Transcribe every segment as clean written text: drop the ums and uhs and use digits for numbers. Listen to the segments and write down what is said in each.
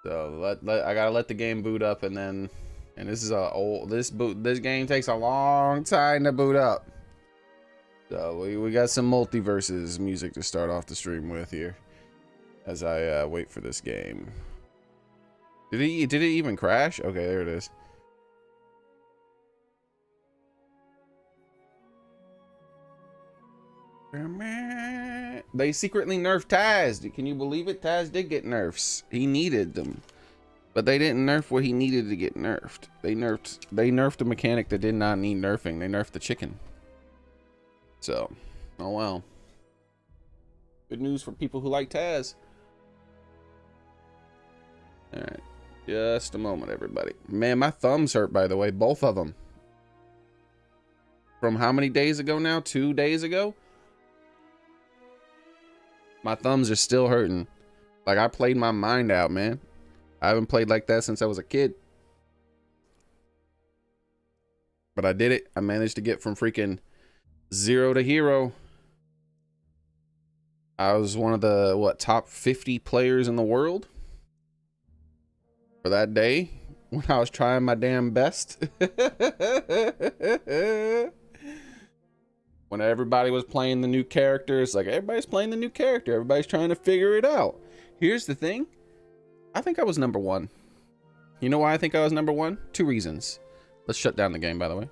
So I gotta let the game boot up, and this is this game takes a long time to boot up. So we got some multiverses music to start off the stream with here, as I wait for this game. Did it even crash? Okay, there it is. They secretly nerfed Taz. Can you believe it? Taz did get nerfs. He needed them, but they didn't nerf what he needed to get nerfed. They nerfed a mechanic that did not need nerfing. They nerfed the chicken. So, oh well. Good news for people who like Taz. All right, just a moment, everybody. Man, my thumbs hurt, by the way, both of them. From how many days ago now? 2 days ago? My thumbs are still hurting. Like, I played my mind out, man. I haven't played like that since I was a kid. But I did it. I managed to get from freaking 0 to hero. I was one of the, what, top 50 players in the world for that day when I was trying my damn best. When everybody was playing the new characters, like everybody's playing the new character, everybody's trying to figure it out. Here's the thing, I think I was number 1. You know why I think I was number 1? 2 reasons. Let's shut down the game, by the way.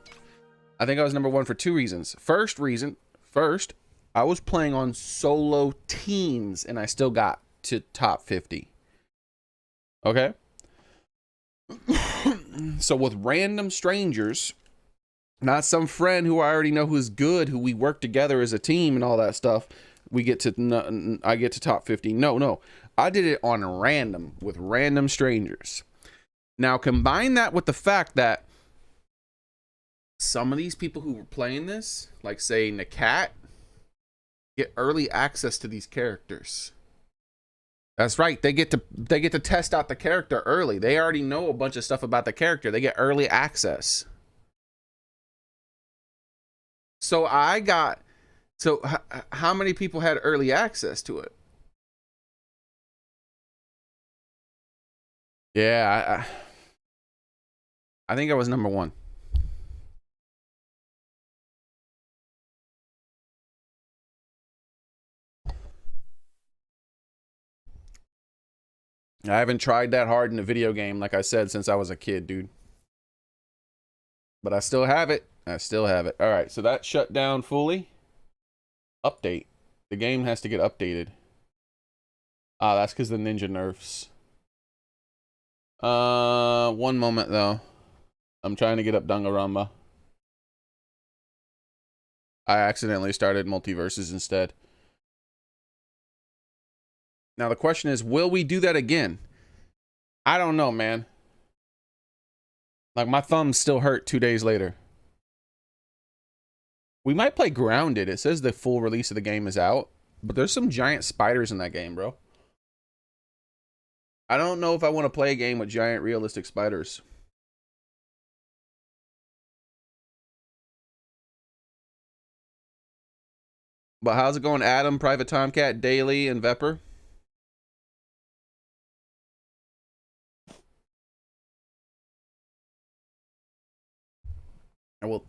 I think I was number 1 for 2 reasons. First, I was playing on solo teams and I still got to top 50. Okay. So with random strangers, not some friend who I already know who's good, who we work together as a team and all that stuff, I get to top 50. No, I did it on random with random strangers. Now combine that with the fact that some of these people who were playing this, like say Nakat, get early access to these characters. That's right, they get to test out the character early. They already know a bunch of stuff about the character. They get early access. So how many people had early access to it? Yeah, I think I was number 1. I haven't tried that hard in a video game, like I said, since I was a kid, dude. But I still have it. I still have it. All right, so that shut down fully. Update. The game has to get updated. Ah, that's because the ninja nerfs. One moment though. I'm trying to get up Danganronpa. I accidentally started multiverses instead. Now the question is, will we do that again? I don't know, man. Like, my thumbs still hurt 2 days later. We might play Grounded. It says the full release of the game is out, but there's some giant spiders in that game, bro. I don't know if I want to play a game with giant realistic spiders. But how's it going, Adam, Private Tomcat, Daily, and Vepper?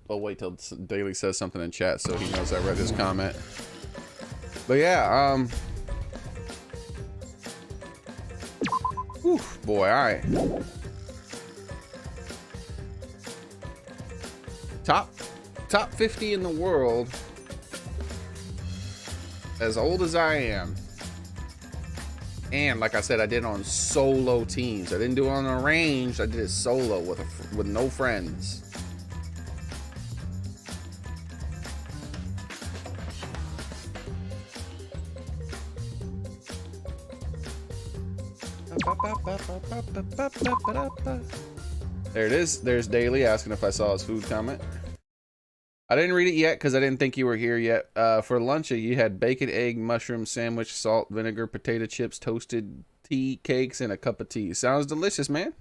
I'll wait till Daily says something in chat so he knows I read his comment. But yeah, oof, boy, all right. Top 50 in the world. As old as I am. And like I said, I did it on solo teams. I didn't do it on arranged. I did it solo with no friends. There it is. There's Daily asking if I saw his food comment. I didn't read it yet because I didn't think you were here yet. For lunch, you had bacon, egg, mushroom sandwich, salt, vinegar, potato chips, toasted tea, cakes, and a cup of tea. Sounds delicious, man.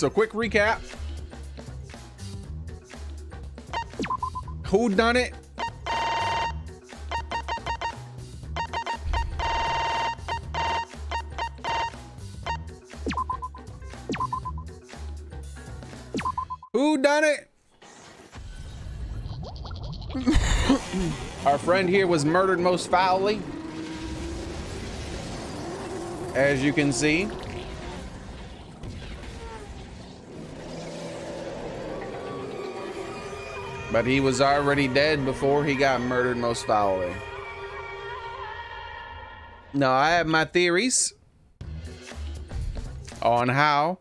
So quick recap. Who done it? Who done it? Our friend here was murdered most foully, as you can see. But he was already dead before he got murdered most foully. Now, I have my theories on how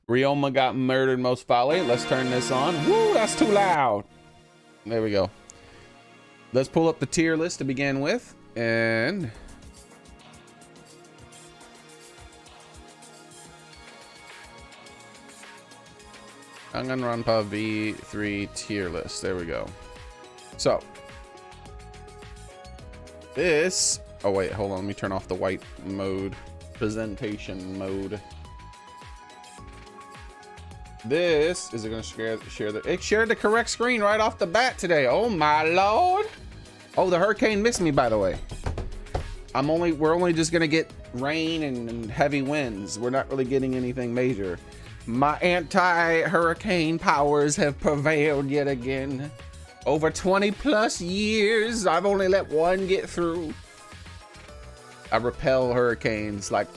Ryoma got murdered most foully. Let's turn this on. Woo, that's too loud. There we go. Let's pull up the tier list to begin with. And Danganronpa V3 tier list. There we go. So this, oh wait, hold on, let me turn off the white mode, presentation mode. This is it gonna share the, it shared the correct screen right off the bat today. Oh my lord. Oh, the hurricane missed me, by the way. We're only just gonna get rain and heavy winds. We're not really getting anything major. My anti-hurricane powers have prevailed yet again. Over 20 plus years, I've only let one get through. I repel hurricanes like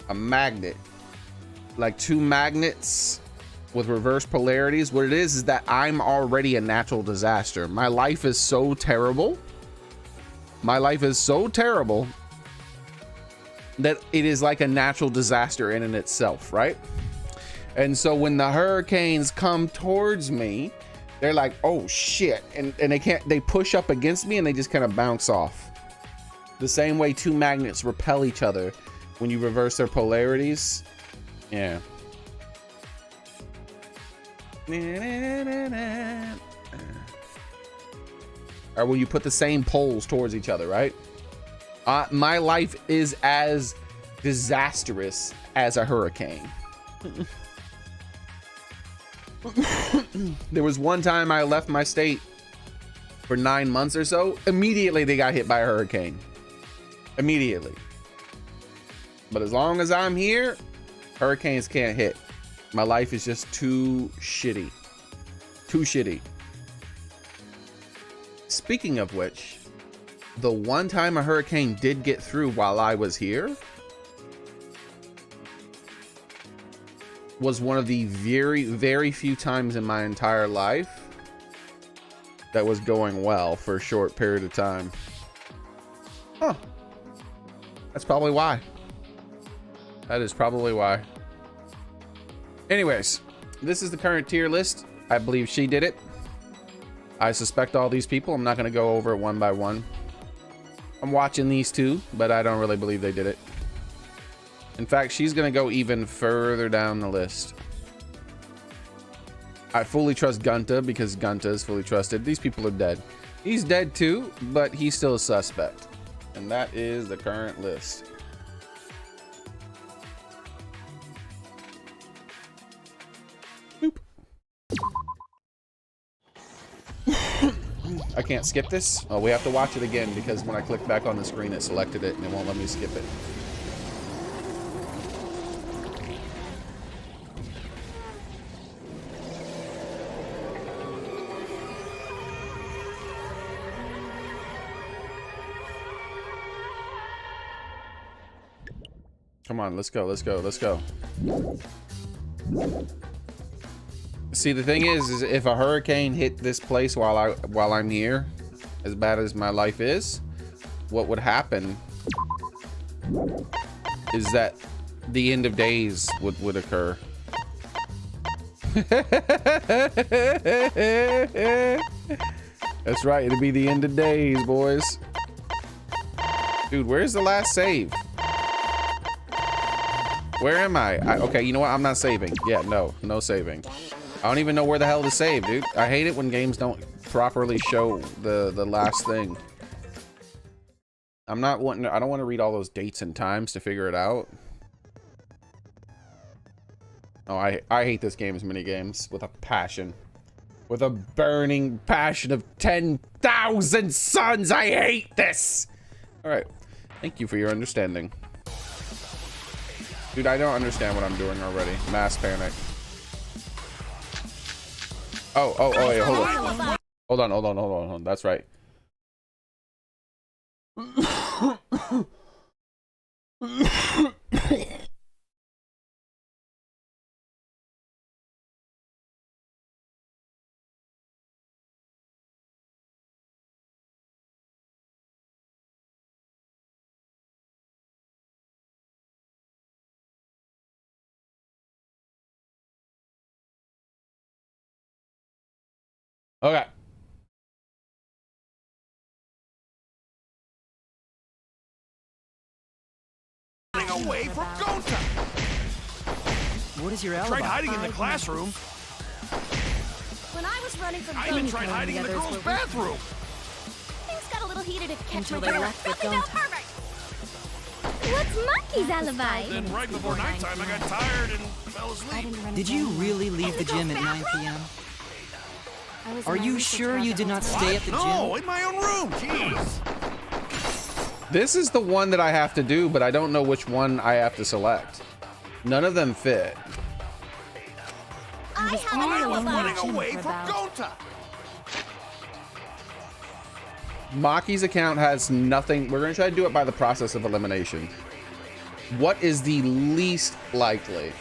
a magnet. Like two magnets with reverse polarities. What it is that I'm already a natural disaster. My life is so terrible. My life is so terrible that it is like a natural disaster in and itself, right? And so when the hurricanes come towards me, they're like, oh shit. And they push up against me and they just kind of bounce off. The same way two magnets repel each other when you reverse their polarities. Yeah. Or when you put the same poles towards each other, right? My life is as disastrous as a hurricane. There was one time I left my state for 9 months or so. Immediately they got hit by a hurricane. Immediately. But as long as I'm here, hurricanes can't hit. My life is just too shitty. Too shitty. Speaking of which, the one time a hurricane did get through while I was here was one of the very, very few times in my entire life that was going well for a short period of time. Huh. That's probably why. That is probably why. Anyways, this is the current tier list. I believe she did it. I suspect all these people. I'm not going to go over it one by one. I'm watching these two, but I don't really believe they did it. In fact, she's going to go even further down the list. I fully trust Gunta because Gunta is fully trusted. These people are dead. He's dead too, but he's still a suspect. And that is the current list. Boop. I can't skip this. Oh, we have to watch it again because when I clicked back on the screen, it selected it and it won't let me skip it. Come on, let's go, let's go, let's go. See, the thing is if a hurricane hit this place while I'm here, as bad as my life is, what would happen is that the end of days would occur. That's right, it'd be the end of days, boys. Dude, where's the last save? Where am I? Okay, you know what? I'm not saving. Yeah, no saving. I don't even know where the hell to save, dude. I hate it when games don't properly show the last thing. I don't want to read all those dates and times to figure it out. Oh, I hate this game's minigames with a passion. With a burning passion of 10,000 suns. I hate this. All right. Thank you for your understanding. Dude, I don't understand what I'm doing already. Mass panic. Oh, wait, hold on. Hold on. That's right. Okay. Away from Gonta. What is your alibi? Tried hiding in the classroom. When I was running from I even tried hiding in the girls' bathroom. Things got a little heated if catch Until my they drift. left with Nothing Gonta. perfect. What's Monkey's alibi? Then right before nighttime, I got tired and fell asleep. Did you really leave the gym at 9 p.m.? Are you sure you did not stay at the No, gym? in my own room. Jeez. This is the one that I have to do, but I don't know which one I have to select. None of them fit. I have I an was alibi. running away from Gonta. Maki's account has nothing. We're going to try to do it by the process of elimination. What is the least likely?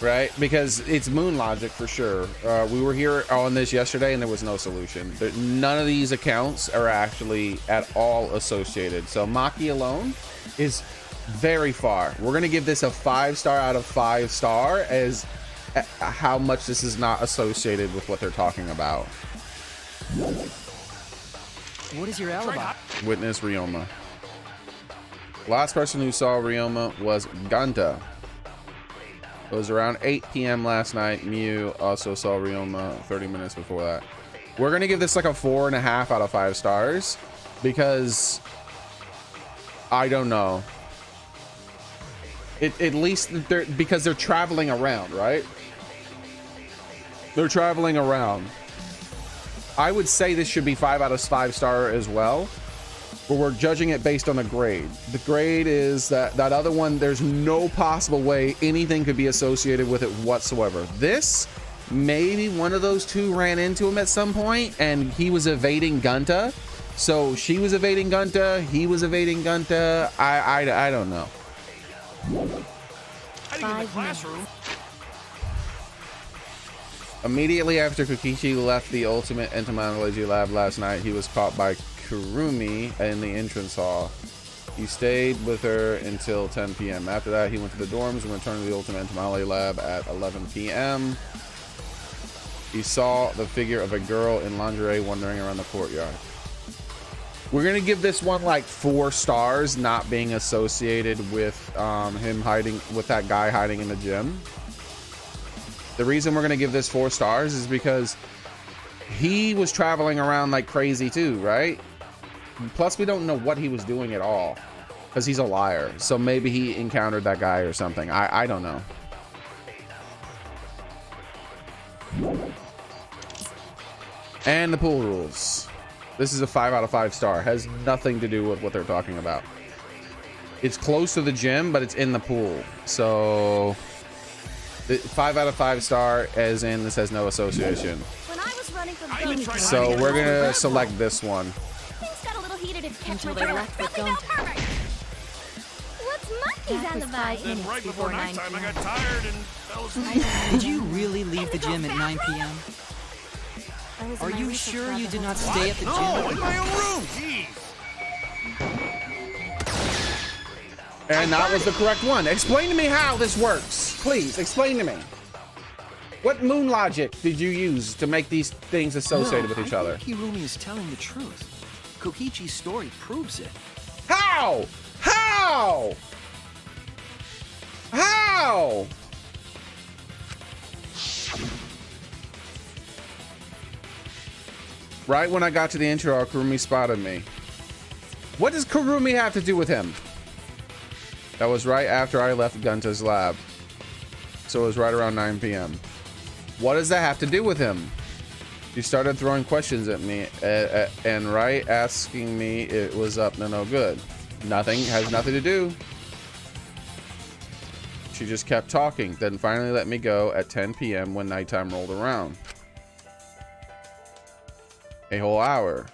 Right? Because it's moon logic for sure. We were here on this yesterday and there was no solution. None of these accounts are actually at all associated. So Maki alone is very far. We're going to give this a 5-star out of 5-star as how much this is not associated with what they're talking about. What is your alibi? Witness Ryoma. Last person who saw Ryoma was Gonta. It was around 8 p.m. last night. Mew also saw Ryoma 30 minutes before that. We're going to give this like a 4.5 out of 5 stars because I don't know. At least because they're traveling around, right? They're traveling around. I would say this should be 5 out of 5 star as well, but we're judging it based on the grade. The grade is that other one, there's no possible way anything could be associated with it whatsoever. This, maybe one of those two ran into him at some point and he was evading Gonta. So she was evading Gonta, he was evading Gonta. I don't know. Hiding in the classroom. Immediately after Kokichi left the ultimate entomology lab last night, he was caught by Kurumi in the entrance hall. He stayed with her until 10 p.m. After that, he went to the dorms and returned to the ultimate entomology lab at 11 p.m. He saw the figure of a girl in lingerie wandering around the courtyard. We're gonna give this one like 4 stars, not being associated with him hiding with that guy hiding in the gym. The reason we're gonna give this 4 stars is because he was traveling around like crazy too, right? Plus, we don't know what he was doing at all because he's a liar. So maybe he encountered that guy or something. I don't know. And the pool rules. This is a 5 out of 5 star. Has nothing to do with what they're talking about. It's close to the gym, but it's in the pool. So 5 out of 5 star, as in this has no association. When I was running from Gonta. So we're gonna select this one. things got a little heated if catch my Until they drift. left with Nothing Gonta. perfect. What's Monkey's alibi? Then right before nighttime, I got tired and fell asleep. Did you really leave the gym at 9 p.m.? Are you sure you did not stay at the No, gym? in my own room. Jeez. And that was the correct one. Explain to me how this works. Please, explain to me. What moon logic did you use to make these things associated with each other? I think Hirumi is telling the truth. Kokichi's story proves it. How? How? How? Right when I got to the intro, Kurumi spotted me. What does Kurumi have to do with him? That was right after I left Gunta's lab. so it was right around 9 p.m. What does that have to do with him? She started throwing questions at me and right asking me it was up to no good. Nothing, has nothing to do. She just kept talking, then finally let me go at 10 p.m. when nighttime rolled around. A whole hour.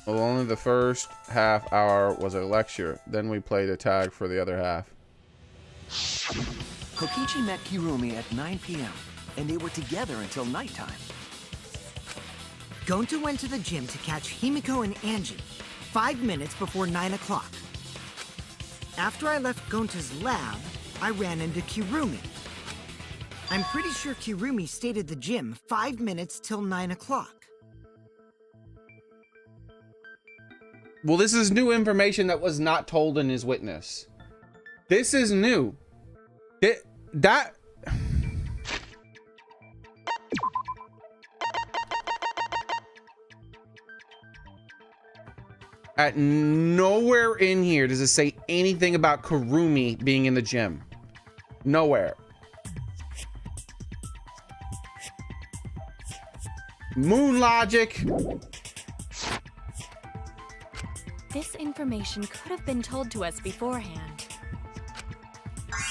Well, only the first half hour was a lecture. Then we played a tag for the other half. Kokichi met Kirumi at 9 p.m. and they were together until nighttime. Gonta went to the gym to catch Himiko and Angie 5 minutes before 9 o'clock. After I left Gonta's lab, I ran into Kirumi. I'm pretty sure Kirumi stayed at the gym 5 minutes till 9 o'clock. Well, this is new information that was not told in his witness. This is new. That... At nowhere in here does it say anything about Kirumi being in the gym. Nowhere. Moon logic. This information could have been told to us beforehand.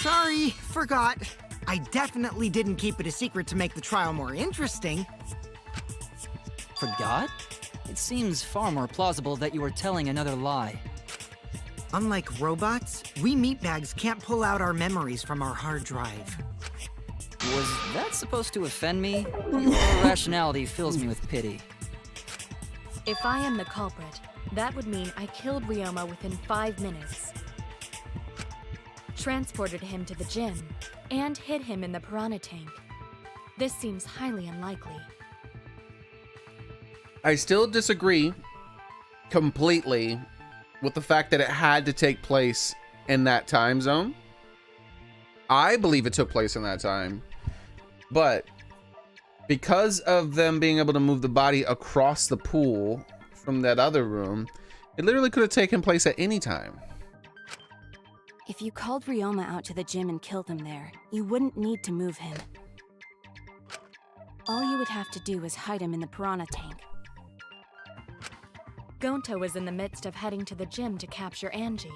Sorry, forgot. I definitely didn't keep it a secret to make the trial more interesting. Forgot? It seems far more plausible that you were telling another lie. Unlike robots, we meatbags can't pull out our memories from our hard drive. Was that supposed to offend me? Your rationality fills me with pity. If I am the culprit, that would mean I killed Ryoma within 5 minutes, transported him to the gym, and hid him in the piranha tank. This seems highly unlikely. I still disagree completely with the fact that it had to take place in that time zone. I believe it took place in that time, but because of them being able to move the body across the pool from that other room, it literally could have taken place at any time. If you called Ryoma out to the gym and killed him there, you wouldn't need to move him. All you would have to do is hide him in the piranha tank. Gonta was in the midst of heading to the gym to capture Angie.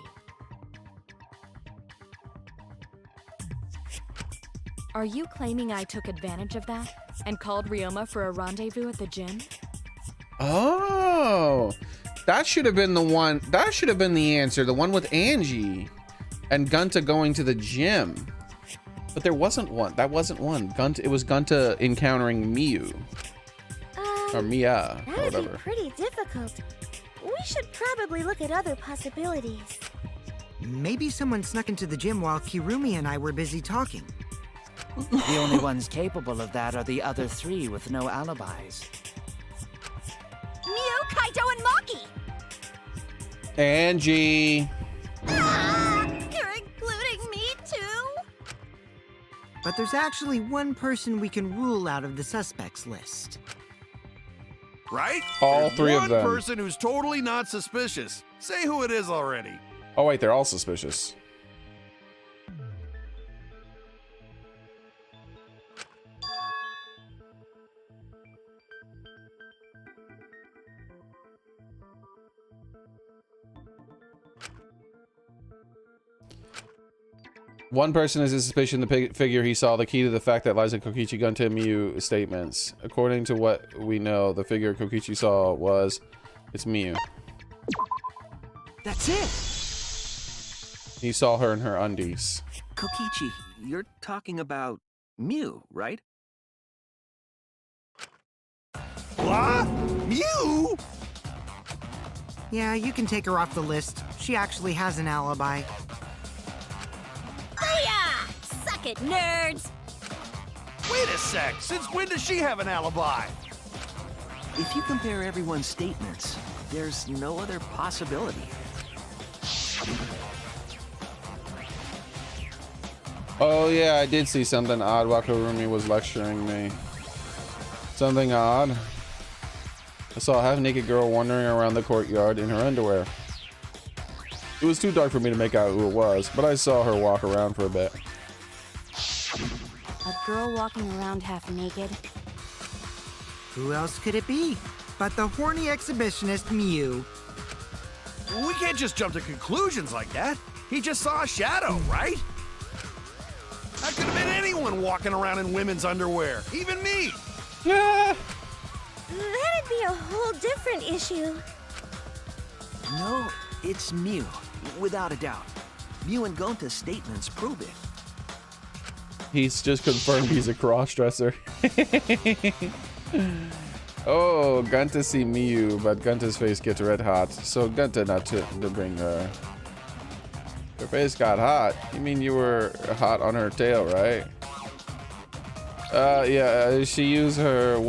Are you claiming I took advantage of that and called Ryoma for a rendezvous at the gym? Oh, that should have been the one. That should have been the answer. The one with Angie and Gunta going to the gym. But there wasn't one. That wasn't one. It was Gunta encountering Miyu. Or Mia, or That would whatever. be pretty difficult. We should probably look at other possibilities. Maybe someone snuck into the gym while Kirumi and I were busy talking. The only ones capable of that are the other three with no alibis. Miu, Kaito, and Maki! Angie. You're including me too? But there's actually one person we can rule out of the suspects list. Right? All There's three of them. One person who's totally not suspicious. Say who it is already. Oh wait, they're all suspicious. One person is a suspicion the figure he saw, the key to the fact that lies in Kokichi, Gunta, and Miyu statements. According to what we know, the figure Kokichi saw was... It's Miyu. That's it! He saw her in her undies. Kokichi, you're talking about Mew, right? What? You? Yeah, you can take her off the list. She actually has an alibi. Booyah! Suck it, nerds! Wait a sec. Since when does she have an alibi? If you compare everyone's statements, there's no other possibility. Oh yeah, I did see something odd while Kurumi was lecturing me. Something odd. I saw a half-naked girl wandering around the courtyard in her underwear. It was too dark for me to make out who it was, but I saw her walk around for a bit. A girl walking around half naked. Who else could it be but the horny exhibitionist Mew? We can't just jump to conclusions like that. He just saw a shadow, right? That could have been anyone walking around in women's underwear, even me. Yeah. That'd be a whole different issue. No, it's Mew, without a doubt. Mew and Gonta's statements prove it. He's just confirmed he's a cross-dresser. Oh, Gunta see Miyu, but Gunta's face gets red hot. So Gunta not to bring her. Her face got hot. You mean you were hot on her tail, right? Yeah, she used her,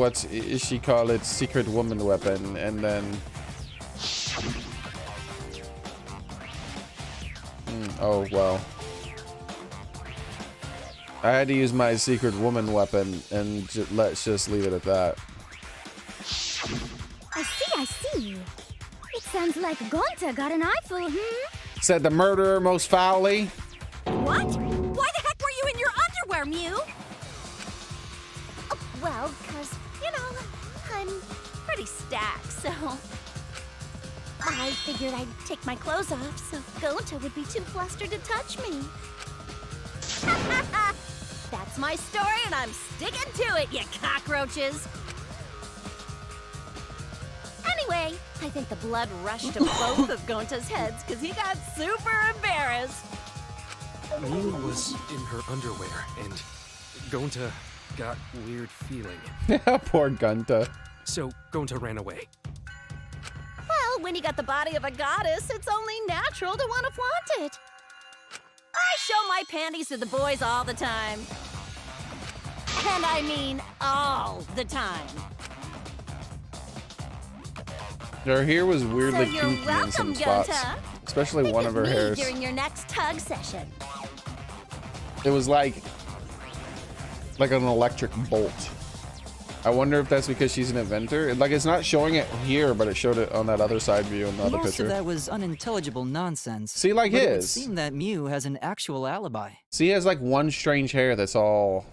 she call it, secret woman weapon, and then... oh, well. I had to use my secret woman weapon, and let's just leave it at that. I see. It sounds like Gonta got an eyeful, Said the murderer most foully. What? Why the heck were you in your underwear, Mew? Oh, well, 'cause, you know, I'm pretty stacked, so... I figured I'd take my clothes off so Gonta would be too flustered to touch me. That's my story, and I'm sticking to it, you cockroaches! Anyway, I think the blood rushed to both of Gonta's heads because he got super embarrassed. Mew was in her underwear, and Gonta got weird feeling. Poor Gunta. So Gonta ran away. Well, when you got the body of a goddess, it's only natural to want to flaunt it. I show my panties to the boys all the time. And I mean all the time. Her hair was weirdly So you're kinky in welcome, some spots, Gonta. especially Think one of her me hairs. during your next tug session. It was like an electric bolt. I wonder if that's because she's an inventor. Like, it's not showing it here, but it showed it on that other side view in the other Most picture. of that was unintelligible nonsense. See, like but It would his. seem that Mew has an actual alibi. See, he has like one strange hair that's all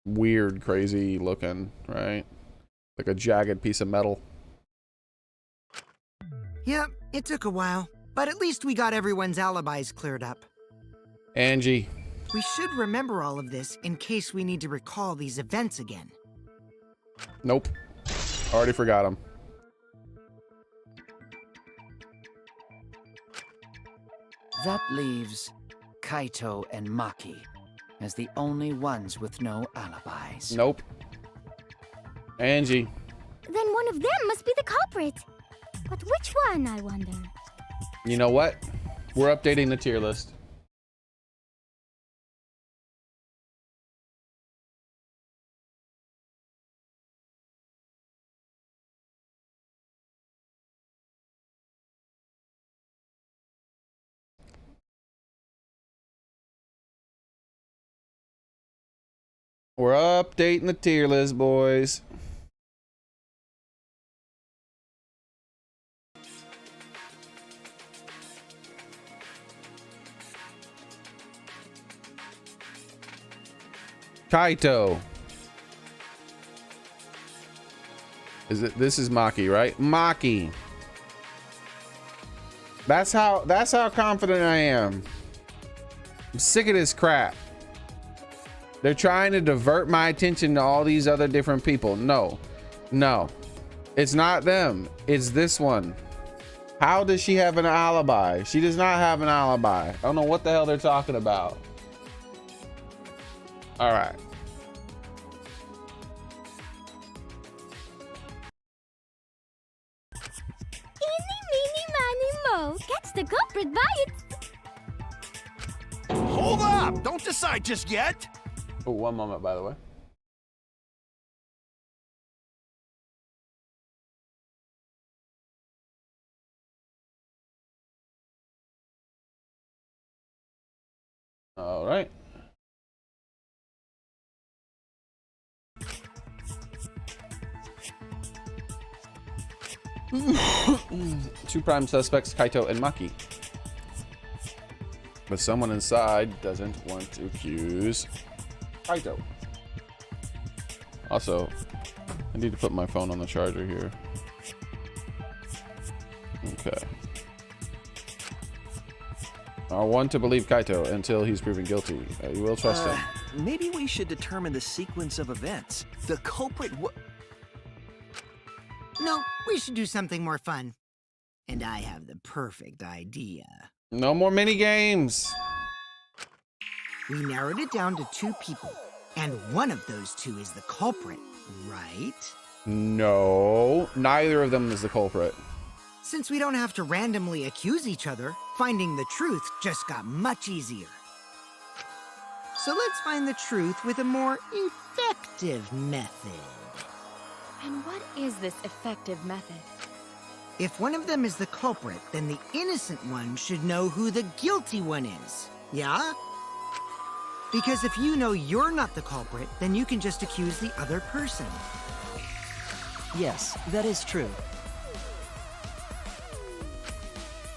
weird, crazy looking, right? Like a jagged piece of metal. Yep, it took a while, but at least we got everyone's alibis cleared up. Angie. We should remember all of this in case we need to recall these events again. Nope. Already forgot him. That leaves Kaito and Maki as the only ones with no alibis. Nope. Angie. Then one of them must be the culprit. But which one, I wonder? You know what? We're updating the tier list. We're updating the tier list, boys. Kaito. This is Maki, right? Maki. That's how confident I am. I'm sick of this crap. They're trying to divert my attention to all these other different people. No. It's not them. It's this one. How does she have an alibi? She does not have an alibi. I don't know what the hell they're talking about. All right. Eeny, meeny, miny, mo. Catch the culprit by its... Hold up! Don't decide just yet! Oh, one moment, by the way. All right. Two prime suspects, Kaito and Maki. But someone inside doesn't want to accuse Kaito. Also, I need to put my phone on the charger here. Okay. I want to believe Kaito until he's proven guilty. You will trust him. Maybe we should determine the sequence of events. The culprit No, we should do something more fun. And I have the perfect idea. No more mini games. We narrowed it down to 2 people. And one of those 2 is the culprit, right? No, neither of them is the culprit. Since we don't have to randomly accuse each other, finding the truth just got much easier. So let's find the truth with a more effective method. And what is this effective method? If one of them is the culprit, then the innocent one should know who the guilty one is. Yeah? Because if you know you're not the culprit, then you can just accuse the other person. Yes, that is true.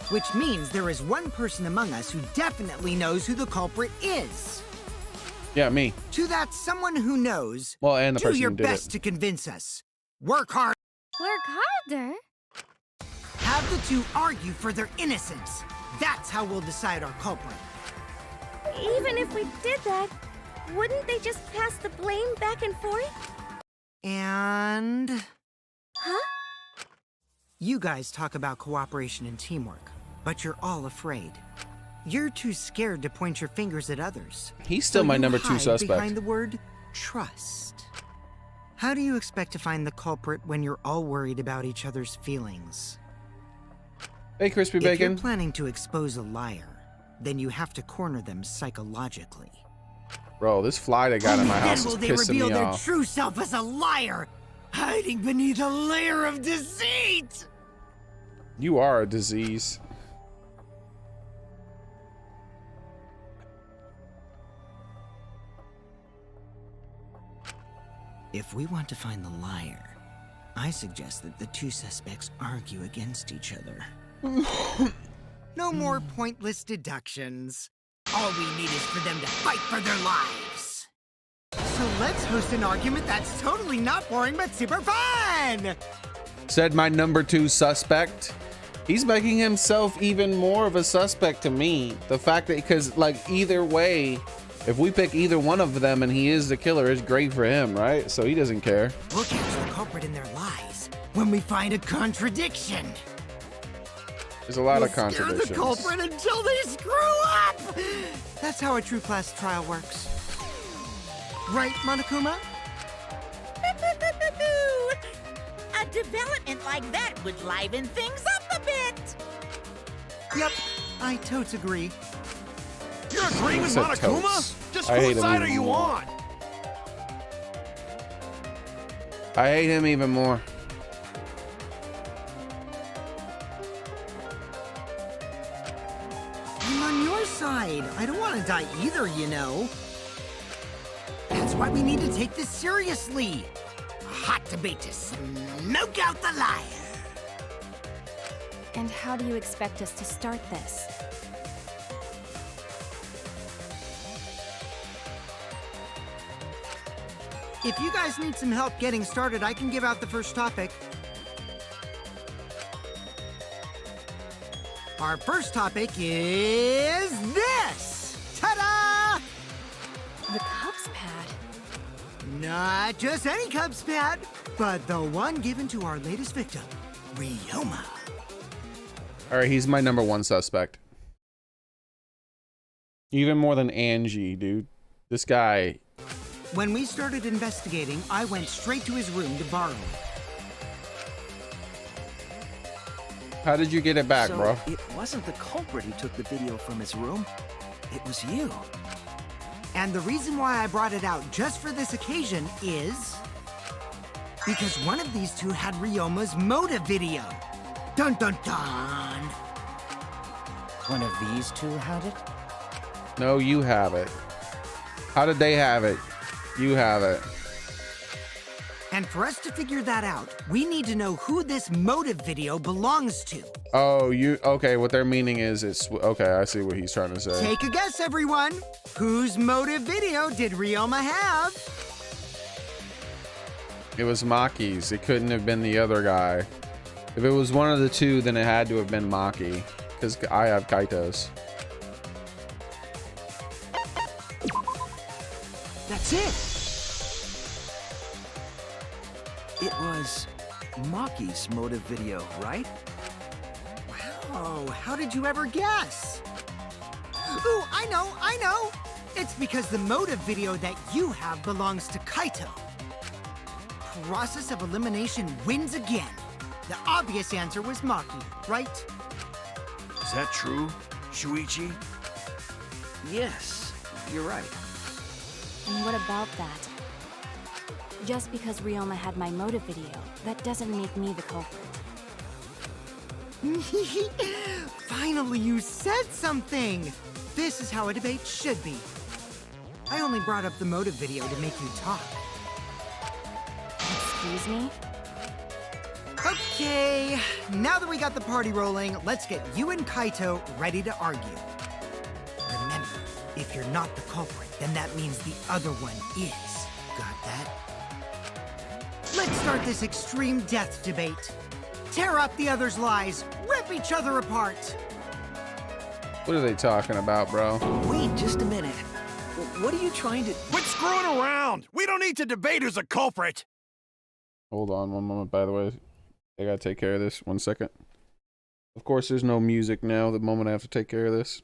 Which means there is one person among us who definitely knows who the culprit is. Yeah, me. To that someone who knows, Well, and the do person your who did best it. to convince us. Work hard. Work harder? Have the 2 argue for their innocence. That's how we'll decide our culprit. Even if we did that, wouldn't they just pass the blame back and forth? And... Huh? You guys talk about cooperation and teamwork, but you're all afraid. You're too scared to point your fingers at others. He's still So my you number 2 hide suspect. behind the word trust. How do you expect to find the culprit when you're all worried about each other's feelings? Hey, Crispy If you're Bacon. planning to expose a liar, then you have to corner them psychologically. Bro, this fly they got in my house is Then will they pissing reveal me their off. true self as a liar, hiding beneath a layer of deceit. You are a disease. If we want to find the liar, I suggest that the 2 suspects argue against each other. No more pointless deductions. All we need is for them to fight for their lives. So let's host an argument that's totally not boring but super fun! Said my number 2 suspect. He's making himself even more of a suspect to me. The fact that, because like either way, if we pick either one of them and he is the killer, it's great for him, right? So he doesn't care. We'll catch the culprit in their lies when we find a contradiction. There's a lot of We'll contradictions. scare the culprit until they screw up! That's how a true class trial works. Right, Monokuma? A development like that would liven things up a bit. Yep, I totes agree. You're agreeing with Said Monokuma? totes. Just I hate whose him side are even you more. on? I hate him even more. I'm on your side. I don't want to die either, you know. That's why we need to take this seriously. A hot debate to smoke out the liar. And how do you expect us to start this? If you guys need some help getting started, I can give out the first topic. Our first topic is this! Ta-da! The Cubs pad. Not just any Cubs pad, but the one given to our latest victim, Ryoma. All right, he's my number 1 suspect. Even more than Angie, dude. This guy. When we started investigating, I went straight to his room to borrow it. How did you get it back, so bro? It wasn't the culprit who took the video from his room. It was you. And the reason why I brought it out just for this occasion is because one of these 2 had Ryoma's motive video. Dun dun dun! One of these 2 had it? No, you have it. How did they have it? You have it. And for us to figure that out, we need to know who this motive video belongs to. Oh, okay, what they're meaning is okay, I see what he's trying to say. Take a guess, everyone. Whose motive video did Ryoma have? It was Maki's. It couldn't have been the other guy. If it was one of the two, then it had to have been Maki, because I have Kaito's. That's it. It was Maki's motive video, right? Wow, how did you ever guess? Ooh, I know. It's because the motive video that you have belongs to Kaito. Process of elimination wins again. The obvious answer was Maki, right? Is that true, Shuichi? Yes, you're right. And what about that? Just because Ryoma had my motive video, that doesn't make me the culprit. Finally, you said something! This is how a debate should be. I only brought up the motive video to make you talk. Excuse me? Okay, now that we got the party rolling, let's get you and Kaito ready to argue. Remember, if you're not the culprit, then that means the other one is. Got that? Let's start this extreme death debate. Tear up the other's lies, rip each other apart. What are they talking about, bro? Wait just a minute. What are you trying to... Quit screwing around! We don't need to debate who's a culprit! Hold on one moment, by the way. I gotta take care of this. 1 second. Of course, there's no music now the moment I have to take care of this.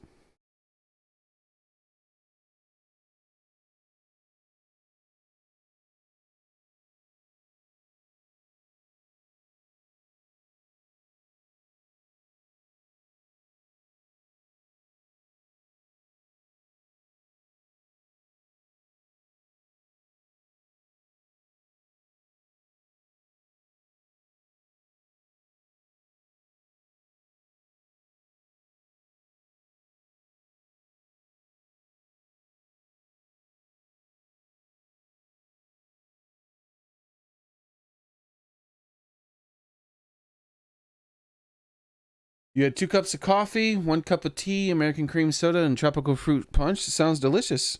You had 2 cups of coffee, 1 cup of tea, American cream soda, and tropical fruit punch. It sounds delicious.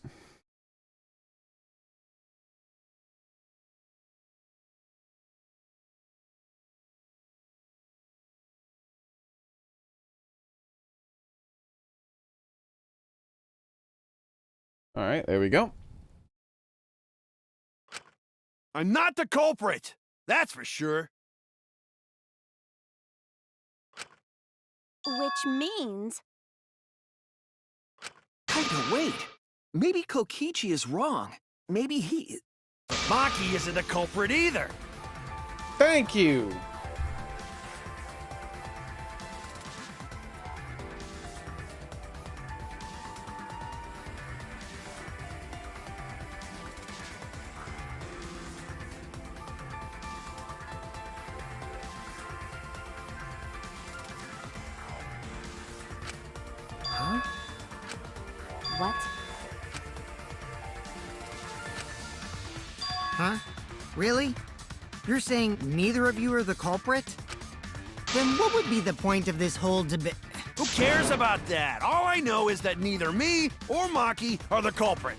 All right, there we go. I'm not the culprit! That's for sure. Which means... Kaito, wait. Maybe Kokichi is wrong. Maybe he... Maki isn't a culprit either. Thank you. Huh? What? Huh? Really? You're saying neither of you are the culprit? Then what would be the point of this whole debate? Who cares about that? All I know is that neither me or Maki are the culprit.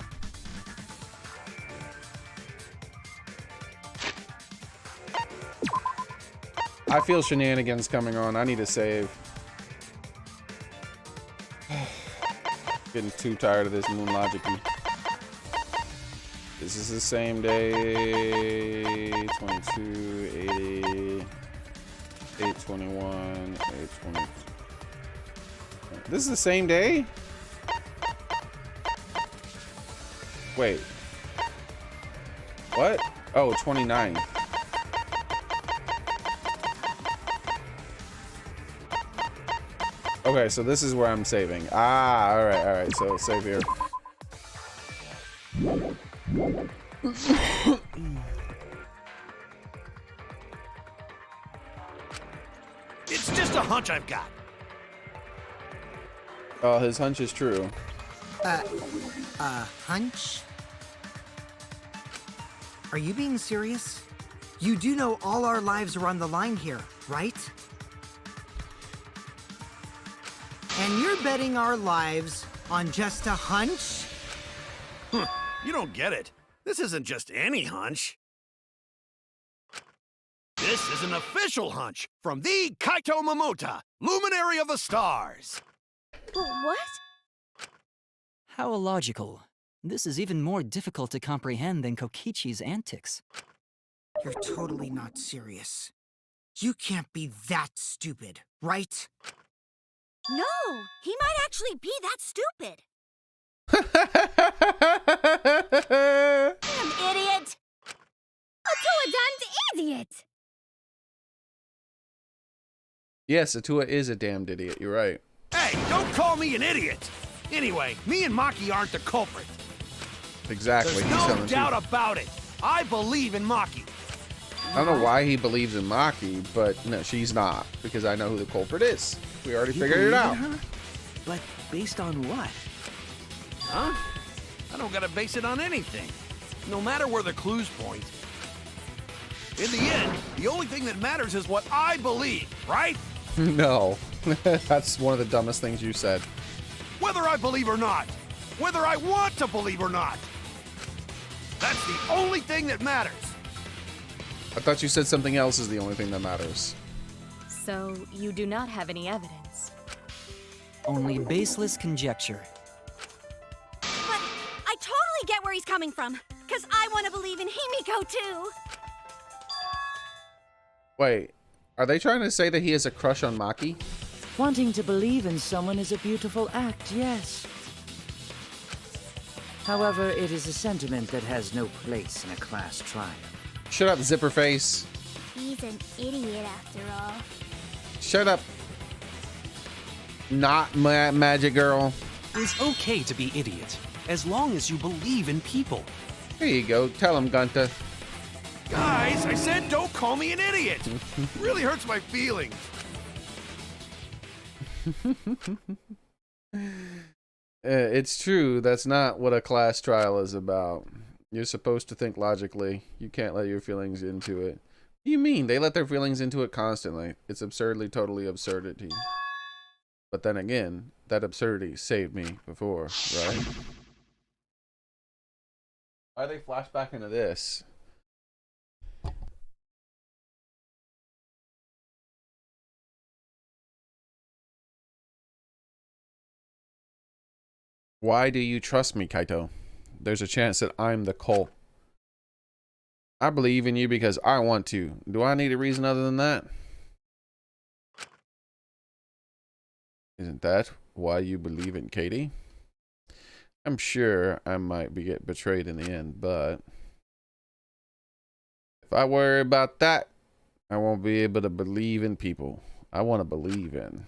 I feel shenanigans coming on. I need a save. Getting too tired of this moon logic-y. This is the same day. 22, 80, 821, 820. This is the same day? Wait. What? Oh, 29. Okay, so this is where I'm saving. Ah, alright, so save here. It's just a hunch I've got. Oh, his hunch is true. Hunch? Are you being serious? You do know all our lives are on the line here, right? And you're betting our lives on just a hunch? You don't get it. This isn't just any hunch. This is an official hunch from the Kaito Momota, luminary of the stars. What? How illogical. This is even more difficult to comprehend than Kokichi's antics. You're totally not serious. You can't be that stupid, right? No, he might actually be that stupid. Damn idiot! A damned idiot! Yes, Atua is a damned idiot. You're right. Hey, don't call me an idiot! Anyway, me and Maki aren't the culprit. Exactly. There's no doubt about it. I believe in Maki. I don't know why he believes in Maki, but no, she's not, because I know who the culprit is. We already figured it out. But based on what? Huh? I don't gotta base it on anything. No matter where the clues point. In the end, the only thing that matters is what I believe, right? No. That's one of the dumbest things you said. Whether I believe or not. Whether I want to believe or not. That's the only thing that matters. I thought you said something else is the only thing that matters. So, you do not have any evidence? Only baseless conjecture. But I totally get where he's coming from, because I want to believe in Himiko too. Wait, are they trying to say that he has a crush on Maki? Wanting to believe in someone is a beautiful act, yes. However, it is a sentiment that has no place in a class trial. Shut up, zipper face. He's an idiot after all. Shut up. Not magic girl. It's okay to be idiot, as long as you believe in people. Here you go. Tell him, Gunta. Guys, I said don't call me an idiot. Really hurts my feelings. It's true. That's not what a class trial is about. You're supposed to think logically. You can't let your feelings into it. What do you mean? They let their feelings into it constantly. It's absurdly, totally absurdity. But then again, that absurdity saved me before, right? Why they flash back into this? Why do you trust me, Kaito? There's a chance that I'm the cult. I believe in you because I want to. Do I need a reason other than that? Isn't that why you believe in Katie? I'm sure I might get betrayed in the end, but if I worry about that, I won't be able to believe in people I want to believe in.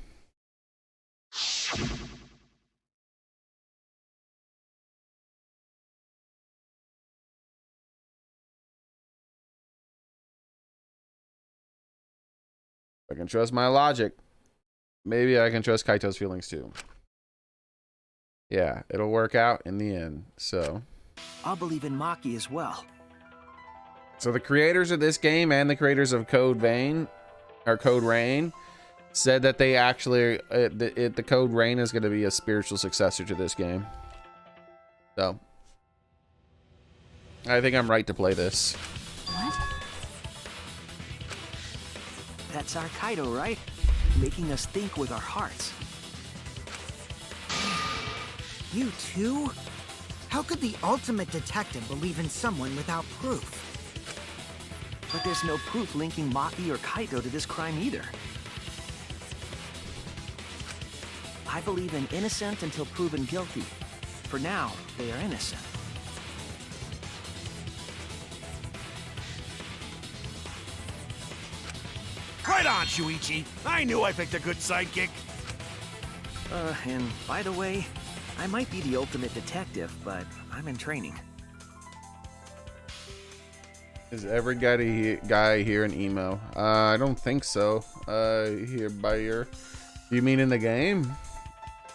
I can trust my logic. Maybe I can trust Kaito's feelings too. Yeah, it'll work out in the end, so. I'll believe in Maki as well. So the creators of this game and the creators of Code Vein, or Code Rain, said that they actually, the Code Rain is going to be a spiritual successor to this game. So. I think I'm right to play this. What? That's our Kaito, right? Making us think with our hearts. You too? How could the ultimate detective believe in someone without proof? But there's no proof linking Maki or Kaito to this crime either. I believe in innocent until proven guilty. For now, they are innocent. Right on, Shuichi. I knew I picked a good sidekick. And by the way, I might be the ultimate detective, but I'm in training. Is every guy here an emo? I don't think so. Here by your, you mean in the game?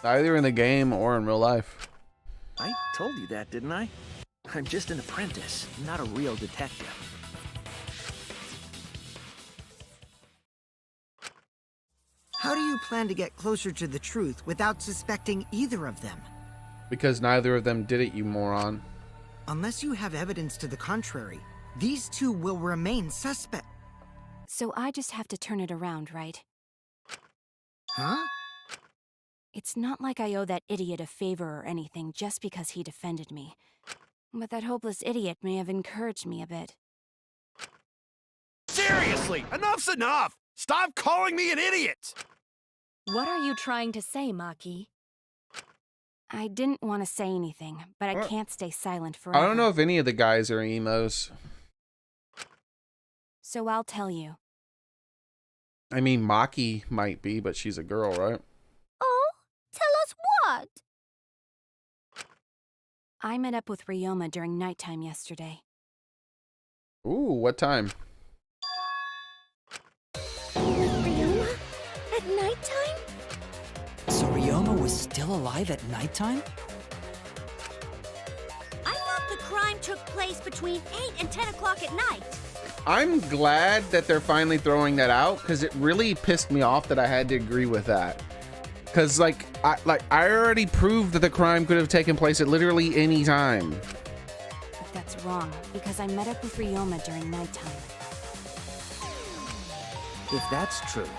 Either in the game or in real life. I told you that, didn't I? I'm just an apprentice, not a real detective. plan to get closer to the truth without suspecting either of them. Because neither of them did it, you moron. Unless you have evidence to the contrary, these two will remain suspect. So I just have to turn it around, right? Huh? It's not like I owe that idiot a favor or anything just because he defended me. But that hopeless idiot may have encouraged me a bit. Seriously, enough's enough! Stop calling me an idiot! What are you trying to say, Maki? I didn't want to say anything, but I can't stay silent forever. I don't know if any of the guys are emos. So I'll tell you. I mean, Maki might be, but she's a girl, right? Oh, tell us what? I met up with Ryoma during nighttime yesterday. Ooh, what time? Ryoma? At nighttime? So Ryoma was still alive at nighttime? I thought the crime took place between 8 and 10 o'clock at night. I'm glad that they're finally throwing that out, because it really pissed me off that I had to agree with that. Because I already proved that the crime could have taken place at literally any time. But that's wrong, because I met up with Ryoma during nighttime. If that's true,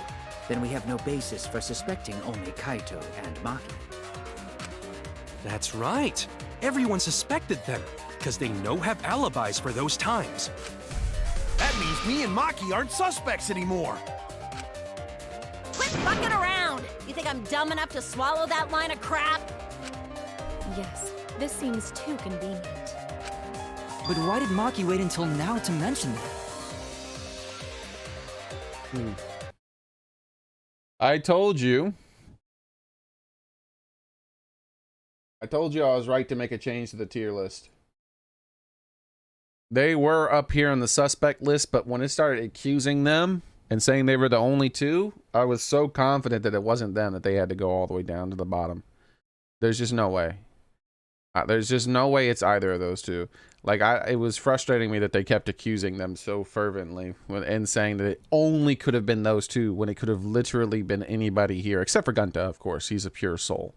then we have no basis for suspecting only Kaito and Maki. That's right. Everyone suspected them, because they have alibis for those times. That means me and Maki aren't suspects anymore. Quit fucking around! You think I'm dumb enough to swallow that line of crap? Yes, this seems too convenient. But why did Maki wait until now to mention that? I told you I was right to make a change to the tier list. They were up here on the suspect list, but when it started accusing them and saying they were the only two, I was so confident that it wasn't them that they had to go all the way down to the bottom. There's just no way. There's just no way it's either of those two. Like, it was frustrating me that they kept accusing them so fervently and saying that it only could have been those two when it could have literally been anybody here, except for Gunta, of course. He's a pure soul.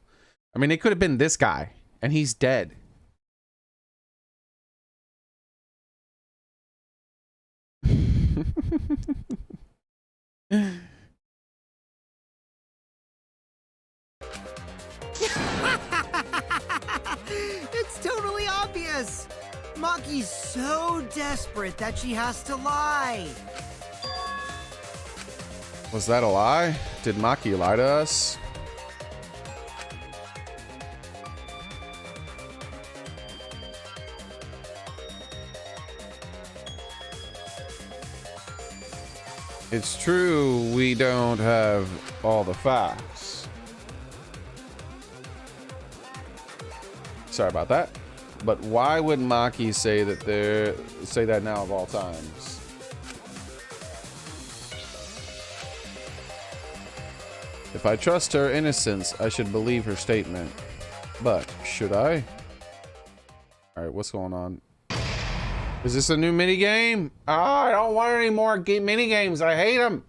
I mean, it could have been this guy, and he's dead. It's totally obvious! Maki's so desperate that she has to lie. Was that a lie? Did Maki lie to us? It's true, we don't have all the facts. Sorry about that. But why would Maki say that now of all times? If I trust her innocence, I should believe her statement. But should I? Alright, what's going on? Is this a new minigame? Ah, I don't want any more minigames. I hate them.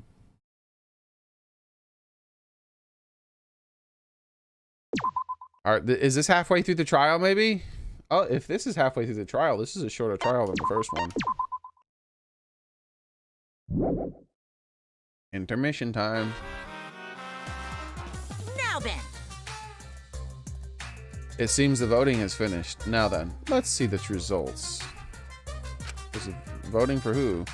Alright, is this halfway through the trial, maybe? Oh, if this is halfway through the trial, this is a shorter trial than the first one. Intermission time. Now then. It seems the voting has finished. Now then, let's see the results. Is it voting for who?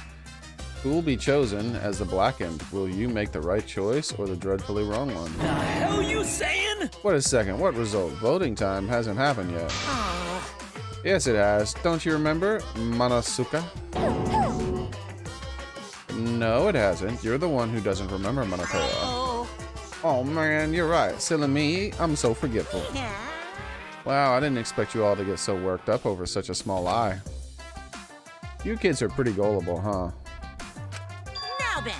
Who will be chosen as the blackened? Will you make the right choice or the dreadfully wrong one? The hell you saying? Wait a second, what result? Voting time hasn't happened yet. Yes, it has. Don't you remember, Monosuke? No, it hasn't. You're the one who doesn't remember Monokura. Oh man, you're right. Silly me, I'm so forgetful. Wow, I didn't expect you all to get so worked up over such a small lie. You kids are pretty gullible, huh? Now then.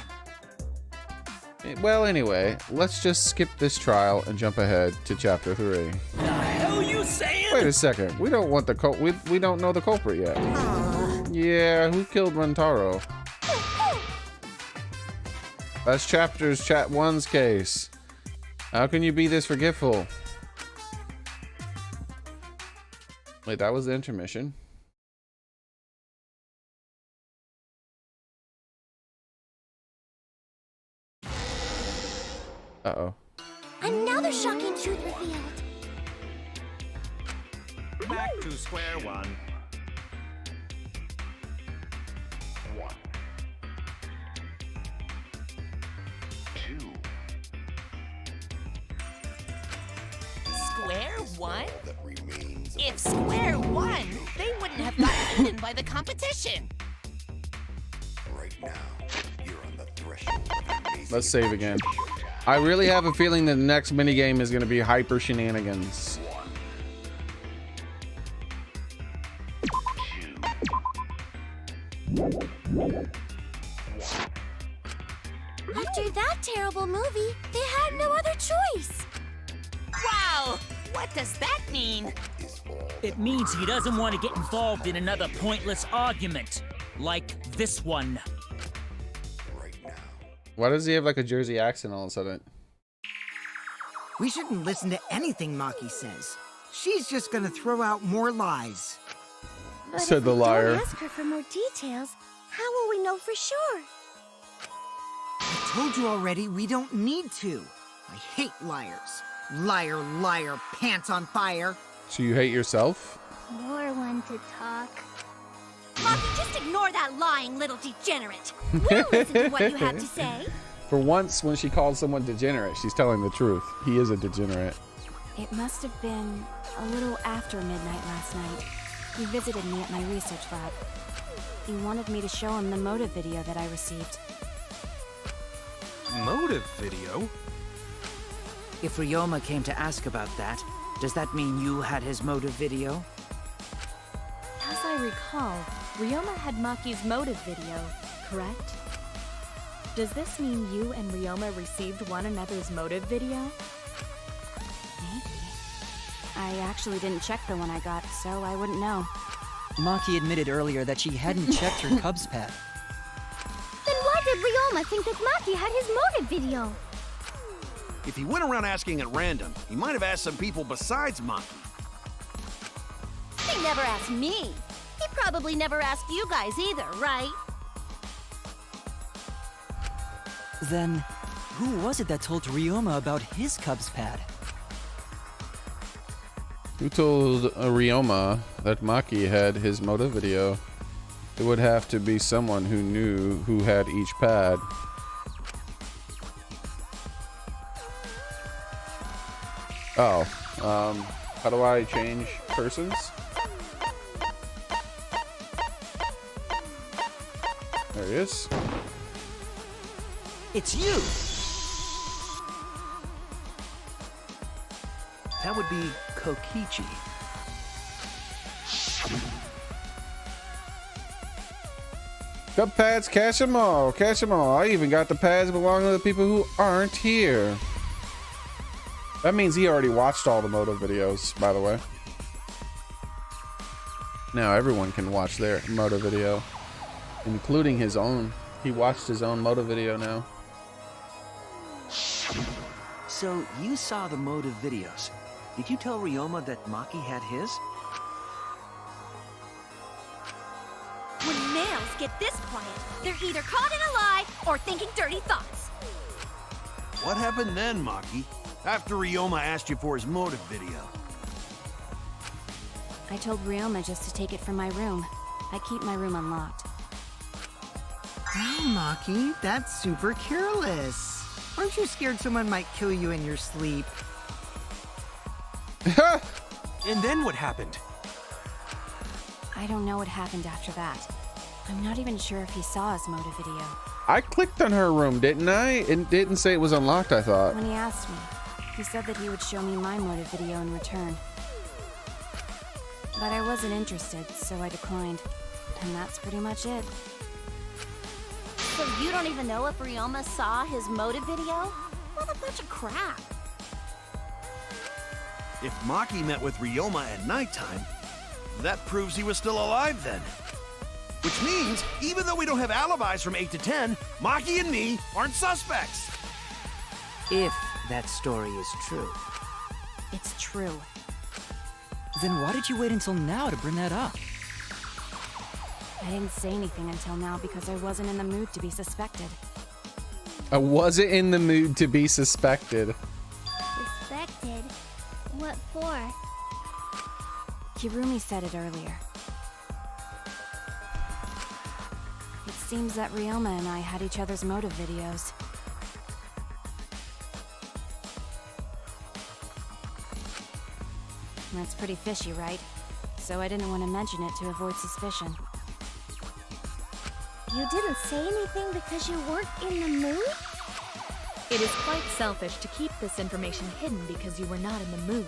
Well, anyway, let's just skip this trial and jump ahead to chapter 3. The hell you saying? Wait a second. We don't want the we don't know the culprit yet. Yeah, who killed Rentaro? That's chat 1's case. How can you be this forgetful? Wait, that was the intermission. Uh-oh. Another shocking truth revealed. Back to square one. Square one? If square one, they wouldn't have gotten eaten by the competition. Right now, you're on the threshold of amazing. Let's save again. I really have a feeling that the next minigame is going to be hyper shenanigans. After that terrible movie, they had no other choice. Wow! What does that mean? It means he doesn't want to get involved in another pointless argument, like this one. Why does he have like a Jersey accent all of a sudden? We shouldn't listen to anything Maki says. She's just gonna throw out more lies. But Said if the we liar. don't ask her for more details, how will we know for sure? I told you already, we don't need to. I hate liars. Liar, liar, pants on fire. So you hate yourself? More one to talk. Maki, just ignore that lying little degenerate. We'll listen to what you have to say. For once, when she calls someone degenerate, she's telling the truth. He is a degenerate. It must have been a little after midnight last night. He visited me at my research lab. He wanted me to show him the motive video that I received. Motive video? If Ryoma came to ask about that, does that mean you had his motive video? As I recall, Ryoma had Maki's motive video, correct? Does this mean you and Ryoma received one another's motive video? Maybe. I actually didn't check the one I got, so I wouldn't know. Maki admitted earlier that she hadn't checked her Cubs pad. Then why did Ryoma think that Maki had his motive video? If he went around asking at random, he might have asked some people besides Maki. He never asked me. He probably never asked you guys either, right? Then, who was it that told Ryoma about his Cubs pad? Who told Ryoma that Maki had his motive video? It would have to be someone who knew who had each pad. Oh, how do I change persons? There he is. It's you! That would be Kokichi. Cup pads, cash them all, cash them all. I even got the pads belonging to the people who aren't here. That means he already watched all the motive videos, by the way. Now everyone can watch their motive video, including his own. He watched his own motive video now. So you saw the motive videos. Did you tell Ryoma that Maki had his? When males get this quiet, they're either caught in a lie or thinking dirty thoughts. What happened then, Maki? After Ryoma asked you for his motive video. I told Ryoma just to take it from my room. I keep my room unlocked. Wow, Maki, that's super careless. Aren't you scared someone might kill you in your sleep? And then what happened? I don't know what happened after that. I'm not even sure if he saw his motive video. I clicked on her room, didn't I? It didn't say it was unlocked, I thought. When he asked me, he said that he would show me my motive video in return. But I wasn't interested, so I declined. And that's pretty much it. So you don't even know if Ryoma saw his motive video? What a bunch of crap. If Maki met with Ryoma at nighttime, that proves he was still alive then. Which means, even though we don't have alibis from 8 to 10, Maki and me aren't suspects. If that story is true. It's true. Then why did you wait until now to bring that up? I didn't say anything until now because I wasn't in the mood to be suspected. I wasn't in the mood to be suspected. Suspected? What for? Kirumi said it earlier. It seems that Ryoma and I had each other's motive videos. That's pretty fishy, right? So I didn't want to mention it to avoid suspicion. You didn't say anything because you weren't in the mood? It is quite selfish to keep this information hidden because you were not in the mood.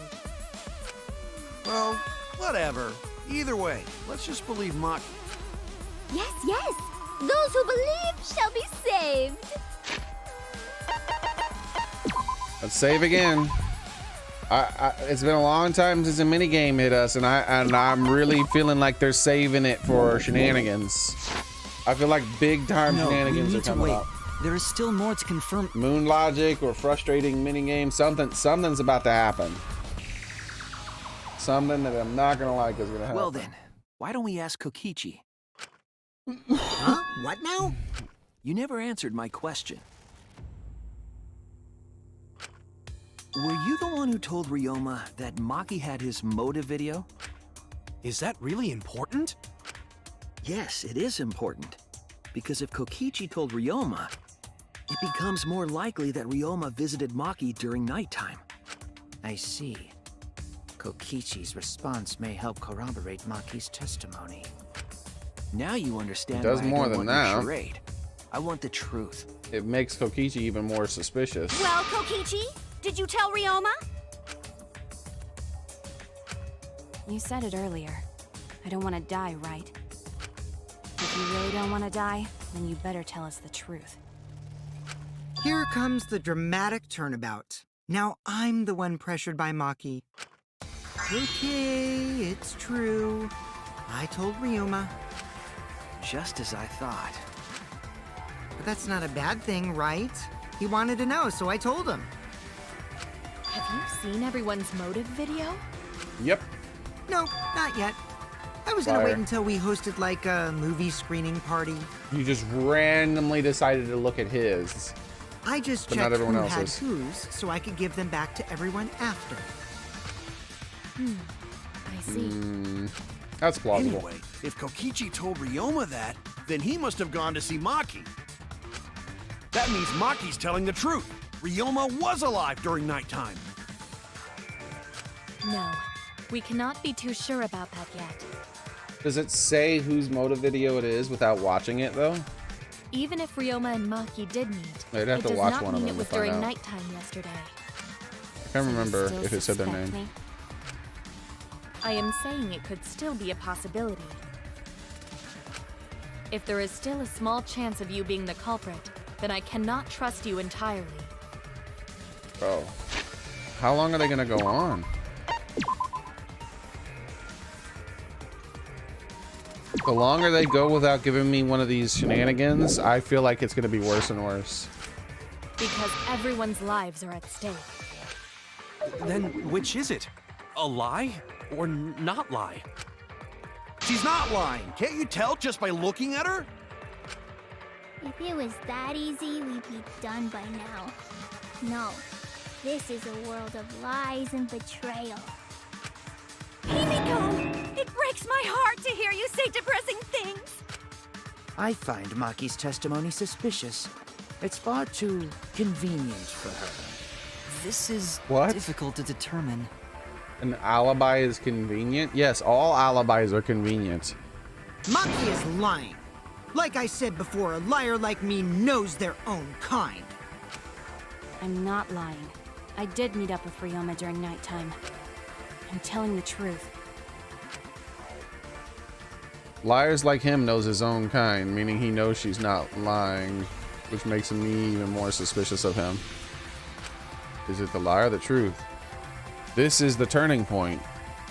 Well, whatever. Either way, let's just believe Maki. Yes, yes! Those who believe shall be saved! Let's save again. It's been a long time since a minigame hit us, and I'm really feeling like they're saving it for shenanigans. I feel like big time shenanigans are coming up. There is still more to confirm. Moon logic or frustrating minigame. Something's about to happen. Something that I'm not gonna like is gonna happen. Well then, why don't we ask Kokichi? Huh? What now? You never answered my question. Were you the one who told Ryoma that Maki had his motive video? Is that really important? Yes, it is important. Because if Kokichi told Ryoma, it becomes more likely that Ryoma visited Maki during nighttime. I see. Kokichi's response may help corroborate Maki's testimony. Now you understand It does why more I don't than want your that. charade. I want the truth. It makes Kokichi even more suspicious. Well, Kokichi, did you tell Ryoma? You said it earlier. I don't want to die, right? If you really don't want to die, then you better tell us the truth. Here comes the dramatic turnabout. Now I'm the one pressured by Maki. Okay, it's true. I told Ryoma. Just as I thought. But that's not a bad thing, right? He wanted to know, so I told him. Have you seen everyone's motive video? Yep. No, not yet. I was gonna Fire. wait until we hosted like a movie screening party. You just randomly decided to look at his. I just But not checked everyone who had else's. whose, so I could give them back to everyone after. I see. That's plausible. Anyway, if Kokichi told Ryoma that, then he must have gone to see Maki. That means Maki's telling the truth. Ryoma was alive during nighttime. No, we cannot be too sure about that yet. Does it say whose motive video it is without watching it though? Even if Ryoma and Maki did meet, I'd have it to does watch not one of mean them it was to find during out. nighttime yesterday. I can't So you remember still if it said their suspect name. me? I am saying it could still be a possibility. If there is still a small chance of you being the culprit, then I cannot trust you entirely. Bro, how long are they gonna go on? The longer they go without giving me one of these shenanigans, I feel like it's gonna be worse and worse. Because everyone's lives are at stake. Then which is it? A lie or not lie? She's not lying. Can't you tell just by looking at her? If it was that easy, we'd be done by now. No, this is a world of lies and betrayal. Himiko! It breaks my heart to hear you say depressing things! I find Maki's testimony suspicious. It's far too convenient for her. This is What? difficult to determine. An alibi is convenient? Yes, all alibis are convenient. Maki is lying. Like I said before, a liar like me knows their own kind. I'm not lying. I did meet up with Ryoma during nighttime. I'm telling the truth. Liars like him knows his own kind, meaning he knows she's not lying, which makes me even more suspicious of him. Is it the lie or the truth? This is the turning point.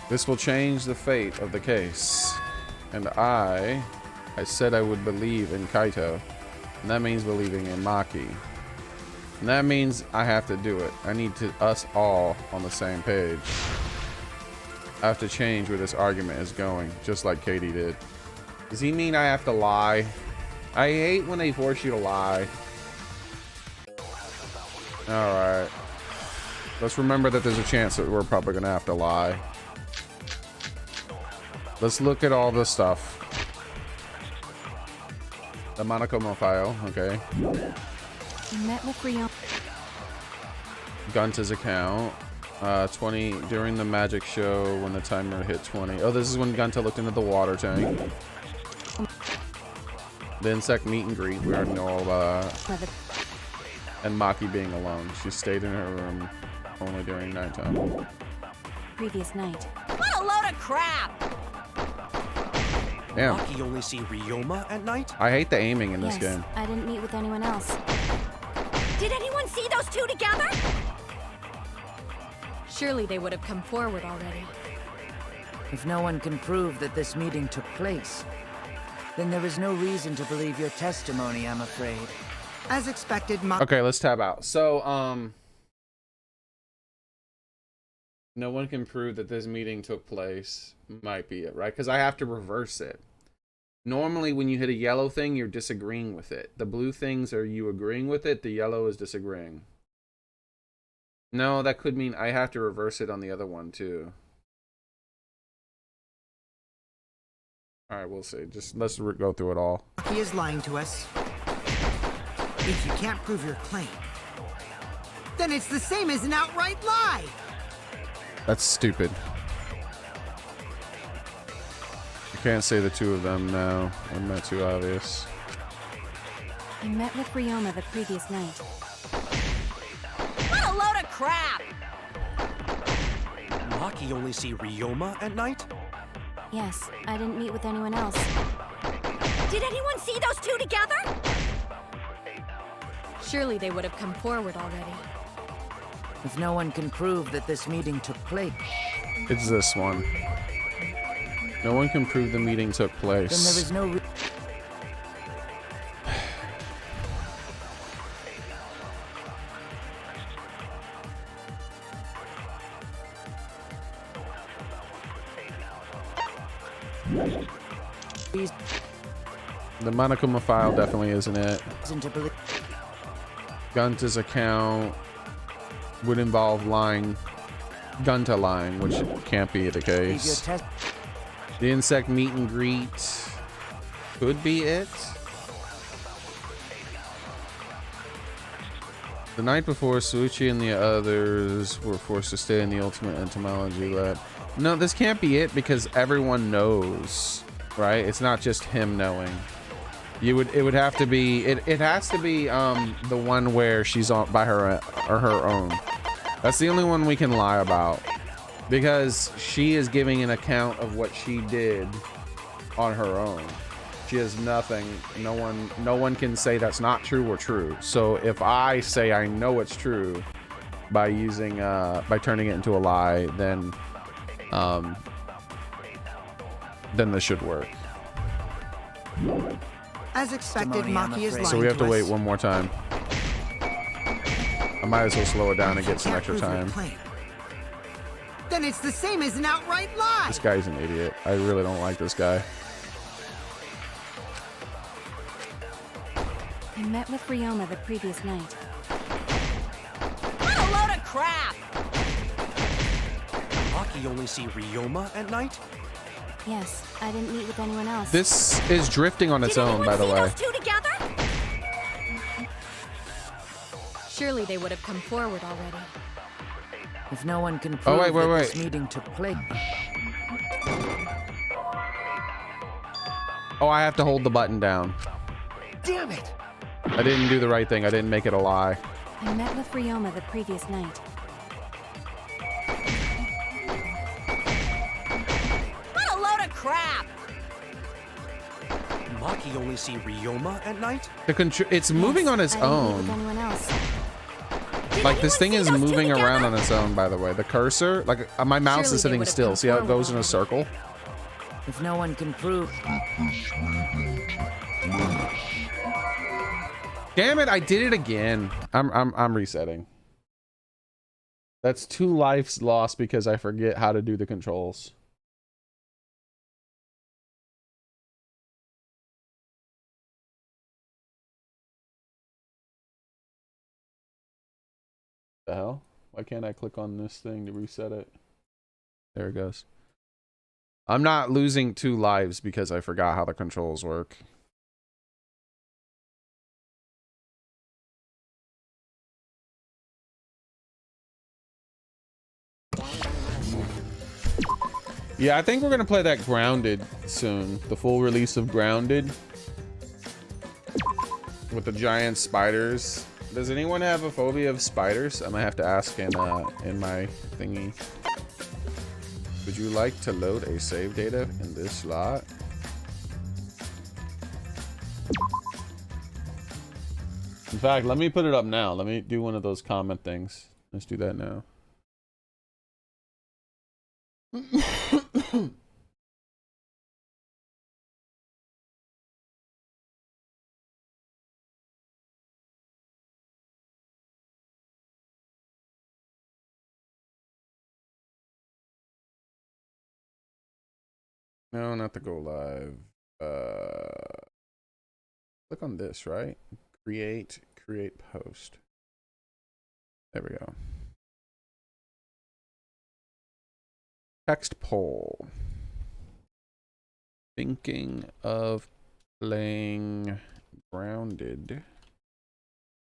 This will change the fate of the case. And I said I would believe in Kaito, and that means believing in Maki. And that means I have to do it. I need to us all on the same page. I have to change where this argument is going, just like Katie did. Does he mean I have to lie? I hate when they force you to lie. Alright. Let's remember that there's a chance that we're probably gonna have to lie. Let's look at all this stuff. The Monokuma file, okay. Met with Ryoma. Gunta's account. 20 during the magic show when the timer hit 20. Oh, this is when Gunta looked into the water tank. The insect meet and greet. We already know all about that. And Maki being alone. She stayed in her room only during nighttime. Previous night. What a load of crap! Damn. Maki only see Ryoma at night? I hate the aiming in this Yes, game. I didn't meet with anyone else. Did anyone see those two together? Surely they would have come forward already. If no one can prove that this meeting took place, then there is no reason to believe your testimony, I'm afraid. As expected, Okay, let's tab out. So, no one can prove that this meeting took place. Might be it, right? Because I have to reverse it. Normally, when you hit a yellow thing, you're disagreeing with it. The blue things are you agreeing with it. The yellow is disagreeing. No, that could mean I have to reverse it on the other one, too. Alright, we'll see. Just let's go through it all. He is lying to us. If you can't prove your claim, then it's the same as an outright lie. That's stupid. You can't say the two of them now. Isn't that too obvious? I met with Ryoma the previous night. What a load of crap! Maki only see Ryoma at night? Yes, I didn't meet with anyone else. Did anyone see those two together? Surely they would have come forward already. If no one can prove that this meeting took place, It's this one. No one can prove the meeting took place. then there is no The Monokuma file definitely isn't it. reason to believe. Gunta's account would involve lying. Gunta lying, which can't be the case. The insect meet and greet could be it. The night before, Suichi and the others were forced to stay in the ultimate entomology lab. No, this can't be it because everyone knows, right? It's not just him knowing. It would have to be it has to be the one where she's on by her or her own. That's the only one we can lie about because she is giving an account of what she did on her own. She has nothing. No one can say that's not true or true. So if I say I know it's true by using by turning it into a lie, then this should work. As expected, Maki is lying So we have to wait us. one more time. I might as well slow it down and get some Can't extra prove your time. claim, then it's the same as an outright lie. This guy's an idiot. I really don't like this guy. I met with Ryoma the previous night. What a load of crap! Maki only see Ryoma at night? Yes, I didn't meet with anyone else. This is drifting on its own, by the way. Those two together? Surely they would have come forward already. If no one can prove Oh, wait, that wait, this wait. meeting took place, Oh, I have to hold the button down. Damn it! I didn't do the right thing. I didn't make it a lie. I met with Ryoma the previous night. What a load of crap! Maki only see Ryoma at night? It's moving on its I didn't meet with own. anyone else. Like this thing is moving around on its own, by the way. The cursor, like my mouse Surely is sitting they would've still. come See how it forward goes in a already. circle? if no one can prove, Damn it, I did it again. I'm resetting. That's 2 lives lost because I forget how to do the controls. The hell? Why can't I click on this thing to reset it? There it goes. I'm not losing 2 lives because I forgot how the controls work. Yeah, I think we're gonna play that Grounded soon. The full release of Grounded. With the giant spiders. Does anyone have a phobia of spiders? I might have to ask in my thingy. Would you like to load a save data in this slot? In fact, let me put it up now. Let me do one of those comment things. Let's do that now. No, not to go live. Click on this, right? Create post. There we go. Text poll. Thinking of playing Grounded.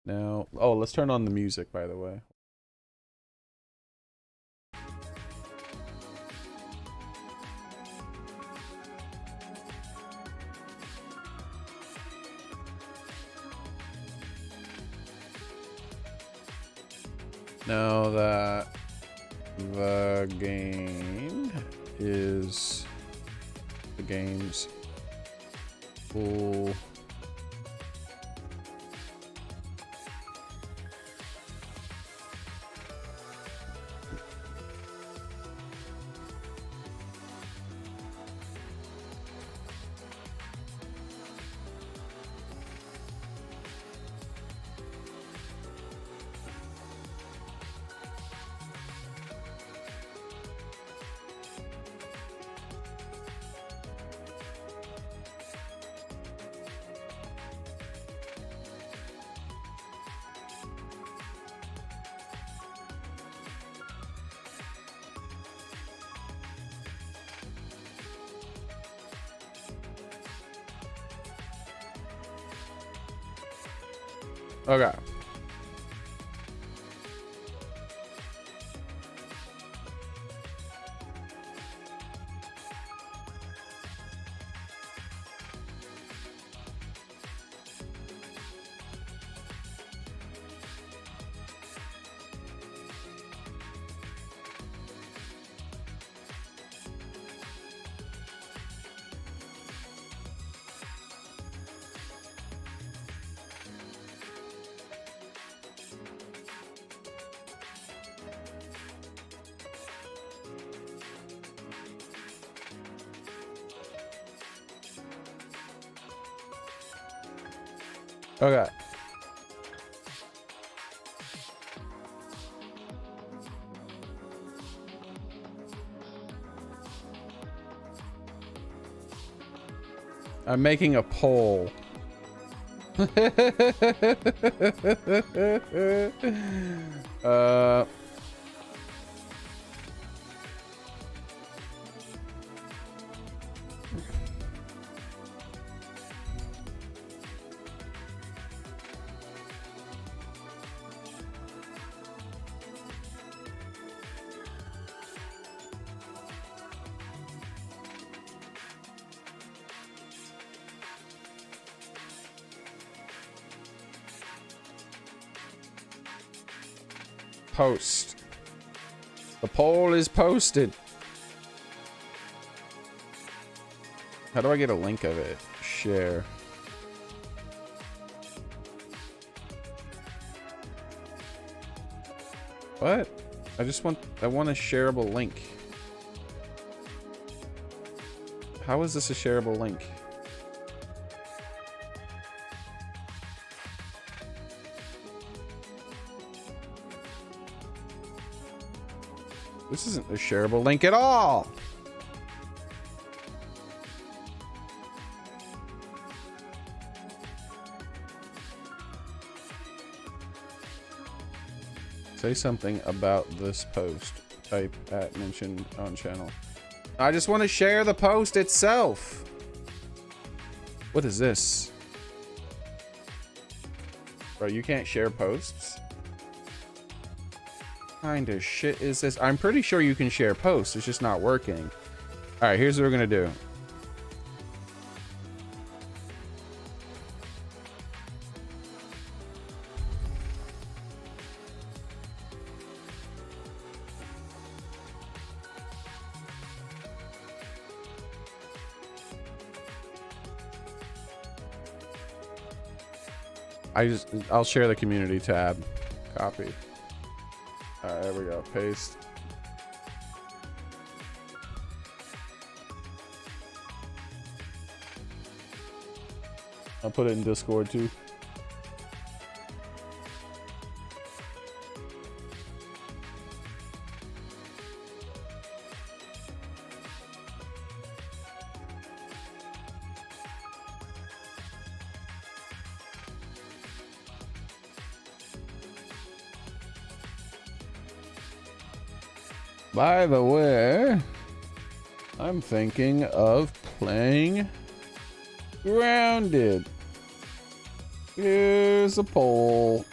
Now, oh, let's turn on the music, by the way. Now that the game is the game's full Okay. Okay. I'm making a poll. Post. The poll is posted. How do I get a link of it? Share. What? I want a shareable link. How is this a shareable link? This isn't a shareable link at all. Say something about this post. Type at mentioned on channel. I just want to share the post itself. What is this? Bro, you can't share posts? What kind of shit is this? I'm pretty sure you can share posts. It's just not working. All right, here's what we're gonna do. I'll share the community tab. Copy. All right, there we go. Paste. I'll put it in Discord too. By the way, I'm thinking of playing Grounded. Here's a poll.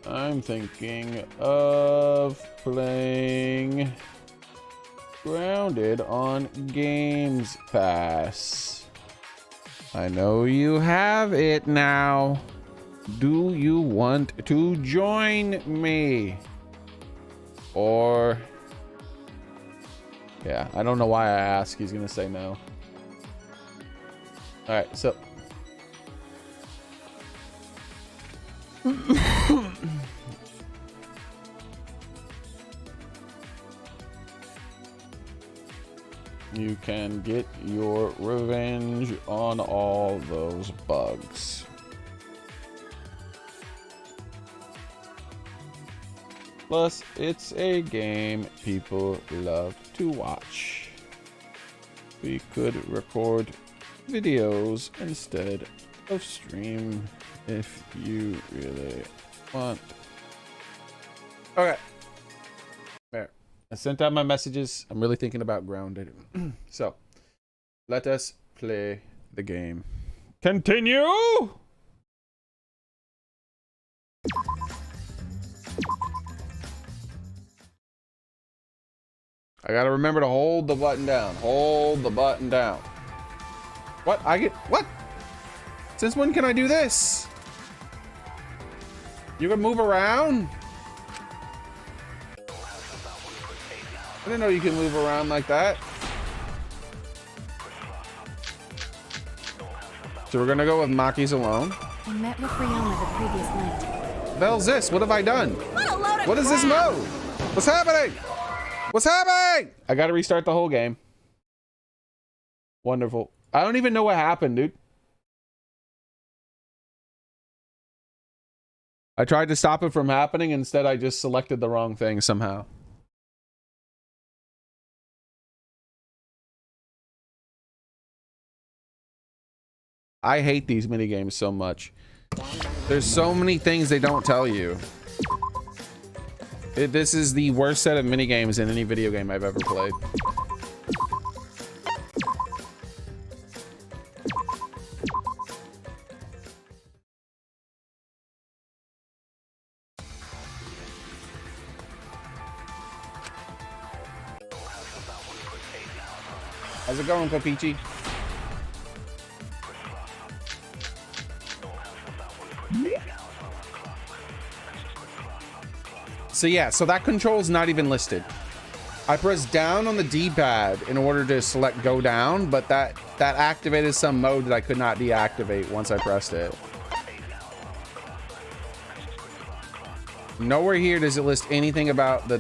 I'm thinking of playing Grounded on Games Pass. I know you have it now. Do you want to join me? Or... yeah, I don't know why I asked. He's gonna say no. Alright, so... you can get your revenge on all those bugs. Plus, it's a game people love to watch. We could record videos instead of stream if you really want. Okay. There. I sent out my messages. I'm really thinking about Grounded. So, let us play the game. Continue! I gotta remember to hold the button down. Hold the button down. What? I get... what? Since when can I do this? You can move around? I didn't know you can move around like that. So we're gonna go with Maki's alone. I met with Ryoma the previous night. The hell's this? What have I done? What is this mode? What's happening? What's happening? I gotta restart the whole game. Wonderful. I don't even know what happened, dude. I tried to stop it from happening. Instead, I just selected the wrong thing somehow. I hate these minigames so much. There's so many things they don't tell you. This is the worst set of minigames in any video game I've ever played. How's it going, Kokichi? So yeah, so that control's not even listed. I pressed down on the D-pad in order to select go down, but that activated some mode that I could not deactivate once I pressed it. Nowhere here does it list anything about the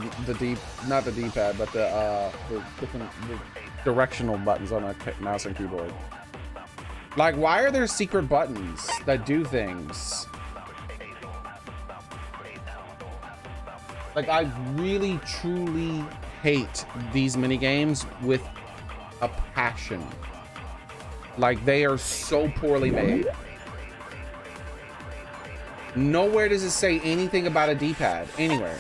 not the D-pad, but the different directional buttons on a mouse and keyboard. Like, why are there secret buttons that do things? Like, I really, truly hate these minigames with a passion. Like, they are so poorly made. Nowhere does it say anything about a D-pad, anywhere.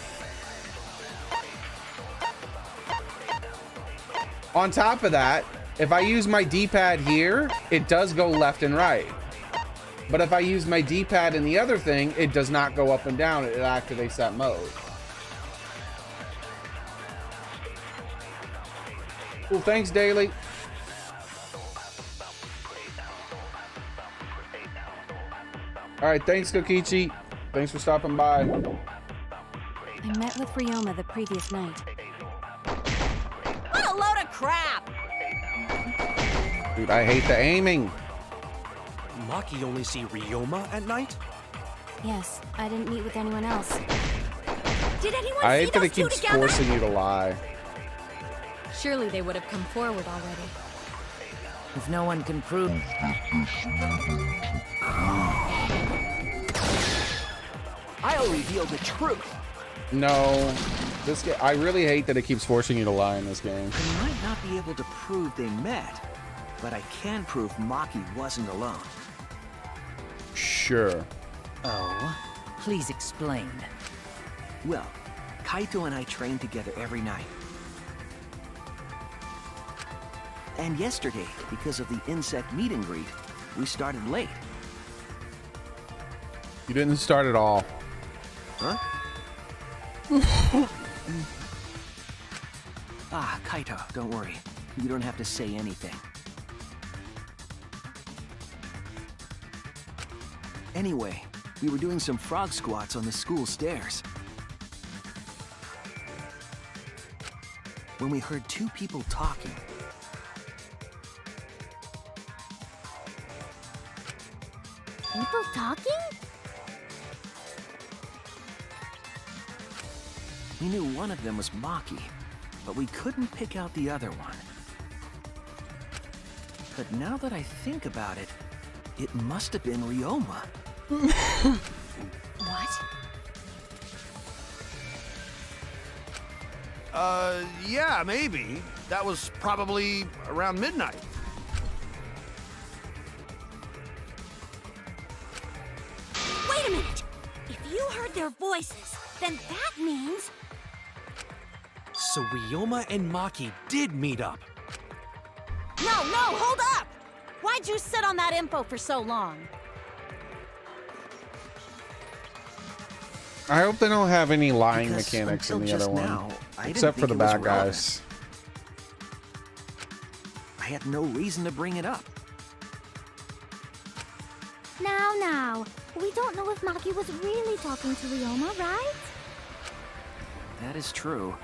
On top of that, if I use my D-pad here, it does go left and right. But if I use my D-pad in the other thing, it does not go up and down. It activates that mode. Well, thanks, Daily. All right, thanks, Kokichi. Thanks for stopping by. I met with Ryoma the previous night. What a load of crap! Dude, I hate the aiming. Maki only see Ryoma at night? Yes, I didn't meet with anyone else. Did anyone I see hate that those it two keeps together? forcing you to lie. Surely they would have come forward already. If no one can prove... I'll reveal the truth. No, this game, I really hate that it keeps forcing you to lie in this game. I might not be able to prove they met, but I can prove Maki wasn't alone. Sure. Oh, please explain. Well, Kaito and I train together every night. And yesterday, because of the insect meet and greet, we started late. You didn't start at all. Huh? Ah, Kaito, don't worry. You don't have to say anything. Anyway, we were doing some frog squats on the school stairs when we heard two people talking. People talking? We knew one of them was Maki, but we couldn't pick out the other one. But now that I think about it, it must have been Ryoma. What? Yeah, maybe. That was probably around midnight. Wait a minute! If you heard their voices, then that means... So Ryoma and Maki did meet up. No, hold up! Why'd you sit on that info for so long? I hope they don't have any lying Because mechanics in the until other just one. now, I didn't Except for think the it was bad relevant. guys. I had no reason to bring it up. Now, we don't know if Maki was really talking to Ryoma, right? That is true.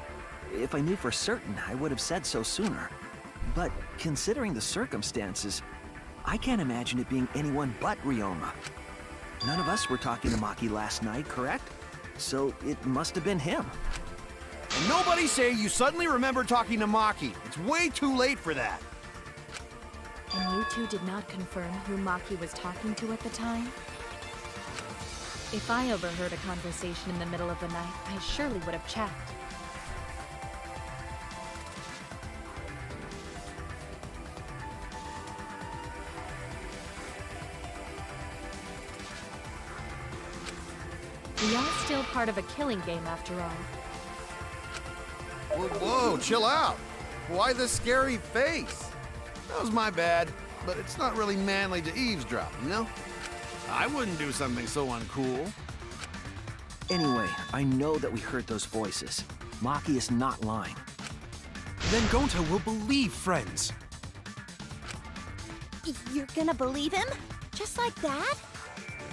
If I knew for certain, I would have said so sooner. But considering the circumstances, I can't imagine it being anyone but Ryoma. None of us were talking to Maki last night, correct? So it must have been him. And nobody say you suddenly remember talking to Maki. It's way too late for that. And you two did not confirm who Maki was talking to at the time? If I overheard a conversation in the middle of the night, I surely would have checked. We are still part of a killing game after all. Whoa, chill out. Why the scary face? That was my bad, but it's not really manly to eavesdrop, you know? I wouldn't do something so uncool. Anyway, I know that we heard those voices. Maki is not lying. Then Gonta will believe friends. You're gonna believe him? Just like that?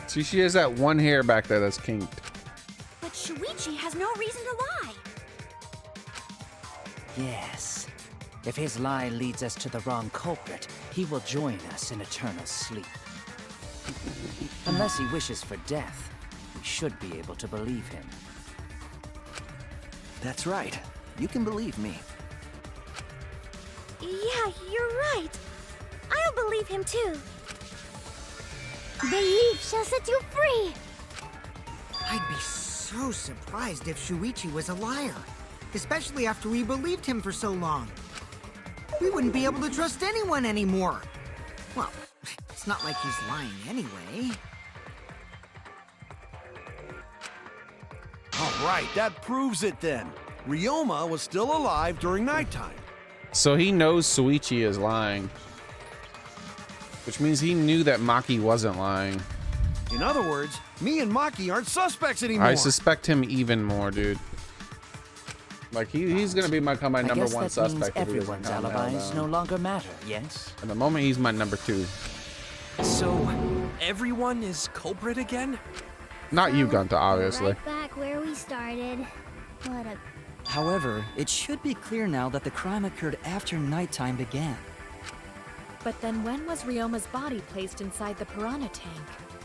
See, she has that one hair back there that's kinked. But Shuichi has no reason to lie. Yes. If his lie leads us to the wrong culprit, he will join us in eternal sleep. Unless he wishes for death, we should be able to believe him. That's right. You can believe me. Yeah, you're right. I'll believe him too. Belief shall set you free. I'd be so surprised if Shuichi was a liar, especially after we believed him for so long. We wouldn't be able to trust anyone anymore. Well, it's not like he's lying anyway. All right, that proves it then. Ryoma was still alive during nighttime. So he knows Shuichi is lying. Which means he knew that Maki wasn't lying. In other words, me and Maki aren't suspects anymore. I suspect him even more, dude. Like, he's gonna be my number one suspect. Everyone's alibis no longer matter, yes? At the moment, he's my number 2. So, everyone is culprit again? Not you, Gunta, obviously. Right back where we started. What a... However, it should be clear now that the crime occurred after nighttime began. But then when was Ryoma's body placed inside the piranha tank?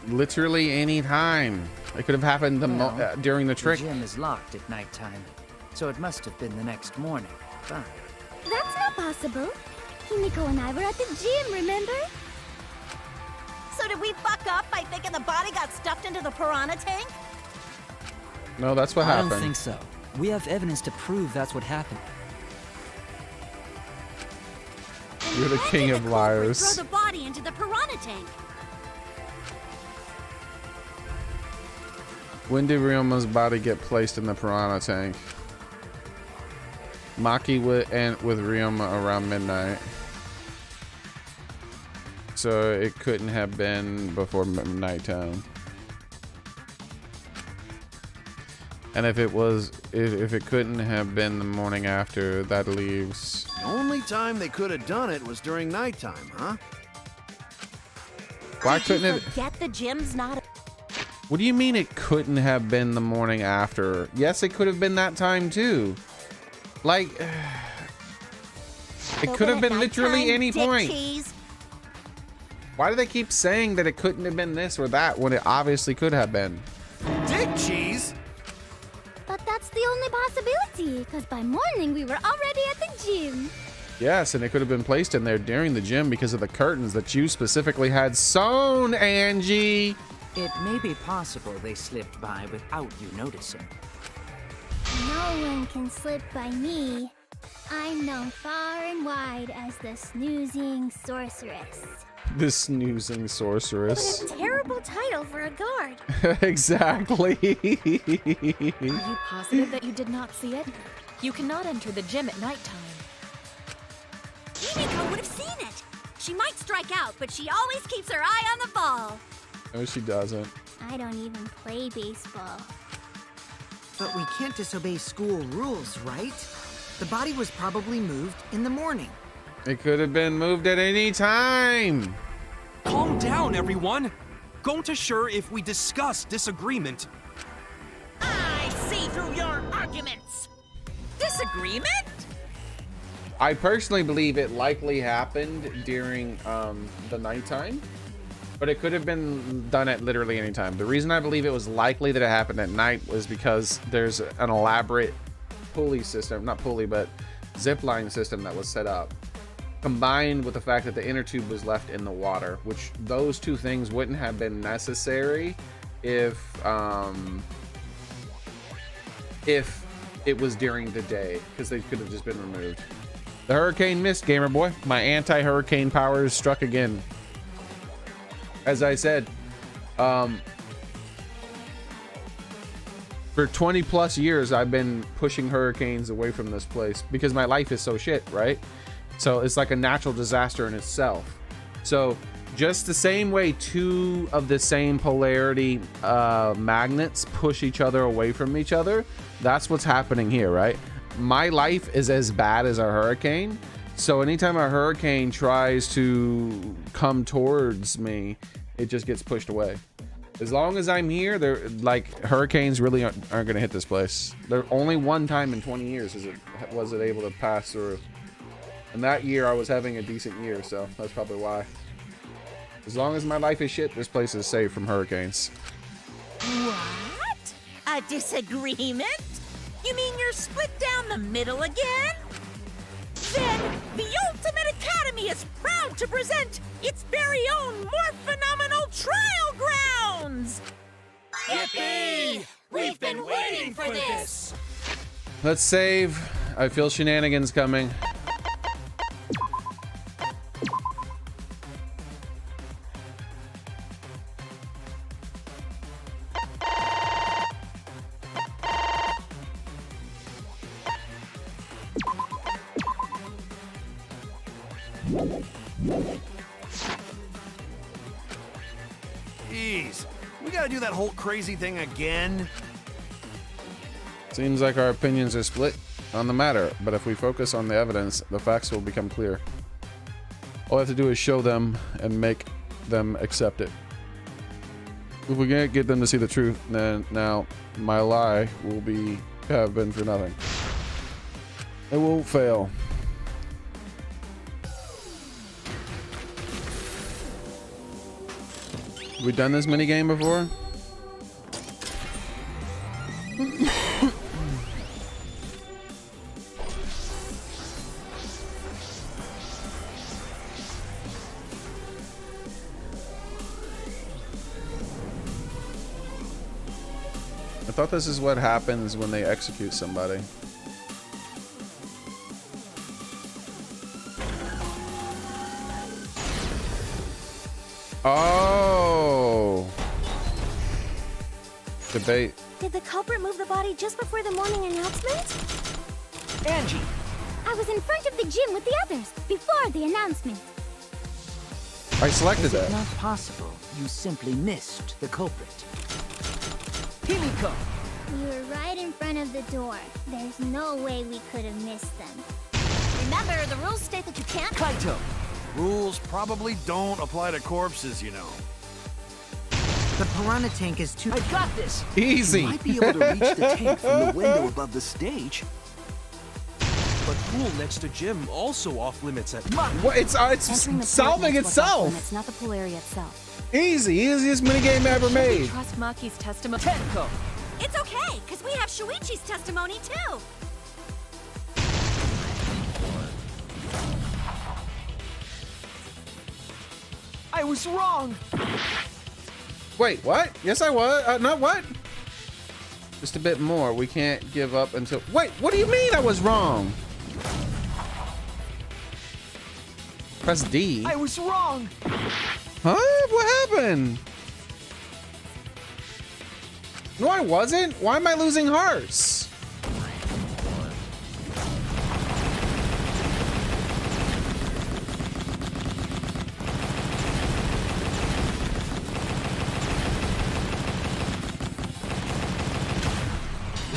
Literally any time. It could have happened during the trick. The gym is locked at nighttime, so it must have been the next morning. But That's not possible. Himiko and I were at the gym, remember? So did we fuck up by thinking the body got stuffed into the piranha tank? No, that's what happened. I don't think so. We have evidence to prove that's what happened. You're the king of liars. Throw the body into the piranha tank. When did Ryoma's body get placed in the piranha tank? Maki with Ryoma around midnight. So it couldn't have been before nighttime. And if it couldn't have been the morning after, that leaves... The only time they could have done it was during nighttime, huh? Why couldn't it... Forget the gym's not... What do you mean it couldn't have been the morning after? Yes, it could have been that time too. Like... It could have been literally any point. Why do they keep saying that it couldn't have been this or that when it obviously could have been? Dick cheese? But that's the only possibility, because by morning we were already at the gym. Yes, and it could have been placed in there during the gym because of the curtains that you specifically had sewn, Angie. it may be possible they slipped by without you noticing. No one can slip by me. I'm known far and wide as the snoozing sorceress. The snoozing sorceress. What a terrible title for a guard. Exactly. Are you positive that you did not see it? You cannot enter the gym at nighttime. Himiko would have seen it. She might strike out, but she always keeps her eye on the ball. No, she doesn't. I don't even play baseball. But we can't disobey school rules, right? The body was probably moved in the morning. It could have been moved at any time. Calm down, everyone. Going to sure if we discuss disagreement. I see through your arguments. Disagreement? I personally believe it likely happened during the nighttime, but it could have been done at literally any time. The reason I believe it was likely that it happened at night was because there's an elaborate pulley system, not pulley, but zip line system that was set up, combined with the fact that the inner tube was left in the water, which those two things wouldn't have been necessary if it was during the day, because they could have just been removed. The hurricane missed, gamer boy. My anti-hurricane powers struck again. As I said, for 20 plus years, I've been pushing hurricanes away from this place because my life is so shit, right? So it's like a natural disaster in itself. So just the same way two of the same polarity magnets push each other away from each other, that's what's happening here, right? My life is as bad as a hurricane. So anytime a hurricane tries to come towards me, it just gets pushed away. As long as I'm here, they're like, hurricanes really aren't going to hit this place. There only one time in 20 years was it able to pass through. And that year I was having a decent year, so that's probably why. As long as my life is shit, this place is safe from hurricanes. What? A disagreement? You mean you're split down the middle again? Then, the Ultimate Academy is proud to present its very own more phenomenal trial grounds! Yippee! We've been waiting for this! Let's save. I feel shenanigans coming. Jeez, we gotta do that whole crazy thing again? Seems like our opinions are split on the matter, but if we focus on the evidence, the facts will become clear. All I have to do is show them and make them accept it. If we can't get them to see the truth, then now my lie will have been for nothing. It won't fail. Have we done this minigame before? I thought this is what happens when they execute somebody. Oh. Debate. Did the culprit move the body just before the morning announcement? Angie! I was in front of the gym with the others, before the announcement. I selected Is that. it not possible you simply missed the culprit? Himiko! We were right in front of the door. There's no way we could have missed them. Remember, the rules state that you can't... Kaito! Rules probably don't apply to corpses, you know. The piranha tank is too... I got this! Easy! You might be able to reach the tank from the window above the stage. But pool next to gym also off limits at What? It's solving itself. It's not the pool area itself. Easy, easiest minigame ever made. Trust Maki's testimony. Tenko! It's okay, because we have Shuichi's testimony, too. I was wrong! Wait, what? Yes, I was. Not what? Just a bit more. We can't give up until... Wait, what do you mean I was wrong? Press D. I was wrong! Huh? What happened? No, I wasn't. Why am I losing hearts?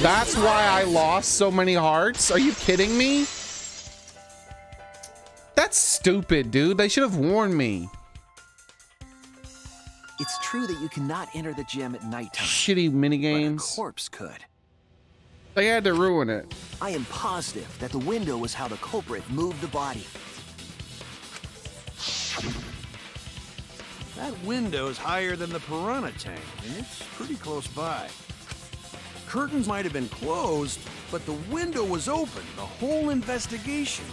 That's why I lost so many hearts? Are you kidding me? That's stupid, dude. They should have warned me. It's true that you cannot enter the gym at nighttime. Shitty minigames. But a corpse could. They had to ruin it. I am positive that the window was how the culprit moved the body. That window's higher than the piranha tank, and it's pretty close by. Curtains might have been closed, but the window was open the whole investigation.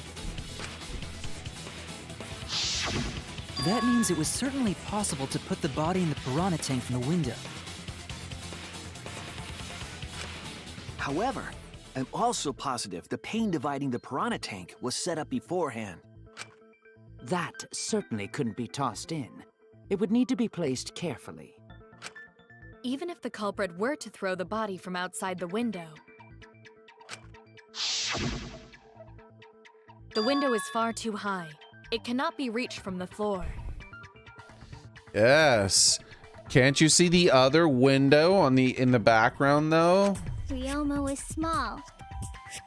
That means it was certainly possible to put the body in the piranha tank from the window. However, I'm also positive the pane dividing the piranha tank was set up beforehand. That certainly couldn't be tossed in. It would need to be placed carefully. Even if the culprit were to throw the body from outside the window, the window is far too high. It cannot be reached from the floor. Yes. Can't you see the other window in the background though? Ryoma was small.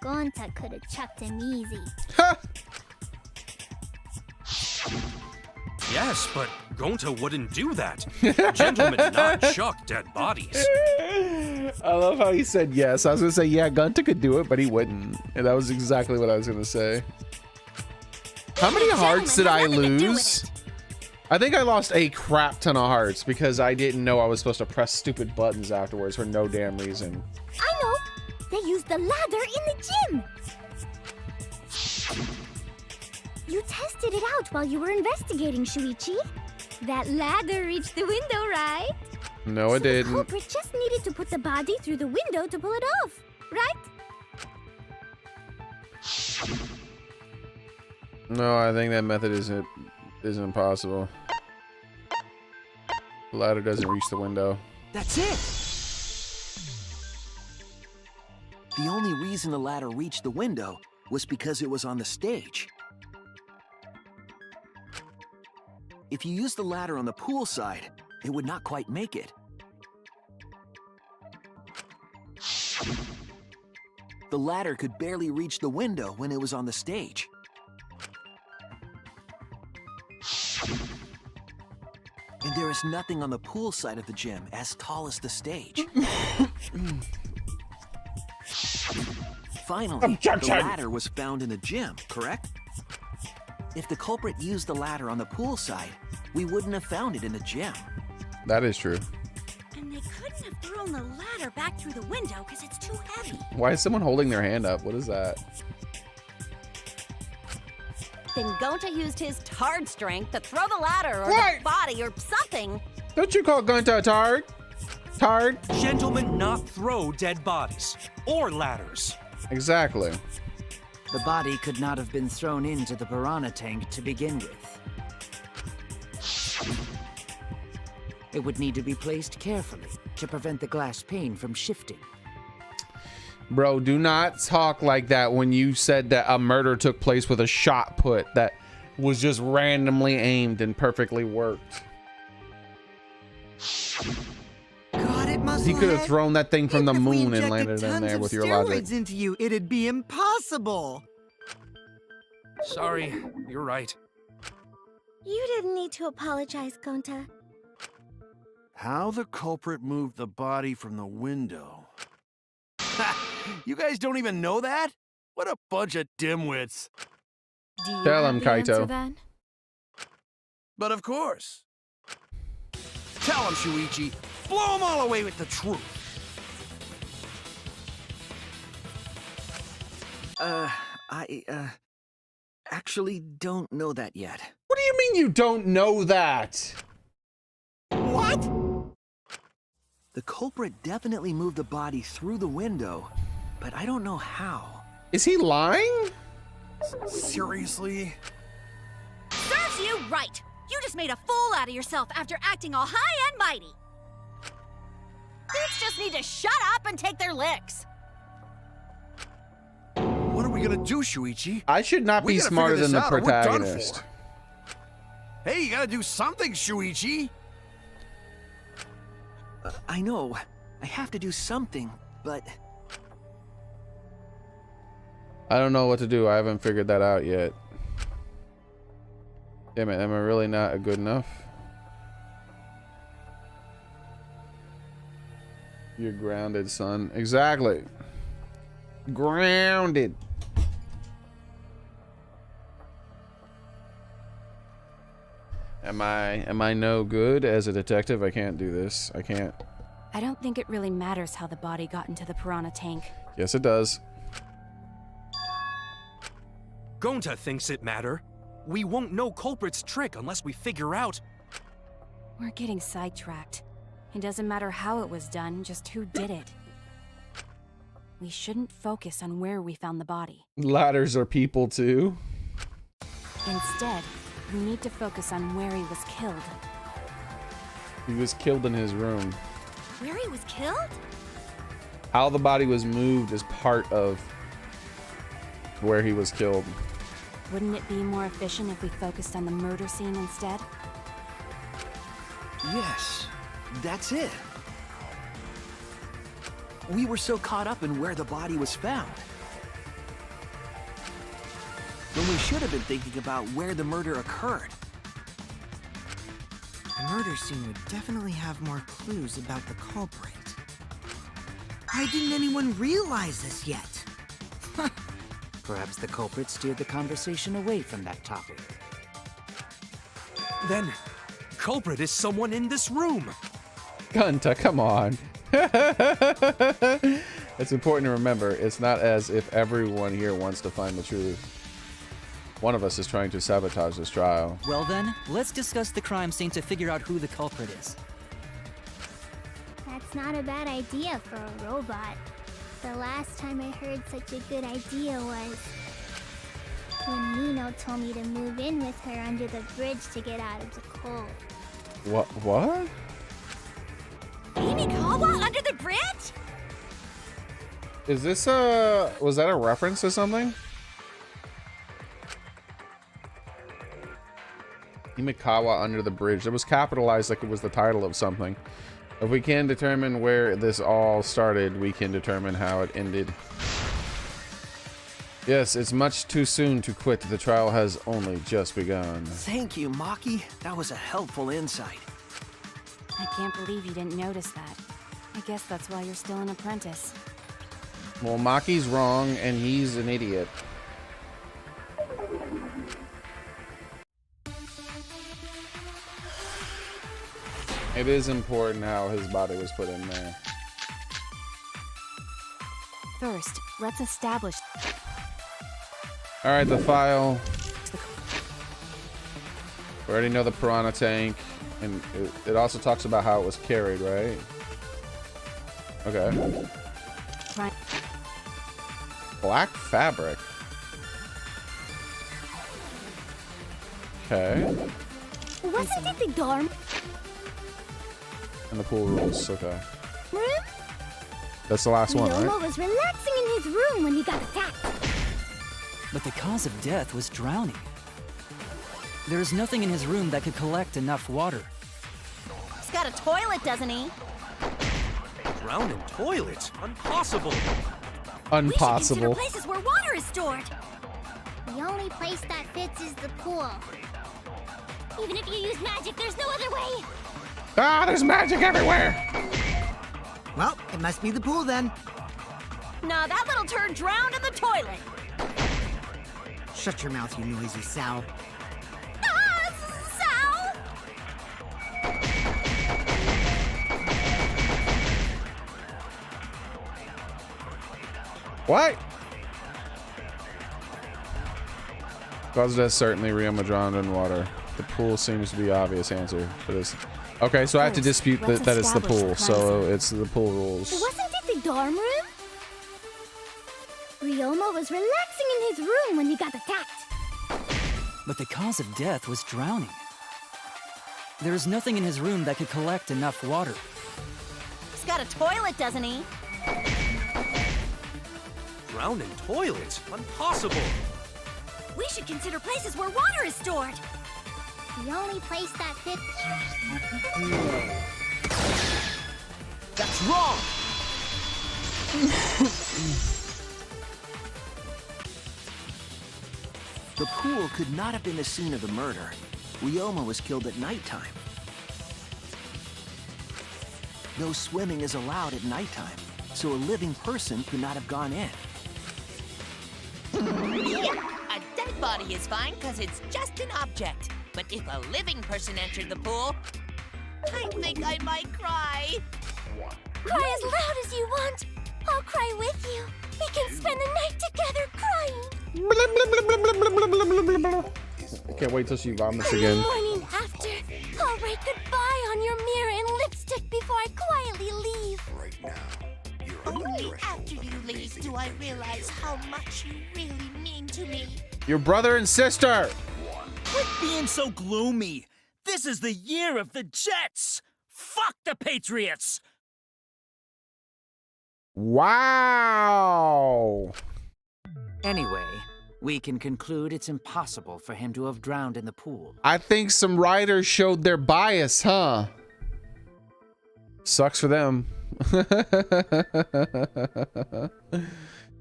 Gonta could have chucked him easy. Yes, but Gonta wouldn't do that. Gentlemen not chuck dead bodies. I love how he said yes. I was gonna say, yeah, Gunta could do it, but he wouldn't. And that was exactly what I was gonna say. How many hearts did I lose? I think I lost a crap ton of hearts because I didn't know I was supposed to press stupid buttons afterwards for no damn reason. I know! They used the ladder in the gym! You tested it out while you were investigating, Shuichi. That ladder reached the window, right? No, it didn't. The culprit just needed to put the body through the window to pull it off, right? No, I think that method isn't possible. The ladder doesn't reach the window. That's it! The only reason the ladder reached the window was because it was on the stage. If you used the ladder on the pool side, it would not quite make it. The ladder could barely reach the window when it was on the stage. And there is nothing on the pool side of the gym as tall as the stage. Finally, the ladder was found in the gym, correct? If the culprit used the ladder on the pool side, we wouldn't have found it in the gym. That is true. And they couldn't have thrown the ladder back through the window because it's too heavy. Why is someone holding their hand up? What is that? Then Gonta used his tard strength to throw the ladder or the body or something. Don't you call Gonta a tard? Tard? Gentlemen not throw dead bodies or ladders. Exactly. The body could not have been thrown into the piranha tank to begin with. It would need to be placed carefully to prevent the glass pane from shifting. Bro, do not talk like that when you said that a murder took place with a shot put that was just randomly aimed and perfectly worked. God, it must. He could have thrown that thing from the moon and landed in there with your logic. Into you, it'd be impossible. Sorry, you're right. You didn't need to apologize, Gonta. How the culprit moved the body from the window. You guys don't even know that? What a bunch of dimwits. Do you Tell have him, the Kaito. answer, then? But of course. Tell him, Shuichi. Blow him all away with the truth. I actually don't know that yet. What do you mean you don't know that? What? The culprit definitely moved the body through the window, but I don't know how. Is he lying? Seriously? Serves you right. You just made a fool out of yourself after acting all high and mighty. Kids just need to shut up and take their licks. What are we gonna do, Shuichi? I should not be smarter than the protagonist. Hey, you gotta do something, Shuichi. I know. I have to do something, but... I don't know what to do. I haven't figured that out yet. Damn it, am I really not good enough? You're grounded, son. Exactly. Grounded. Am I no good as a detective? I can't do this. I can't. I don't think it really matters how the body got into the piranha tank. Yes, it does. Gonta thinks it matter. We won't know culprit's trick unless we figure out. We're getting sidetracked. It doesn't matter how it was done, just who did it. We shouldn't focus on where we found the body. Ladders are people too. Instead, we need to focus on where he was killed. He was killed in his room. Where he was killed? How the body was moved is part of where he was killed. Wouldn't it be more efficient if we focused on the murder scene instead? Yes, that's it. We were so caught up in where the body was found, when we should have been thinking about where the murder occurred. The murder scene would definitely have more clues about the culprit. Why didn't anyone realize this yet? Perhaps the culprit steered the conversation away from that topic. Then, culprit is someone in this room. Gunta, come on. It's important to remember, it's not as if everyone here wants to find the truth. One of us is trying to sabotage this trial. Well then, let's discuss the crime scene to figure out who the culprit is. That's not a bad idea for a robot. The last time I heard such a good idea was when Nino told me to move in with her under the bridge to get out of the cold. What? Himikawa under the bridge? Is this was that a reference to something? Himikawa under the bridge. It was capitalized like it was the title of something. If we can determine where this all started, we can determine how it ended. Yes, it's much too soon to quit. The trial has only just begun. Thank you, Maki. That was a helpful insight. I can't believe you didn't notice that. I guess that's why you're still an apprentice. Well, Maki's wrong, and he's an idiot. It is important how his body was put in there. First, let's establish... Alright, the file. We already know the piranha tank. And it also talks about how it was carried, right? Okay. Right. Black fabric. Okay. Wasn't it the dorm And the pool rules, okay. room? That's the last one, Ryoma right? was relaxing in his room when he got attacked. But the cause of death was drowning. There is nothing in his room that could collect enough water. He's got a toilet, doesn't he? Drowned in toilets? Impossible. We should consider Impossible. places where water is stored. The only place that fits is the pool. Even if you use magic, there's no other way. Ah, there's magic everywhere! Well, it must be the pool then. Nah, that little turd drowned in the toilet. Shut your mouth, you noisy sow. Ah, Sal! What? Cause of death, certainly Ryoma drowned in water. The pool seems to be the obvious answer for this. Okay, so I have to dispute that it's the pool, so it's the pool rules. Wasn't it the dorm room? Ryoma was relaxing in his room when he got attacked. But the cause of death was drowning. There is nothing in his room that could collect enough water. He's got a toilet, doesn't he? Drowned in toilets? Impossible. We should consider places where water is stored. The only place that fits. That's wrong! The pool could not have been the scene of the murder. Ryoma was killed at nighttime. No swimming is allowed at nighttime, so a living person could not have gone in. Yeah, a dead body is fine because it's just an object. But if a living person entered the pool, I think I might cry. Cry as loud as you want. I'll cry with you. We can spend the night together crying. I can't wait till she vomits again. Morning after, I'll write goodbye on your mirror in lipstick before I quietly leave. Only after you leave do I realize how much you really mean to me. Your brother and sister! Quit being so gloomy. This is the year of the Jets. Fuck the Patriots. Wow! Anyway, we can conclude it's impossible for him to have drowned in the pool. I think some writers showed their bias, huh? Sucks for them.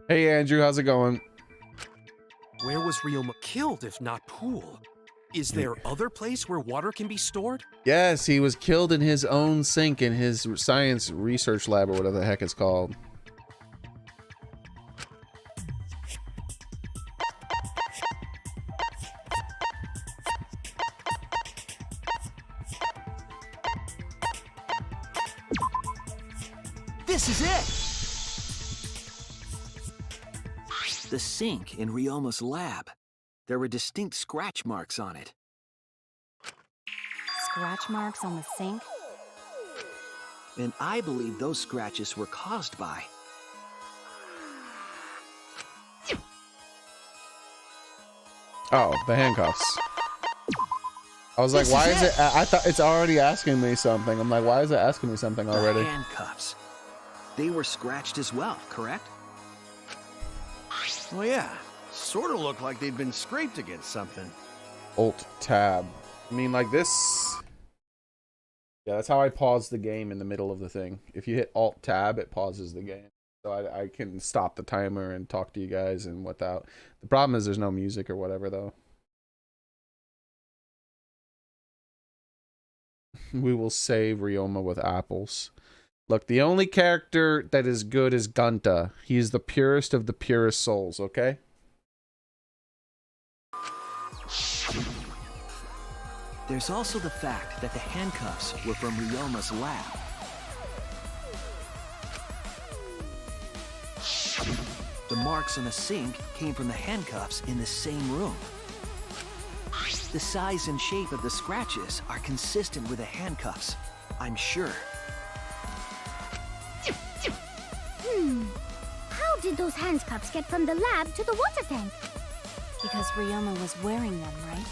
Hey Andrew, how's it going? Where was Ryoma killed if not pool? Is there other place where water can be stored? Yes, he was killed in his own sink in his science research lab or whatever the heck it's called. This is it! The sink in Ryoma's lab. There were distinct scratch marks on it. Scratch marks on the sink? And I believe those scratches were caused by... Oh, the handcuffs. I was like, why is it? I thought it's already asking me something. I'm like, why is it asking me something already? The handcuffs. They were scratched as well, correct? Well, yeah. Sort of looked like they'd been scraped against something. Alt tab. I mean, like this. Yeah, that's how I pause the game in the middle of the thing. If you hit Alt tab, it pauses the game. So I can stop the timer and talk to you guys and without. The problem is there's no music or whatever, though. We will save Ryoma with apples. Look, the only character that is good is Gunta. He is the purest of the purest souls, okay? There's also the fact that the handcuffs were from Ryoma's lab. The marks on the sink came from the handcuffs in the same room. The size and shape of the scratches are consistent with the handcuffs, I'm sure. How did those handcuffs get from the lab to the water tank? Because Ryoma was wearing them, right?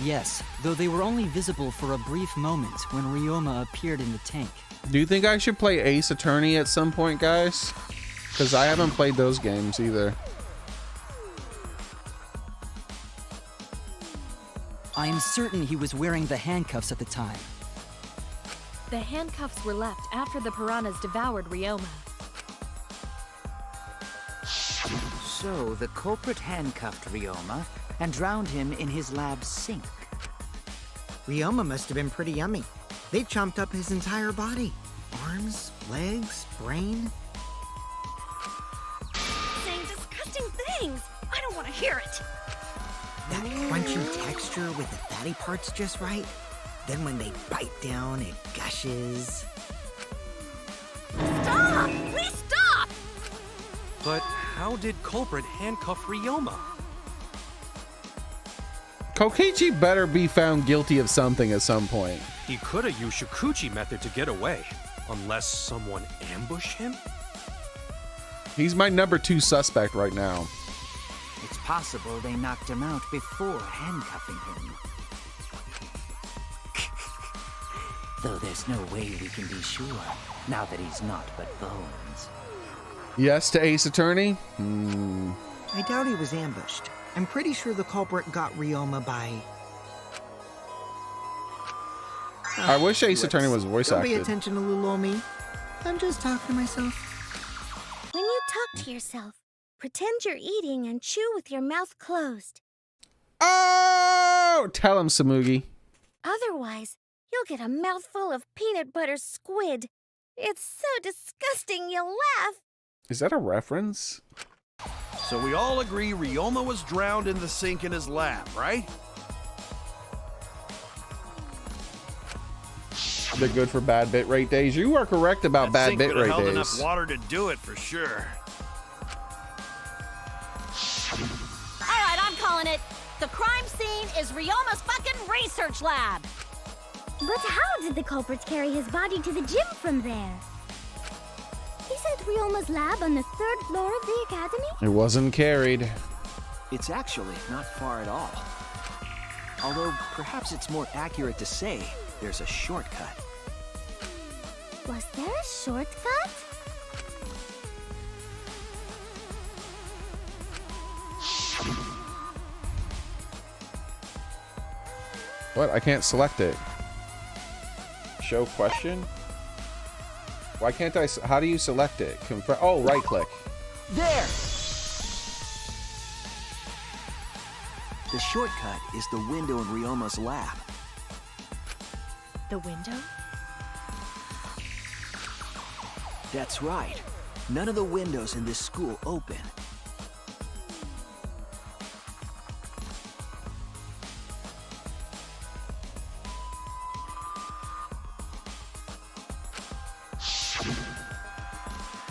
Yes, though they were only visible for a brief moment when Ryoma appeared in the tank. Do you think I should play Ace Attorney at some point, guys? Because I haven't played those games either. I am certain he was wearing the handcuffs at the time. The handcuffs were left after the piranhas devoured Ryoma. So the culprit handcuffed Ryoma and drowned him in his lab sink. Ryoma must have been pretty yummy. They chomped up his entire body. Arms, legs, brain. Saying disgusting things. I don't want to hear it. That crunchy texture with the fatty parts just right. Then when they bite down, it gushes. Stop! Please stop! But how did culprit handcuff Ryoma? Kokichi better be found guilty of something at some point. He could have used Shikuchi method to get away, unless someone ambushed him? He's my number 2 suspect right now. It's possible they knocked him out before handcuffing him. Though there's no way we can be sure, now that he's not but bones. Yes to Ace Attorney? I doubt he was ambushed. I'm pretty sure the culprit got Ryoma by... I wish Ace Attorney was voice Don't acted. pay attention to little old me. I'm just talking to myself. When you talk to yourself, pretend you're eating and chew with your mouth closed. Oh! Tell him, Samugi. Otherwise, you'll get a mouthful of peanut butter squid. It's so disgusting you'll laugh. Is that a reference? So we all agree Ryoma was drowned in the sink in his lab, right? They're good for bad bitrate days. You are correct about That bad sink could have bitrate held days. enough water to do it for sure. All right, I'm calling it. The crime scene is Ryoma's fucking research lab. But how did the culprits carry his body to the gym from there? Isn't Ryoma's lab on the 3rd floor of the academy? It wasn't carried. It's actually not far at all. Although perhaps it's more accurate to say there's a shortcut. Was there a shortcut? What? I can't select it. Show question? Why can't I? How do you select it? Oh, right click. There! The shortcut is the window in Ryoma's lab. The window? That's right. None of the windows in this school open.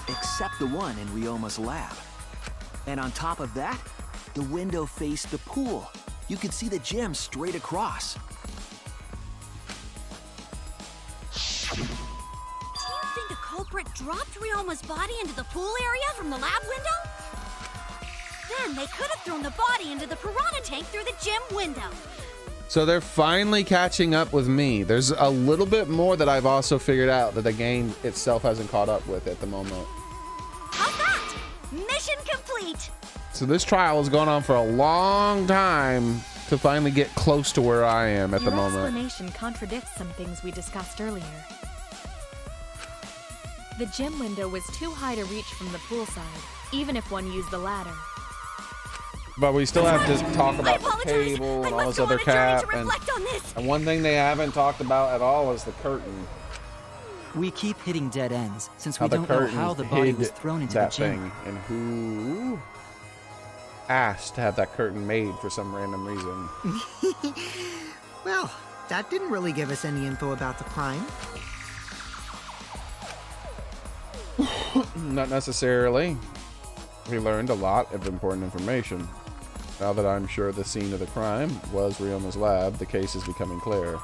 Except the one in Ryoma's lab. And on top of that, The window faced the pool. You could see the gym straight across. Do you think a culprit dropped Ryoma's body into the pool area from the lab window? Then they could have thrown the body into the piranha tank through the gym window. So they're finally catching up with me. There's a little bit more that I've also figured out that the game itself hasn't caught up with at the moment. How's that? Mission complete. So this trial has gone on for a long time to finally get close to where I am at the moment. Your explanation contradicts some things we discussed earlier. The gym window was too high to reach from the pool side, even if one used the ladder. But we still have to talk about the table and all this other crap. And one thing they haven't talked about at all is the curtain. We keep hitting dead ends since How we the don't know curtain how the body hid was thrown into the that gym. thing, and who asked to have that curtain made for some random reason. Well, that didn't really give us any info about the crime. Not necessarily. We learned a lot of important information. Now that I'm sure the scene of the crime was Ryoma's lab, the case is becoming clear.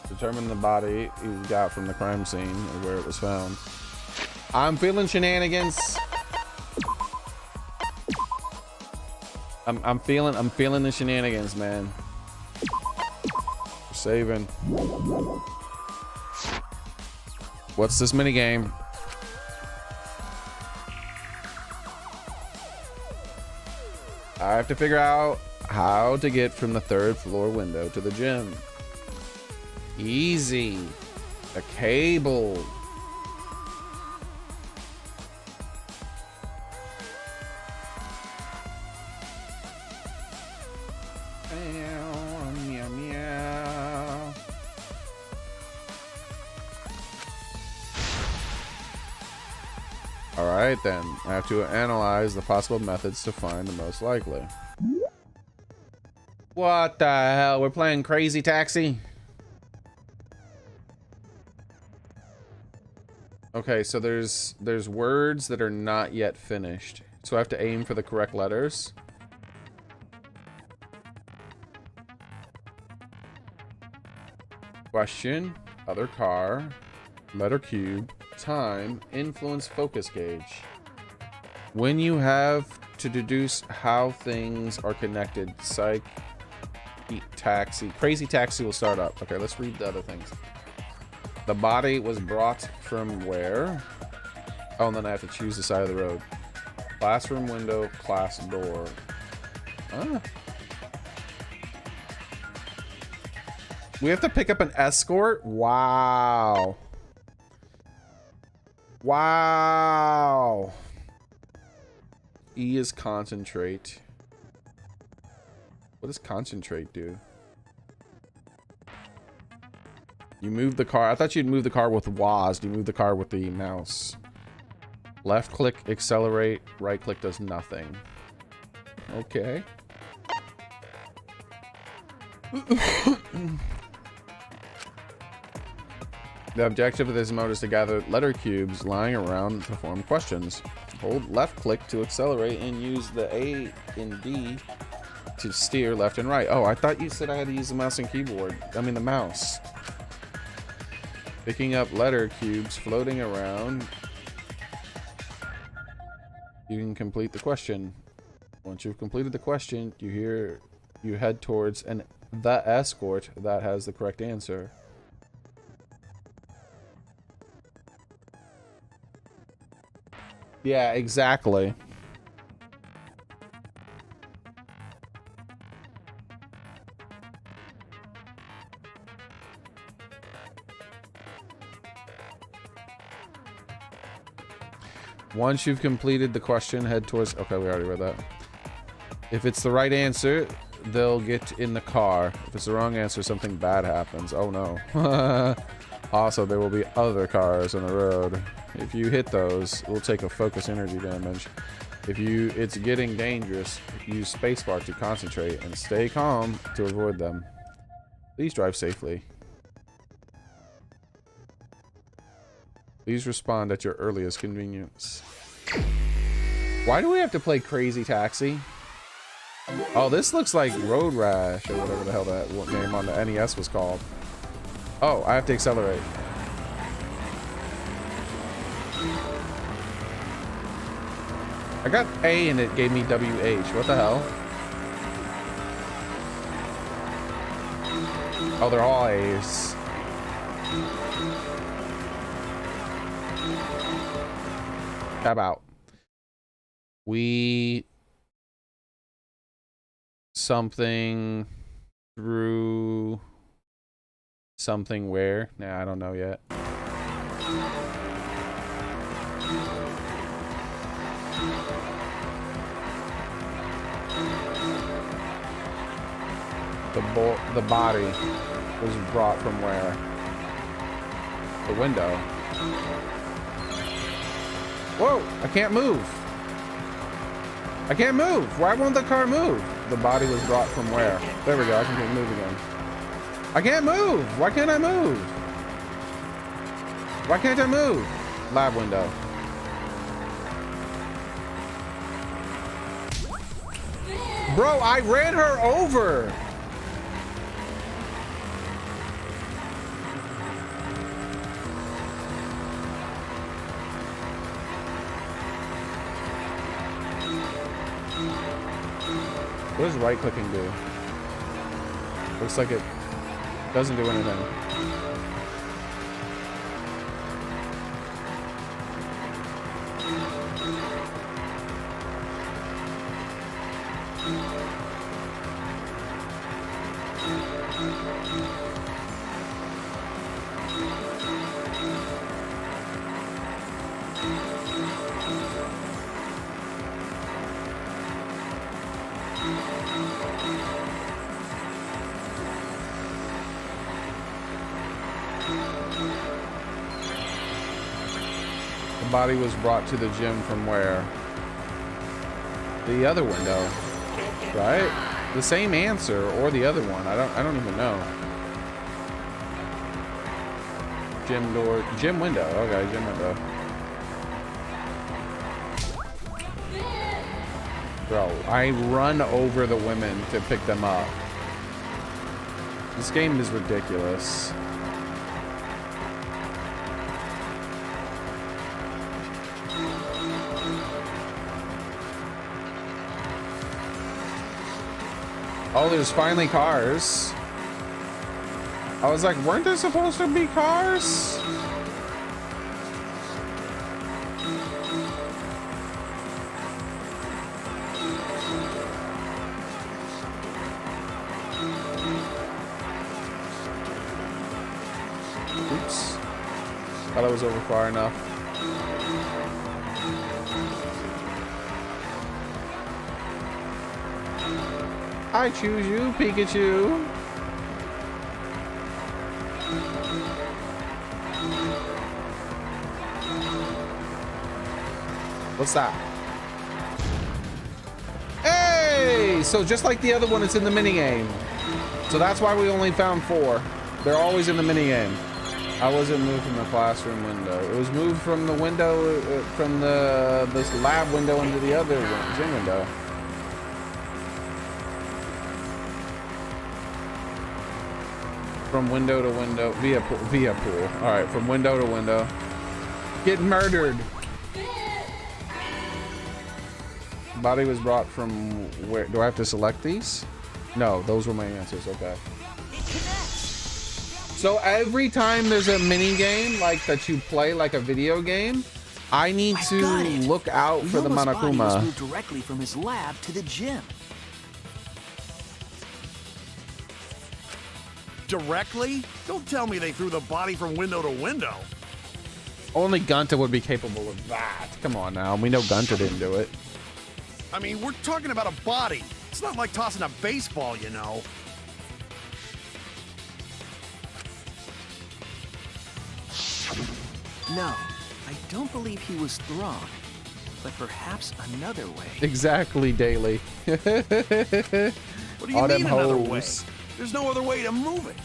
Determine the body you got from the crime scene and where it was found. I'm feeling shenanigans. I'm feeling the shenanigans, man. We're saving. What's this mini game? I have to figure out how to get from the 3rd floor window to the gym. Easy. A cable. Meow, meow. All right, then. I have to analyze the possible methods to find the most likely. What the hell? We're playing Crazy Taxi? Okay, so there's words that are not yet finished. So I have to aim for the correct letters. Question, other car, letter cube, time, influence, focus gauge. When you have to deduce how things are connected, psych, taxi, Crazy Taxi will start up. Okay, let's read the other things. The body was brought from where? Oh, and then I have to choose the side of the road. Classroom window, class door. Ah. We have to pick up an escort? Wow. Wow. E is concentrate. What does concentrate do? You move the car. I thought you'd move the car with WASD. You move the car with the mouse. Left click, accelerate. Right click does nothing. Okay. The objective of this mode is to gather letter cubes lying around to form questions. Hold left click to accelerate and use the A and D to steer left and right. Oh, I thought you said I had to use the mouse and keyboard. I mean the mouse. Picking up letter cubes floating around. You can complete the question. Once you've completed the question, you head towards the escort that has the correct answer. Yeah, exactly. Once you've completed the question, head towards... Okay, we already read that. If it's the right answer, they'll get in the car. If it's the wrong answer, something bad happens. Oh no. Also, there will be other cars on the road. If you hit those, it will take a focus energy damage. If it's getting dangerous, use spacebar to concentrate and stay calm to avoid them. Please drive safely. Please respond at your earliest convenience. Why do we have to play Crazy Taxi? Oh, this looks like Road Rash or whatever the hell that game on the NES was called. Oh, I have to accelerate. I got A and it gave me WH. What the hell? Oh, they're all A's. Tab out. We something through something where? Nah, I don't know yet. The body was brought from where? The window. Whoa, I can't move. I can't move. Why won't the car move? The body was brought from where? There we go, I can move again. I can't move. Why can't I move? Why can't I move? Lab window. Bro, I ran her over. What does right clicking do? Looks like it doesn't do anything. The body was brought to the gym from where? The other window, right? The same answer or the other one. I don't even know. Gym door, gym window. Okay, gym window. Bro, I run over the women to pick them up. This game is ridiculous. Oh, there's finally cars. I was like, weren't there supposed to be cars? Oops. Thought I was over far enough. I choose you, Pikachu. What's that? Hey! So just like the other one, it's in the minigame. So that's why we only found 4. They're always in the minigame. I wasn't moved from the classroom window. It was moved from the window, from this lab window into the other gym window. From window to window, via pool. All right, from window to window. Get murdered. Body was brought from where? Do I have to select these? No, those were my answers. Okay. So every time there's a mini game like that you play like a video game, I need to look out for the Ryoma's body was Monokuma. moved directly from his lab to the gym. Directly? Don't tell me they threw the body from window to window. Only Gunta would be capable of that. Come on now, we know Gunta didn't do it. I mean, we're talking about a body. It's not like tossing a baseball, you know. No, I don't believe he was thrown, but perhaps another way. Exactly, Daily. What do you All them mean another way? hoes. There's no other way to move it.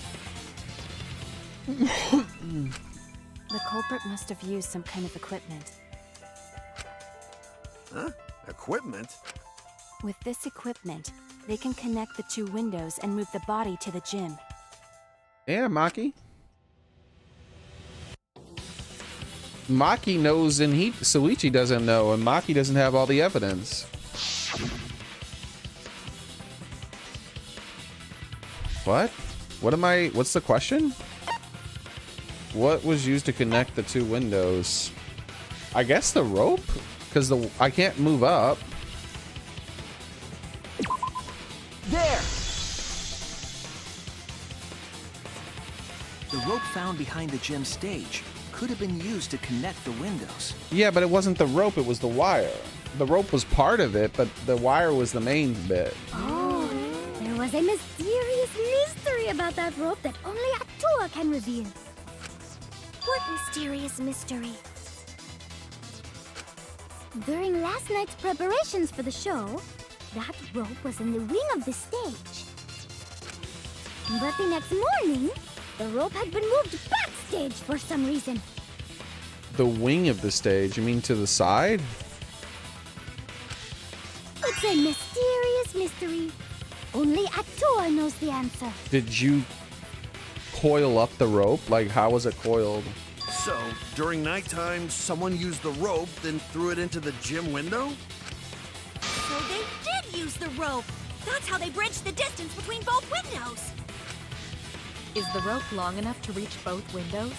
The culprit must have used some kind of equipment. Huh? Equipment? With this equipment, they can connect the two windows and move the body to the gym. Yeah, Maki. Maki knows and Soichi doesn't know, and Maki doesn't have all the evidence. What? What's the question? What was used to connect the two windows? I guess the rope? Because I can't move up. There! The rope found behind the gym stage could have been used to connect the windows. Yeah, but it wasn't the rope, it was the wire. The rope was part of it, but the wire was the main bit. Oh, there was a mysterious mystery about that rope that only Atua can reveal. What mysterious mystery? During last night's preparations for the show, that rope was in the wing of the stage. But the next morning, the rope had been moved backstage for some reason. The wing of the stage? You mean to the side? It's a mysterious mystery. Only Atua knows the answer. Did you coil up the rope? Like, how was it coiled? So, during nighttime, someone used the rope, then threw it into the gym window? So they did use the rope. That's how they bridged the distance between both windows. Is the rope long enough to reach both windows?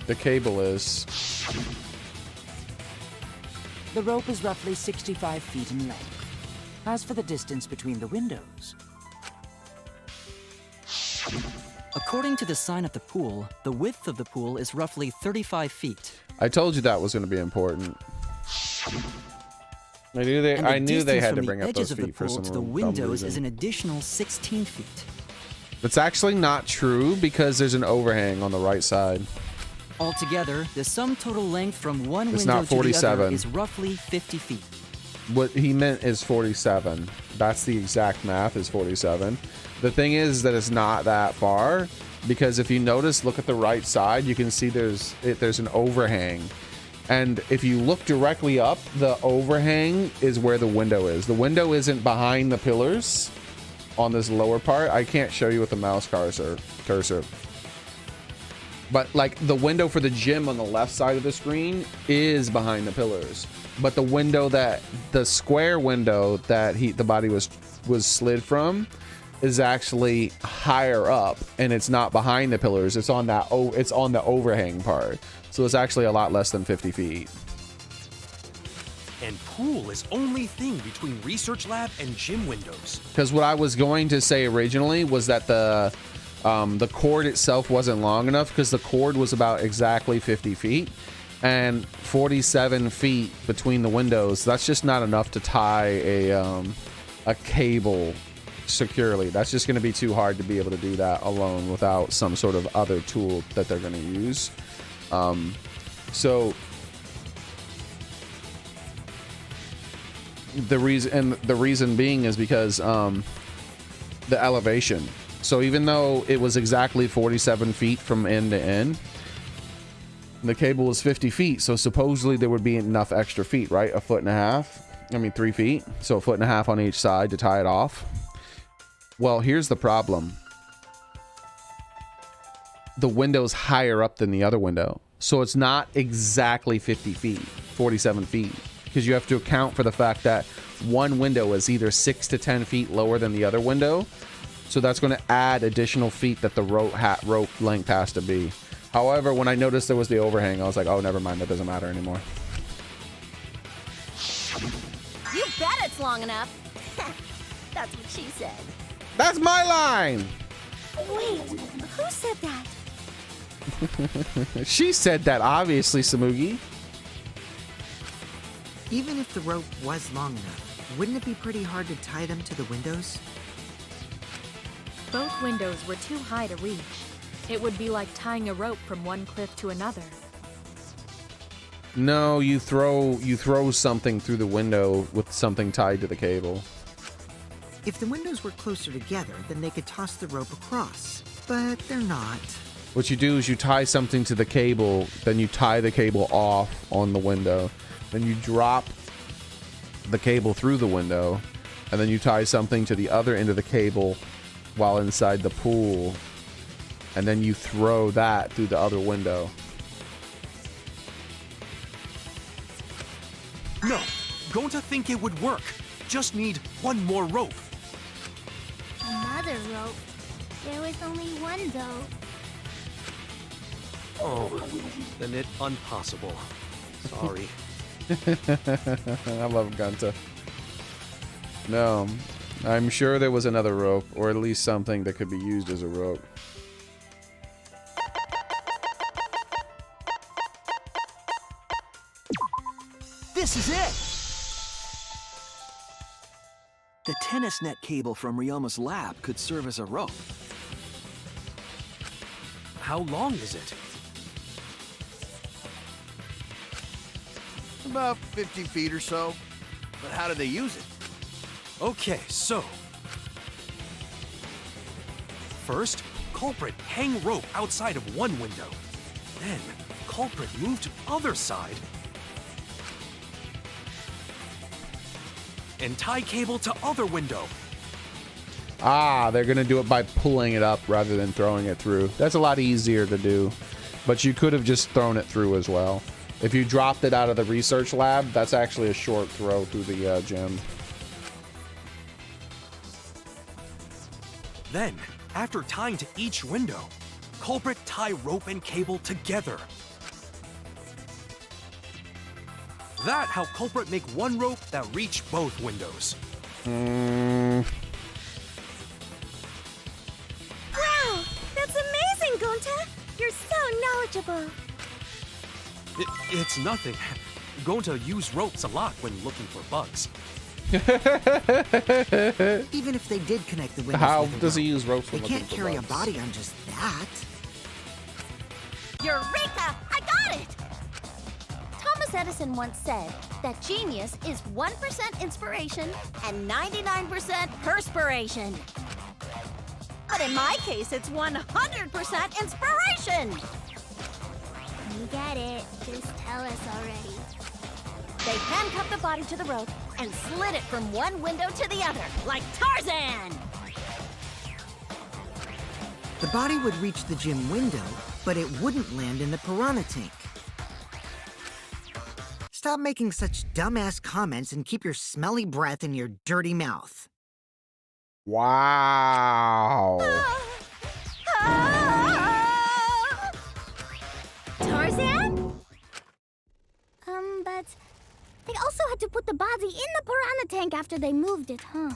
The cable is. The rope is roughly 65 feet in length. As for the distance between the windows, According to the sign at the pool, the width of the pool is roughly 35 feet. I told you that was going to be important. I knew they had to bring up those feet for some to the windows is an additional 16 feet. That's actually not true because there's an overhang on the right side. Altogether, the sum total length from one It's window not to the 47. other is roughly 50 feet. What he meant is 47. That's the exact math, is 47. The thing is that it's not that far because if you notice, look at the right side, you can see there's an overhang. And if you look directly up, the overhang is where the window is. The window isn't behind the pillars on this lower part. I can't show you with the mouse cursor. But like the window for the gym on the left side of the screen is behind the pillars. But the window the square window that the body was slid from is actually higher up and it's not behind the pillars. It's on it's on the overhang part. So it's actually a lot less than 50 feet. And pool is only thing between research lab and gym windows. Because what I was going to say originally was that the cord itself wasn't long enough because the cord was about exactly 50 feet and 47 feet between the windows. That's just not enough to tie a cable securely. That's just going to be too hard to be able to do that alone without some sort of other tool that they're going to use. So the reason being is because the elevation. So even though it was exactly 47 feet from end to end, the cable was 50 feet. So supposedly there would be enough extra feet, right? 3 feet. So 1.5 feet on each side to tie it off. Well, here's the problem. The window's higher up than the other window. So it's not exactly 50 feet, 47 feet. Because you have to account for the fact that one window is either 6 to 10 feet lower than the other window. So that's going to add additional feet that the rope length has to be. However, when I noticed there was the overhang, I was like, oh, never mind. That doesn't matter anymore. You bet it's long enough. That's what she said. That's my line! Wait, who said that? She said that, obviously, Samugi. Even if the rope was long enough, wouldn't it be pretty hard to tie them to the windows? Both windows were too high to reach. It would be like tying a rope from one cliff to another. No, you throw something through the window with something tied to the cable. If the windows were closer together, then they could toss the rope across. But they're not. What you do is you tie something to the cable, then you tie the cable off on the window. Then you drop the cable through the window, and then you tie something to the other end of the cable while inside the pool, and then you throw that through the other window. No, going to think it would work. Just need one more rope. Another rope? There was only one though. Oh, then it impossible. Sorry. I love Gunta. No, I'm sure there was another rope, or at least something that could be used as a rope. This is it! The tennis net cable from Ryoma's lab could serve as a rope. How long is it? About 50 feet or so. But how do they use it? Okay, so... First, culprit hang rope outside of one window. Then, culprit move to other side. And tie cable to other window. Ah, they're gonna do it by pulling it up rather than throwing it through. That's a lot easier to do, but you could have just thrown it through as well. If you dropped it out of the research lab, that's actually a short throw through the gym. Then, after tying to each window, culprit tie rope and cable together. That how culprit make one rope that reach both windows. Wow! That's amazing, Gonta! You're so knowledgeable! It's nothing. Gonta use ropes a lot when looking for bugs. Even if they did connect the windows How with a does he rope, use ropes they when can't looking for carry a bugs? body on just that. Eureka! I got it! Thomas Edison once said that genius is 1% inspiration and 99% perspiration. But in my case, it's 100% inspiration! You get it. Just tell us already. They handcuffed the body to the rope and slid it from one window to the other, like Tarzan! The body would reach the gym window, but it wouldn't land in the piranha tank. Stop making such dumbass comments and keep your smelly breath in your dirty mouth. Wow. Tarzan? But they also had to put the body in the piranha tank after they moved it, huh?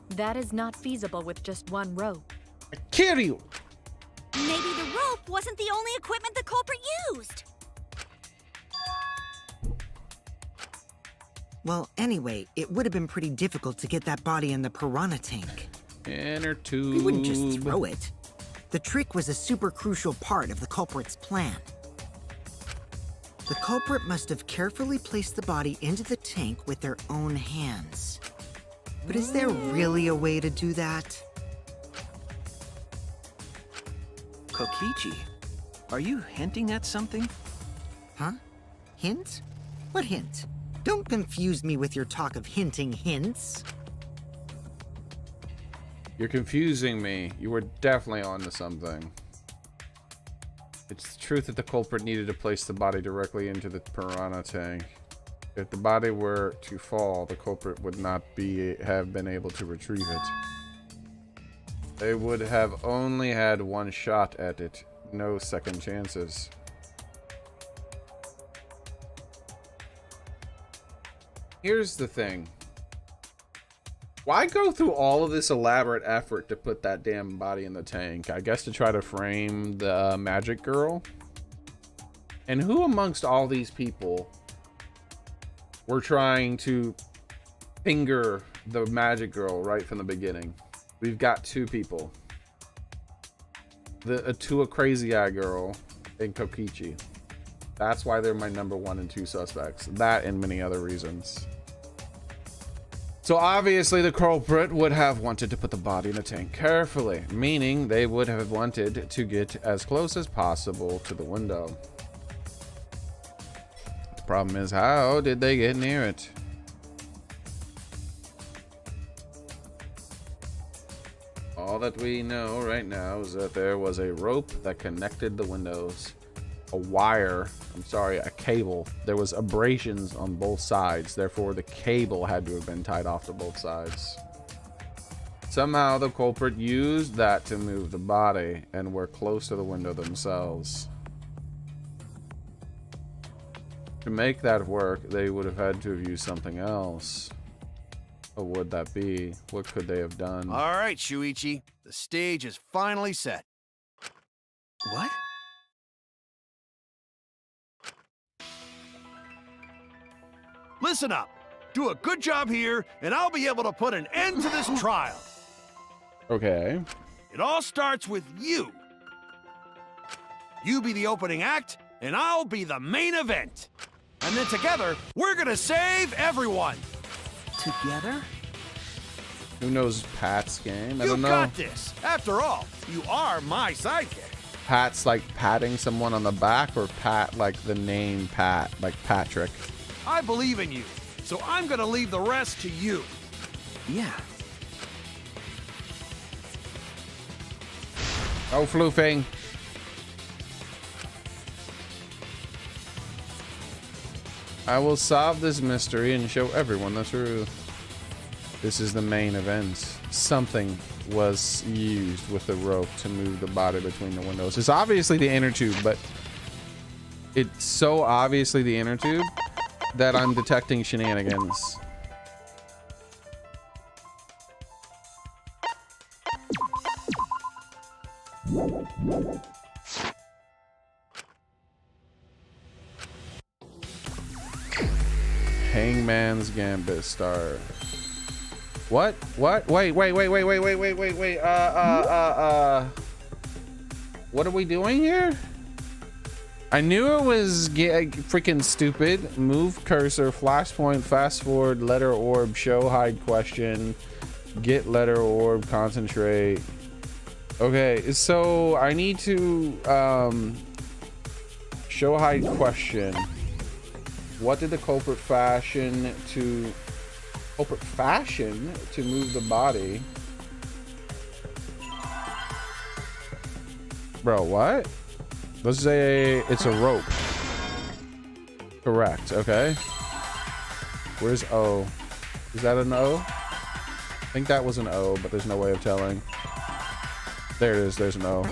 That is not feasible with just one rope. Kill you! Maybe the rope wasn't the only equipment the culprit used. Well, anyway, it would have been pretty difficult to get that body in the piranha tank. Inner tube. We wouldn't just throw it. The trick was a super crucial part of the culprit's plan. The culprit must have carefully placed the body into the tank with their own hands. But is there really a way to do that? Kokichi, are you hinting at something? Huh? Hint? What hint? Don't confuse me with your talk of hinting hints. You're confusing me. You were definitely onto something. It's the truth that the culprit needed to place the body directly into the piranha tank. If the body were to fall, the culprit would not have been able to retrieve it. They would have only had one shot at it, no second chances. Here's the thing. Why go through all of this elaborate effort to put that damn body in the tank? I guess to try to frame the magic girl? And who amongst all these people were trying to finger the magic girl right from the beginning? We've got two people. A crazy eye girl and Kokichi. That's why they're my number 1 and 2 suspects. That and many other reasons. So obviously the culprit would have wanted to put the body in the tank carefully, meaning they would have wanted to get as close as possible to the window. The problem is, how did they get near it? All that we know right now is that there was a rope that connected the windows. A wire, a cable. There was abrasions on both sides, therefore the cable had to have been tied off to both sides. Somehow the culprit used that to move the body and were close to the window themselves. To make that work, they would have had to have used something else. What would that be? What could they have done? All right, Shuichi. The stage is finally set. What? Listen up. Do a good job here, and I'll be able to put an end to this trial. Okay. It all starts with you. You be the opening act, and I'll be the main event. And then together, we're gonna save everyone. Together? Who knows Pat's game? I You don't know. got this. After all, you are my sidekick. Pat's like patting someone on the back, or Pat like the name Pat, like Patrick? I believe in you, so I'm gonna leave the rest to you. Yeah. Oh, floofing. I will solve this mystery and show everyone the truth. This is the main event. Something was used with the rope to move the body between the windows. It's obviously the inner tube, but it's so obviously the inner tube that I'm detecting shenanigans. Hangman's Gambit start. What? What? Wait. What are we doing here? I knew it was freaking stupid. Move cursor, flashpoint, fast forward, letter orb, show hide question, get letter orb, concentrate. Okay, so I need to show hide question. What did the culprit fashion to move the body? Bro, what? Let's say it's a rope. Correct, okay. Where's O? Is that an O? I think that was an O, but there's no way of telling. There it is, there's an O.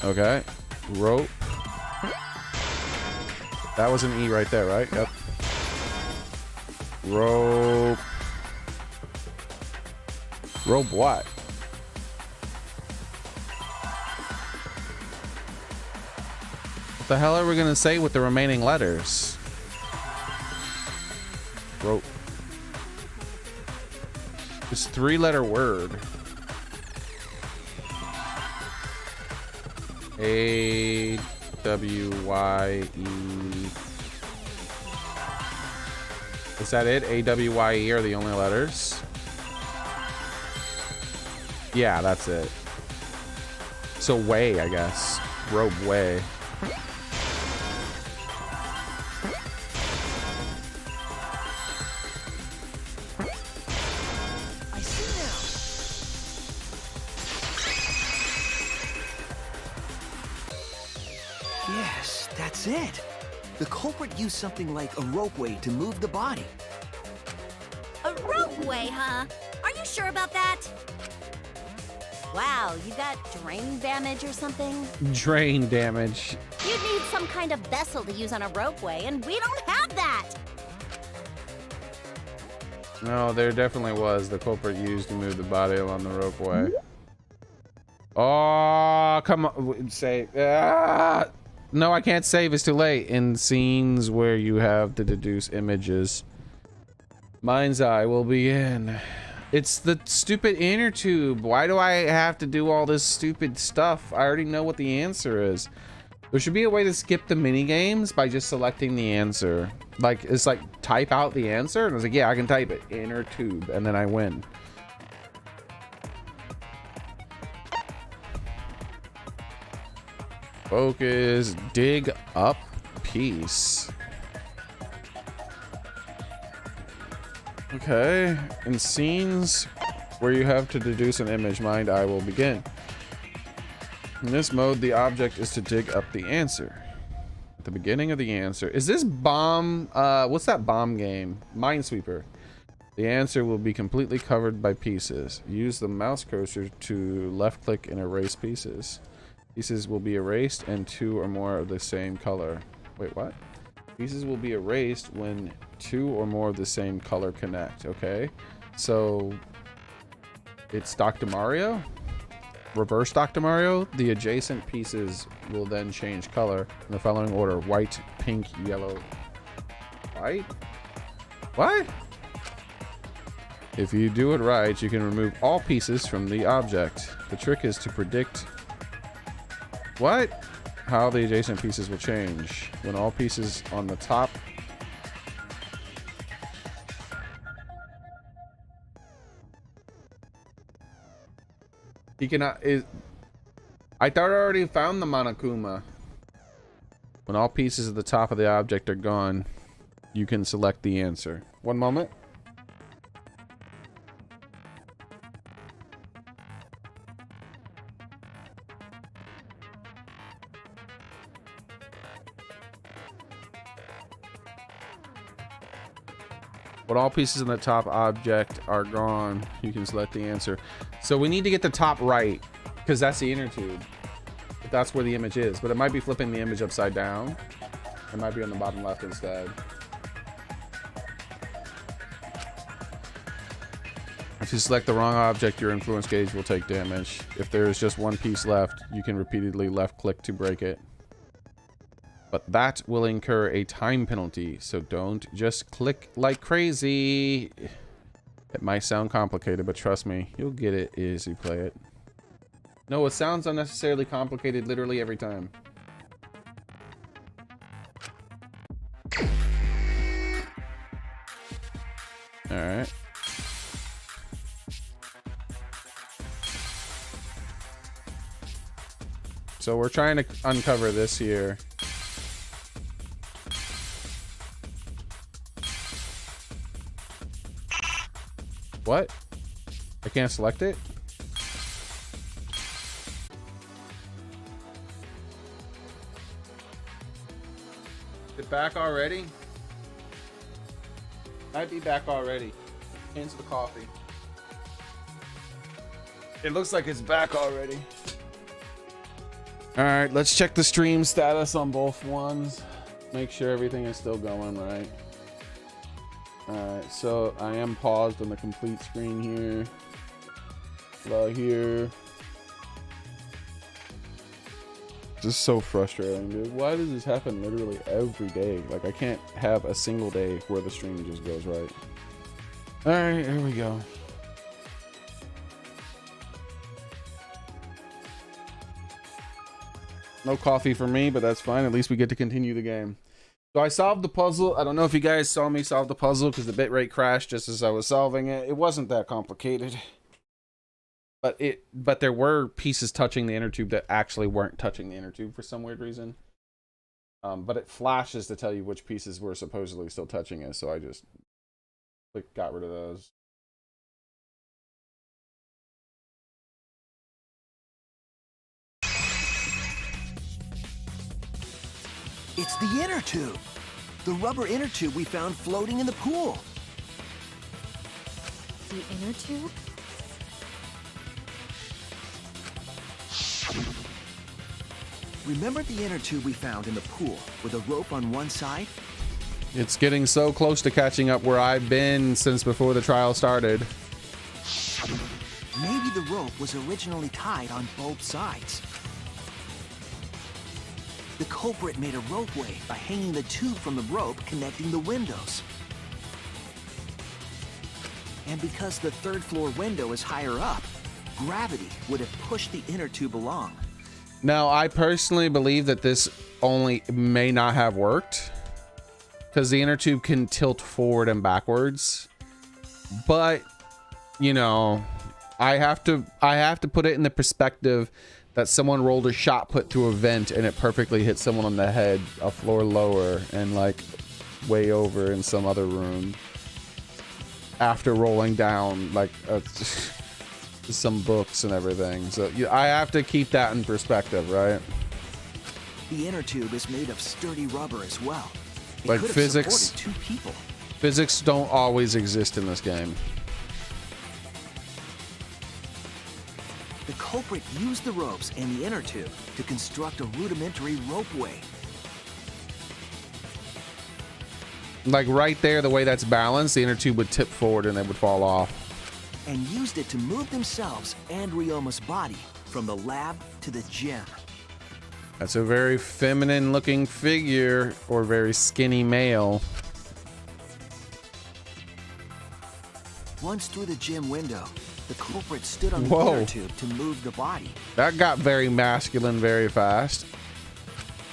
Okay. Rope. That was an E right there, right? Yep. Rope. Rope what? What the hell are we gonna say with the remaining letters? Rope. It's a 3-letter word. A-W-Y-E. Is that it? A-W-Y-E are the only letters? Yeah, that's it. So way, I guess. Rope way. I see now. Yes, that's it. The culprit used something like a ropeway to move the body. A ropeway, huh? Are you sure about that? Wow, you got drain damage or something? Drain damage. You'd need some kind of vessel to use on a ropeway, and we don't have that! No, there definitely was. The culprit used to move the body along the ropeway. Oh, come on. Save. Ah! No, I can't save. It's too late. In scenes where you have to deduce images, mind's eye will begin. It's the stupid inner tube. Why do I have to do all this stupid stuff? I already know what the answer is. There should be a way to skip the mini games by just selecting the answer. Like, it's like type out the answer, and I was like, yeah, I can type it. Inner tube, and then I win. Focus, dig up piece. Okay, in scenes where you have to deduce an image. Mind eye will begin. In this mode, the object is to dig up the answer. At the beginning of the answer, is this bomb? What's that bomb game? Minesweeper. The answer will be completely covered by pieces. Use the mouse cursor to left click and erase pieces. Pieces will be erased and 2 or more of the same color. Wait, what? Pieces will be erased when 2 or more of the same color connect. Okay, so it's Dr. Mario? Reverse Dr. Mario? The adjacent pieces will then change color in the following order: white, pink, yellow, white? What? If you do it right, you can remove all pieces from the object. The trick is to predict what? How the adjacent pieces will change. When all pieces on the top he cannot is I thought I already found the Monokuma. When all pieces at the top of the object are gone, you can select the answer. One moment. When all pieces in the top object are gone, you can select the answer. So we need to get the top right, because that's the inner tube. That's where the image is, but it might be flipping the image upside down. It might be on the bottom left instead. If you select the wrong object, your influence gauge will take damage. If there is just one piece left, you can repeatedly left click to break it. But that will incur a time penalty, so don't just click like crazy. It might sound complicated, but trust me, you'll get it as you play it. No, it sounds unnecessarily complicated literally every time. Alright. So we're trying to uncover this here. What? I can't select it? Is it back already? Might be back already. Hands the coffee. It looks like it's back already. Alright, let's check the stream status on both ones. Make sure everything is still going right. Alright, so I am paused on the complete screen here. Right here. Just so frustrating, dude. Why does this happen literally every day? Like, I can't have a single day where the stream just goes right. Alright, here we go. No coffee for me, but that's fine. At least we get to continue the game. So I solved the puzzle. I don't know if you guys saw me solve the puzzle because the bitrate crashed just as I was solving it. It wasn't that complicated. But there were pieces touching the inner tube that actually weren't touching the inner tube for some weird reason. But it flashes to tell you which pieces were supposedly still touching it, so I just got rid of those. It's the inner tube. The rubber inner tube we found floating in the pool. The inner tube? Remember the inner tube we found in the pool with a rope on one side? It's getting so close to catching up where I've been since before the trial started. Maybe the rope was originally tied on both sides. The culprit made a ropeway by hanging the tube from the rope connecting the windows. And because the third floor window is higher up, gravity would have pushed the inner tube along. Now, I personally believe that this only may not have worked because the inner tube can tilt forward and backwards. But, you know, I have to put it in the perspective that someone rolled a shot put through a vent and it perfectly hit someone on the head a floor lower and like way over in some other room after rolling down like some books and everything. So I have to keep that in perspective, right? The inner tube is made of sturdy rubber as well. It Like could have physics. supported 2 people. Physics don't always exist in this game. The culprit used the ropes and the inner tube to construct a rudimentary ropeway. Like right there, the way that's balanced, the inner tube would tip forward and they would fall off. And used it to move themselves and Ryoma's body from the lab to the gym. That's a very feminine looking figure, or very skinny male. Once through the gym window, the culprit stood on the Whoa. inner tube to move the body. That got very masculine very fast.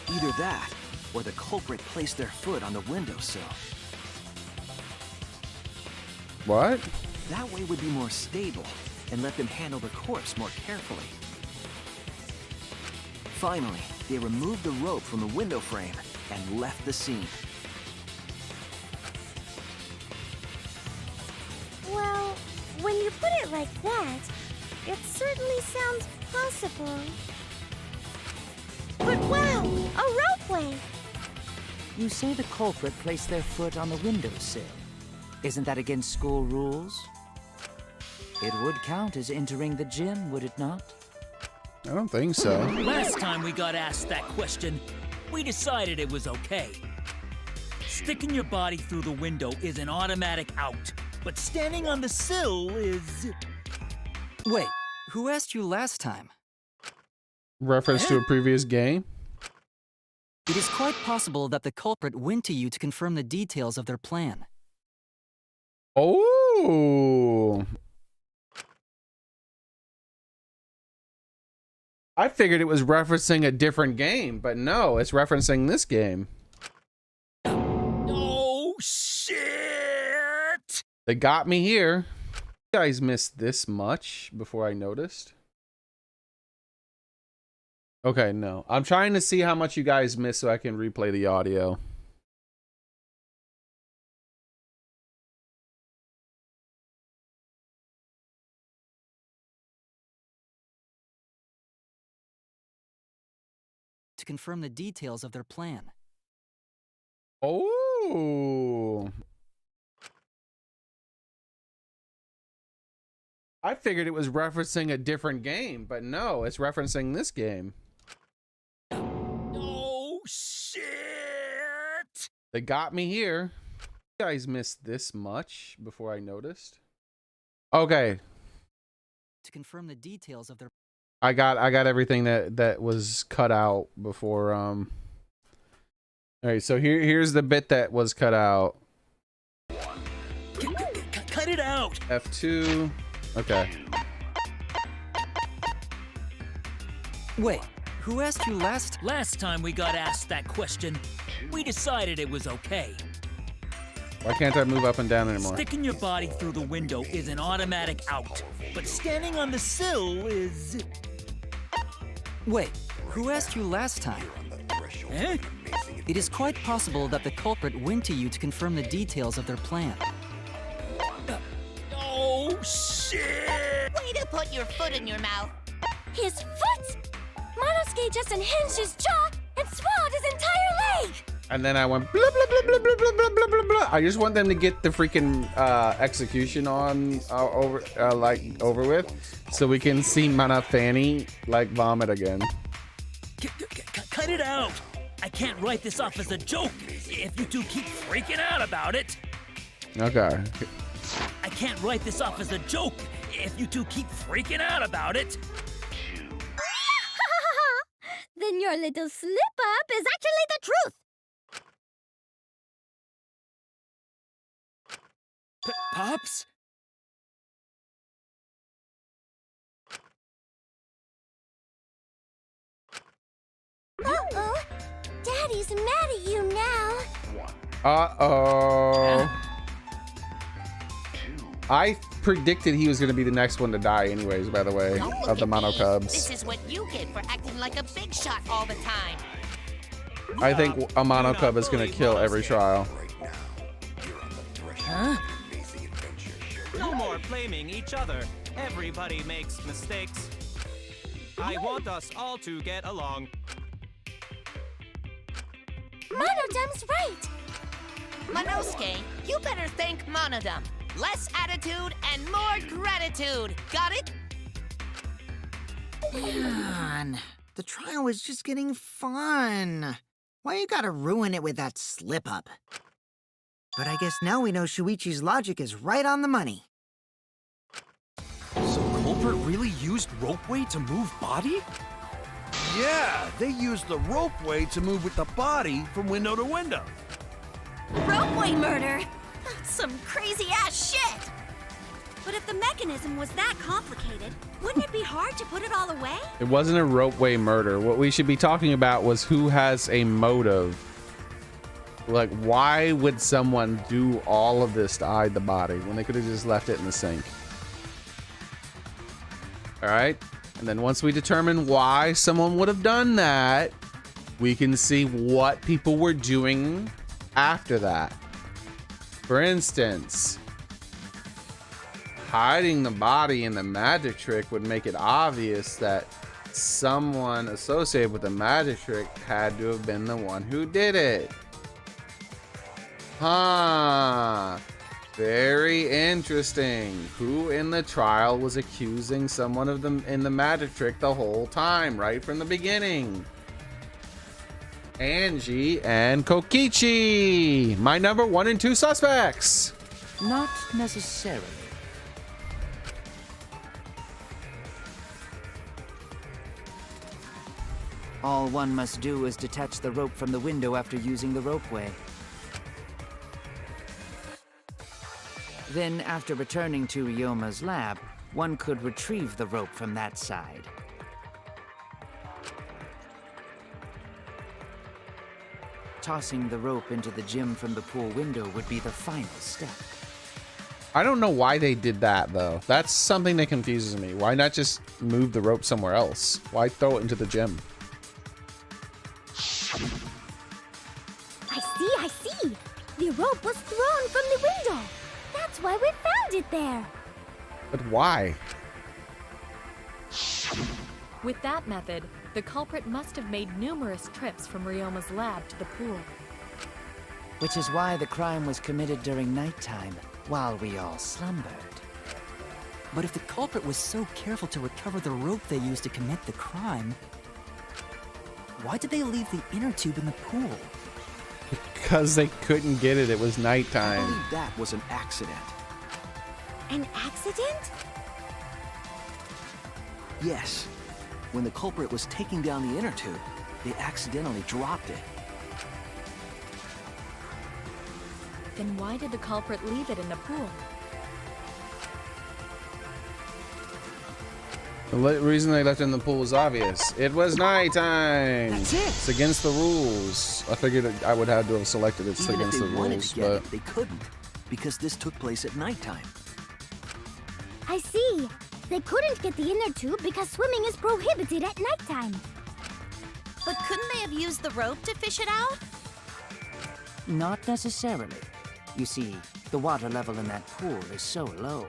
Either that, or the culprit placed their foot on the windowsill. What? That way would be more stable and let them handle the corpse more carefully. Finally, they removed the rope from the window frame and left the scene. Well, when you put it like that, it certainly sounds possible. But wow, a ropeway! You say the culprit placed their foot on the windowsill. Isn't that against school rules? It would count as entering the gym, would it not? I don't think so. Last time we got asked that question, we decided it was okay. Sticking your body through the window is an automatic out, but standing on the sill is... Wait, who asked you last time? Reference to a previous game? It is quite possible that the culprit went to you to confirm the details of their plan. Oh. I figured it was referencing a different game, but no, it's referencing this game. Oh, shit! They got me here. You guys missed this much before I noticed. Okay, no. I'm trying to see how much you guys missed so I can replay the audio. To confirm the details of their plan. Oh. I figured it was referencing a different game, but no, it's referencing this game. Oh, shit! They got me here. You guys missed this much before I noticed. Okay. To confirm the details of their... I got everything that was cut out before all right, so here's the bit that was cut out. Cut it out. F2. Okay. Wait, who asked you last? Last time we got asked that question, we decided it was okay. Why can't I move up and down anymore? Sticking your body through the window is an automatic out, but standing on the sill is... Wait, who asked you last time? Eh? It is quite possible that the culprit went to you to confirm the details of their plan. Oh, shit! Way to put your foot in your mouth. His foot! Monosuke just unhinged his jaw and swallowed his entire leg! And then I went blah, blah, blah, blah, blah, blah, blah, blah, blah, blah. I just want them to get the freaking execution on over with, so we can see Mana Fanny like vomit again. Cut it out! I can't write this off as a joke if you two keep freaking out about it. Okay. I can't write this off as a joke if you two keep freaking out about it. Then your little slip-up is actually the truth! Pops? Uh-oh! Daddy's mad at you now! Uh-oh. I predicted he was going to be the next one to die anyways, by the way, of the Mono Cubs. This is what you get for acting like a big shot all the time. I think a Mono Cub is going to kill every trial. Huh? No more blaming each other. Everybody makes mistakes. I want us all to get along. Monodum's right! Monosuke, you better thank Monodum. Less attitude and more gratitude. Got it? Man, the trial was just getting fun. Why you gotta ruin it with that slip-up? But I guess now we know Shuichi's logic is right on the money. So culprit really used ropeway to move body? Yeah, they used the ropeway to move with the body from window to window. Ropeway murder? That's some crazy-ass shit! But if the mechanism was that complicated, wouldn't it be hard to put it all away? It wasn't a ropeway murder. What we should be talking about was who has a motive. Like, why would someone do all of this to hide the body when they could have just left it in the sink? All right. And then once we determine why someone would have done that, we can see what people were doing after that. For instance, hiding the body in the magic trick would make it obvious that someone associated with the magic trick had to have been the one who did it. Huh. Very interesting. Who in the trial was accusing someone of them in the magic trick the whole time, right from the beginning? Angie and Kokichi, my number 1 and 2 suspects. Not necessarily. All one must do is detach the rope from the window after using the ropeway. Then, after returning to Ryoma's lab, one could retrieve the rope from that side. Tossing the rope into the gym from the pool window would be the final step. I don't know why they did that, though. That's something that confuses me. Why not just move the rope somewhere else? Why throw it into the gym? I see! The rope was thrown from the window! That's why we found it there! But why? With that method, the culprit must have made numerous trips from Ryoma's lab to the pool. Which is why the crime was committed during nighttime, while we all slumbered. But if the culprit was so careful to recover the rope they used to commit the crime, why did they leave the inner tube in the pool? Because they couldn't get it. It was I nighttime. believe that was an accident. An accident? Yes. When the culprit was taking down the inner tube, they accidentally dropped it. Then why did the culprit leave it in the pool? The reason they left it in the pool is obvious. It was nighttime. That's it. It's against the rules. I figured I would have to have selected it's Even if against they the wanted rules, to get but it, they couldn't, because this took place at nighttime. I see! They couldn't get the inner tube because swimming is prohibited at nighttime. But couldn't they have used the rope to fish it out? Not necessarily. You see, the water level in that pool is so low.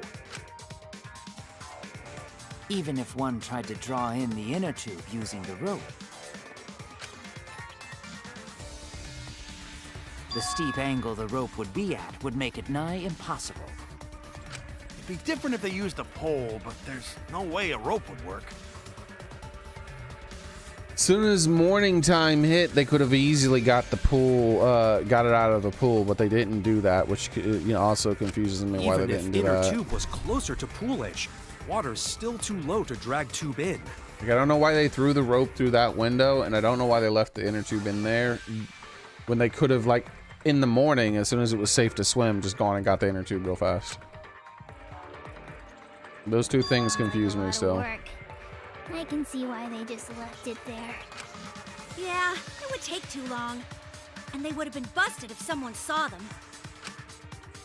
Even if one tried to draw in the inner tube using the rope, the steep angle the rope would be at would make it nigh impossible. It'd be different if they used a pole, but there's no way a rope would work. as soon as morning time hit, they could have easily got the pool, got it out of the pool, but they didn't do that, which also confuses me why they didn't do Even if that. inner tube was closer to pool edge, water's still too low to drag tube in. Like, I don't know why they threw the rope through that window, and I don't know why they left the inner tube in there when they could have, like, in the morning, as soon as it was safe to swim, just gone and got the inner tube real fast. Those two things confuse me still. Work. I can see why they just left it there. Yeah, it would take too long. And they would have been busted if someone saw them.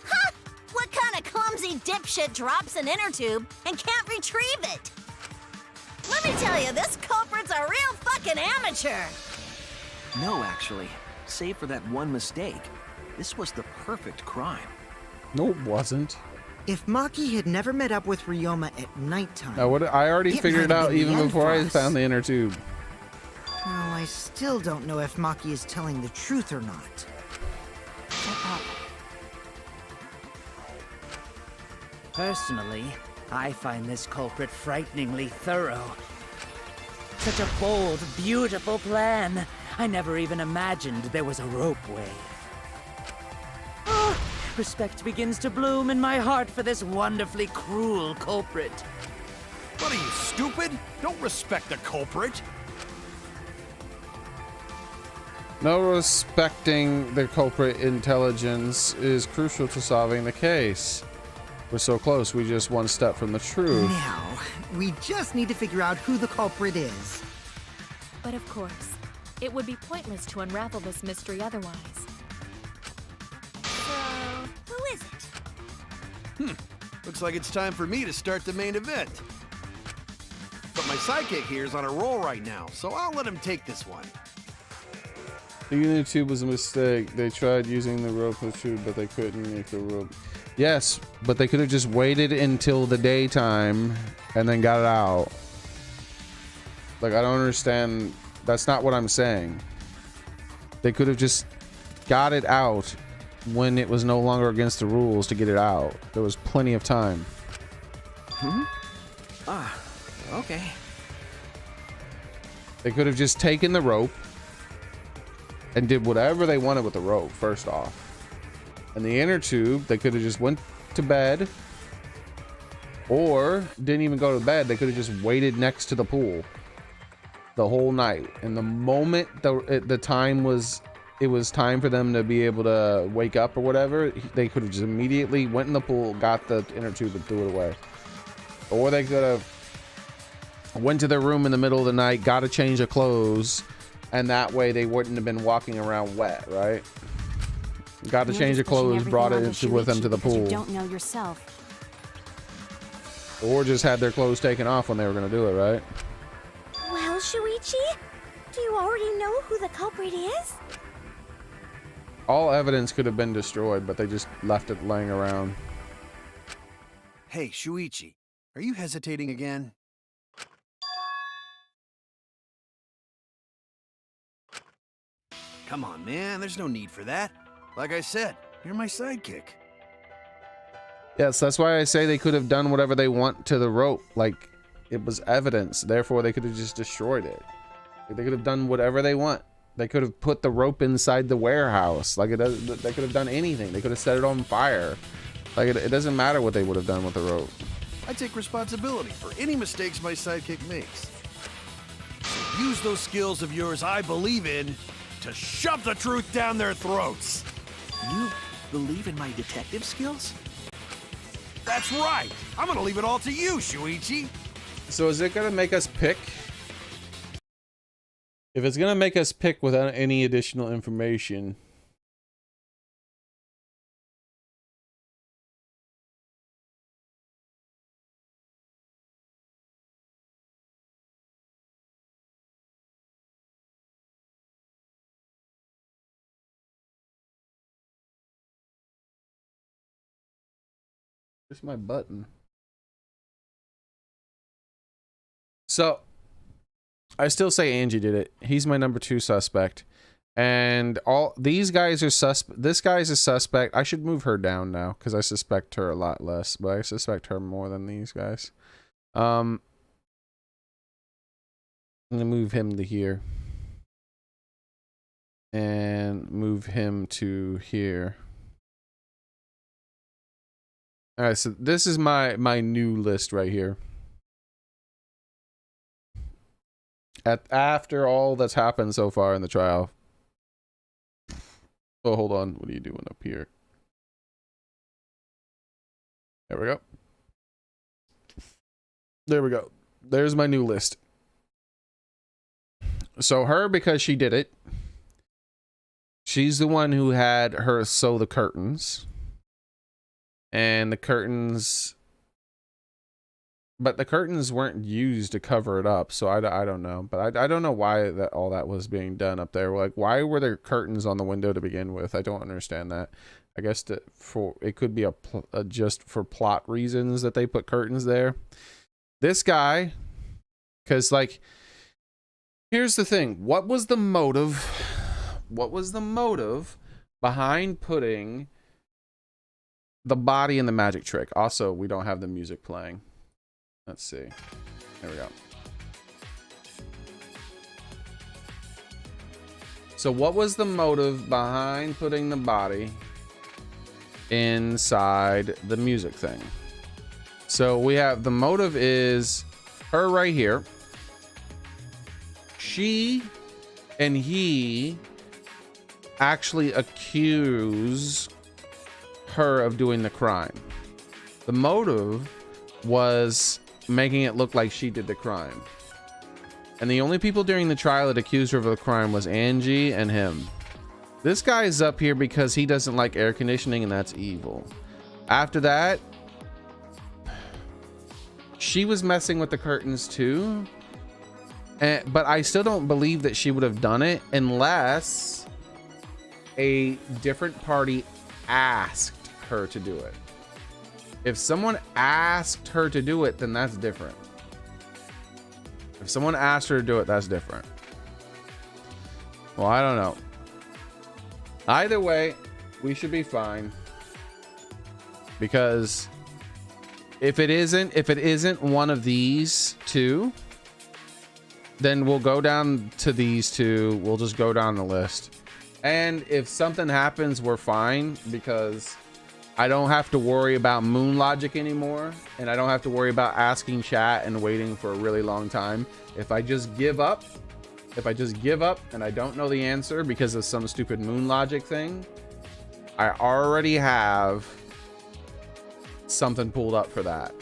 Ha! What kind of clumsy dipshit drops an inner tube and can't retrieve it? Let me tell you, this culprit's a real fucking amateur. No, actually. Save for that one mistake, this was the perfect crime. No, it wasn't. If Maki had never met up with Ryoma at nighttime... I already figured it out even before I found the inner tube. Well, I still don't know if Maki is telling the truth or not. Shut up. Personally, I find this culprit frighteningly thorough. Such a bold, beautiful plan. I never even imagined there was a ropeway. Ah, respect begins to bloom in my heart for this wonderfully cruel culprit. What are you, stupid? Don't respect the culprit. No, respecting the culprit intelligence is crucial to solving the case. We're so close, we just one step from the truth. Now, we just need to figure out who the culprit is. But of course, it would be pointless to unravel this mystery otherwise. So, who is it? Looks like it's time for me to start the main event. But my sidekick here is on a roll right now, so I'll let him take this one. The unit tube was a mistake. They tried using the rope tube, but they couldn't make the rope. Yes, but they could have just waited until the daytime and then got it out. Like, I don't understand. That's not what I'm saying. They could have just got it out when it was no longer against the rules to get it out. There was plenty of time. Okay. They could have just taken the rope and did whatever they wanted with the rope, first off. And the inner tube, they could have just went to bed, or didn't even go to bed. They could have just waited next to the pool the whole night. And the moment the time was, it was time for them to be able to wake up or whatever, they could have just immediately went in the pool, got the inner tube, and threw it away. Or they could have went to their room in the middle of the night, got a change of clothes, and that way they wouldn't have been walking around wet, right? Got to change of clothes, brought it with them to the pool. You don't know yourself. Or just had their clothes taken off when they were going to do it, right? Well, Shuichi, do you already know who the culprit is? All evidence could have been destroyed, but they just left it laying around. Hey, Shuichi, are you hesitating again? Come on, man, there's no need for that. Like I said, you're my sidekick. Yes, that's why I say they could have done whatever they want to the rope. Like, it was evidence. Therefore, they could have just destroyed it. They could have done whatever they want. They could have put the rope inside the warehouse. Like, they could have done anything. They could have set it on fire. Like, it doesn't matter what they would have done with the rope. I take responsibility for any mistakes my sidekick makes. So use those skills of yours I believe in to shove the truth down their throats. You believe in my detective skills? That's right. I'm gonna leave it all to you, Shuichi. So is it gonna make us pick? If it's gonna make us pick without any additional information, where's my button? So I still say Angie did it. He's my number 2 suspect. And all these guys are this guy's a suspect. I should move her down now because I suspect her a lot less, but I suspect her more than these guys. I'm gonna move him to here. And move him to here. Alright, so this is my new list right here. After all that's happened so far in the trial. Oh, hold on. What are you doing up here? There we go. There we go. There's my new list. So her, because she did it. She's the one who had her sew the curtains. And the curtains... But the curtains weren't used to cover it up, so I don't know. But I don't know why all that was being done up there. Like, why were there curtains on the window to begin with? I don't understand that. I guess it could be just for plot reasons that they put curtains there. This guy, because like, here's the thing. What was the motive? What was the motive behind putting the body in the magic trick? Also, we don't have the music playing. Let's see. There we go. So what was the motive behind putting the body inside the music thing? So we have the motive is her right here. She and he actually accuse her of doing the crime. The motive was making it look like she did the crime. And the only people during the trial that accused her of the crime was Angie and him. This guy is up here because he doesn't like air conditioning, and that's evil. After that, she was messing with the curtains too. But I still don't believe that she would have done it unless a different party asked her to do it. If someone asked her to do it, then that's different. If someone asked her to do it, that's different. Well, I don't know. Either way, we should be fine. Because if it isn't one of these two, then we'll go down to these two. We'll just go down the list. And if something happens, we're fine, because I don't have to worry about moon logic anymore, and I don't have to worry about asking chat and waiting for a really long time. If I just give up and I don't know the answer because of some stupid moon logic thing, I already have something pulled up for that.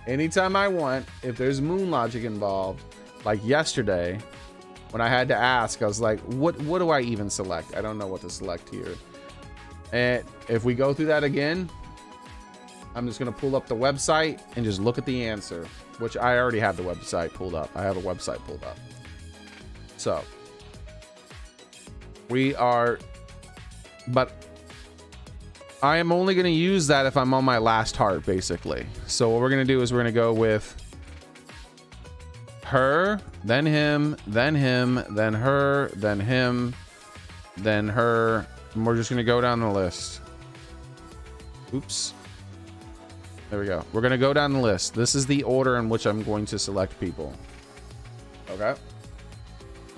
Anytime I want, if there's moon logic involved, like yesterday, when I had to ask, I was like, what do I even select? I don't know what to select here. And if we go through that again, I'm just going to pull up the website and just look at the answer, which I already have the website pulled up. I have a website pulled up. So we are, but I am only going to use that if I'm on my last heart, basically. So what we're going to do is we're going to go with her, then him, then him, then her, then him, then her, and we're just gonna go down the list. Oops. There we go. We're gonna go down the list. This is the order in which I'm going to select people. Okay.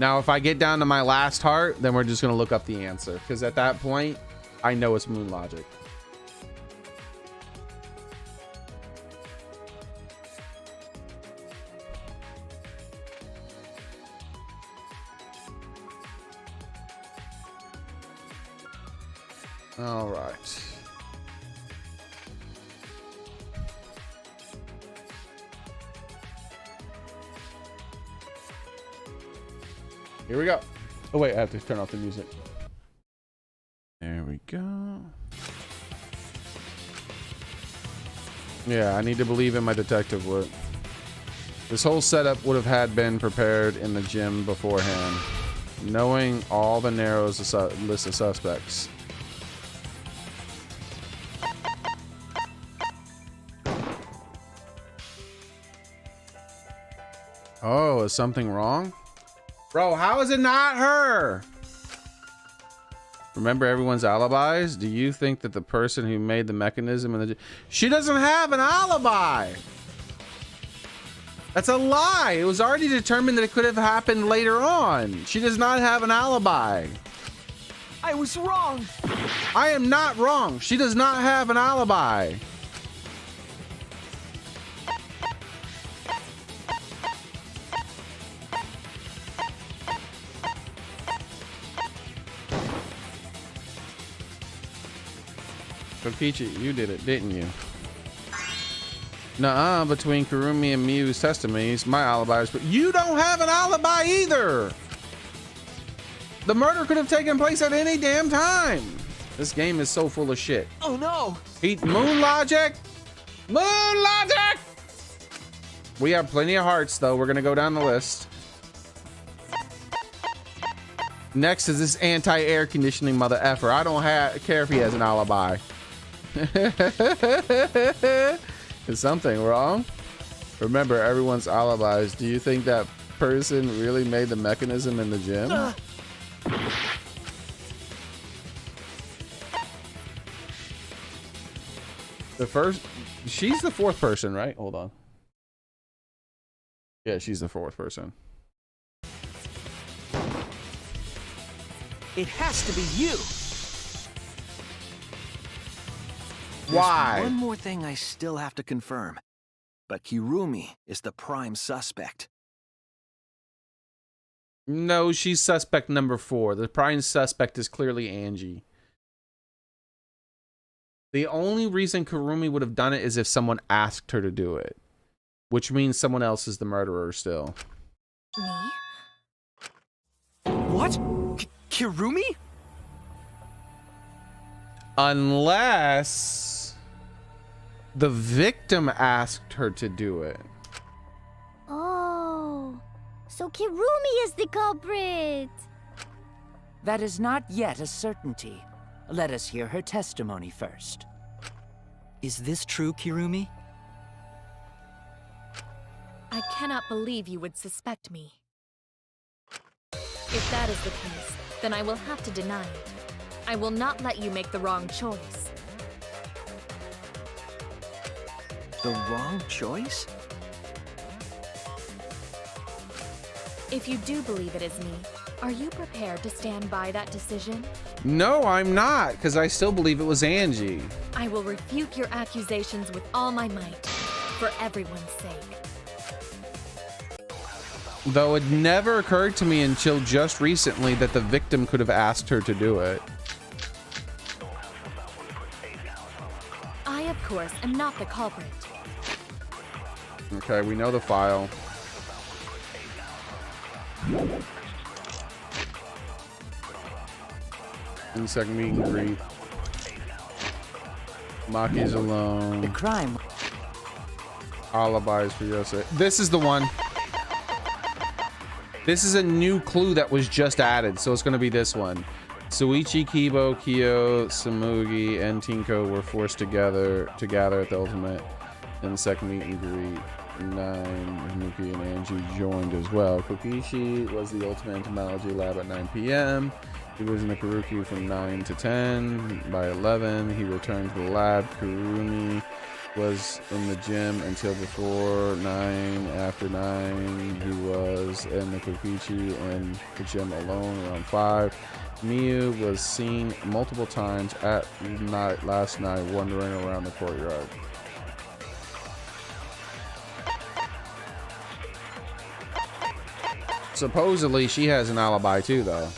Now, if I get down to my last heart, then we're just gonna look up the answer, because at that point, I know it's moon logic. All right. Here we go. Oh wait, I have to turn off the music. There we go. Yeah, I need to believe in my detective work. This whole setup would have been prepared in the gym beforehand, knowing all the narrows list of suspects. Oh, is something wrong? Bro, how is it not her? Remember everyone's alibis? Do you think that the person who made the mechanism in the... She doesn't have an alibi! That's a lie! It was already determined that it could have happened later on. She does not have an alibi. I was wrong! I am not wrong. She does not have an alibi. Kokichi, you did it, didn't you? Nuh-uh, between Kurumi and Miyu's testimonies, my alibi is... But you don't have an alibi either! The murder could have taken place at any damn time! This game is so full of shit. Oh no! Moon logic! Moon logic! We have plenty of hearts, though. We're gonna go down the list. Next is this anti-air conditioning mother effer. I don't care if he has an alibi. Is something wrong? Remember everyone's alibis. Do you think that person really made the mechanism in the gym? She's the fourth person, right? Hold on. Yeah, she's the fourth person. It has to be you. Why? There's one more thing I still have to confirm. But Kirumi is the prime suspect. No, she's suspect number 4. The prime suspect is clearly Angie. The only reason Kirumi would have done it is if someone asked her to do it. Which means someone else is the murderer still. Me? What? Kirumi? Unless the victim asked her to do it. Oh, so Kirumi is the culprit. That is not yet a certainty. Let us hear her testimony first. Is this true, Kirumi? I cannot believe you would suspect me. If that is the case, then I will have to deny it. I will not let you make the wrong choice. The wrong choice? If you do believe it is me, are you prepared to stand by that decision? No, I'm not, because I still believe it was Angie. I will refute your accusations with all my might, for everyone's sake. Though it never occurred to me until just recently that the victim could have asked her to do it. I, of course, am not the culprit. Okay, we know the file. In second meet and greet. Maki's alone. The crime. Alibis for Yosei. This is the one. This is a new clue that was just added, so it's going to be this one. Suichi, Kibo, Kyo, Samugi, and Tinko were forced together to gather at the ultimate in the second meet and greet. 9, Nuki and Angie joined as well. Kokishi was the ultimate entomology lab at 9 p.m. He was in the Karuki from 9 to 10. By 11, he returned to the lab. Kurumi was in the gym until before 9. After 9, he was in the Kokichi and the gym alone around 5. Miyu was seen multiple times at night last night wandering around the courtyard. Supposedly, she has an alibi too, though.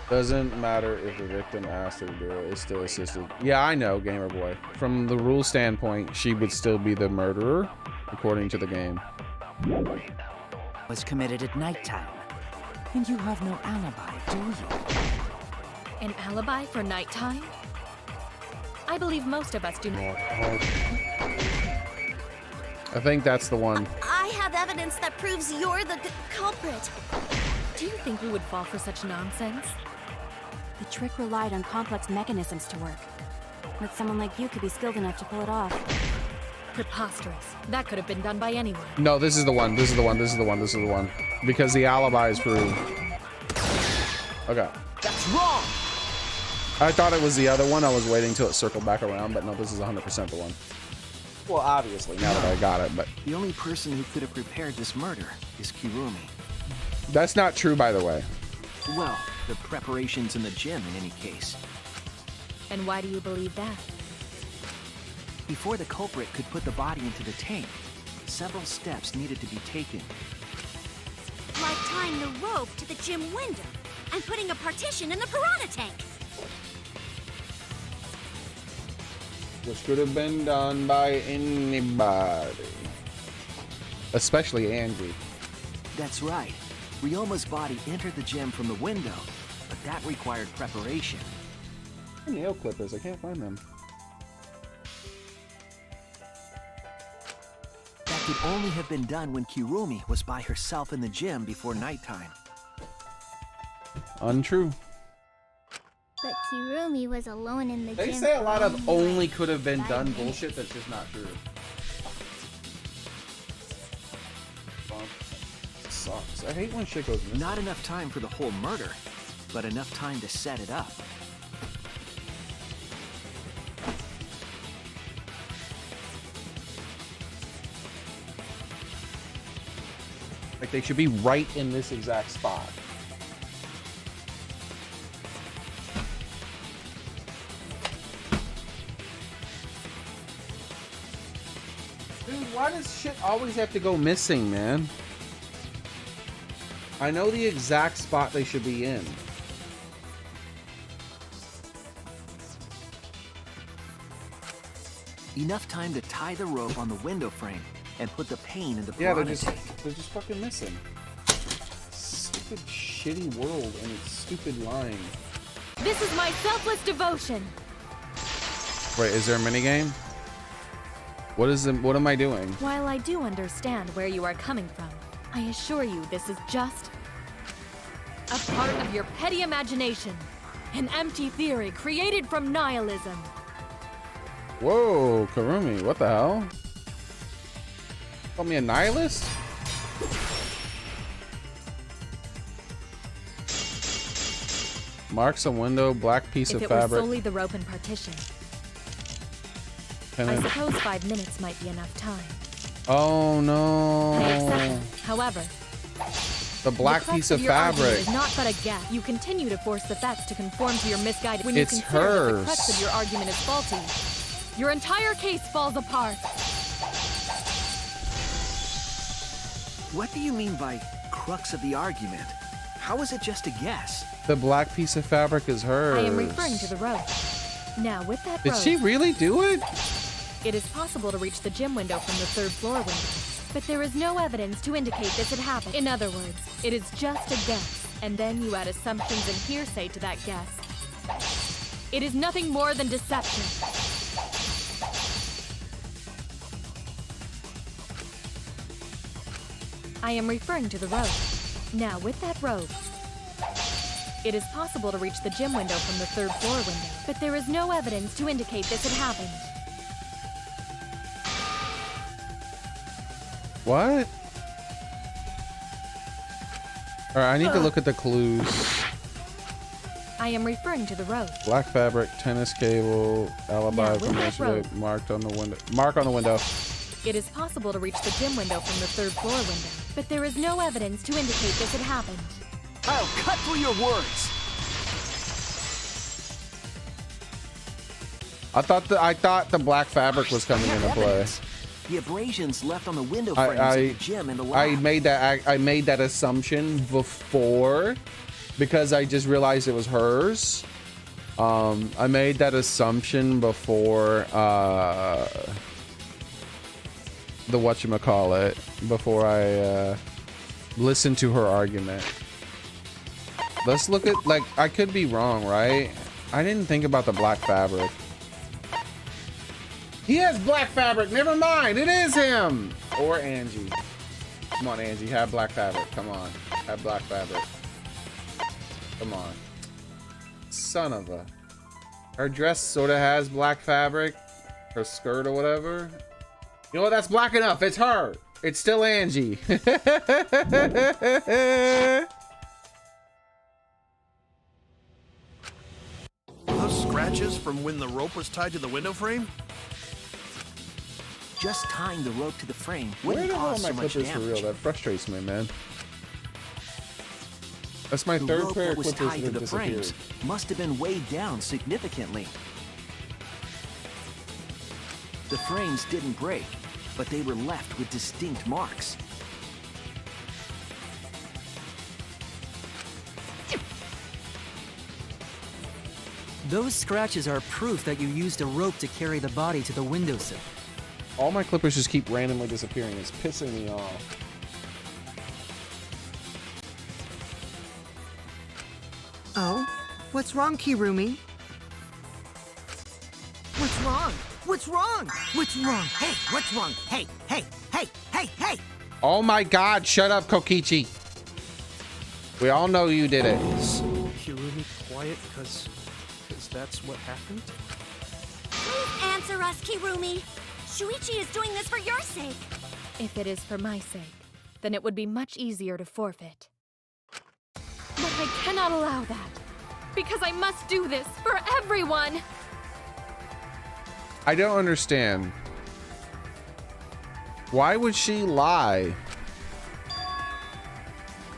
Doesn't matter if the victim asked her to do it, it's still assisted. Yeah, I know, Gamer Boy. From the rule standpoint, she would still be the murderer, according to the game. Was committed at nighttime. And you have no alibi, do you? An alibi for nighttime? I believe most of us do not. I think that's the one. I have evidence that proves you're the culprit. Do you think we would fall for such nonsense? The trick relied on complex mechanisms to work. But someone like you could be skilled enough to pull it off. Preposterous. That could have been done by anyone. No, this is the one. This is the one. This is the one. This is the one. Because the alibi is proved. Okay. That's wrong! I thought it was the other one. I was waiting till it circled back around, but no, this is 100% the one. Well, obviously, now that I got it, but... The only person who could have prepared this murder is Kirumi. That's not true, by the way. Well, the preparations in the gym in any case. And why do you believe that? Before the culprit could put the body into the tank, several steps needed to be taken. Like tying the rope to the gym window and putting a partition in the piranha tank. Which could have been done by anybody. Especially Angie. That's right. Ryoma's body entered the gym from the window, but that required preparation. Nail clippers, I can't find them. That could only have been done when Kirumi was by herself in the gym before nighttime. Untrue. But Kirumi was alone in the They gym. say a lot of for only, only like, could have been 5 done minutes. bullshit that's just not true. Sucks. I hate when shit goes missing. Not enough time for the whole murder, but enough time to set it up. Like they should be right in this exact spot. Dude, why does shit always have to go missing, man? I know the exact spot they should be in. Enough time to tie the rope on the window frame and put the pane in the Yeah, piranha they're just tank. fucking missing. Stupid shitty world and its stupid lying. This is my selfless devotion. Wait, is there a minigame? What am I doing? While I do understand where you are coming from, I assure you this is just a part of your petty imagination. An empty theory created from nihilism. Whoa, Karumi, what the hell? Call me a nihilist? Marks a window, black piece If of it were fabric. solely the rope and partition, I Pennant. suppose 5 minutes might be enough time. Oh I no. accept. However, The black the crux piece of your argument fabric. is not but a guess. You continue to force the facts to conform to your misguided. When you It's consider that the hers. crux of your argument is faulty, your entire case falls apart. What do you mean by crux of the argument? How is it just a guess? The black piece of fabric is hers. I am referring to the rope. Now, with that Did rope, she really do it? it is possible to reach the gym window from the 3rd floor window. But there is no evidence to indicate this had happened. In other words, it is just a guess, and then you add assumptions and hearsay to that guess. It is nothing more than deception. I am referring to the rope. Now, with that rope, it is possible to reach the gym window from the 3rd floor window, but there is no evidence to indicate this had happened. What? Alright, I need to look at the clues. I am referring to the rope. Black fabric, tennis cable, alibi Now, with from that yesterday, rope. marked on the window. Mark on the window. It is possible to reach the gym window from the 3rd floor window, but there is no evidence to indicate this had happened. I'll cut through your words. I thought the black fabric was coming into play. Evidence. The abrasions left on the window frames of the gym and the lab. I made that assumption before because I just realized it was hers. I made that assumption before the whatchamacallit, before I listened to her argument. Let's look at, like, I could be wrong, right? I didn't think about the black fabric. He has black fabric. Never mind. It is him. Or Angie. Come on, Angie. Have black fabric. Come on. Have black fabric. Come on. Son of a... Her dress sort of has black fabric. Her skirt or whatever. You know what? That's black enough. It's her. It's still Angie. Those scratches from when the rope was tied to the window frame? Just tying the rope to the frame Where wouldn't the hell are cause my so much clippers for real? damage. That frustrates me, man. That's my The third rope pair that of was clippers tied that to have the disappeared. frames must have been weighed down significantly. The frames didn't break, but they were left with distinct marks. Those scratches are proof that you used a rope to carry the body to the windowsill. All my clippers just keep randomly disappearing. It's pissing me off. Oh? What's wrong, Kirumi? What's wrong? What's wrong? What's wrong? Hey, what's wrong? Hey, hey, hey, hey, hey! Oh my god, shut up, Kokichi. We all know you did it. quiet because that's what happened? Please answer us, Kirumi. Shuichi is doing this for your sake. If it is for my sake, then it would be much easier to forfeit. But I cannot allow that, because I must do this for everyone. I don't understand. Why would she lie?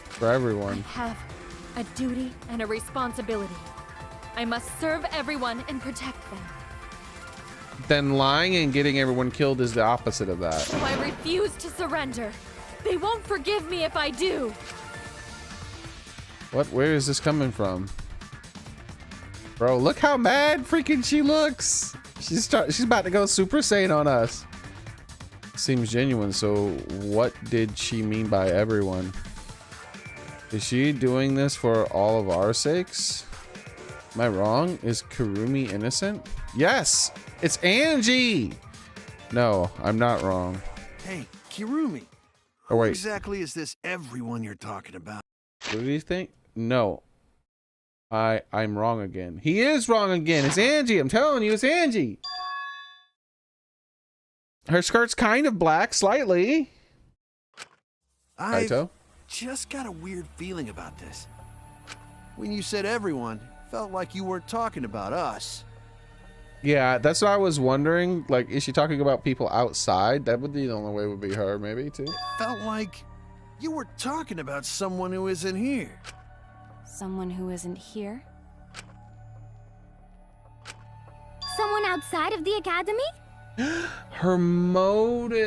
For everyone. I have a duty and a responsibility. I must serve everyone and protect them. Then lying and getting everyone killed is the opposite of that. So I refuse to surrender. They won't forgive me if I do. What? Where is this coming from? Bro, look how mad freaking she looks. She's about to go Super Saiyan on us. Seems genuine. So what did she mean by everyone? Is she doing this for all of our sakes? Am I wrong? Is Kirumi innocent? Yes, it's Angie. No, I'm not wrong. Hey, Kirumi. Oh wait. Who exactly is this everyone you're talking about? What do you think? No. I'm wrong again. He is wrong again. It's Angie. I'm telling you, it's Angie. Her skirt's kind of black, slightly. I've just got a weird feeling about this. When you said everyone, felt like you weren't talking about us. Yeah, that's what I was wondering. Like, is she talking about people outside? That would be the only way would be her, maybe, too. It felt like you were talking about someone who isn't here. Someone who isn't here? Someone outside of the academy? Her motive.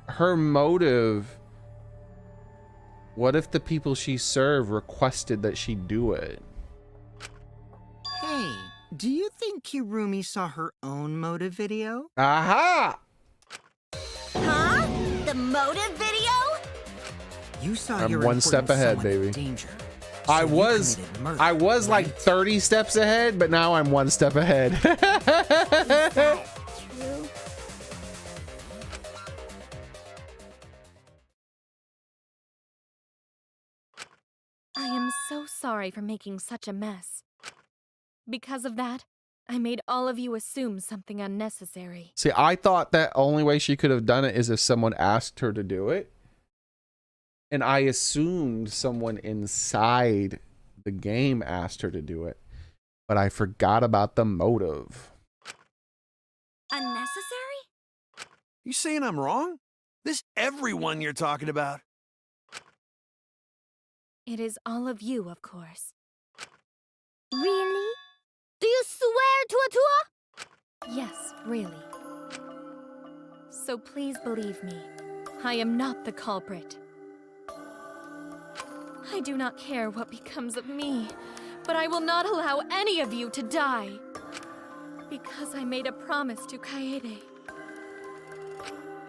Her motive. What if the people she served requested that she do it? Hey, do you think Kirumi saw her own motive video? Aha! Huh? The motive video? You saw I'm one step ahead, baby. Danger. I was like 30 steps ahead, but now I'm one step ahead. I am so sorry for making such a mess. Because of that, I made all of you assume something unnecessary. See, I thought that only way she could have done it is if someone asked her to do it. And I assumed someone inside the game asked her to do it. But I forgot about the motive. Unnecessary? You saying I'm wrong? This everyone you're talking about? It is all of you, of course. Really? Do you swear, Tua? Yes, really. So please believe me, I am not the culprit. I do not care what becomes of me, but I will not allow any of you to die. Because I made a promise to Kaede.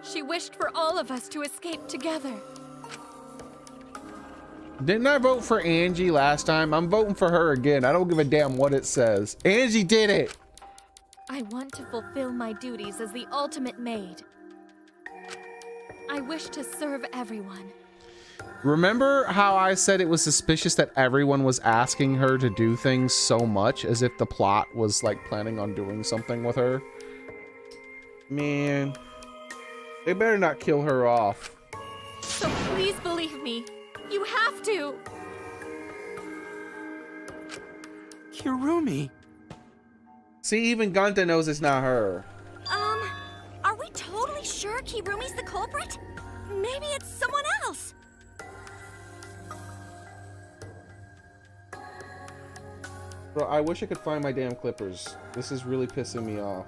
She wished for all of us to escape together. Didn't I vote for Angie last time? I'm voting for her again. I don't give a damn what it says. Angie did it. I want to fulfill my duties as the ultimate maid. I wish to serve everyone. Remember how I said it was suspicious that everyone was asking her to do things so much as if the plot was like planning on doing something with her? Man, they better not kill her off. So please believe me. You have to! Kirumi. See, even Gunta knows it's not her. Are we totally sure Kirumi's the culprit? Maybe it's someone else. Bro, I wish I could find my damn clippers. This is really pissing me off.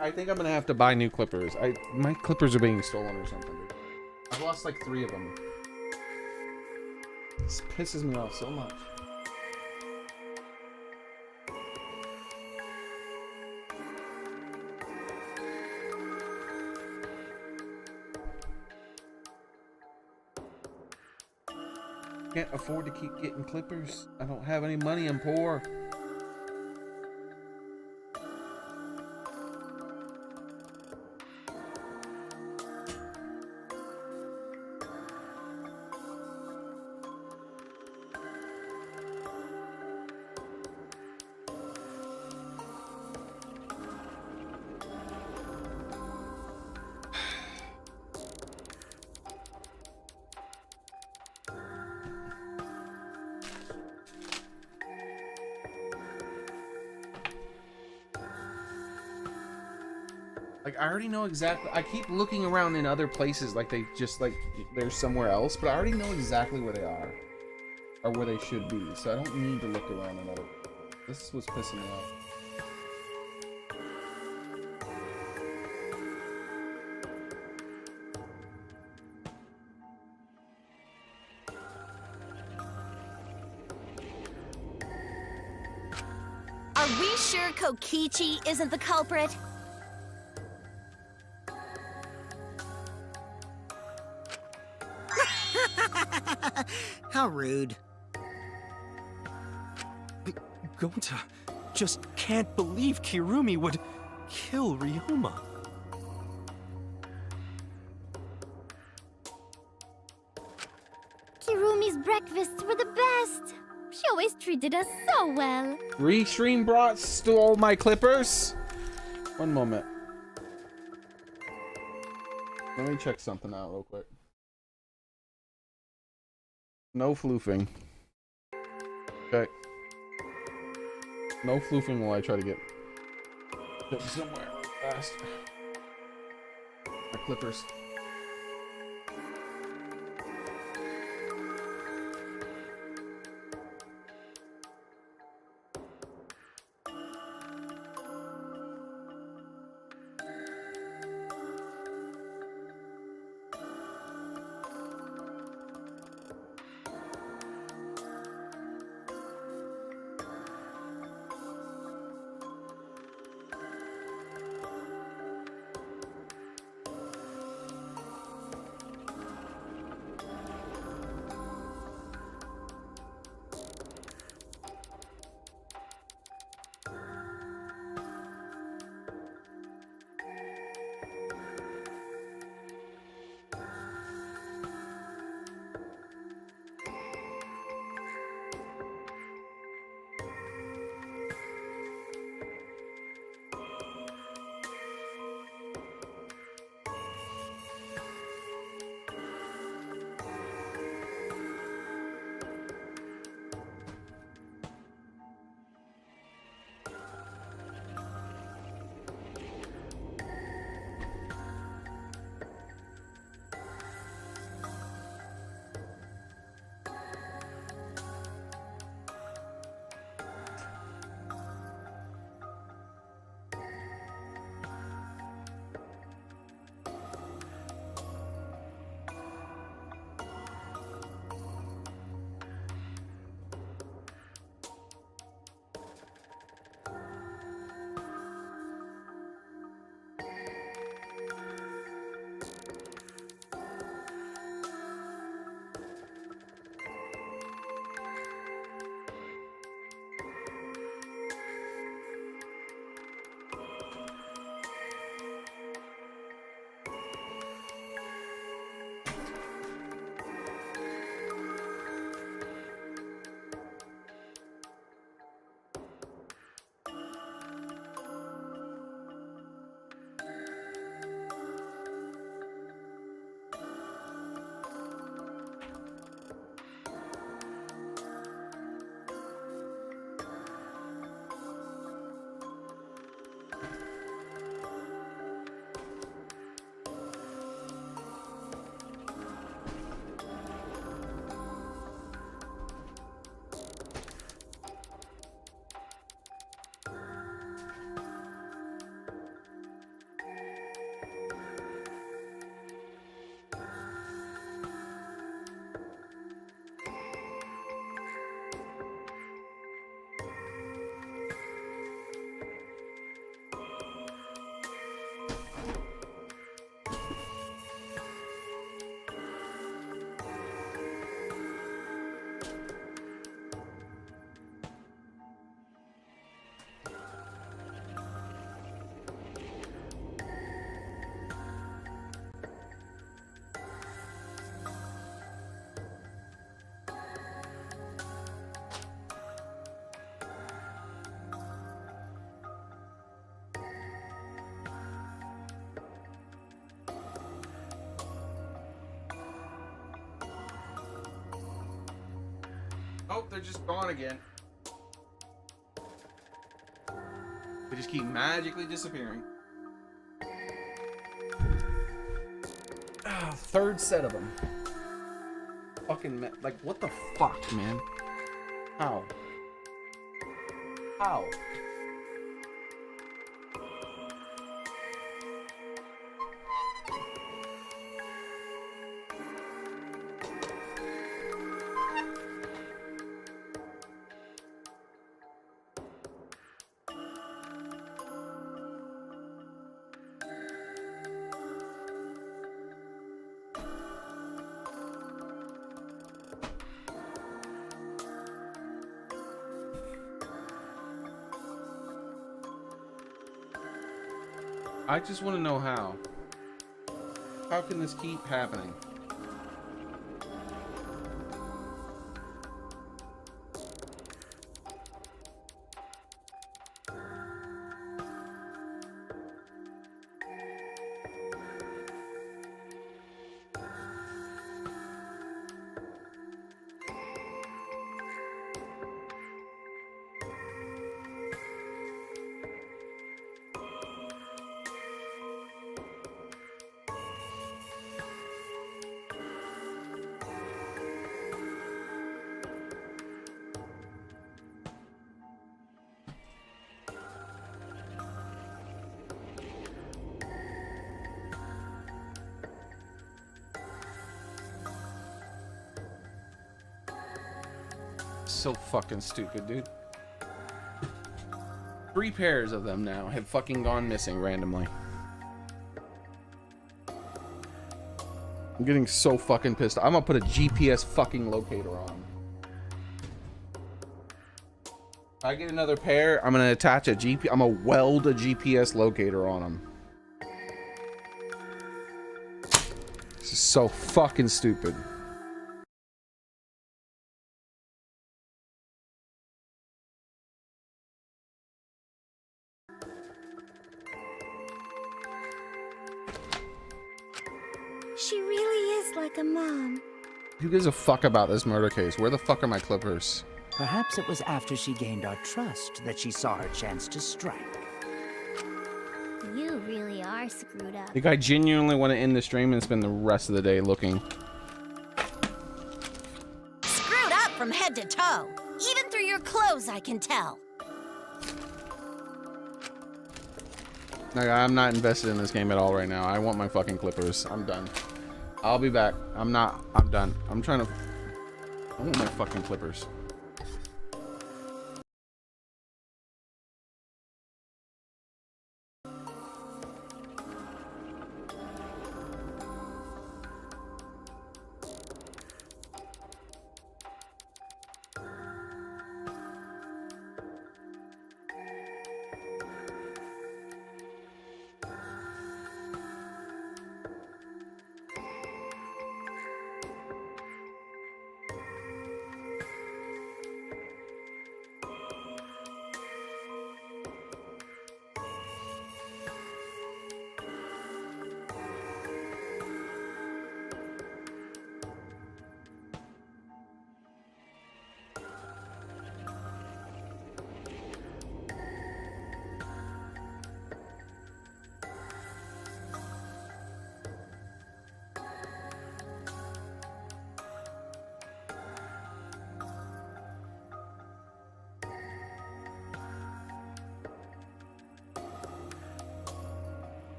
I think I'm gonna have to buy new clippers. My clippers are being stolen or something, dude. I've lost like 3 of them. This pisses me off so much. Can't afford to keep getting clippers. I don't have any money. I'm poor. Like, I already know exactly. I keep looking around in other places like they just like they're somewhere else, but I already know exactly where they are or where they should be, so I don't need to look around in other. This is what's pissing me off. Are we sure Kokichi isn't the culprit? How rude. Gonta just can't believe Kirumi would kill Ryoma. Kirumi's breakfasts were the best. She always treated us so well. Restream brought stole my clippers. One moment. Let me check something out real quick. No floofing. Okay. No floofing while I try to get somewhere fast. My clippers. Oh, they're just gone again. They just keep magically disappearing. Ah, third set of them. Fucking like, what the fuck, man? How? How? I just want to know how. How can this keep happening? So fucking stupid, dude. 3 pairs of them now have fucking gone missing randomly. I'm getting so fucking pissed. I'm gonna put a GPS fucking locator on. If I get another pair, I'm gonna attach a I'm gonna weld a GPS locator on them. This is so fucking stupid. She really is like a mom. Who gives a fuck about this murder case? Where the fuck are my clippers? Perhaps it was after she gained our trust that she saw her chance to strike. You really are screwed up. I think I genuinely want to end the stream and spend the rest of the day looking. Screwed up from head to toe. Even through your clothes, I can tell. Like, I'm not invested in this game at all right now. I want my fucking clippers. I'm done. I'll be back. I'm done. I want my fucking clippers.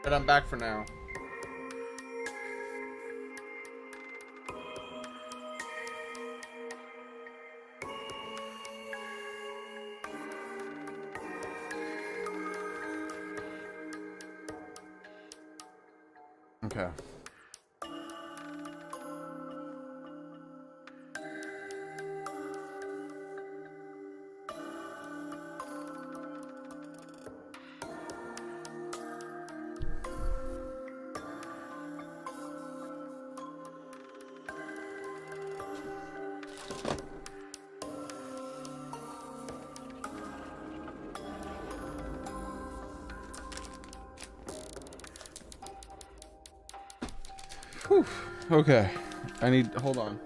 But I'm back for now. Okay. Whew. Okay. I need, hold on.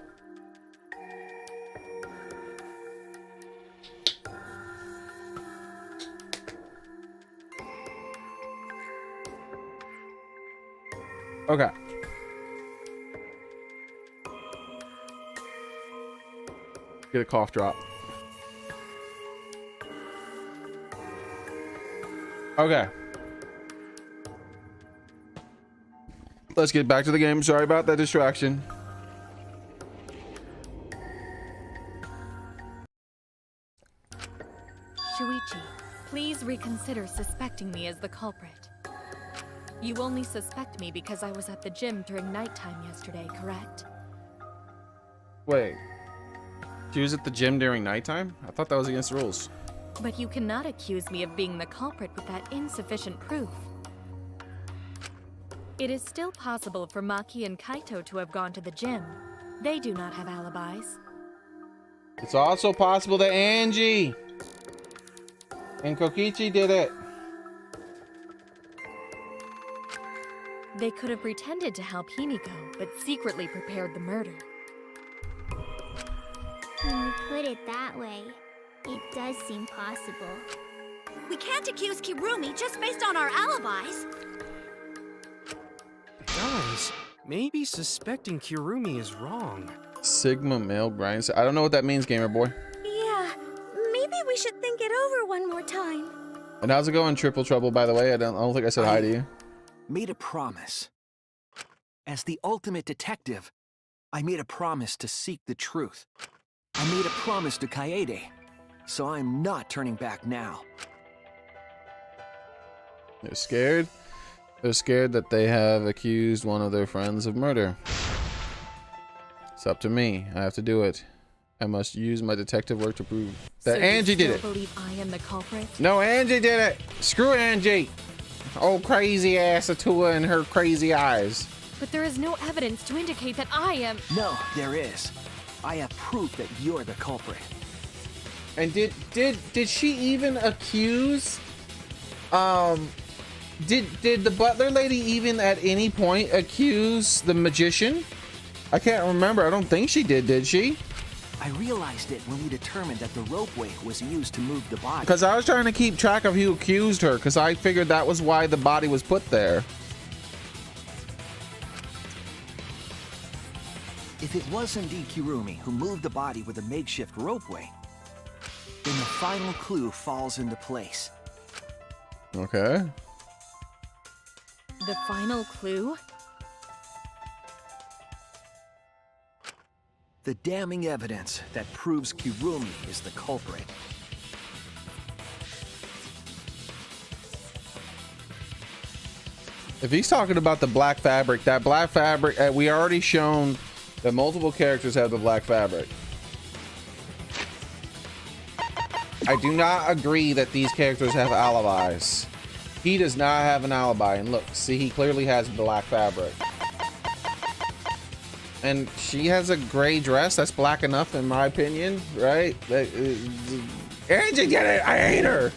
Okay. Get a cough drop. Okay. Let's get back to the game. Sorry about that distraction. Shuichi, please reconsider suspecting me as the culprit. You only suspect me because I was at the gym during nighttime yesterday, correct? Wait. She was at the gym during nighttime? I thought that was against the rules. But you cannot accuse me of being the culprit with that insufficient proof. It is still possible for Maki and Kaito to have gone to the gym. They do not have alibis. It's also possible that Angie and Kokichi did it. They could have pretended to help Himiko, but secretly prepared the murder. When you put it that way, it does seem possible. We can't accuse Kirumi just based on our alibis. Guys, maybe suspecting Kirumi is wrong. Sigma male grind. I don't know what that means, gamer boy. Yeah, maybe we should think it over one more time. And how's it going, Triple Trouble, by the way? I don't think I said hi to you. Made a promise. As the ultimate detective, I made a promise to seek the truth. I made a promise to Kaede, so I'm not turning back now. They're scared. They're scared that they have accused one of their friends of murder. It's up to me. I have to do it. I must use my detective work to prove that Angie did it. So you believe I am the culprit? No, Angie did it. Screw Angie. Oh, crazy ass Atua and her crazy eyes. But there is no evidence to indicate that I am. No, there is. I have proof that you're the culprit. And did she even accuse? Did the butler lady even at any point accuse the magician? I can't remember. I don't think she did she? I realized it when we determined that the ropeway was used to move the body. Because I was trying to keep track of who accused her, because I figured that was why the body was put there. If it was indeed Kirumi who moved the body with a makeshift ropeway, then the final clue falls into place. Okay. The final clue? The damning evidence that proves Kirumi is the culprit. If he's talking about the black fabric, that black fabric, we already shown that multiple characters have the black fabric. I do not agree that these characters have alibis. He does not have an alibi, and look, see, he clearly has black fabric. And she has a gray dress that's black enough, in my opinion, right? Angie did it! I hate her!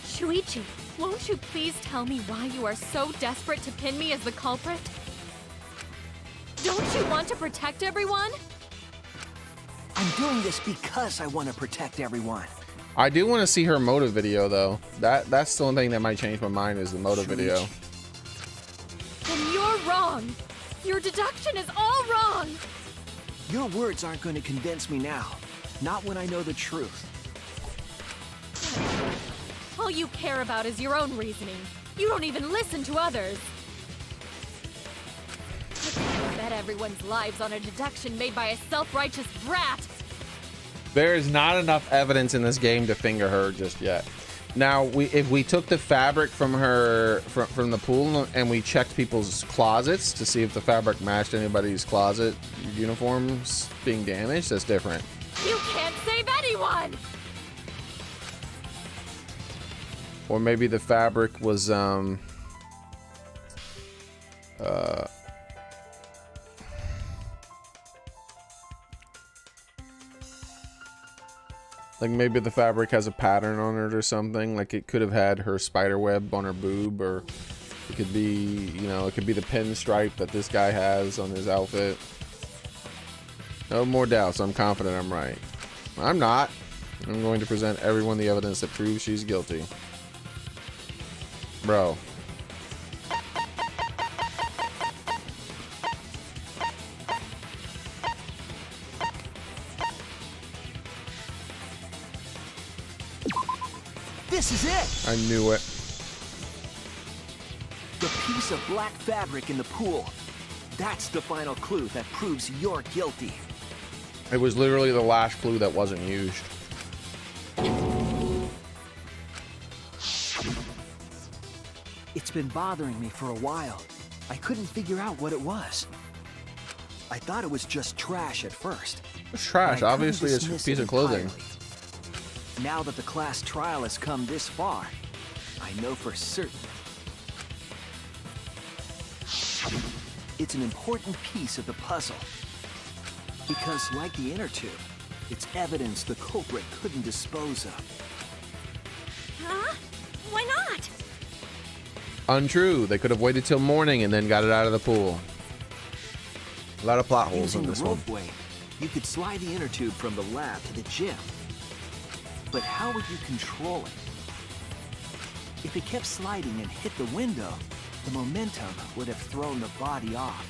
Shuichi, won't you please tell me why you are so desperate to pin me as the culprit? Don't you want to protect everyone? I'm doing this because I want to protect everyone. I do want to see her motive video, though. That's the only thing that might change my mind is the motive video. Then you're wrong. Your deduction is all wrong. Your words aren't going to convince me now. Not when I know the truth. All All you care about is your own reasoning. You don't even listen to others. You bet everyone's lives on a deduction made by a self-righteous brat. There is not enough evidence in this game to finger her just yet. Now, if we took the fabric from her from the pool and we checked people's closets to see if the fabric matched anybody's closet uniforms being damaged, that's different. You can't save anyone. Or maybe the fabric was like maybe the fabric has a pattern on it or something. Like it could have had her spider web on her boob, or it could be, you know, it could be the pinstripe that this guy has on his outfit. No more doubts. I'm confident I'm right. I'm not. I'm going to present everyone the evidence that proves she's guilty. Bro. This is it! I knew it. The piece of black fabric in the pool. That's the final clue that proves you're guilty. It was literally the last clue that wasn't used. It's been bothering me for a while. I couldn't figure out what it was. I thought it was just trash at first. It's trash. Obviously, it's a piece of clothing. Now that the class trial has come this far, I know for certain. It's an important piece of the puzzle. Because, like the inner tube, it's evidence the culprit couldn't dispose of. Huh? Why not? Untrue. They could have waited till morning and then got it out of the pool. A lot of plot holes in this one. Using the ropeway, you could slide the inner tube from the lab to the gym. But how would you control it? If it kept sliding and hit the window, the momentum would have thrown the body off.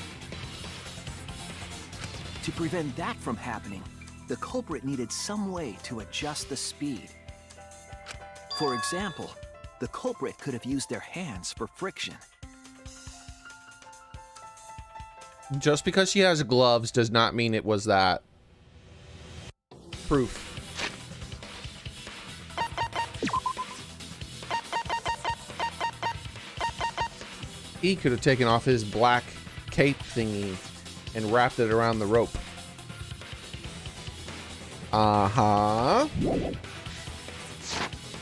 To prevent that from happening, the culprit needed some way to adjust the speed. For example, the culprit could have used their hands for friction. Just because she has gloves does not mean it was that. Proof. He could have taken off his black cape thingy and wrapped it around the rope. Uh-huh.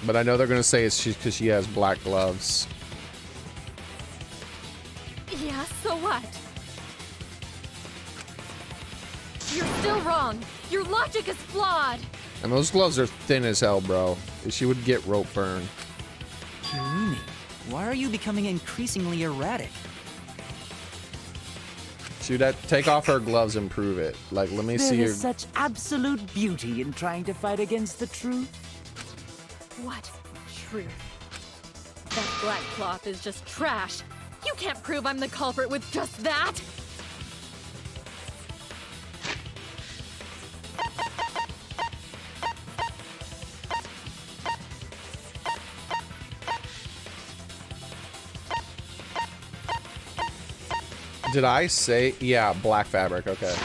But I know they're going to say it's because she has black gloves. Yeah, so what? You're still wrong. Your logic is flawed. And those gloves are thin as hell, bro. She would get rope burn. Kirumi, why are you becoming increasingly erratic? Shoot, take off her gloves and prove it. Like, let me see There your... is such absolute beauty in trying to fight against the truth. What truth? That black cloth is just trash. You can't prove I'm the culprit with just that. Did I say... Yeah, black fabric. Okay.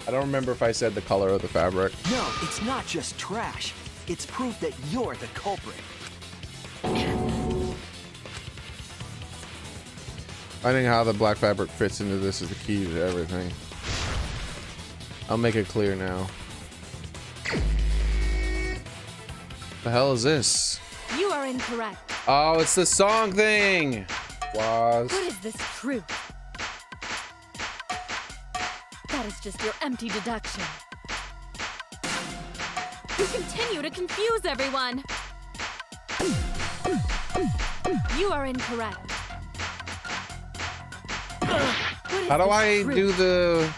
I don't remember if I said the color of the fabric. No, it's not just trash. It's proof that you're the culprit. Finding how the black fabric fits into this is the key to everything. I'll make it clear now. The hell is this? You are incorrect. Oh, it's the song thing. Was. What is this truth? That is just your empty deduction. You continue to confuse everyone. You are incorrect. How do I do the...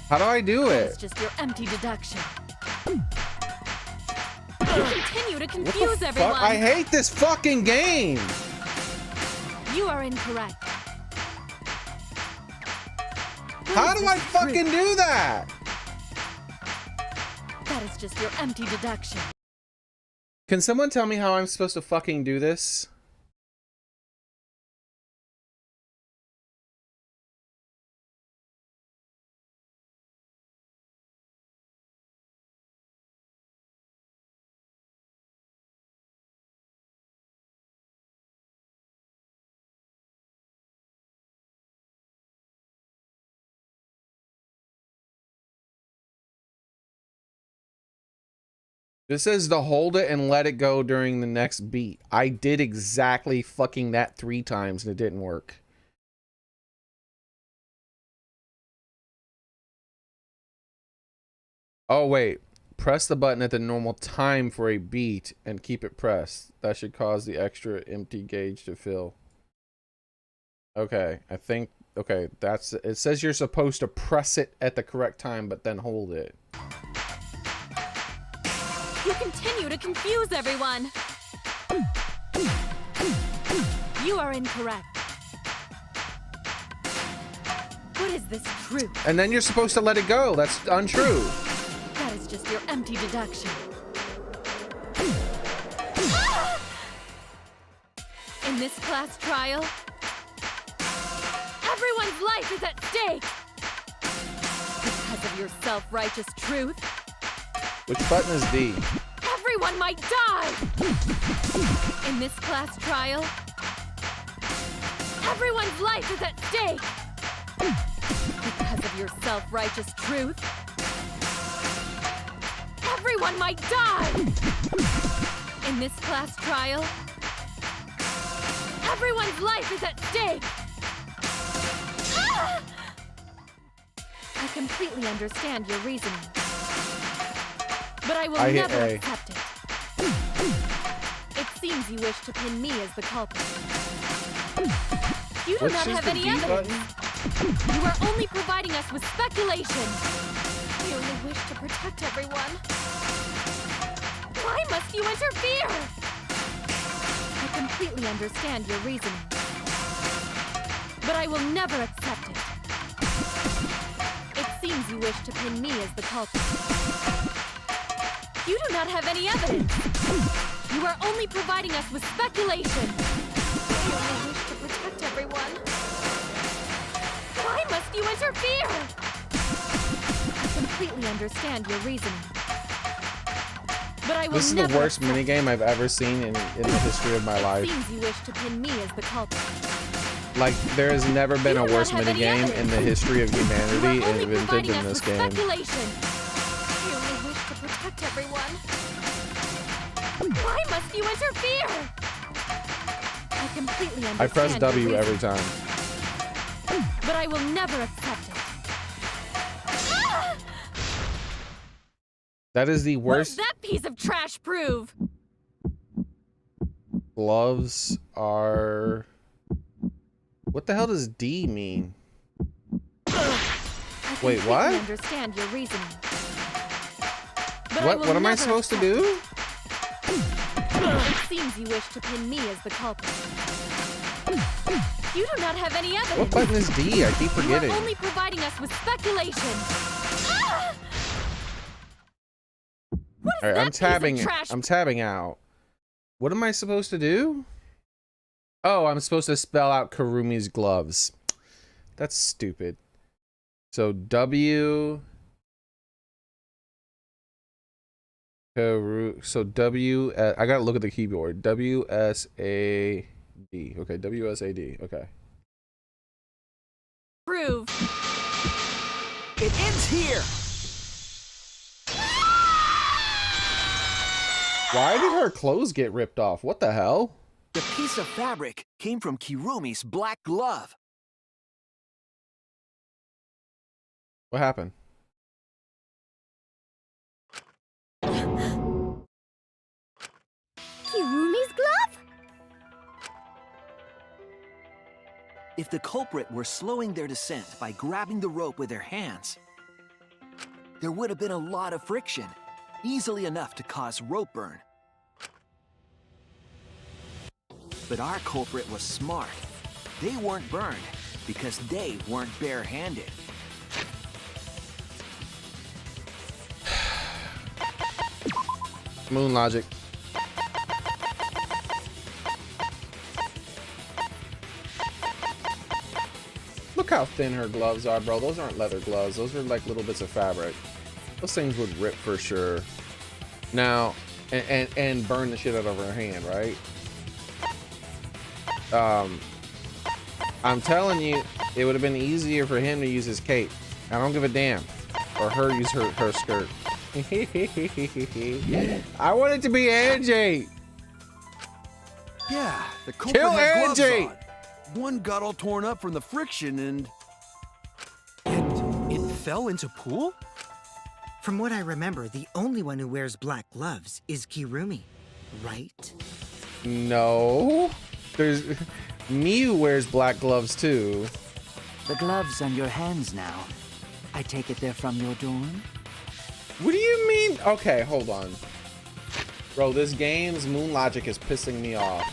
How do I do it? It's just your empty deduction. You continue to confuse everyone. Fuck? I hate this fucking game. You are incorrect. How do I fucking do that? That is just your empty deduction. Can someone tell me how I'm supposed to fucking do this? This says to hold it and let it go during the next beat. I did exactly fucking that 3 times and it didn't work. Oh, wait. Press the button at the normal time for a beat and keep it pressed. That should cause the extra empty gauge to fill. Okay, I think... Okay, that's... It says you're supposed to press it at the correct time, but then hold it. You continue to confuse everyone. You are incorrect. What is this truth? And then you're supposed to let it go. That's untrue. That is just your empty deduction. In this class trial, everyone's life is at stake. Because of your self-righteous truth. Which button is D? Everyone might die! In this class trial, everyone's life is at stake! Because of your self-righteous truth, everyone might die! In this class trial, everyone's life is at stake! Ah! I completely understand your reasoning. But I will never accept it. It seems you wish to pin me as the culprit. You do not have any evidence. You are only providing us with speculation. We only wish to protect everyone. Why must you interfere? I completely understand your reasoning. But I will never accept it. It seems you wish to pin me as the culprit. You do not have any evidence. You are only providing us with speculation. We only wish to protect everyone. Why must you interfere? I completely understand your reasoning. But I will This is the worst minigame I've ever seen in the history of my life. It seems you wish to pin me as the culprit. Like, there has never been a worse minigame in the history of humanity invented than this game. Protect everyone. Why must you interfere? I completely understand. I press W every time. But I will never accept it. That is the worst. What does that piece of trash prove? Gloves are... What the hell does D mean? Wait, what? I understand your reasoning. What am I supposed to do? It seems you wish to pin me as the culprit. You do not have any evidence. What button is D? I keep forgetting. You are only providing us with speculation. All right, I'm tabbing out. What am I supposed to do? Oh, I'm supposed to spell out Kurumi's gloves. That's stupid. So W. So W. I gotta look at the keyboard. WSAD. Okay, WSAD. Okay. Prove. It ends here. Why did her clothes get ripped off? What the hell? The piece of fabric came from Kirumi's black glove. What happened? Kirumi's glove? If the culprit were slowing their descent by grabbing the rope with their hands, there would have been a lot of friction, easily enough to cause rope burn. But our culprit was smart. They weren't burned because they weren't bare-handed. Moon logic. how thin her gloves are, bro. Those aren't leather gloves. Those are like little bits of fabric. Those things would rip for sure. Now, and burn the shit out of her hand, right? I'm telling you, it would have been easier for him to use his cape. I don't give a damn. Or her use her skirt. I want it to be Angie. Yeah, the culprit Kill had gloves Angie! on. One got all torn up from the friction and It fell into pool? From what I remember, the only one who wears black gloves is Kirumi, right? No. There's Miu wears black gloves too. The gloves on your hands now. I take it they're from your dorm? What do you mean? Okay, hold on. Bro, this game's moon logic is pissing me off.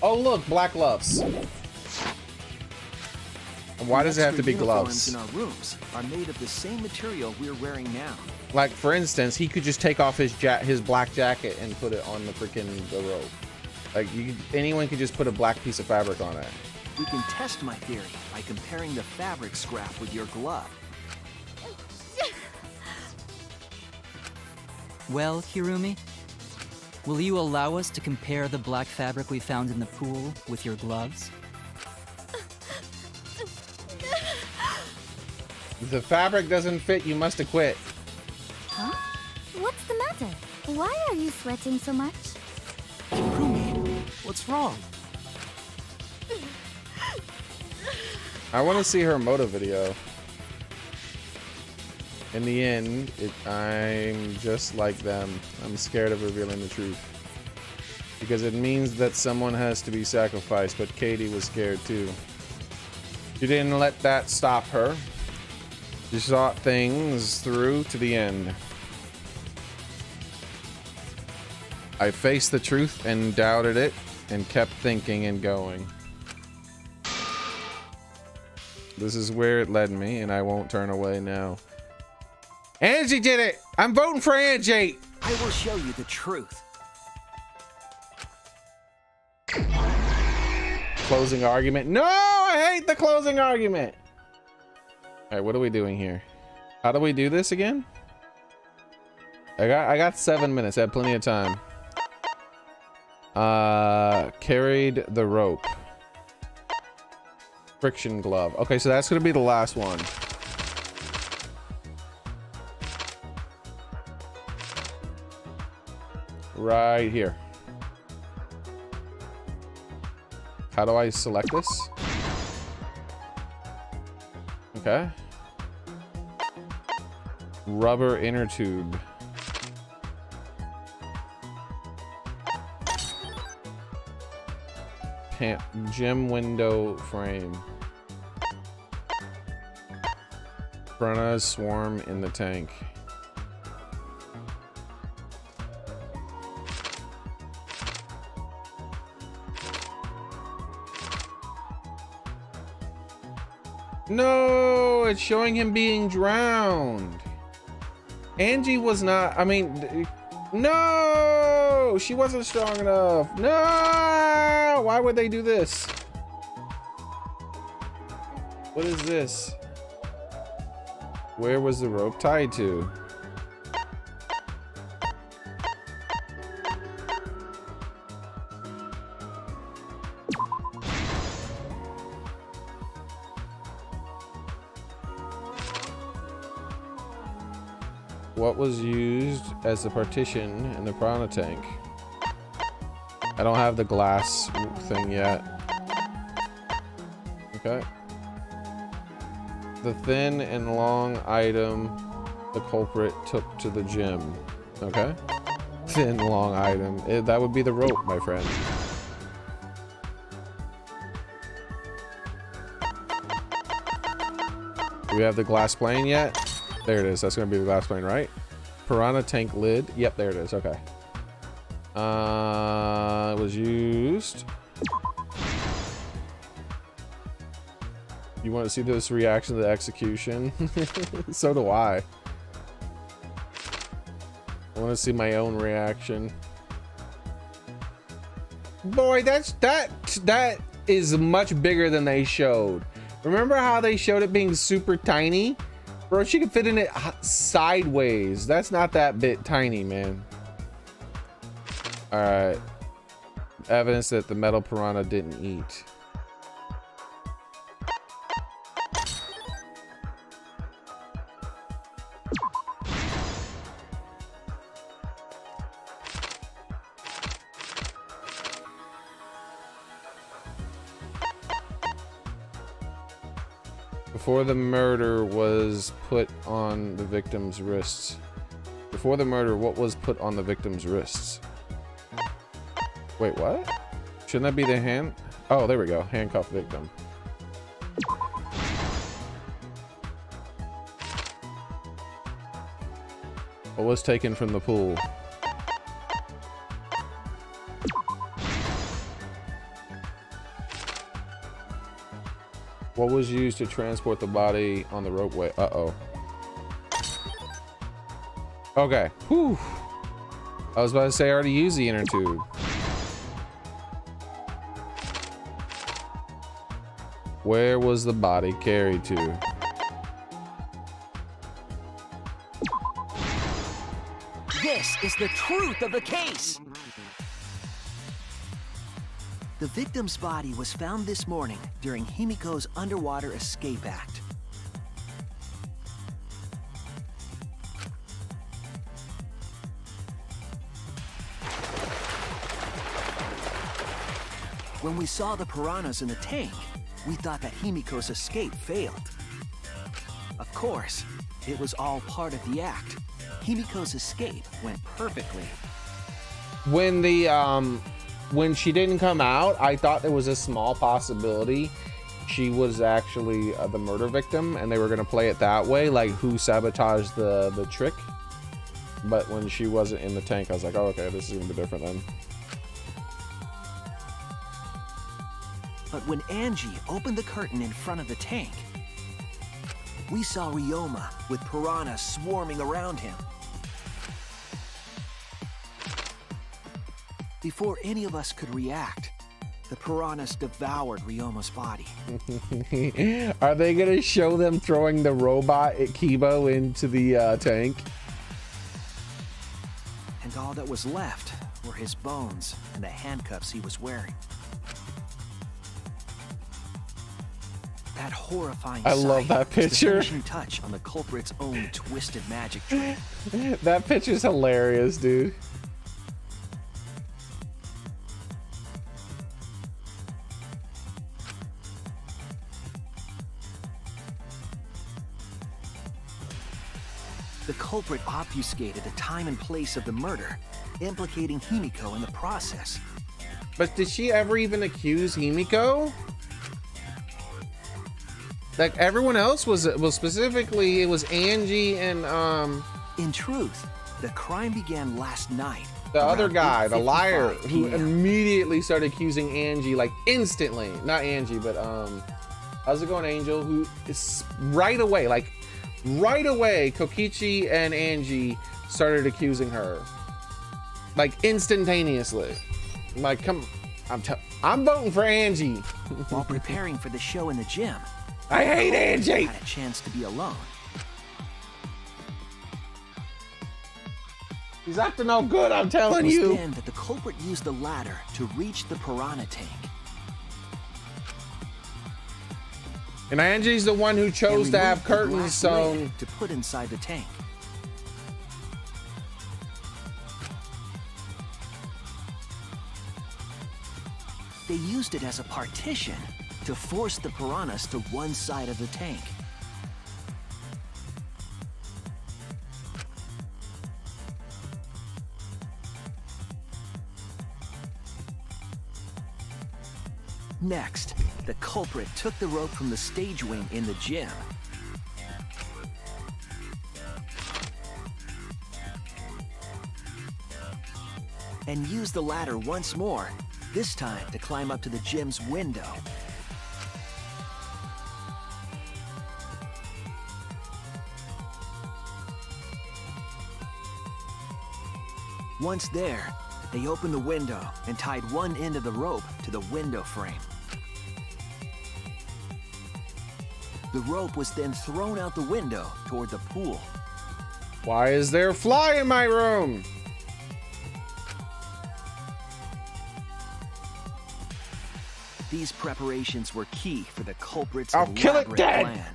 Oh look, black gloves. And why does it have to be gloves? In our rooms are made of the same material we're wearing now. Like for instance, he could just take off his black jacket and put it on the freaking robe. Like anyone could just put a black piece of fabric on it. We can test my theory by comparing the fabric scrap with your glove. Well, Kirumi, will you allow us to compare the black fabric we found in the pool with your gloves? If the fabric doesn't fit, you must acquit. Huh? What's the matter? Why are you sweating so much? What's wrong? I want to see her moto video. In the end, I'm just like them. I'm scared of revealing the truth. Because it means that someone has to be sacrificed, but Katie was scared too. She didn't let that stop her. She saw things through to the end. I faced the truth and doubted it and kept thinking and going. This is where it led me, and I won't turn away now. Angie did it! I'm voting for Angie! I will show you the truth. Closing argument. No! I hate the closing argument! Alright, what are we doing here? How do we do this again? I got 7 minutes. I had plenty of time. Carried the rope. Friction glove. Okay, so that's gonna be the last one. Right here. How do I select this? Okay. Rubber inner tube. Gym window frame. Piranha swarm in the tank. No, it's showing him being drowned. Angie was not, I mean, no, she wasn't strong enough. No, why would they do this? What is this? Where was the rope tied to? What was used as the partition in the piranha tank? I don't have the glass thing yet. Okay. The thin and long item the culprit took to the gym. Okay. Thin, long item. That would be the rope, my friend. Do we have the glass plane yet? There it is. That's going to be the glass plane, right? Piranha tank lid. Yep, there it is. Okay. It was used. You want to see this reaction to the execution? So do I. I want to see my own reaction. Boy, that is much bigger than they showed. Remember how they showed it being super tiny? Bro, she could fit in it sideways. That's not that bit tiny, man. All right. Evidence that the metal piranha didn't eat. Before the murder was put on the victim's wrists. Before the murder, what was put on the victim's wrists? Wait, what? Shouldn't that be the hand? Oh, there we go. Handcuff victim. What was taken from the pool? What was used to transport the body on the ropeway? Uh-oh. Okay. Whew. I was about to say I already used the inner tube. Where was the body carried to? This is the truth of the case. The victim's body was found this morning during Himiko's underwater escape act. When we saw the piranhas in the tank, we thought that Himiko's escape failed. Of course, it was all part of the act. Himiko's escape went perfectly. When the when she didn't come out, I thought there was a small possibility she was actually the murder victim, and they were gonna play it that way, like who sabotaged the trick. But when she wasn't in the tank, I was like, oh, okay, this is gonna be different then. But when Angie opened the curtain in front of the tank, we saw Ryoma with piranhas swarming around him. Before any of us could react, the piranhas devoured Ryoma's body. Are they gonna show them throwing the robot at Kibo into the tank? And all that was left were his bones and the handcuffs he was wearing. That horrifying I love that sight was the picture. finishing touch on the culprit's own twisted magic trick. That picture's hilarious, dude. The culprit obfuscated the time and place of the murder, implicating Himiko in the process. But did she ever even accuse Himiko? Like everyone else was, well, specifically it was Angie and In truth, the crime began last night. the other guy, the liar, 8:55 who PM. immediately started accusing Angie, like instantly. Not Angie, but how's it going, Angel? Who is right away, Kokichi and Angie started accusing her, like instantaneously. Like, come, I'm voting for Angie. While preparing for the show in the gym, I hate Angie. had a chance to be alone. He's acting all good, I'm telling It was you. then that the culprit used the ladder to reach the piranha tank. And Angie's the one who chose and to have removed the curtains glass sewn. lid to put inside the tank. They used it as a partition to force the piranhas to one side of the tank. Next, the culprit took the rope from the stage wing in the gym. And used the ladder once more, this time to climb up to the gym's window. Once there, They opened the window and tied one end of the rope to the window frame. The rope was then thrown out the window toward the pool. Why is there a fly in my room? These preparations were key for the culprit's I'll kill it elaborate dead. plan.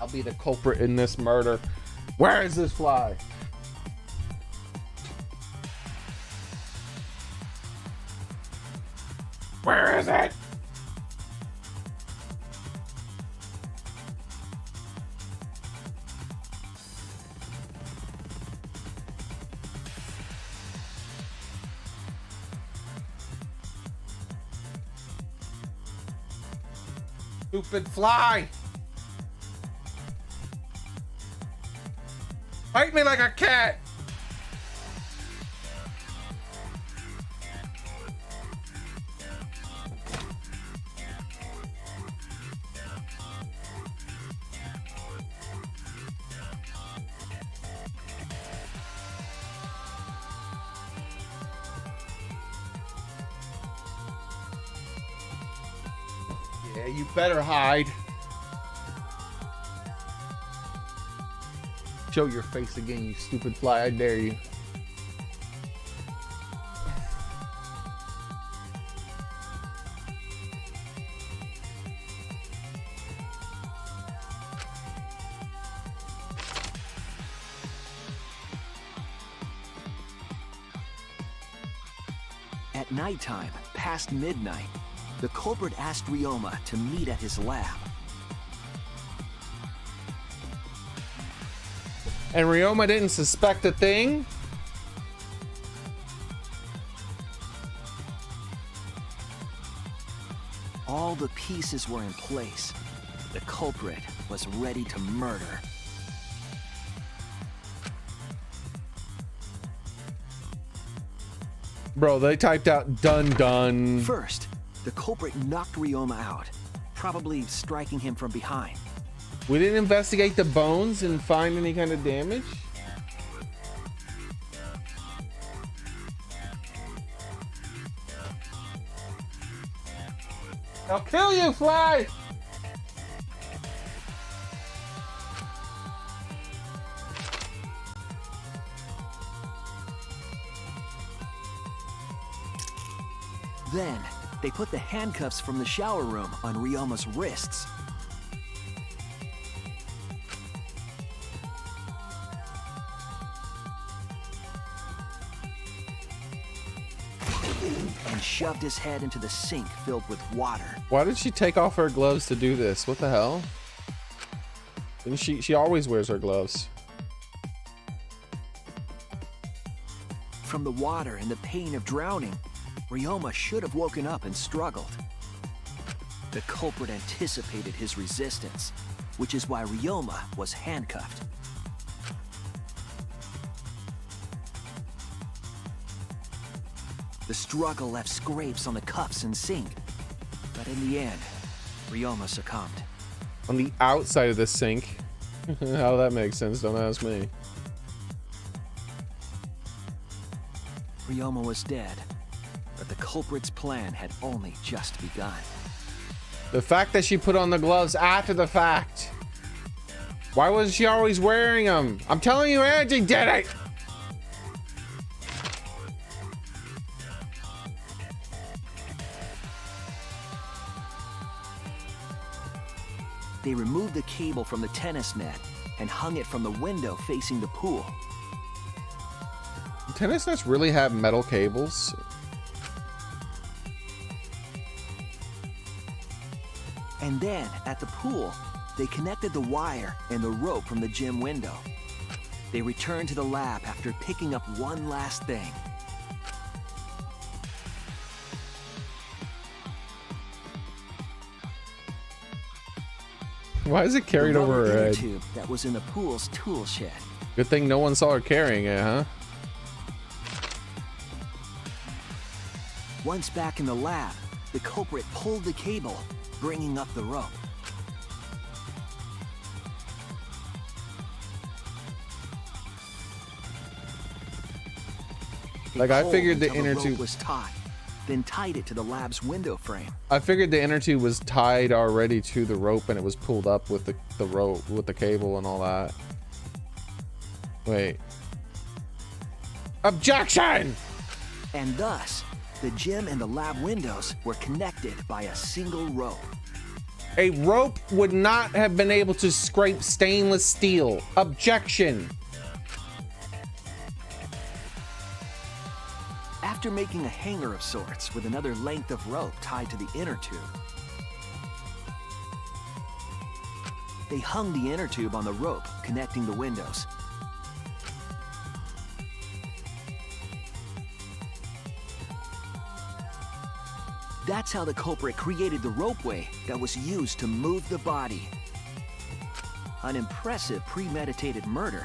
I'll be the culprit in this murder. Where is this fly? Where is it? Stupid fly! Bite me like a cat! Yeah, you better hide. Show your face again, you stupid fly. I dare you. At nighttime, past midnight, the culprit asked Ryoma to meet at his lab. And Ryoma didn't suspect a thing? All the pieces were in place. The culprit was ready to murder. Bro, they typed out done done. First, the culprit knocked Ryoma out, probably striking him from behind. We didn't investigate the bones and find any kind of damage? I'll kill you, fly! Then, they put the handcuffs from the shower room on Ryoma's wrists. And shoved his head into the sink filled with water. Why did she take off her gloves to do this? What the hell? And she always wears her gloves. From the water and the pain of drowning, Ryoma should have woken up and struggled. The culprit anticipated his resistance, which is why Ryoma was handcuffed. The struggle left scrapes on the cuffs and sink, but in the end, Ryoma succumbed. On the outside of the sink? How that makes sense, don't ask me. Ryoma was dead, but the culprit's plan had only just begun. The fact that she put on the gloves after the fact. Why wasn't she always wearing them? I'm telling you, Angie did it! They removed the cable from the tennis net and hung it from the window facing the pool. Tennis nets really have metal cables? And then, at the pool, they connected the wire and the rope from the gym window. They returned to the lab after picking up one last thing. Why is it carried over her head? Tube that was in the pool's tool shed. Good thing no one saw her carrying it, huh? Once back in the lab, the culprit pulled the cable, bringing up the rope. Like, I figured the inner rope tube was taut, then tied it to the lab's window frame. I figured the inner tube was tied already to the rope and it was pulled up with the rope, with the cable and all that. Wait. Objection! And thus, the gym and the lab windows were connected by a single rope. A rope would not have been able to scrape stainless steel. Objection! After making a hanger of sorts with another length of rope tied to the inner tube, they hung the inner tube on the rope connecting the windows. That's how the culprit created the ropeway that was used to move the body. An impressive premeditated murder,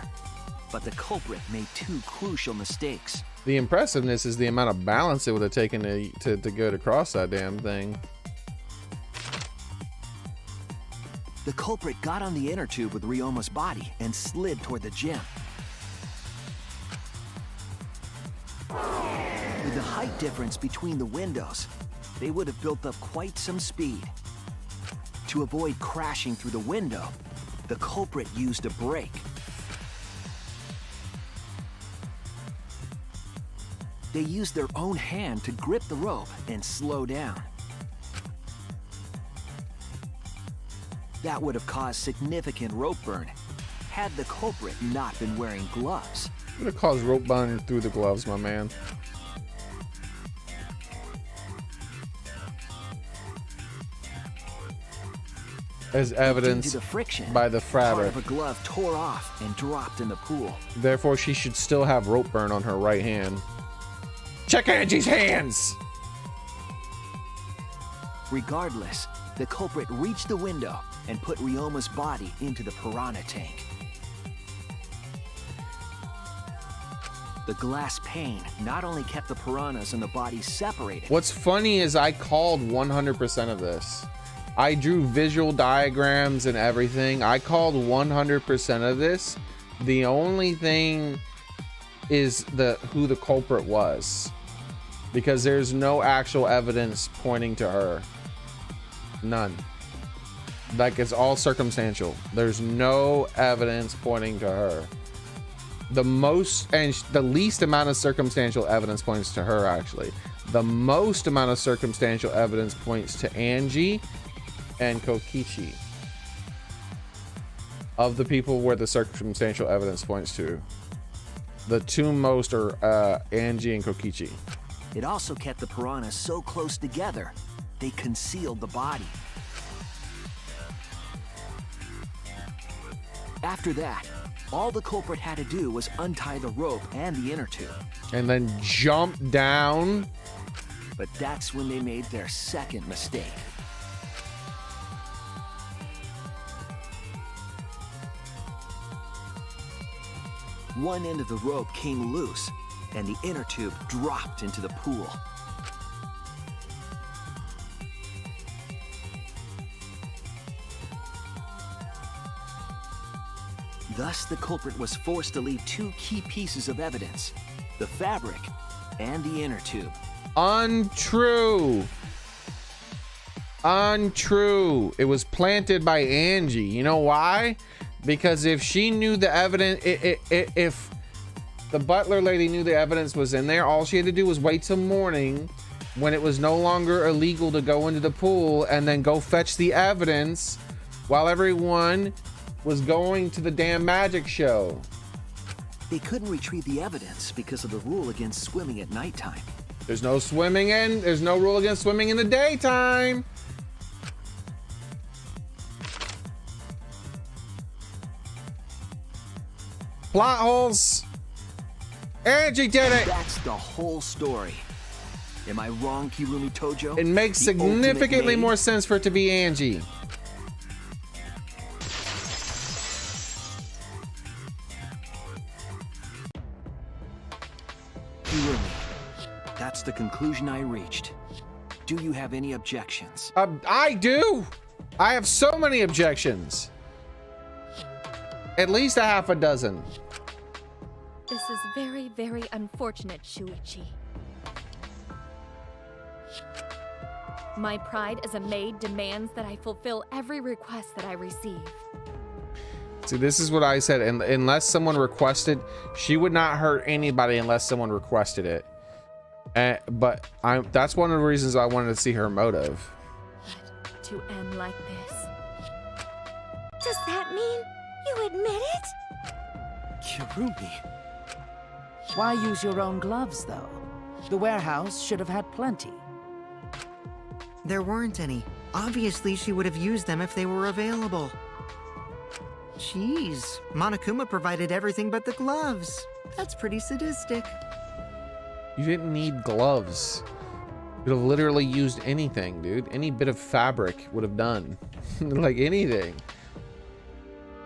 but the culprit made two crucial mistakes. The impressiveness is the amount of balance it would have taken to get across that damn thing. The culprit got on the inner tube with Ryoma's body and slid toward the gym. With the height difference between the windows, they would have built up quite some speed. To avoid crashing through the window, the culprit used a brake. They used their own hand to grip the rope and slow down. That would have caused significant rope burn had the culprit not been wearing gloves. It would have caused rope burn through the gloves, my man. As evidenced the friction, by the fabric. Part of a glove tore off and dropped in the pool. Therefore, she should still have rope burn on her right hand. Check Angie's hands! Regardless, the culprit reached the window and put Ryoma's body into the piranha tank. The glass pane not only kept the piranhas and the body separated. What's funny is I called 100% of this. I drew visual diagrams and everything. I called 100% of this. The only thing is who the culprit was, because there's no actual evidence pointing to her. None. Like, it's all circumstantial. There's no evidence pointing to her. The most and the least amount of circumstantial evidence points to her, actually. The most amount of circumstantial evidence points to Angie and Kokichi. Of the people where the circumstantial evidence points to, the two most are Angie and Kokichi. It also kept the piranhas so close together, they concealed the body. After that, all the culprit had to do was untie the rope and the inner tube. And then jump down. But that's when they made their second mistake. One end of the rope came loose, and the inner tube dropped into the pool. Thus, the culprit was forced to leave two key pieces of evidence: the fabric and the inner tube. Untrue. Untrue. It was planted by Angie. You know why? Because if she knew the evidence, if the butler lady knew the evidence was in there, all she had to do was wait till morning when it was no longer illegal to go into the pool and then go fetch the evidence while everyone was going to the damn magic show. They couldn't retrieve the evidence because of the rule against swimming at nighttime. There's no rule against swimming in the daytime. Plot holes. Angie did it. That's the whole story. Am I wrong, Kirumi Tojo? It makes significantly more sense for it to be Angie. Kirumi, that's the conclusion I reached. Do you have any objections? I do. I have so many objections. At least a half a dozen. This is very, very unfortunate, Shuichi. My pride as a maid demands that I fulfill every request that I receive. See, this is what I said. And unless someone requested, she would not hurt anybody unless someone requested it. But that's one of the reasons I wanted to see her motive. But to end like this. Does that mean you admit it? Kirumi. Why use your own gloves, though? The warehouse should have had plenty. There weren't any. Obviously, she would have used them if they were available. Jeez, Monokuma provided everything but the gloves. That's pretty sadistic. You didn't need gloves. You could have literally used anything, dude. Any bit of fabric would have done. Like anything.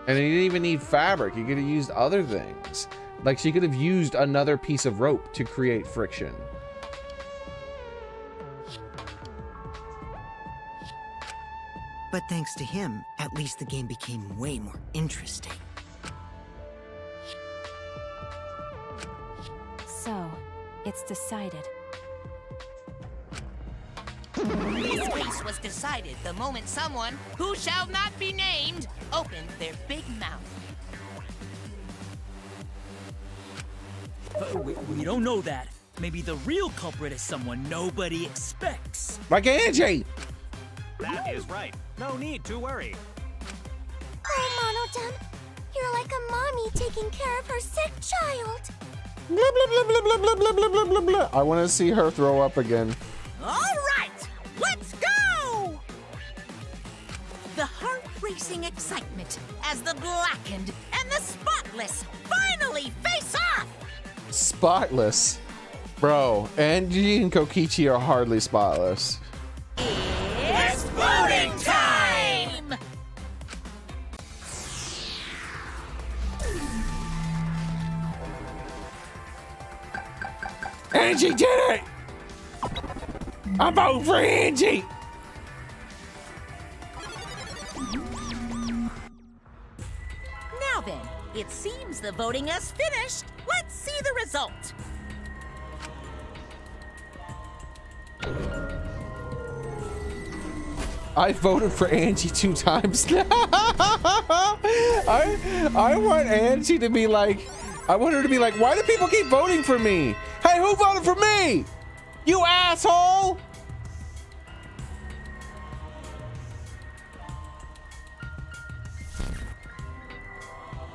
And you didn't even need fabric. You could have used other things. Like she could have used another piece of rope to create friction. But thanks to him, at least the game became way more interesting. So, it's decided. This case was decided the moment someone, who shall not be named, opened their big mouth. We don't know that. Maybe the real culprit is someone nobody expects. Like Angie! That is right. No need to worry. Oh, Monodem, you're like a mommy taking care of her sick child. Blah, blah, blah, blah, blah, blah, blah, blah, blah, blah. I want to see her throw up again. All right, let's go! The heart-racing excitement as the blackened and the spotless finally face off! Spotless? Bro, Angie and Kokichi are hardly spotless. It's voting time! Angie did it! I'm voting for Angie! Now then, it seems the voting has finished. Let's see the result. I voted for Angie 2 times now. I want Angie to be like, I want her to be like, why do people keep voting for me? Hey, who voted for me? You asshole!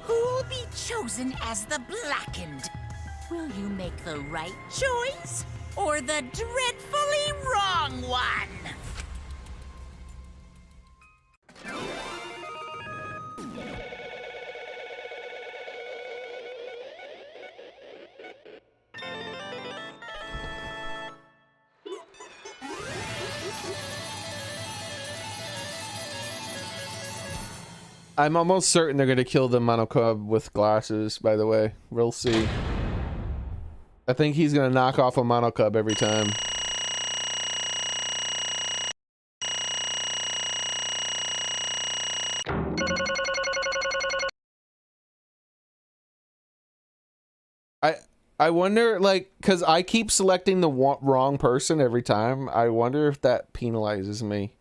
Who'll be chosen as the blackened? Will you make the right choice or the dreadfully wrong one? I'm almost certain they're gonna kill the Monokuma with glasses, by the way. We'll see. I think he's gonna knock off a Monokuma every time. I wonder, like, because I keep selecting the wrong person every time. I wonder if that penalizes me.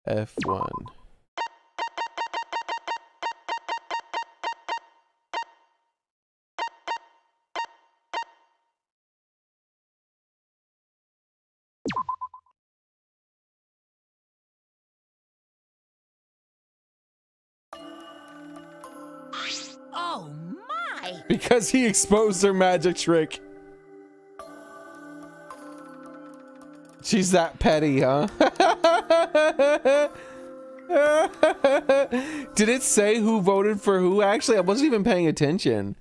F1. Oh my! Because he exposed her magic trick. She's that petty, huh? Did it say who voted for who? Actually, I wasn't even paying attention.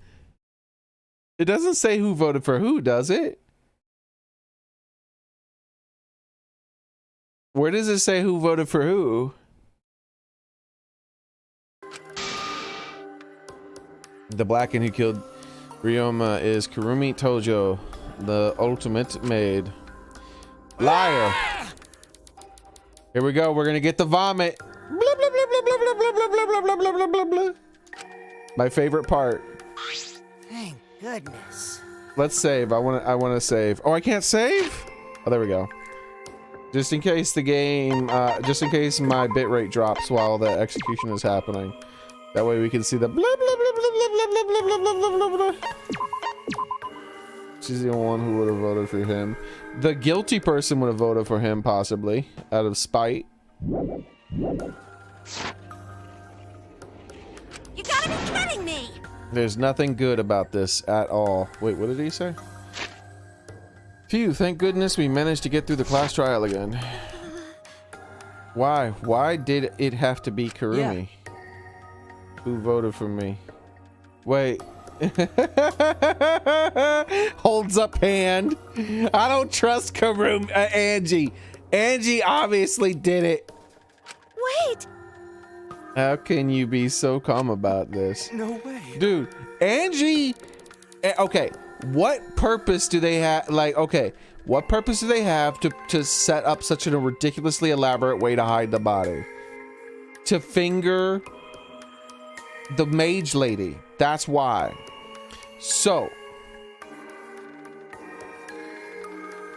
It doesn't say who voted for who, does it? Where does it say who voted for who? The blackened who killed Ryoma is Kurumi Tojo, the ultimate maid. Liar. Here we go. We're gonna get the vomit. Blah, blah, blah, blah, blah, blah, blah, blah, blah, blah, blah, blah, blah, blah. My favorite part. Thank goodness. Let's save. I want to save. Oh, I can't save? Oh, there we go. Just in case the game, just in case my bitrate drops while the execution is happening. That way we can see the blah, blah, blah, blah, blah, blah, blah, blah, blah, blah, blah. She's the only one who would have voted for him. The guilty person would have voted for him, possibly, out of spite. You gotta be kidding me! There's nothing good about this at all. Wait, what did he say? Phew, thank goodness we managed to get through the class trial again. Why? Why did it have to be Kurumi? Yeah. Who voted for me? Wait. Holds up hand. I don't trust Kurumi. Angie. Angie obviously did it. Wait. How can you be so calm about this? No way. Dude, Angie. Okay, what purpose do they have? Like, okay, what purpose do they have to set up such a ridiculously elaborate way to hide the body? To finger the mage lady. That's why. So,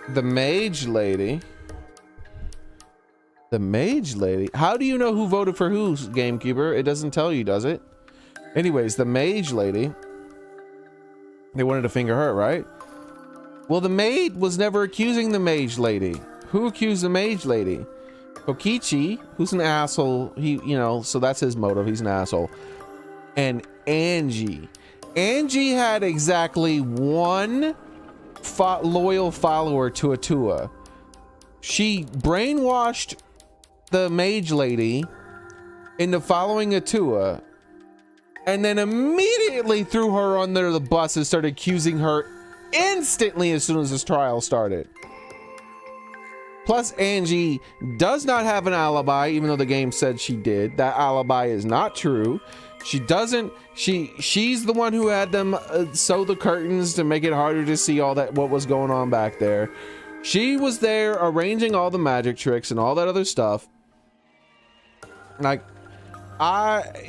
the mage lady. The mage lady? How do you know who voted for who, Gamekeeper? It doesn't tell you, does it? Anyways, the mage lady. They wanted to finger her, right? Well, the maid was never accusing the mage lady. Who accused the mage lady? Kokichi, who's an asshole. He, you know, so that's his motive. He's an asshole. And Angie. Angie had exactly one loyal follower to Atua. She brainwashed the mage lady into following Atua, and then immediately threw her under the bus and started accusing her instantly as soon as this trial started. Plus, Angie does not have an alibi, even though the game said she did. That alibi is not true. She doesn't. She's the one who had them sew the curtains to make it harder to see all that what was going on back there. She was there arranging all the magic tricks and all that other stuff. Like,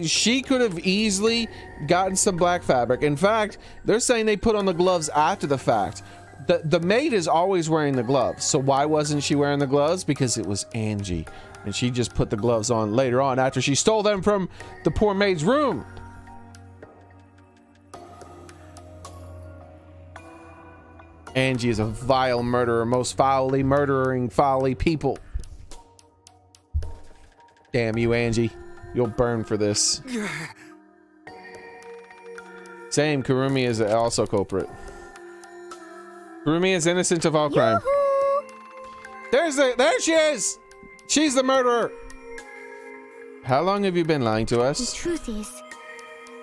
she could have easily gotten some black fabric. In fact, they're saying they put on the gloves after the fact. The maid is always wearing the gloves. So why wasn't she wearing the gloves? Because it was Angie. And she just put the gloves on later on after she stole them from the poor maid's room. Angie is a vile murderer, most foully murdering folly people. Damn you, Angie. You'll burn for this. Same, Kurumi is also culprit. Kurumi is innocent of all crime. There she is! She's the murderer! How long have you been lying to us? The truth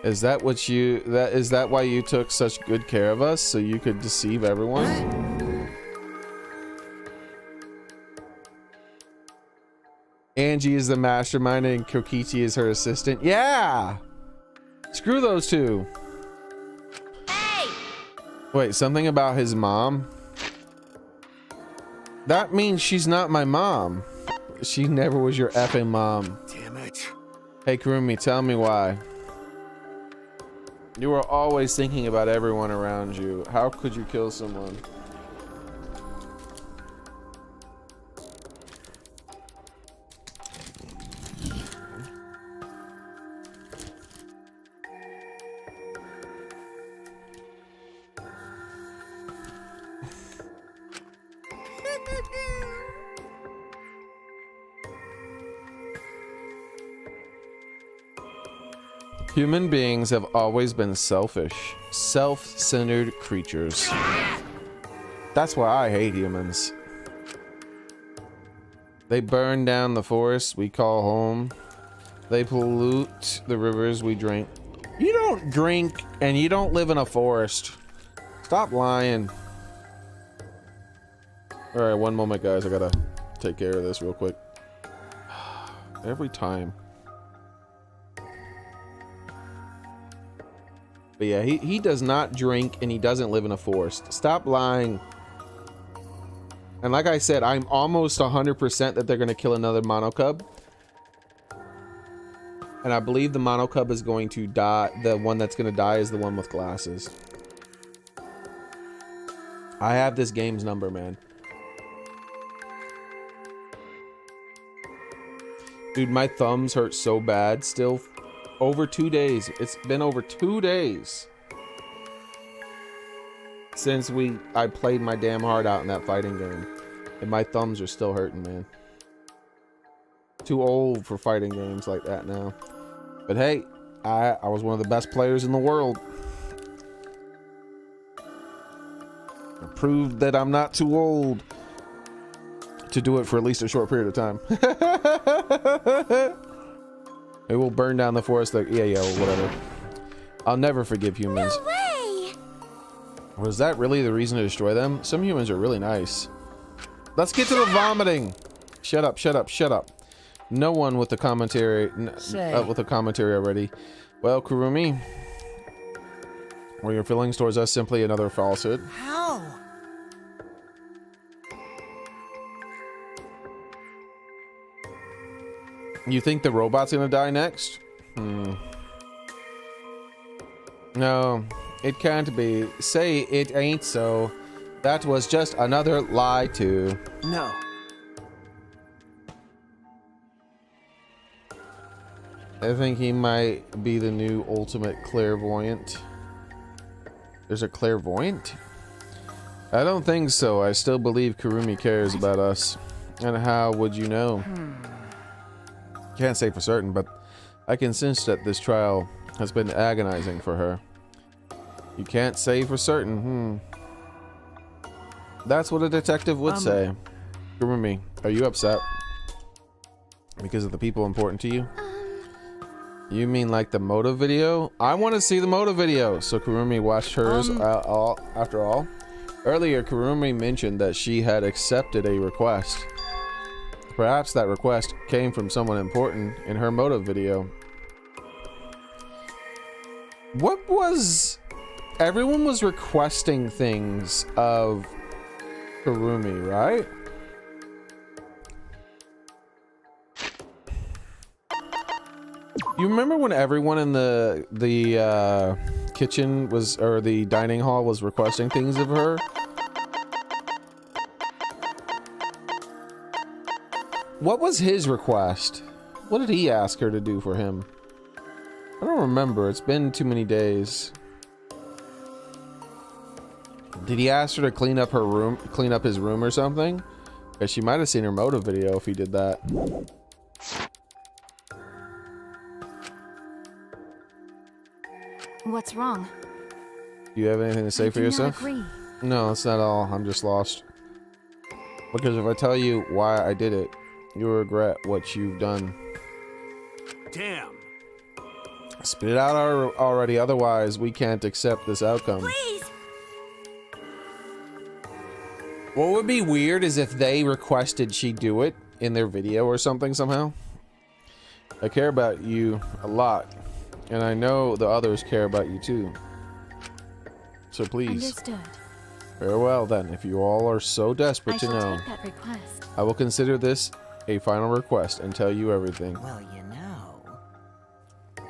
is that what you is that why you took such good care of us, so you could deceive everyone? Angie is the mastermind and Kokichi is her assistant. Yeah! Screw those two. Hey! Wait, something about his mom? That means she's not my mom. She never was your effing mom. Damn it. Hey, Kurumi, tell me why. You were always thinking about everyone around you. How could you kill someone? Human beings have always been selfish, self-centered creatures. That's why I hate humans. They burn down the forests we call home. They pollute the rivers we drink. You don't drink and you don't live in a forest. Stop lying. All right, one moment, guys. I gotta take care of this real quick. Every time. But yeah, he does not drink and he doesn't live in a forest. Stop lying. And like I said, I'm almost 100% that they're going to kill another mono cub. And I believe the mono cub is going to die. The one that's going to die is the one with glasses. I have this game's number, man. Dude, my thumbs hurt so bad still. Over 2 days. It's been over 2 days since I played my damn heart out in that fighting game. And my thumbs are still hurting, man. Too old for fighting games like that now. But hey, I was one of the best players in the world. I proved that I'm not too old to do it for at least a short period of time. It will burn down the forest like, yeah, whatever. I'll never forgive humans. No way! Was that really the reason to destroy them? Some humans are really nice. Let's get to the vomiting. Shut up, shut up, shut up. No one with the commentary, with a commentary already. Well, Kurumi, were your feelings towards us simply another falsehood? How? You think the robot's gonna die next? No, it can't be. Say it ain't so. That was just another lie too. No. I think he might be the new ultimate clairvoyant. There's a clairvoyant? I don't think so. I still believe Kurumi cares about us. And how would you know? Can't say for certain, but I can sense that this trial has been agonizing for her. You can't say for certain, That's what a detective would say. Kurumi, are you upset? Because of the people important to you? You mean like the motive video? I want to see the motive video. So Kurumi watched hers after all. Earlier, Kurumi mentioned that she had accepted a request. Perhaps that request came from someone important in her motive video. What was... Everyone was requesting things of Kurumi, right? You remember when everyone in the kitchen was, or the dining hall was requesting things of her? What was his request? What did he ask her to do for him? I don't remember. It's been too many days. Did he ask her to clean up her room, clean up his room or something? Because she might have seen her motive video if he did that. What's wrong? Do you have anything to say for yourself? Agree. No, that's not all. I'm just lost. Because if I tell you why I did it, you'll regret what you've done. Damn. Spit it out already, otherwise we can't accept this outcome. Please! What would be weird is if they requested she do it in their video or something somehow. I care about you a lot, and I know the others care about you too. So please. Understood. Farewell then, if you all are so desperate to know. I shall take that request. I will consider this a final request and tell you everything. Well, you know.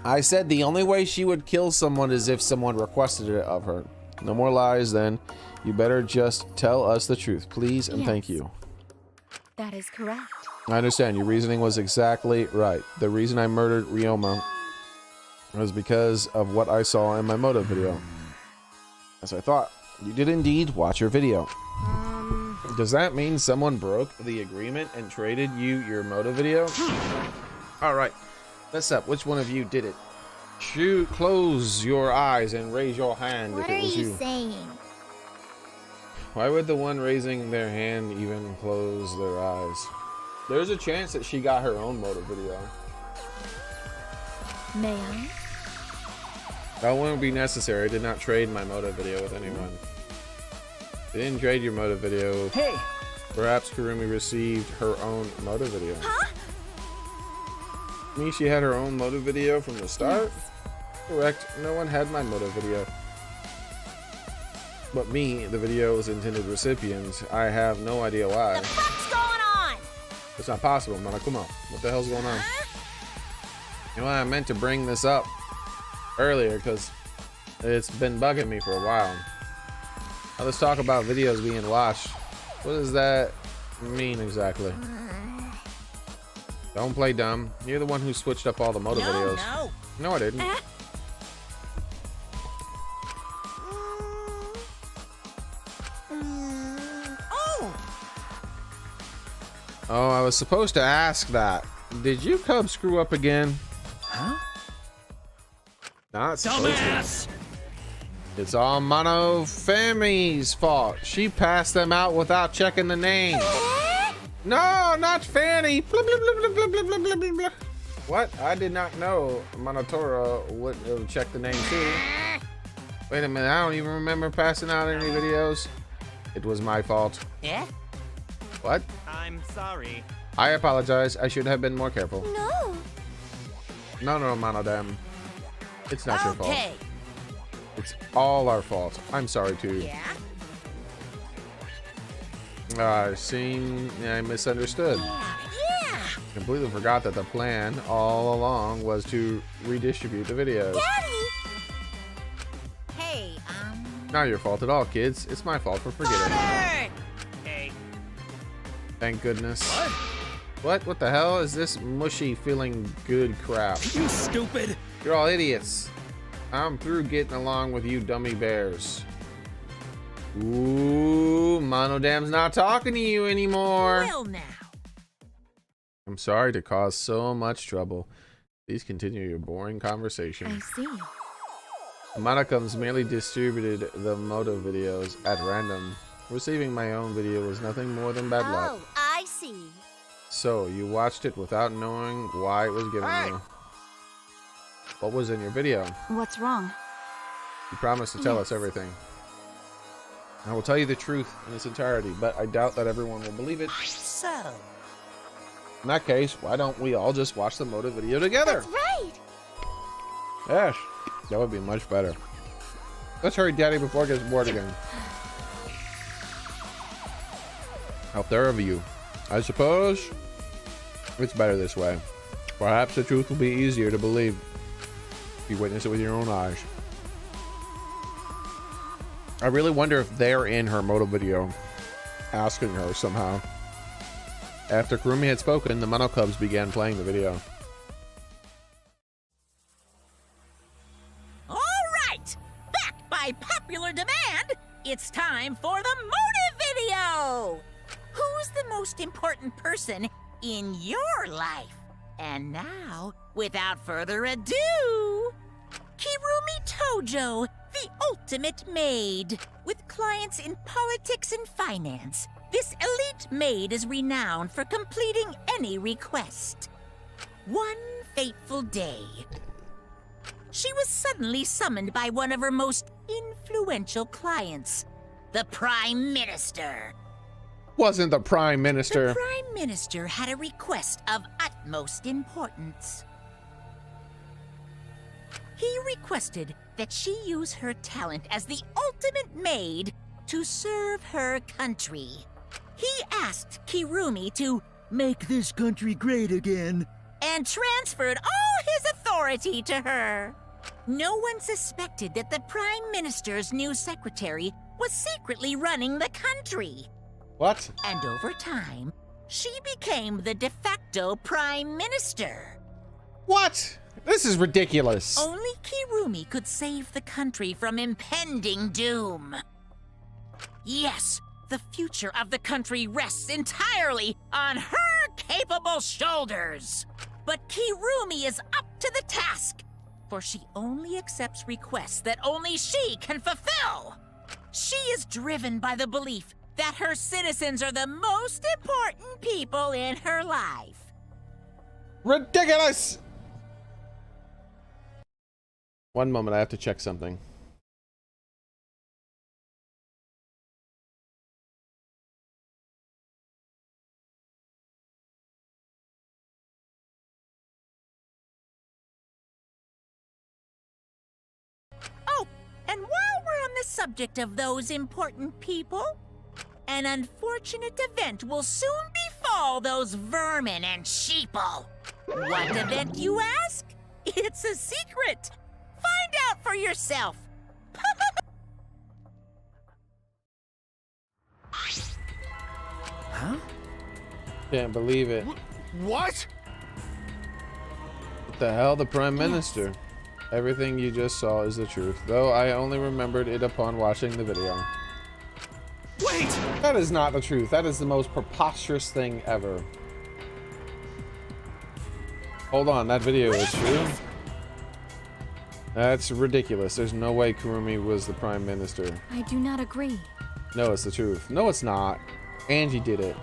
I said the only way she would kill someone is if someone requested it of her. No more lies then. You better just tell us the truth, please, and thank you. That is correct. I understand. Your reasoning was exactly right. The reason I murdered Ryoma was because of what I saw in my motive video. As I thought. You did indeed watch your video. Does that mean someone broke the agreement and traded you your motive video? Alright. Let's up. Which one of you did it? Close your eyes and raise your hand if it was you. What are you saying? Why would the one raising their hand even close their eyes? There's a chance that she got her own motive video. May I? That wouldn't be necessary. I did not trade my motive video with anyone. I didn't trade your motive video. Hey! Perhaps Kurumi received her own motive video. Huh? Me, she had her own motive video from the start? Yes. Correct. No one had my motive video. But me, the video's intended recipient. I have no idea why. What the fuck's going on? It's not possible, Monokuma. What the hell's going on? You know, I meant to bring this up earlier because it's been bugging me for a while. Now let's talk about videos being watched. What does that mean exactly? Don't play dumb. You're the one who switched up all the motor videos. No, I didn't. Oh, I was supposed to ask that. Did you cub screw up again? Huh? Not supposed Dumbass! to. It's all Mono Fami's fault. She passed them out without checking the name. No, not Fanny. Blah, blah, blah, blah, blah, blah, blah, blah, blah. What? I did not know Monotora would check the name too. Wait a minute, I don't even remember passing out any videos. It was my fault. Yeah? What? I'm sorry. I apologize. I should have been more careful. No. No, Monodam. It's not your fault. Okay. It's all our fault. I'm sorry too. Yeah? I misunderstood. Yeah. Completely forgot that the plan all along was to redistribute the videos. Daddy! Hey, Not your fault at all, kids. It's my fault for forgetting. Father! Hey. Thank goodness. What? What the hell is this mushy feeling good crap? You stupid! You're all idiots. I'm through getting along with you dummy bears. Ooh, Monodam's not talking to you anymore. Well now. I'm sorry to cause so much trouble. Please continue your boring conversation. I see. Monocums merely distributed the Moto videos at random. Receiving my own video was nothing more than bad luck. Oh, I see. So, you watched it without knowing why it was given you. What was in your video? What's wrong? You promised to tell us everything. I will tell you the truth in its entirety, but I doubt that everyone will believe it. So. In that case, why don't we all just watch the Moto video together? That's right. Yes, that would be much better. Let's hurry, Daddy, before it gets bored again. How fair of you. I suppose it's better this way. Perhaps the truth will be easier to believe if you witness it with your own eyes. I really wonder if they're in her Moto video, asking her somehow. After Kurumi had spoken, the Mono Cubs began playing the video. All right! Back by popular demand, it's time for the motive video! Who's the most important person in your life? And now, without further ado, Kirumi Tojo, the ultimate maid. With clients in politics and finance, this elite maid is renowned for completing any request. One fateful day, she was suddenly summoned by one of her most influential clients, the Prime Minister. Wasn't the Prime Minister. The Prime Minister had a request of utmost importance. He requested that she use her talent as the ultimate maid to serve her country. He asked Kirumi to make this country great again and transferred all his authority to her. No one suspected that the Prime Minister's new secretary was secretly running the country. What? And over time, she became the de facto Prime Minister. What? This is ridiculous. Only Kirumi could save the country from impending doom. Yes, the future of the country rests entirely on her capable shoulders. But Kirumi is up to the task, for she only accepts requests that only she can fulfill. She is driven by the belief that her citizens are the most important people in her life. Ridiculous! One moment, I have to check something. Oh, and while we're on the subject of those important people, an unfortunate event will soon befall those vermin and sheeple. What event, you ask? It's a secret. Find out for yourself. Huh? Can't believe it. What? What the hell? The Prime Minister. Everything you just saw is the truth, though I only remembered it upon watching the video. Wait! That is not the truth. That is the most preposterous thing ever. Hold on, that video is true? That's ridiculous. There's no way Kurumi was the Prime Minister. I do not agree. No, it's the truth. No, it's not. Angie did it.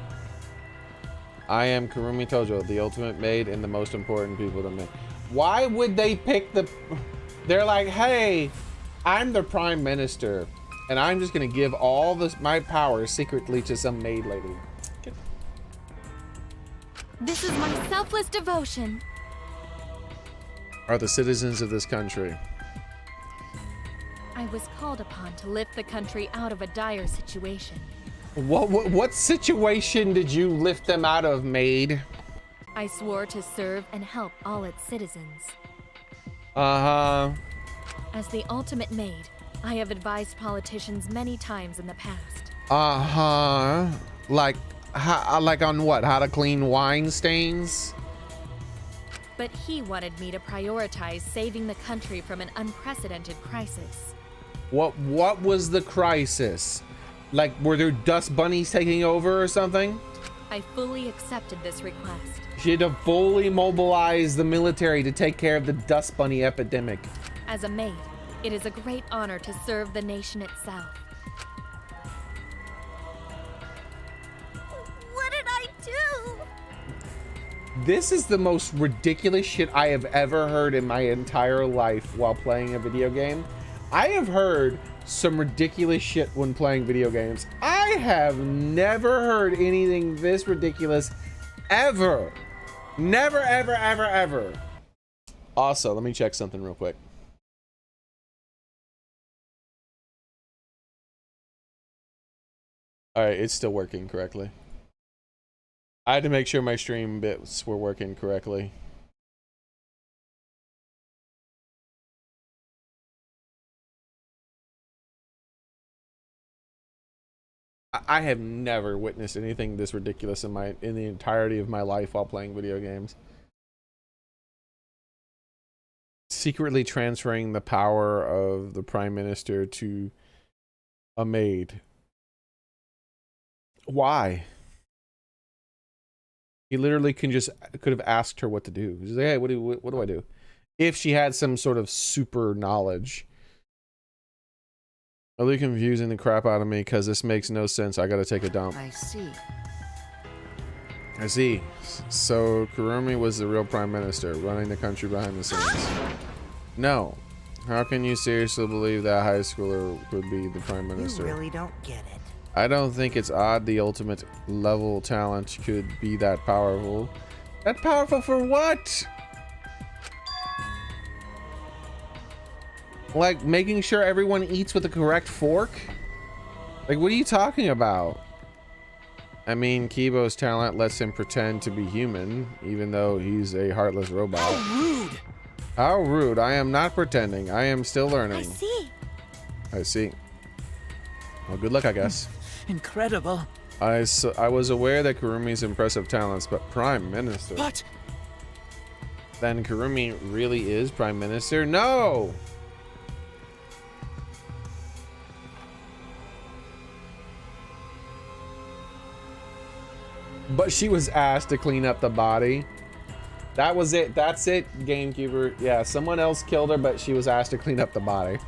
I am Kurumi Tojo, the ultimate maid and the most important people to me. Why would they pick the... They're like, hey, I'm the Prime Minister, and I'm just gonna give all my power secretly to some maid lady. This is my selfless devotion. Are the citizens of this country. I was called upon to lift the country out of a dire situation. What situation did you lift them out of, maid? I swore to serve and help all its citizens. Uh-huh. As the ultimate maid, I have advised politicians many times in the past. Uh-huh. Like on what? How to clean wine stains? But he wanted me to prioritize saving the country from an unprecedented crisis. What was the crisis? Like, were there dust bunnies taking over or something? I fully accepted this request. She had to fully mobilize the military to take care of the dust bunny epidemic. As a maid, it is a great honor to serve the nation itself. What did I do? This is the most ridiculous shit I have ever heard in my entire life while playing a video game. I have heard some ridiculous shit when playing video games. I have never heard anything this ridiculous ever. Never, ever, ever, ever. Also, let me check something real quick. All right, it's still working correctly. I had to make sure my stream bits were working correctly. I have never witnessed anything this ridiculous in the entirety of my life while playing video games. Secretly transferring the power of the Prime Minister to a maid. Why? He literally could have asked her what to do. He's like, hey, what do I do? If she had some sort of super knowledge. Really confusing the crap out of me because this makes no sense. I gotta take a dump. I see. I see. So Kurumi was the real Prime Minister, running the country behind the scenes. No. How can you seriously believe that high schooler would be the Prime Minister? You really don't get it. I don't think it's odd the ultimate level talent could be that powerful. That powerful for what? Like making sure everyone eats with the correct fork? Like, what are you talking about? I mean, Kibo's talent lets him pretend to be human, even though he's a heartless robot. How rude! How rude. I am not pretending. I am still learning. I see. I see. Well, good luck, I guess. Incredible. I was aware that Kurumi's impressive talents, but Prime Minister. But then Kurumi really is Prime Minister? No! But she was asked to clean up the body. That was it. That's it, GameCuber. Yeah, someone else killed her, but she was asked to clean up the body.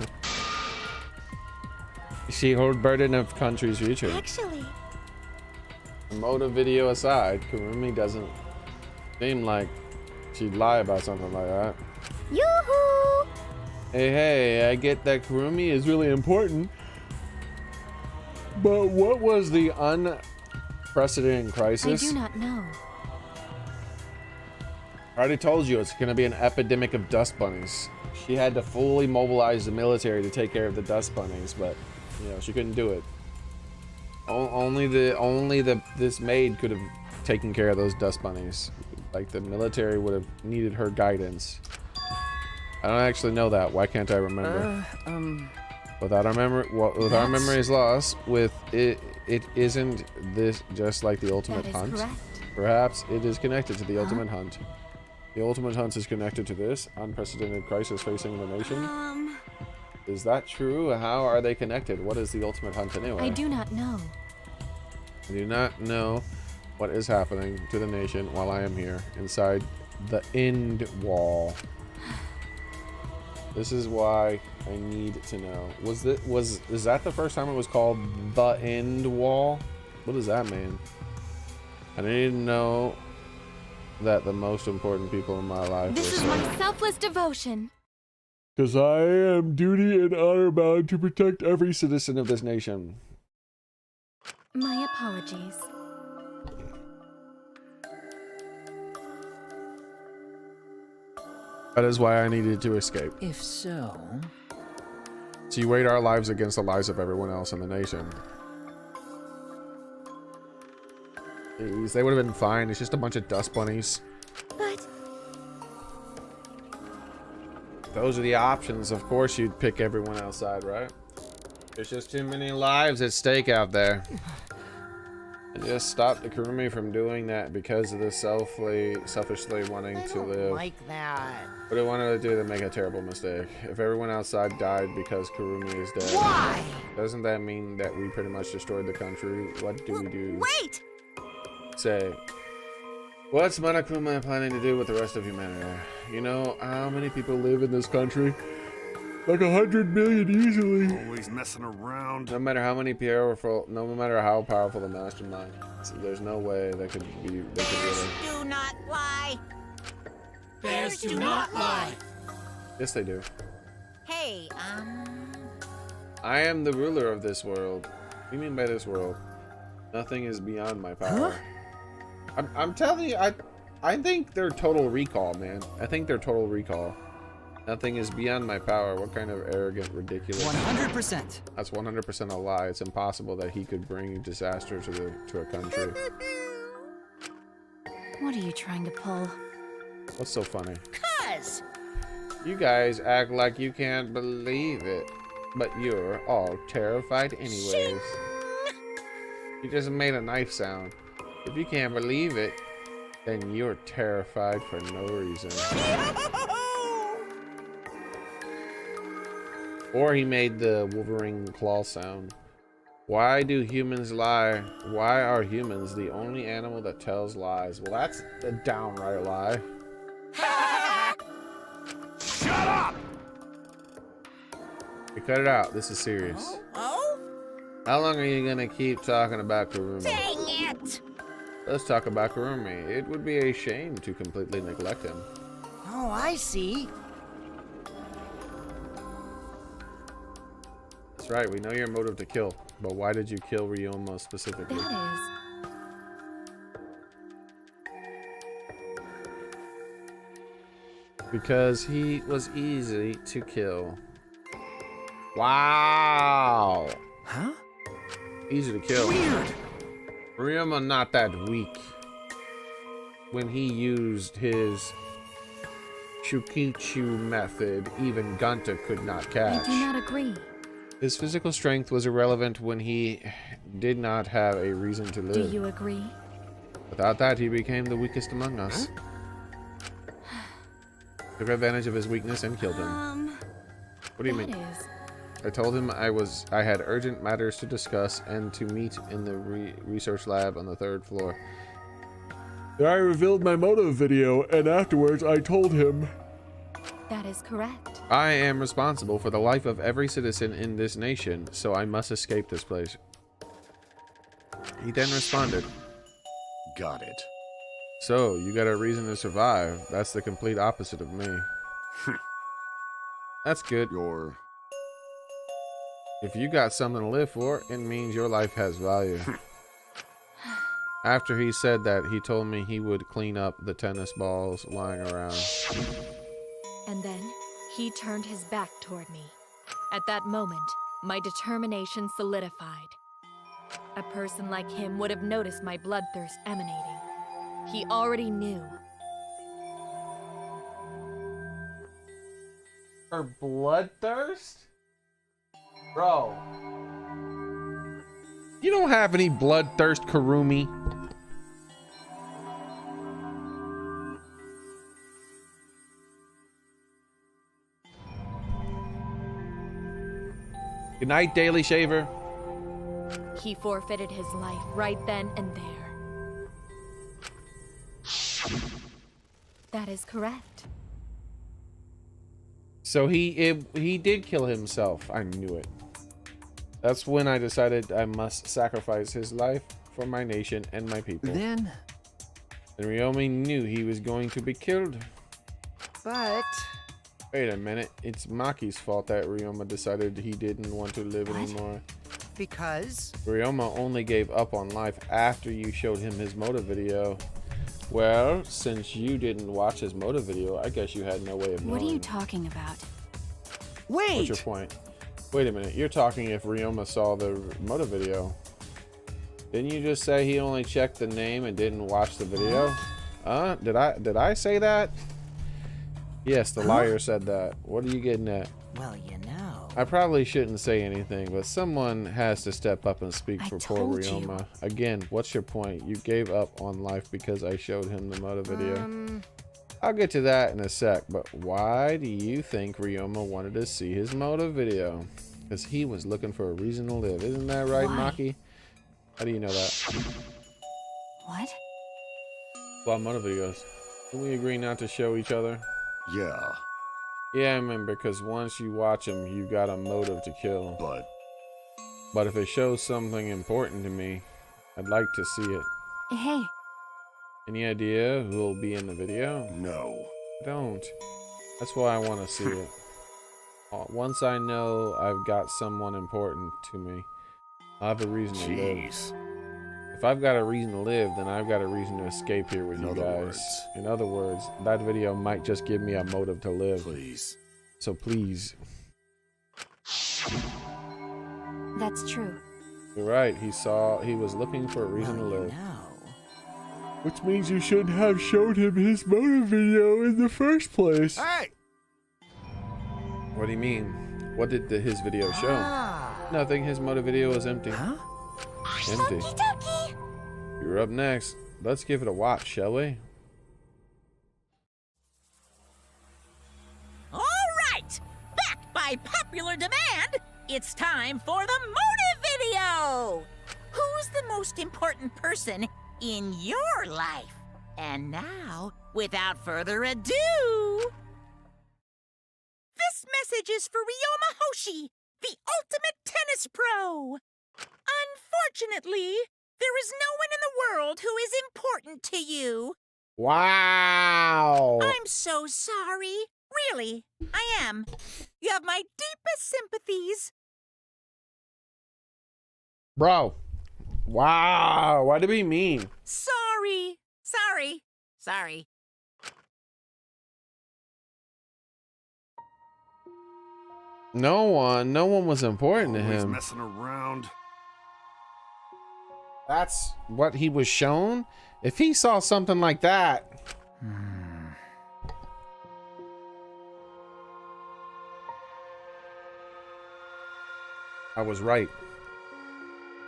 She hold burden of country's future. Actually, Motive video aside, Kurumi doesn't seem like she'd lie about something like that. yoo-hoo! Hey, I get that Kurumi is really important, but what was the unprecedented crisis? I do not know. I already told you it's going to be an epidemic of dust bunnies. She had to fully mobilize the military to take care of the dust bunnies, but you know she couldn't do it. Only this maid could have taken care of those dust bunnies. Like the military would have needed her guidance. I don't actually know that. Why can't I remember? Without our memory, with our memories lost, with it isn't this just like the ultimate hunt? Correct. Perhaps it is connected to the ultimate hunt. The ultimate hunt is connected to this unprecedented crisis facing the nation. Is that true? How are they connected? What is the ultimate hunt anyway? I do not know. I do not know what is happening to the nation while I am here inside the end wall. This is why I need to know. Is that the first time it was called the end wall? What does that mean? I need to know that the most important people in my life. This is my selfless devotion. Because I am duty and honor bound to protect every citizen of this nation. My apologies. That is why I needed to escape. If so... So you weighed our lives against the lives of everyone else in the nation. Jeez, they would have been fine. It's just a bunch of dust bunnies. But... Those are the options. Of course you'd pick everyone outside, right? There's just too many lives at stake out there. And just stop the Kurumi from doing that because of the selfishly wanting to live. Like that. What they wanted to do to make a terrible mistake. If everyone outside died because Kurumi is dead, why? Doesn't that mean that we pretty much destroyed the country? What do we do? Wait! Say, what's Monokuma planning to do with the rest of humanity? You know how many people live in this country? Like 100 million easily. Always messing around. No matter how many powerful, no matter how powerful the mastermind, so there's no way they could be. They could really. Do not lie. Bears do not lie. Yes, they do. Hey, I am the ruler of this world. What do you mean by this world? Nothing is beyond my power. Huh? I'm telling you, I think they're total recall, man. I think they're total recall. Nothing is beyond my power. What kind of arrogant, ridiculous... 100%. That's 100% a lie. It's impossible that he could bring disaster to a country. What are you trying to pull? What's so funny? 'Cause you guys act like you can't believe it, but you're all terrified anyways. Shing! You just made a knife sound. If you can't believe it, then you're terrified for no reason. Or he made the Wolverine claw sound. Why do humans lie? Why are humans the only animal that tells lies? Well, that's a downright lie. Shut up! You cut it out. This is serious. Oh? How long are you gonna keep talking about Kurumi? Dang it! Let's talk about Kurumi. It would be a shame to completely neglect him. Oh, I see. That's right, we know your motive to kill, but why did you kill Ryoma specifically? That is... Because he was easy to kill. Wow! Huh? Easy to kill. Weird! Ryoma not that weak. When he used his Shukichu method, even Gunta could not catch. I do not agree. His physical strength was irrelevant when he did not have a reason to live. Do you agree? Without that, he became the weakest among us. Took advantage of his weakness and killed him. What do you mean? Is... I told him I had urgent matters to discuss and to meet in the research lab on the 3rd floor. I revealed my motive video, and afterwards I told him. That is correct. I am responsible for the life of every citizen in this nation, so I must escape this place. He then responded. Got it. So, you got a reason to survive. That's the complete opposite of me. That's good. If you got something to live for, it means your life has value. After he said that, he told me he would clean up the tennis balls lying around. And then, he turned his back toward me. At that moment, my determination solidified. A person like him would have noticed my bloodthirst emanating. He already knew. Her bloodthirst? Bro. You don't have any bloodthirst, Kurumi. Good night, Daily Shaver. He forfeited his life right then and there. That is correct. So he did kill himself. I knew it. That's when I decided I must sacrifice his life for my nation and my people. Then... And Ryomi knew he was going to be killed. But... Wait a minute. It's Maki's fault that Ryoma decided he didn't want to live anymore. Because? Ryoma only gave up on life after you showed him his motive video. Well, since you didn't watch his motive video, I guess you had no way of knowing. What are you talking about? Wait! What's your point? Wait a minute. You're talking if Ryoma saw the motive video. Didn't you just say he only checked the name and didn't watch the video? Did I say that? Yes, the liar said that. What are you getting at? Well, you know. I probably shouldn't say anything, but someone has to step up and speak for poor Ryoma. Again, what's your point? You gave up on life because I showed him the motive video. I'll get to that in a sec, but why do you think Ryoma wanted to see his motive video? Because he was looking for a reason to live. Isn't that right, Maki? How do you know that? What? Well, motive videos. Can we agree not to show each other? Yeah. Yeah, I remember, because once you watch them, you got a motive to kill. But if it shows something important to me, I'd like to see it. Hey. Any idea who will be in the video? No. I don't. That's why I want to see it. Once I know I've got someone important to me, I have a reason to live. If I've got a reason to live, then I've got a reason to escape here with you guys. In other words, that video might just give me a motive to live. Please. So please. That's true. You're right. He was looking for a reason to live. Which means you shouldn't have showed him his motive video in the first place. Hey! What do you mean? What did his video show? Nothing. His motive video was empty. Huh? Empty. You're up next. Let's give it a watch, shall we? All right! Back by popular demand, it's time for the motive video! Who's the most important person in your life? And now, without further ado... This message is for Ryoma Hoshi, the ultimate tennis pro! Unfortunately, there is no one in the world who is important to you. Wow! I'm so sorry. Really, I am. You have my deepest sympathies. Bro. Wow. What did he mean? Sorry. No one was important to Always him. messing around. That's what he was shown? If he saw something like that... I was right.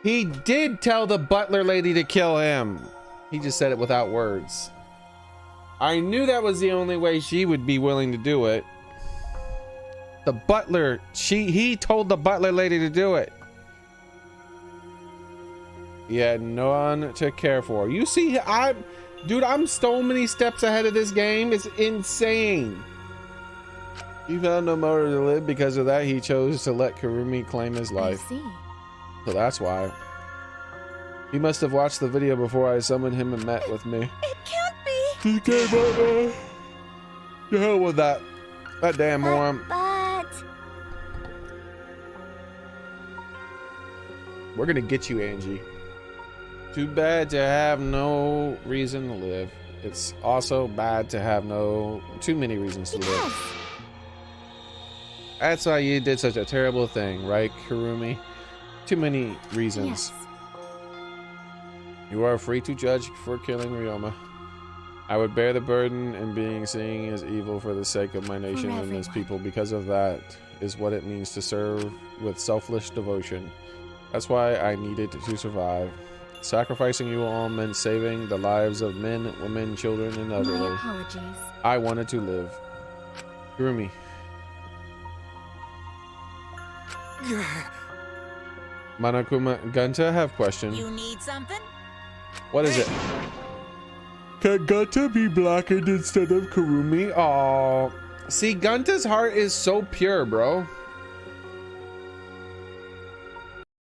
He did tell the butler lady to kill him. He just said it without words. I knew that was the only way she would be willing to do it. The butler, he told the butler lady to do it. He had no one to care for. You see, I'm so many steps ahead of this game. It's insane. He found no motive to live. Because of that, he chose to let Kurumi claim his life. I see. So that's why. He must have watched the video before I summoned him and met with me. It can't be. He gave up, man. To hell with that. That damn moron. We're gonna get you, Angie. Too bad to have no reason to live. It's also bad to have too many reasons to live. That's why you did such a terrible thing, right, Kurumi? Too many reasons. Yes. You are free to judge for killing Ryoma. I would bear the burden in being seen as evil for the sake of my nation and its people. Because of that is what it means to serve with selfless devotion. That's why I needed to survive. Sacrificing you all meant saving the lives of men, women, children, and elderly. My apologies. I wanted to live. Kurumi. Monokuma Gunta, have question. You need something? What is it? Can Gunta be blackened instead of Kurumi? Oh, see, Gunta's heart is so pure, bro.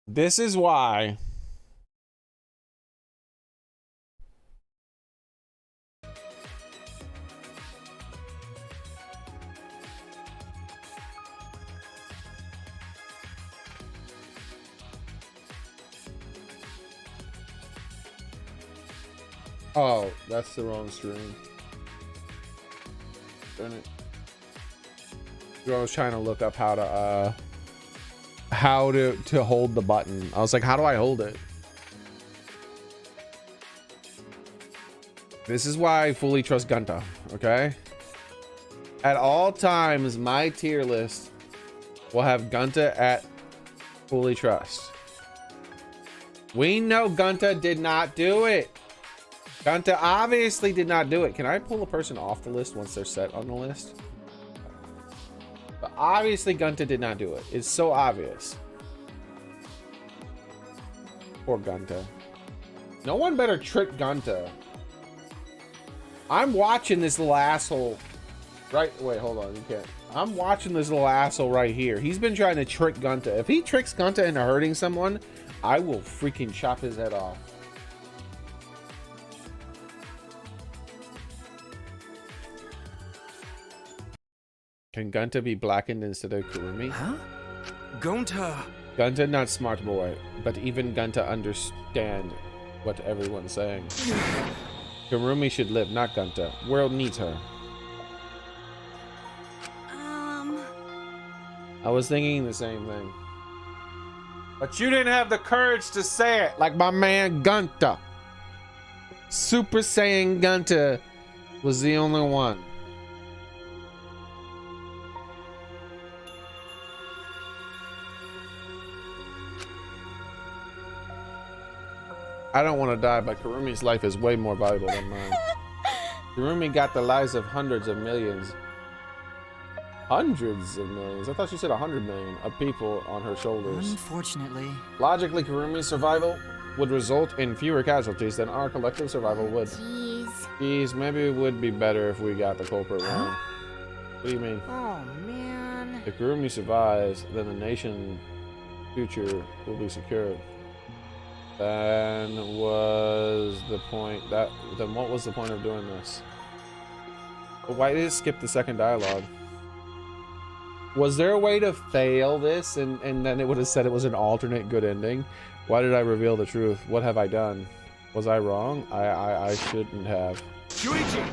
This is why. Oh, that's the wrong stream. Darn it. I was trying to look up how to hold the button. I was like, how do I hold it? This is why I fully trust Gunta, okay? At all times, my tier list will have Gunta at fully trust. We know Gunta did not do it. Gunta obviously did not do it. Can I pull a person off the list once they're set on the list? But obviously Gunta did not do it. It's so obvious. Poor Gunta. No one better trick Gunta. I'm watching this little asshole. Right, wait, hold on, you can't. I'm watching this little asshole right here. He's been trying to trick Gunta. If he tricks Gunta into hurting someone, I will freaking chop his head off. Can Gunta be blackened instead of Kurumi? Huh? Gunta. Gunta not smart boy, but even Gunta understand what everyone's saying. Kurumi should live, not Gunta. World needs her. I was thinking the same thing. But you didn't have the courage to say it like my man Gunta. Super Saiyan Gunta was the only one. I don't want to die, but Kurumi's life is way more valuable than mine. Kurumi got the lives of hundreds of millions. Hundreds of millions? I thought she said 100 million of people on her shoulders. Unfortunately. Logically, Kurumi's survival would result in fewer casualties than our collective survival would. Jeez, maybe it would be better if we got the culprit wrong. What do you mean? Oh, man. If Kurumi survives, then the nation's future will be secured. Then was the point that then what was the point of doing this? Why did it skip the second dialogue? Was there a way to fail this and then it would have said it was an alternate good ending? Why did I reveal the truth? What have I done? Was I wrong? I shouldn't have. Shuichi!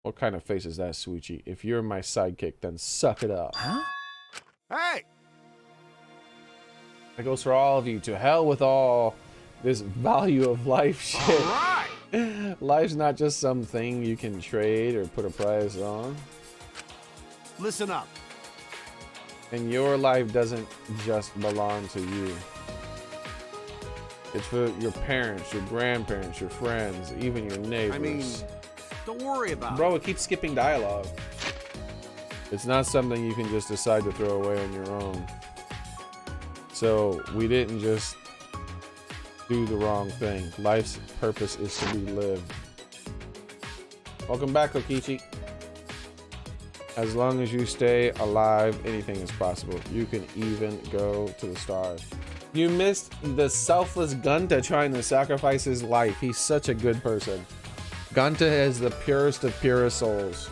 What kind of face is that, Shuichi? If you're my sidekick, then suck it up. Huh? Hey! That goes for all of you. To hell with all this value of life shit. All right. Life's not just something you can trade or put a price on. Listen up. And your life doesn't just belong to you. It's for your parents, your grandparents, your friends, even your neighbors. I mean, don't worry about it. Bro, it keeps skipping dialogue. It's not something you can just decide to throw away on your own. So we didn't just do the wrong thing. Life's purpose is to be lived. Welcome back, Kokichi. As long as you stay alive, anything is possible. You can even go to the stars. You missed the selfless Gunta trying to sacrifice his life. He's such a good person. Gunta is the purest of purest souls.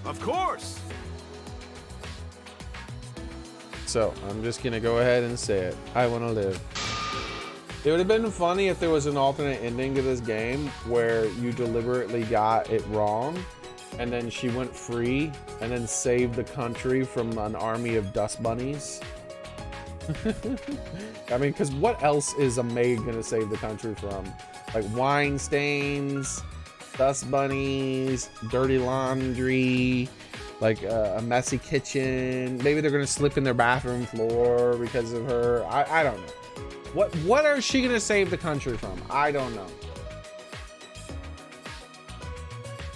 Of course. So I'm just gonna go ahead and say it. I want to live. It would have been funny if there was an alternate ending to this game where you deliberately got it wrong and then she went free and then saved the country from an army of dust bunnies. I mean, because what else is a maid gonna save the country from? Like wine stains, dust bunnies, dirty laundry, like a messy kitchen. Maybe they're gonna slip in their bathroom floor because of her. I don't know. What are she gonna save the country from? I don't know.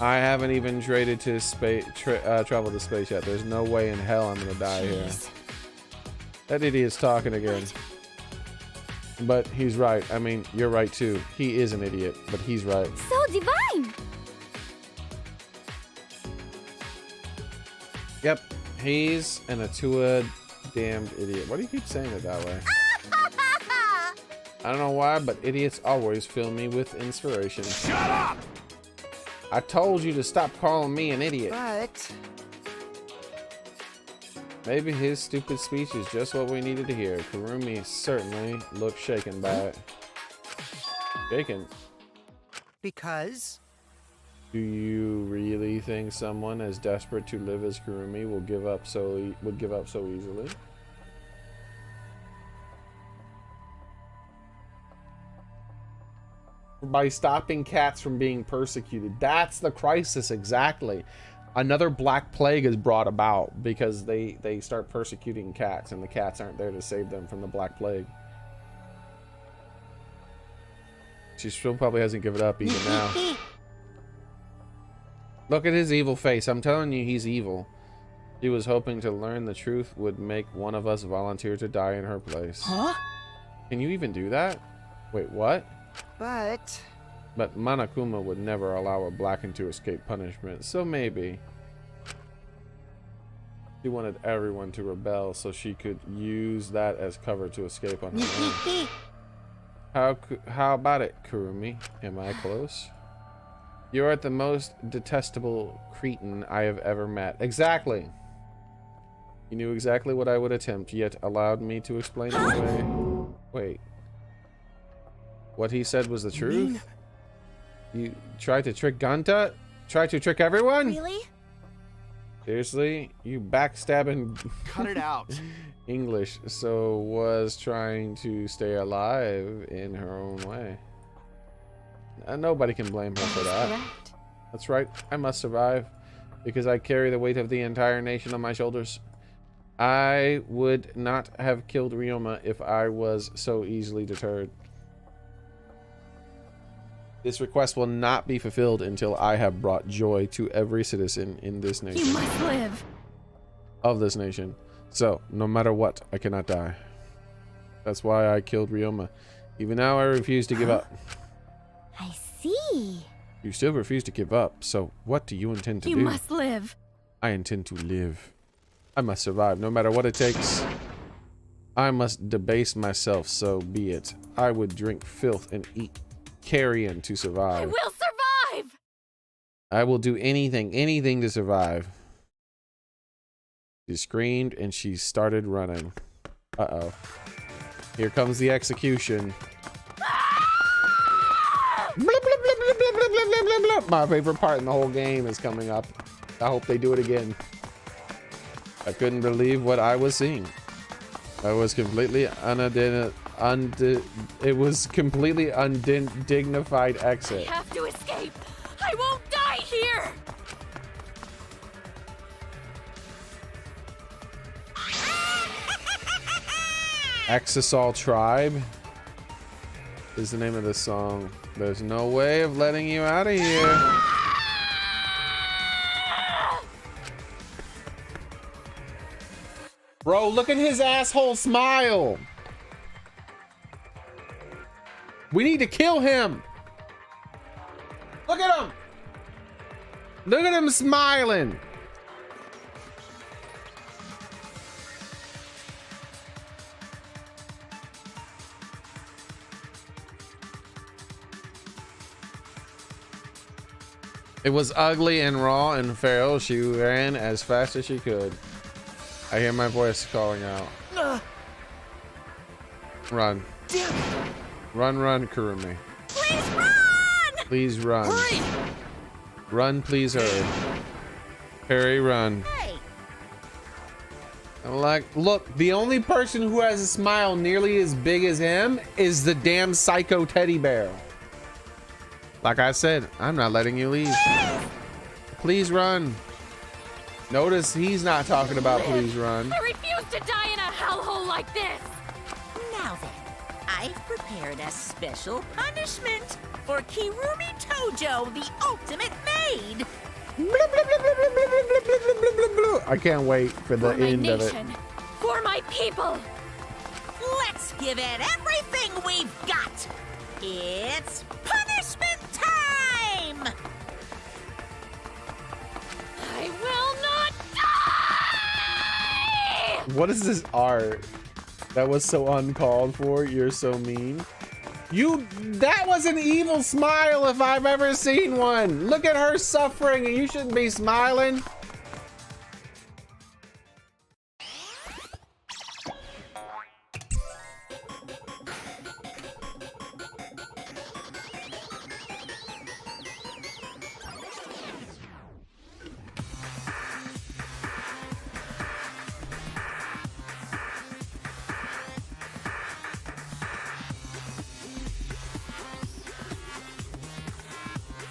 I haven't even traded to space, travel to space yet. There's no way in hell I'm gonna die here. That idiot's talking again. But he's right. I mean, you're right too. He is an idiot, but he's right. So divine! Yep, he's an Atua damned idiot. Why do you keep saying it that way? I don't know why, but idiots always fill me with inspiration. Shut up! I told you to stop calling me an idiot. But maybe his stupid speech is just what we needed to hear. Kurumi certainly looked shaken by it. Shaken? because Do you really think someone as desperate to live as Kurumi would give up so easily? By stopping cats from being persecuted. That's the crisis, exactly. Another black plague is brought about because they start persecuting cats, and the cats aren't there to save them from the black plague. She still probably hasn't given up even now. Look at his evil face. I'm telling you, he's evil. She was hoping to learn the truth would make one of us volunteer to die in her place. Huh? Can you even do that? Wait, what? But Monokuma would never allow a blackened to escape punishment, so maybe. She wanted everyone to rebel so she could use that as cover to escape on her own. How about it, Kurumi? Am I close? You're the most detestable cretin I have ever met. Exactly. You knew exactly what I would attempt, yet allowed me to explain it away. Wait. What he said was the truth? You tried to trick Ganta? Tried to trick everyone? Really? Seriously? You backstabbing... Cut it out. English, so was trying to stay alive in her own way. Nobody can blame her for that. Correct. That's right. I must survive because I carry the weight of the entire nation on my shoulders. I would not have killed Ryoma if I was so easily deterred. This request will not be fulfilled until I have brought joy to every citizen in this nation. You must live. Of this nation. So, no matter what, I cannot die. That's why I killed Ryoma. Even now, I refuse to give up. I see. You still refuse to give up, so what do you intend to do? You must live. I intend to live. I must survive, no matter what it takes. I must debase myself, so be it. I would drink filth and eat carrion to survive. I will survive! I will do anything to survive. She screamed and she started running. Uh-oh. Here comes the execution. My favorite part in the whole game is coming up. I hope they do it again. I couldn't believe what I was seeing. I was completely undignified exit. I have to escape. I won't die here. Exisol Tribe is the name of this song. There's no way of letting you out of here. Bro, look at his asshole smile. We need to kill him. Look at him. Look at him smiling. It was ugly and raw and feral. She ran as fast as she could. I hear my voice calling out. Run. Run, Kurumi. Please run! Please run. Hurry! Run, please hurry. Hurry, run. Hey! I'm like, look, the only person who has a smile nearly as big as him is the damn psycho teddy bear. Like I said, I'm not letting you leave. Please run. Notice he's not talking about please run. I refuse to die in a hellhole like this! Now then, I've prepared a special punishment for Kirumi Tojo, the ultimate maid. I can't wait for the end of it. For my people! Let's give it everything we've got. It's punishment time! I will not die! What is this art? That was so uncalled for. You're so mean. That was an evil smile if I've ever seen one. Look at her suffering and you shouldn't be smiling.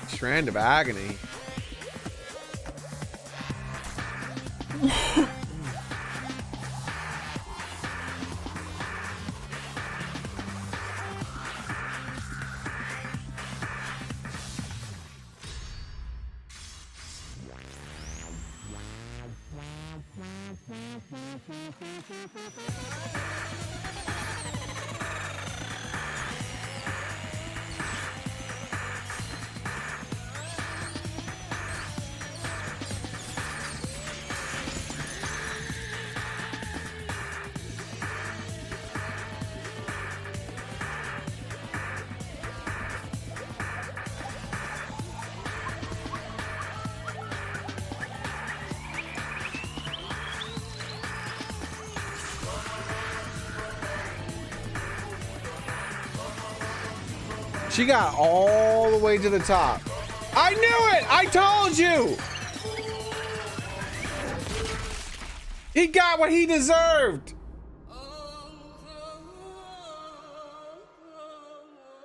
Strand of agony. She got all the way to the top. I knew it! I told you! He got what he deserved!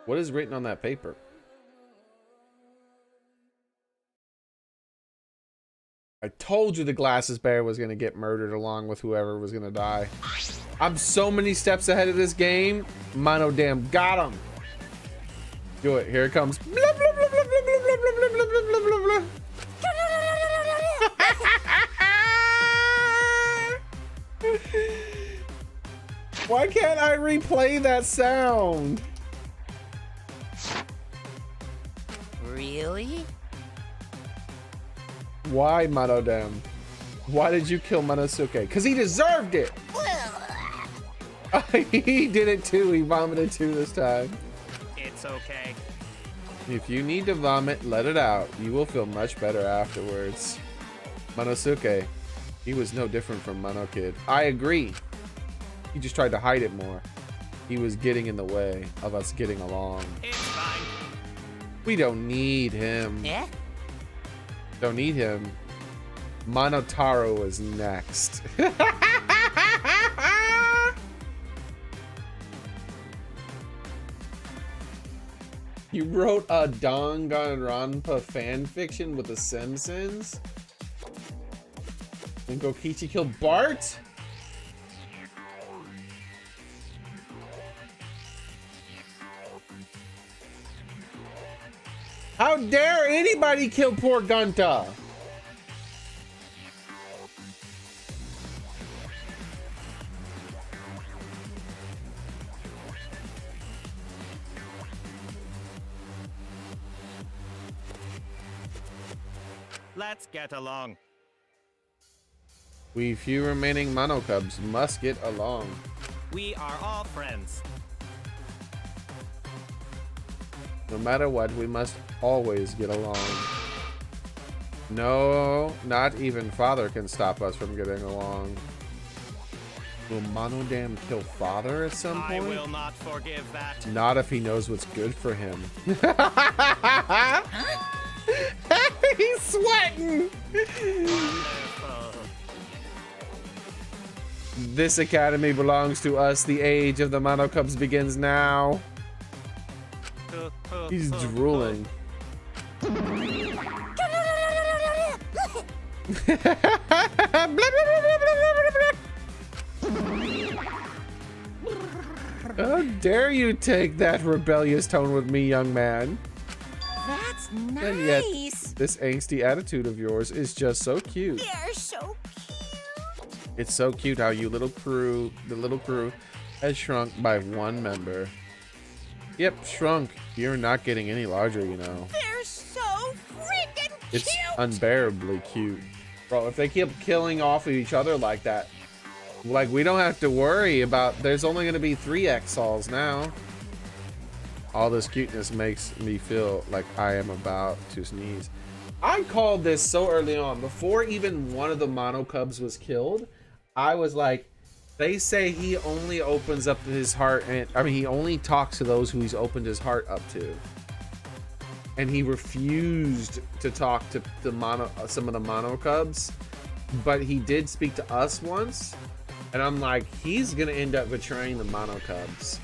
What is written on that paper? I told you the glasses bear was gonna get murdered along with whoever was gonna die. I'm so many steps ahead of this game. Mono damn got him. Do it. Here it comes. Blah, blah, blah, blah, blah, blah, blah, blah, blah, blah, blah, blah. Why can't I replay that sound? Really? Why, Manodam? Why did you kill Monosuke? Because he deserved it! He did it too. He vomited too this time. It's okay. If you need to vomit, let it out. You will feel much better afterwards. Monosuke, he was no different from Mono Kid. I agree. He just tried to hide it more. He was getting in the way of us getting along. It's fine. We don't need him. Yeah? Don't need him. Monotaro is next. You wrote a Danganronpa fanfiction with the Simpsons? And Gokichi killed Bart? How dare anybody kill poor Gunta? Let's get along. We few remaining Mono Cubs must get along. We are all friends. No matter what, we must always get along. No, not even Father can stop us from getting along. Will Monodam kill Father at some point? I will not forgive that. Not if he knows what's good for him. He's sweating! This academy belongs to us. The age of the Mono Cubs begins now. He's drooling. How dare you take that rebellious tone with me, young man? That's nice. And yet, this angsty attitude of yours is just so cute. They're so cute. It's so cute how the little crew has shrunk by one member. Yep, shrunk. You're not getting any larger, you know. They're so freaking cute. It's unbearably cute. Bro, if they keep killing off of each other like that, like, we don't have to worry about, there's only going to be 3 Exals now. All this cuteness makes me feel like I am about to sneeze. I called this so early on, before even one of the Mono Cubs was killed. I was like, they say he only opens up his heart, and I mean, he only talks to those who he's opened his heart up to. And he refused to talk to some of the Mono Cubs, but he did speak to us once. And I'm like, he's gonna end up betraying the Mono Cubs,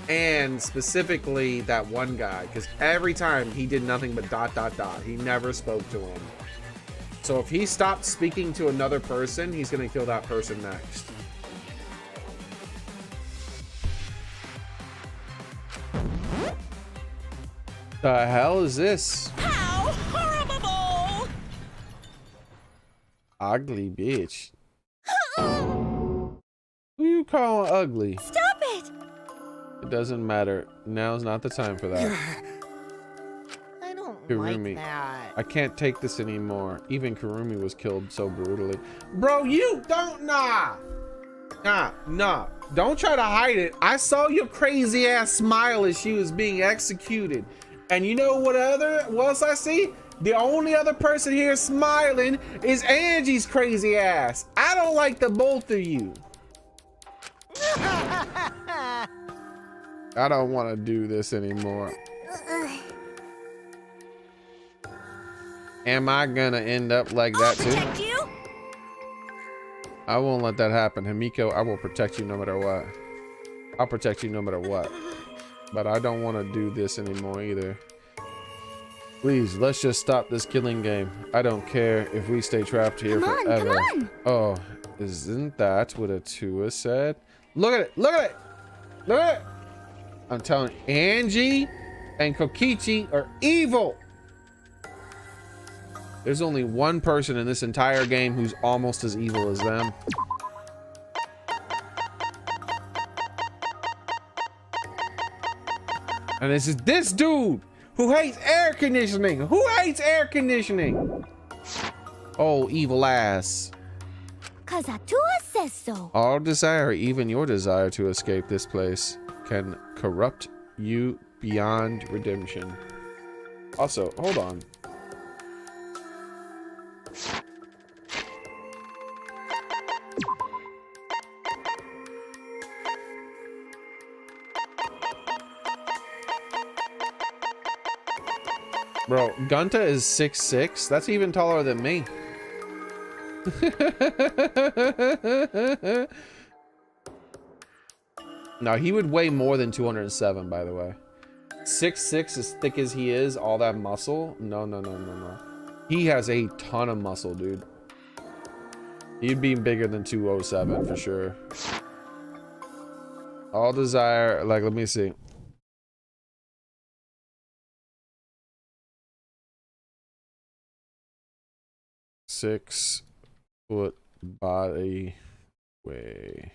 and specifically that one guy, because every time he did nothing but ... He never spoke to him. So if he stopped speaking to another person, he's gonna kill that person next. The hell is this? How horrible! Ugly bitch. Who you calling ugly? Stop it! It doesn't matter. Now's not the time for that. I don't Kurumi, like that. I can't take this anymore. Even Kurumi was killed so brutally. Bro, you don't Nah. Don't try to hide it. I saw your crazy ass smile as she was being executed. And you know what else I see? The only other person here smiling is Angie's crazy ass. I don't like the both of you. I don't want to do this anymore. Am I gonna end up like that too? Protect you? I won't let that happen. Himiko, I will protect you no matter what. I'll protect you no matter what. But I don't want to do this anymore either. Please, let's just stop this killing game. I don't care if we stay trapped here forever. Come on. Oh, isn't that what Atua said? Look at it! Look at it! Look at it! I'm telling you, Angie and Kokichi are evil. There's only one person in this entire game who's almost as evil as them. And this is this dude who hates air conditioning. Who hates air conditioning? Oh, evil ass. 'Cause Atua says so. All desire, even your desire to escape this place, can corrupt you beyond redemption. Also, hold on. Bro, Gunta is 6'6". That's even taller than me. No, he would weigh more than 207, by the way. 6'6", as thick as he is, all that muscle. No. He has a ton of muscle, dude. He'd be bigger than 207 for sure. All desire, like, let me see. Six foot body weight.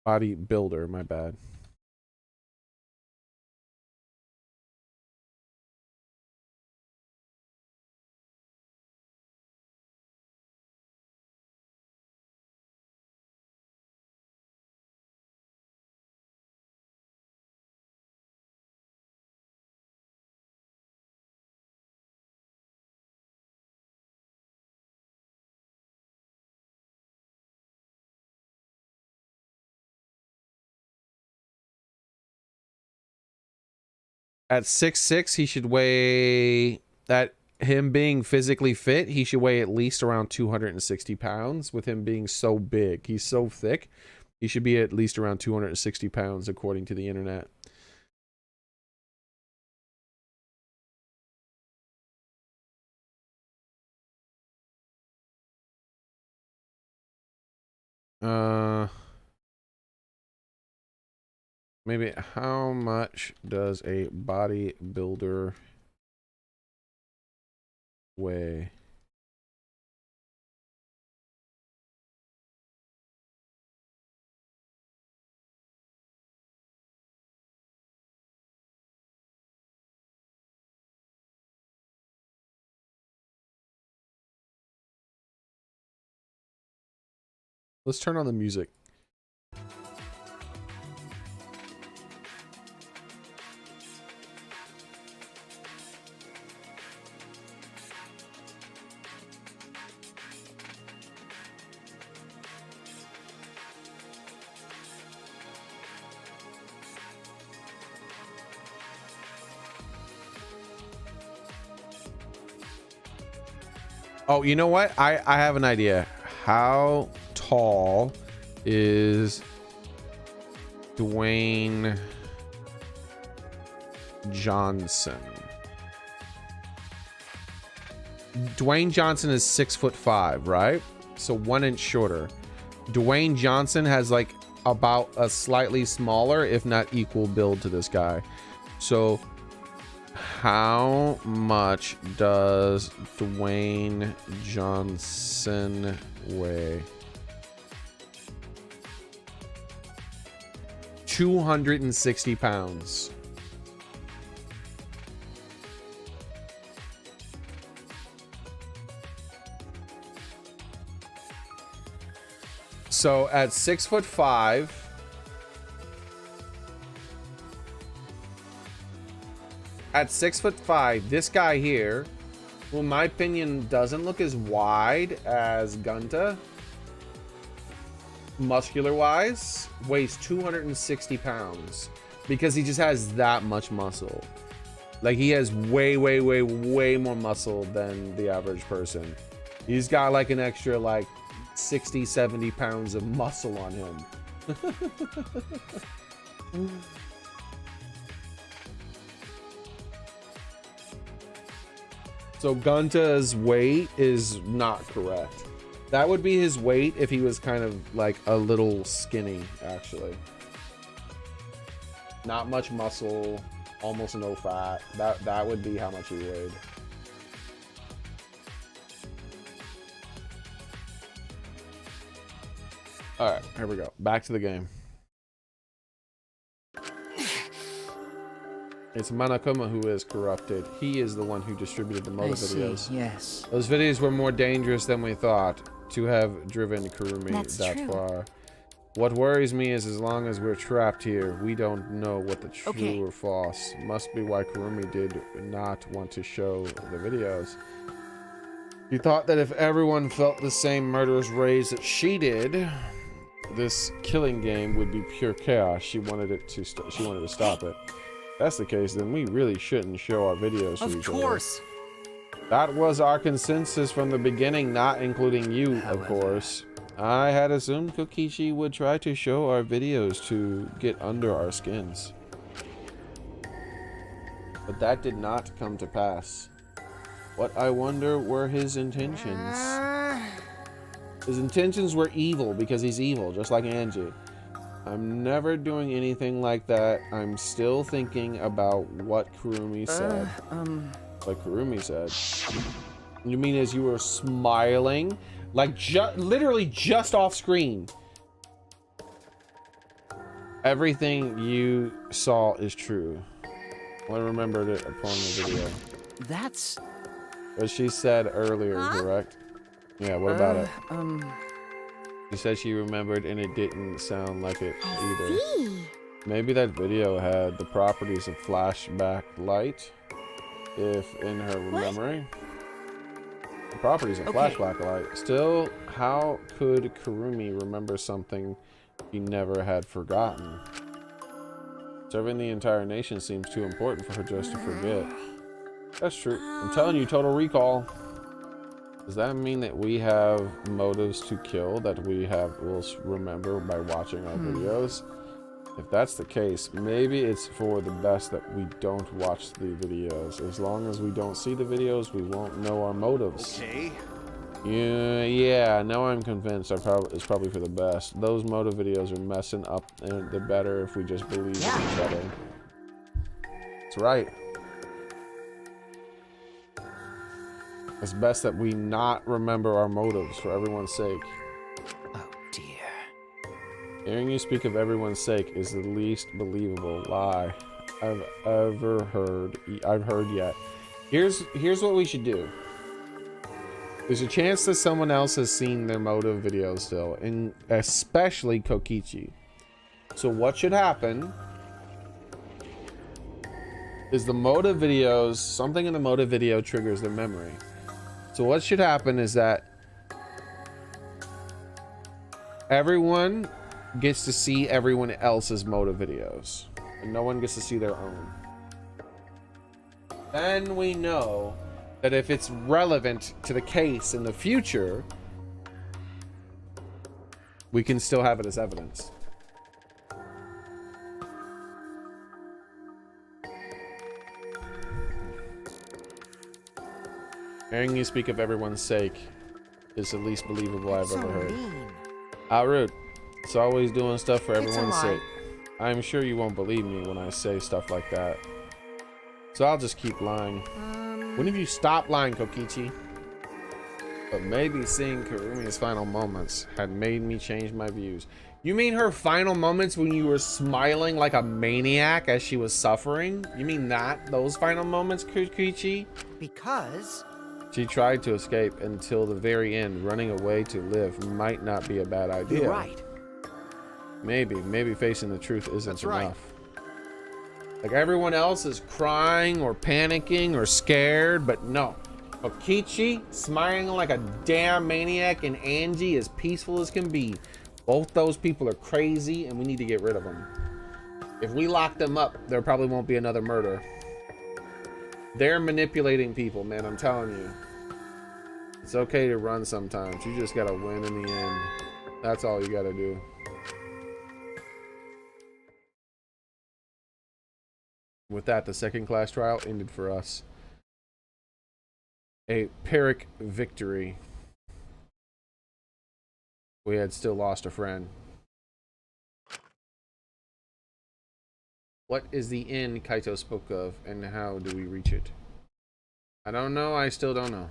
Body builder, my bad. At 6'6", he should weigh that him being physically fit, he should weigh at least around 260 pounds. With him being so big, he's so thick, he should be at least around 260 pounds, according to the internet. Maybe how much does a bodybuilder weigh? Let's turn on the music. Oh, you know what? I have an idea. How tall is Dwayne Johnson? Dwayne Johnson is 6'5", right? So 1 inch shorter. Dwayne Johnson has like about a slightly smaller, if not equal, build to this guy. So how much does Dwayne Johnson weigh? 260 pounds. So at 6'5", at 6'5", this guy here, well, in my opinion, doesn't look as wide as Gunta. Muscular wise, weighs 260 pounds because he just has that much muscle. Like, he has way more muscle than the average person. He's got like an extra like 60-70 pounds of muscle on him. So Gunta's weight is not correct. That would be his weight if he was kind of like a little skinny, actually. Not much muscle, almost no fat. That would be how much he weighed. All right, here we go. Back to the game. It's Monokuma who is corrupted. He is the one who distributed the motive videos. Yes. Those videos were more dangerous than we thought to have driven Kurumi that true. far. What worries me is as long as we're trapped here, we don't know what the true or false. Must be why Kurumi did not want to show the videos. He thought that if everyone felt the same murderous rage that she did, this killing game would be pure chaos. She wanted it to. She wanted to stop it. If that's the case, then we really shouldn't show our videos to each other. Of course. That was our consensus from the beginning, not including you, of course. I had assumed Kokichi would try to show our videos to get under our skins. But that did not come to pass. What I wonder were his intentions. His intentions were evil because he's evil, just like Angie. I'm never doing anything like that. I'm still thinking about what Kurumi said. What Kurumi said. You mean as you were smiling? Like, literally just off screen. Everything you saw is true. I remembered it upon the video. That's... What she said earlier, correct? Yeah, what about it? She said she remembered and it didn't sound like it either. Maybe that video had the properties of flashback light, if in her memory. The properties of flashback light. Still, how could Kurumi remember something he never had forgotten? Serving the entire nation seems too important for her just to forget. That's true. I'm telling you, Total Recall. Does that mean that we have motives to kill that we'll remember by watching our videos? If that's the case, maybe it's for the best that we don't watch the videos. As long as we don't see the videos, we won't know our motives. Okay. Yeah, now I'm convinced it's probably for the best. Those motive videos are messing up, and they're better if we just believe in each other. That's right. It's best that we not remember our motives for everyone's sake. Oh dear. Hearing you speak of everyone's sake is the least believable lie I've ever heard. Yet. Here's what we should do. There's a chance that someone else has seen their motive videos still, and especially Kokichi. So what should happen is the motive videos, something in the motive video triggers their memory. So what should happen is that everyone gets to see everyone else's motive videos, and no one gets to see their own. Then we know that if it's relevant to the case in the future, we can still have it as evidence. Hearing you speak of everyone's sake is the least believable I've ever heard. How rude. It's always doing stuff for everyone's sake. I'm sure you won't believe me when I say stuff like that. So I'll just keep lying. When have you stopped lying, Kokichi? But maybe seeing Kurumi's final moments had made me change my views. You mean her final moments when you were smiling like a maniac as she was suffering? You mean those final moments, Kokichi? Because she tried to escape until the very end. Running away to live might not be a bad idea. You're right. Maybe facing the truth isn't enough. Like everyone else is crying or panicking or scared, but no. Kokichi smiling like a damn maniac, and Angie as peaceful as can be. Both those people are crazy, and we need to get rid of them. If we lock them up, there probably won't be another murder. They're manipulating people, man, I'm telling you. It's okay to run sometimes. You just gotta win in the end. That's all you gotta do. With that, the second class trial ended for us. A Pyrrhic victory. We had still lost a friend. What is the inn Kaito spoke of, and how do we reach it? I don't know. I still don't know.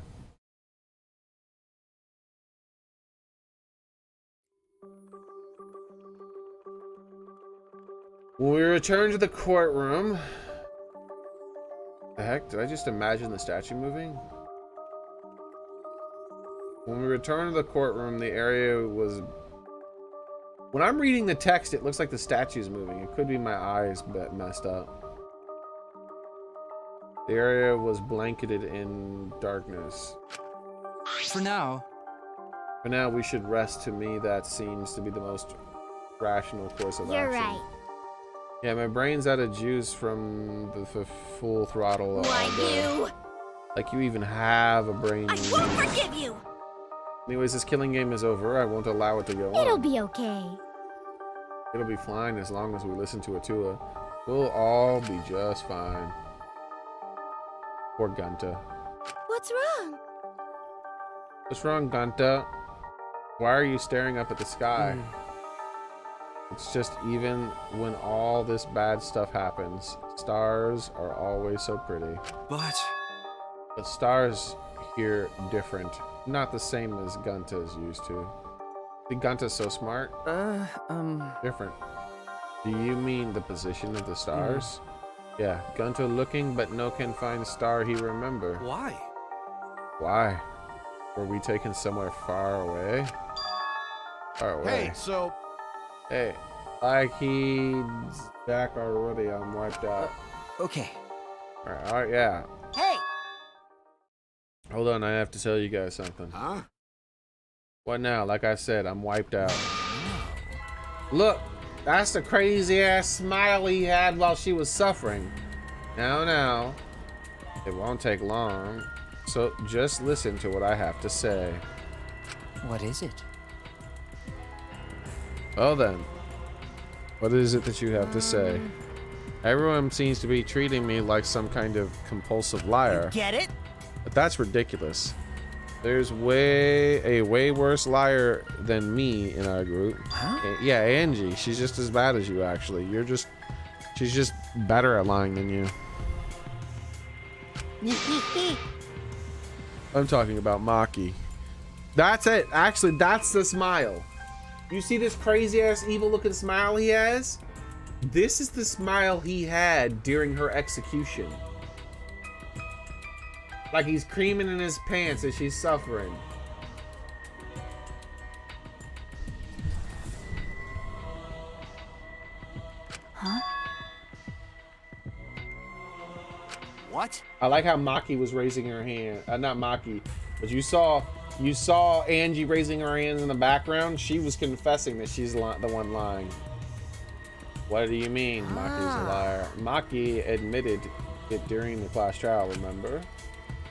When we return to the courtroom... The heck? Did I just imagine the statue moving? When we return to the courtroom, the area was... When I'm reading the text, it looks like the statue's moving. It could be my eyes messed up. The area was blanketed in darkness. For now, we should rest. To me, that seems to be the most rational course of action. You're right. Yeah, my brain's out of juice from the full throttle. Why, Like you even have a brain. I won't forgive you! Anyways, this killing game is over. I won't allow it to go on. It'll be okay. It'll be fine as long as we listen to Atua. We'll all be just fine. Poor Gunta. What's wrong? What's wrong, Gunta? Why are you staring up at the sky? It's just even when all this bad stuff happens, stars are always so pretty. But stars here different. Not the same as Gunta's used to. The Gunta's so smart. Different. Do you mean the position of the stars? Yeah, Gunta looking, but no can find star he remember. Why? Why? Were we taken somewhere far away? Far away. Hey, so... Hey, like he's back already. I'm wiped out. Okay. Alright, yeah. Hey! Hold on, I have to tell you guys something. Huh? What now? Like I said, I'm wiped out. Look, that's the crazy ass smile he had while she was suffering. Now, It won't take long. So just listen to what I have to say. What is it? Well then, what is it that you have to say? Everyone seems to be treating me like some kind of compulsive liar. Get it? But that's ridiculous. There's a way worse liar than me in our group. Huh? Yeah, Angie. She's just as bad as you, actually. She's just better at lying than you. I'm talking about Maki. That's it. Actually, that's the smile. You see this crazy ass evil looking smile he has? This is the smile he had during her execution. Like he's creaming in his pants as she's suffering. Huh? What? I like how Maki was raising her hand. Not Maki, but you saw Angie raising her hands in the background. She was confessing that she's the one lying. What do you mean Maki's a liar? Maki admitted it during the class trial, remember?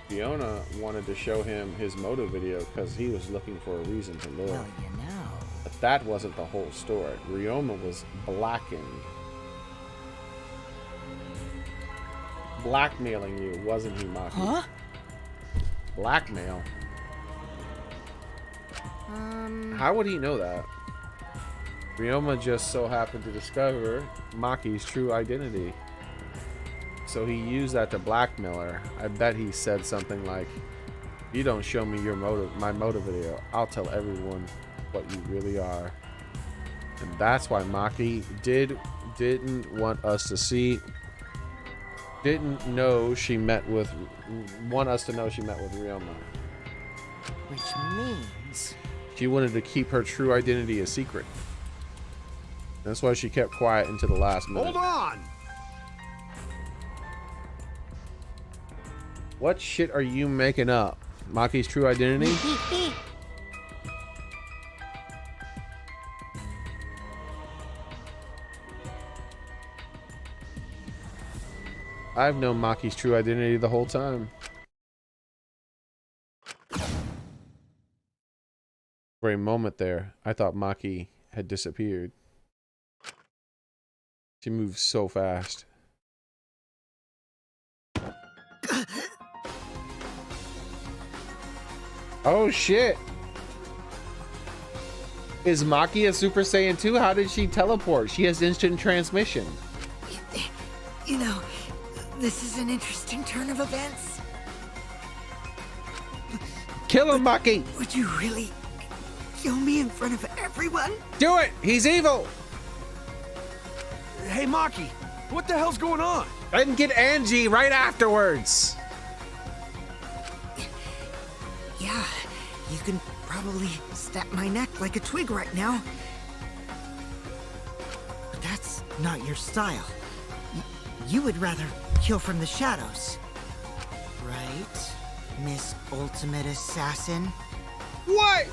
Fiona wanted to show him his motive video because he was looking for a reason to live. Well, you know. But that wasn't the whole story. Ryoma was blackened. Blackmailing you, wasn't he, Maki? Huh? Blackmail? How would he know that? Ryoma just so happened to discover Maki's true identity. So he used that to blackmail her. I bet he said something like, "You don't show me my motive video, I'll tell everyone what you really are." And that's why Maki didn't want us to see, want us to know she met with Ryoma. Which means She wanted to keep her true identity a secret. That's why she kept quiet until the last minute. Hold on! What shit are you making up? Maki's true identity? I've known Maki's true identity the whole time. For a moment there, I thought Maki had disappeared. She moves so fast. Oh shit! Is Maki a Super Saiyan 2? How did she teleport? She has instant transmission. You know, this is an interesting turn of events. Kill him, Maki! Would you really kill me in front of everyone? Do it! He's evil! Hey, Maki, what the hell's going on? And get Angie right afterwards! Yeah, you can probably snap my neck like a twig right now. But that's not your style. You would rather kill from the shadows. Right, Miss Ultimate Assassin? What?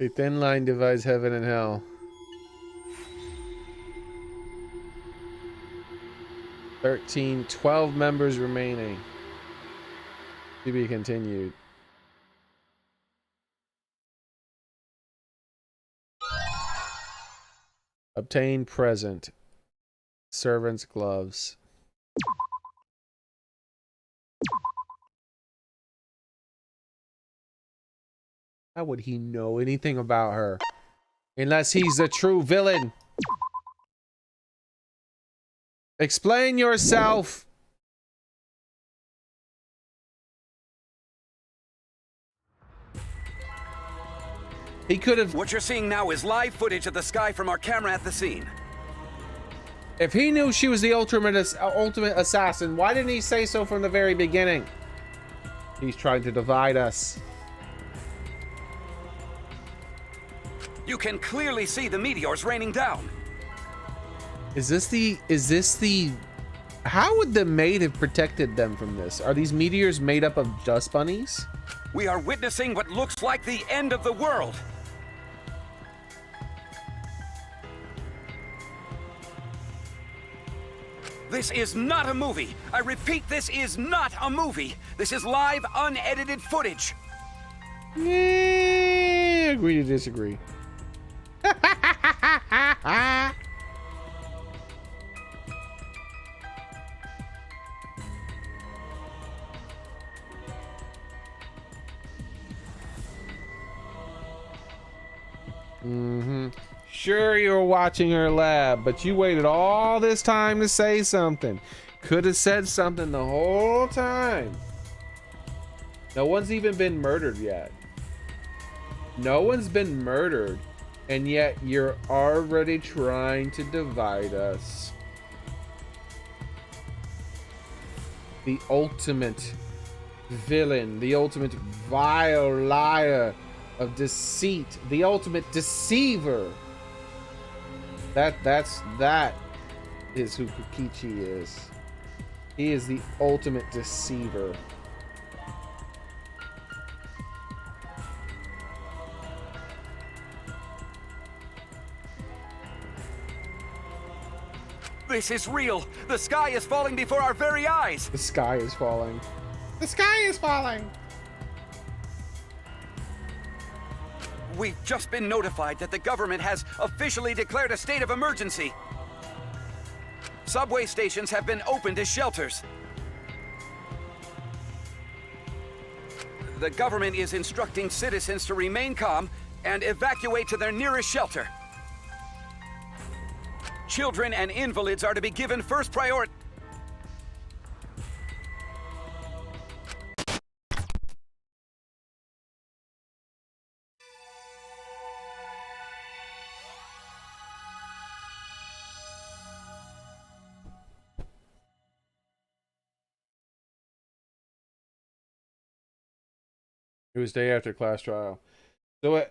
A thin line divides heaven and hell. 12 members remaining. To be continued. Obtain present. Servant's gloves. How would he know anything about her? Unless he's a true villain. Explain yourself. He could have. What you're seeing now is live footage of the sky from our camera at the scene. If he knew she was the ultimate assassin, why didn't he say so from the very beginning? He's trying to divide us. You can clearly see the meteors raining down. Is this the How would the maid have protected them from this? Are these meteors made up of dust bunnies? We are witnessing what looks like the end of the world. This is not a movie. I repeat, this is not a movie. This is live, unedited footage. Yeah, agree to disagree. Sure, you were watching her lab, but you waited all this time to say something. Could have said something the whole time. No one's even been murdered yet. No one's been murdered, and yet you're already trying to divide us. The ultimate villain, the ultimate vile liar of deceit, the ultimate deceiver. That is who Kokichi is. He is the ultimate deceiver. This is real. The sky is falling before our very eyes. The sky is falling. The sky is falling. We've just been notified that the government has officially declared a state of emergency. Subway stations have been opened as shelters. The government is instructing citizens to remain calm and evacuate to their nearest shelter. Children and invalids are to be given first priority. It was day after class trial. So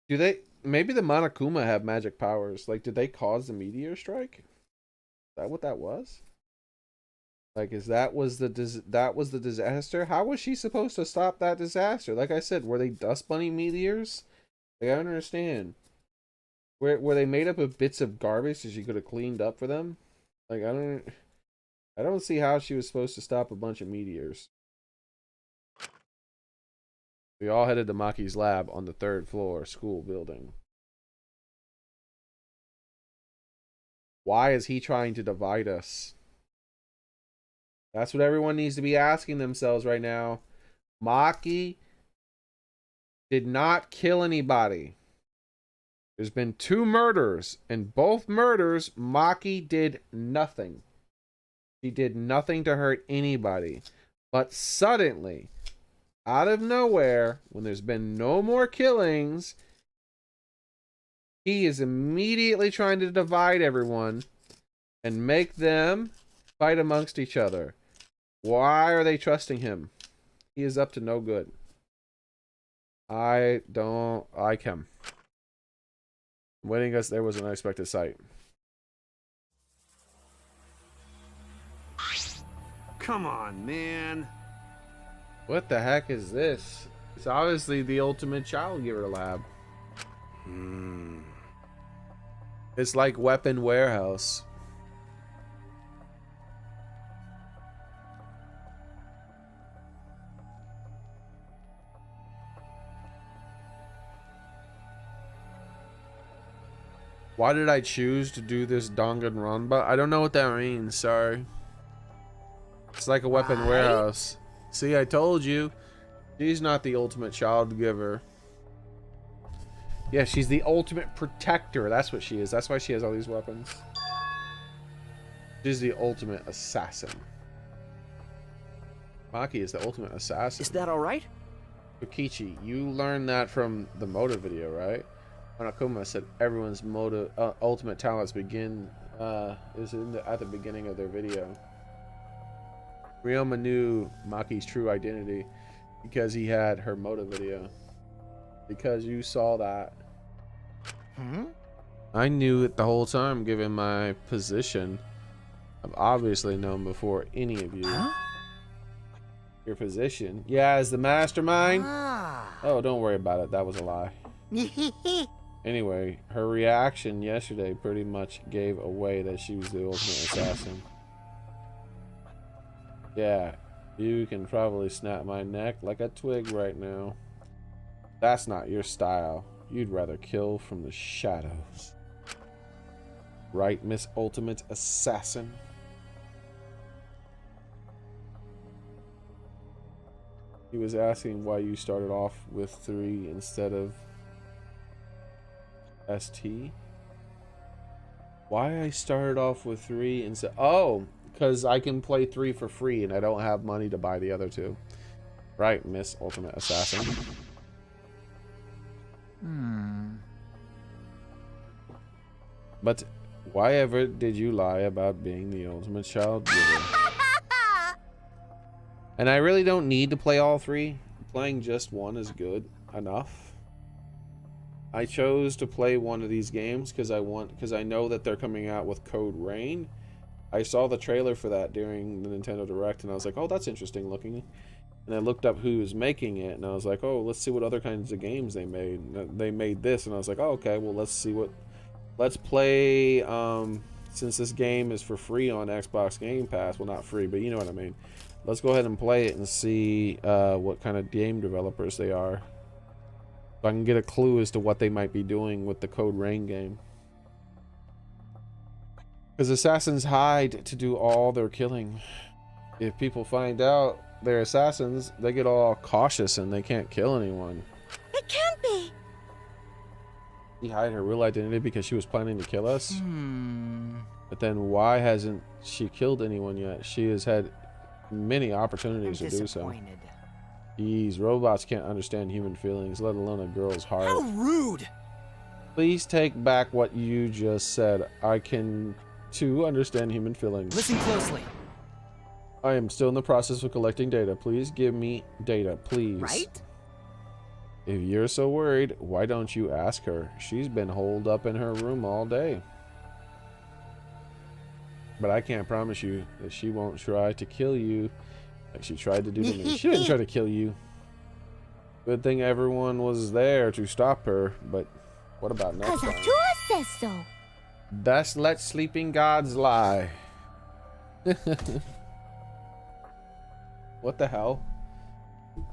do they, maybe the Monokuma have magic powers? Like, did they cause the meteor strike? Is that what that was? Like, that was the disaster? How was she supposed to stop that disaster? Like I said, were they dust bunny meteors? Like, I don't understand. Were they made up of bits of garbage that she could have cleaned up for them? Like, I don't see how she was supposed to stop a bunch of meteors. We all headed to Maki's lab on the 3rd floor school building. Why is he trying to divide us? That's what everyone needs to be asking themselves right now. Maki did not kill anybody. There's been 2 murders, and both murders, Maki did nothing. She did nothing to hurt anybody. But suddenly, out of nowhere, when there's been no more killings, he is immediately trying to divide everyone and make them fight amongst each other. Why are they trusting him? He is up to no good. I don't like him. Waiting us, there was an unexpected sight. Come on, man. What the heck is this? It's obviously the ultimate child giver lab. It's like Weapon Warehouse. Why did I choose to do this Danganronpa? I don't know what that means, sorry. It's like a Weapon Warehouse. See, I told you. She's not the ultimate child giver. Yeah, she's the ultimate protector. That's what she is. That's why she has all these weapons. She's the ultimate assassin. Maki is the ultimate assassin. Is that alright? Kokichi, you learned that from the motive video, right? Monokuma said everyone's ultimate talents begin at the beginning of their video. Ryoma knew Maki's true identity because he had her motive video. Because you saw that. I knew it the whole time, given my position. I've obviously known before any of you. Your position. Yeah, as the mastermind. Oh, don't worry about it. That was a lie. Anyway, her reaction yesterday pretty much gave away that she was the ultimate assassin. Yeah, you can probably snap my neck like a twig right now. That's not your style. You'd rather kill from the shadows. Right, Miss Ultimate Assassin? He was asking why you started off with 3 instead of ST. Why I started off with 3 instead? Oh, because I can play 3 for free and I don't have money to buy the other 2. Right, Miss Ultimate Assassin. But why ever did you lie about being the ultimate child giver? And I really don't need to play all 3. Playing just one is good enough. I chose to play one of these games because I know that they're coming out with Code Rain. I saw the trailer for that during the Nintendo Direct and I was like, oh, that's interesting looking. And I looked up who was making it and I was like, oh, let's see what other kinds of games they made. And they made this and I was like, oh, okay, well, let's play, since this game is for free on Xbox Game Pass. Well, not free, but you know what I mean. Let's go ahead and play it and see what kind of game developers they are. So I can get a clue as to what they might be doing with the Code Rain game. Because assassins hide to do all their killing. If people find out they're assassins, they get all cautious and they can't kill anyone. It can't be. She hid her real identity because she was planning to kill us? But then why hasn't she killed anyone yet? She has had many opportunities to do so. These robots can't understand human feelings, let alone a girl's heart. How rude! Please take back what you just said. I can too understand human feelings. Listen closely. I am still in the process of collecting data. Please give me data, please. Right? If you're so worried, why don't you ask her? She's been holed up in her room all day. But I can't promise you that she won't try to kill you like she tried to do to me. She didn't try to kill you. Good thing everyone was there to stop her, but what about next time? says so. Thus let sleeping gods lie. What the hell?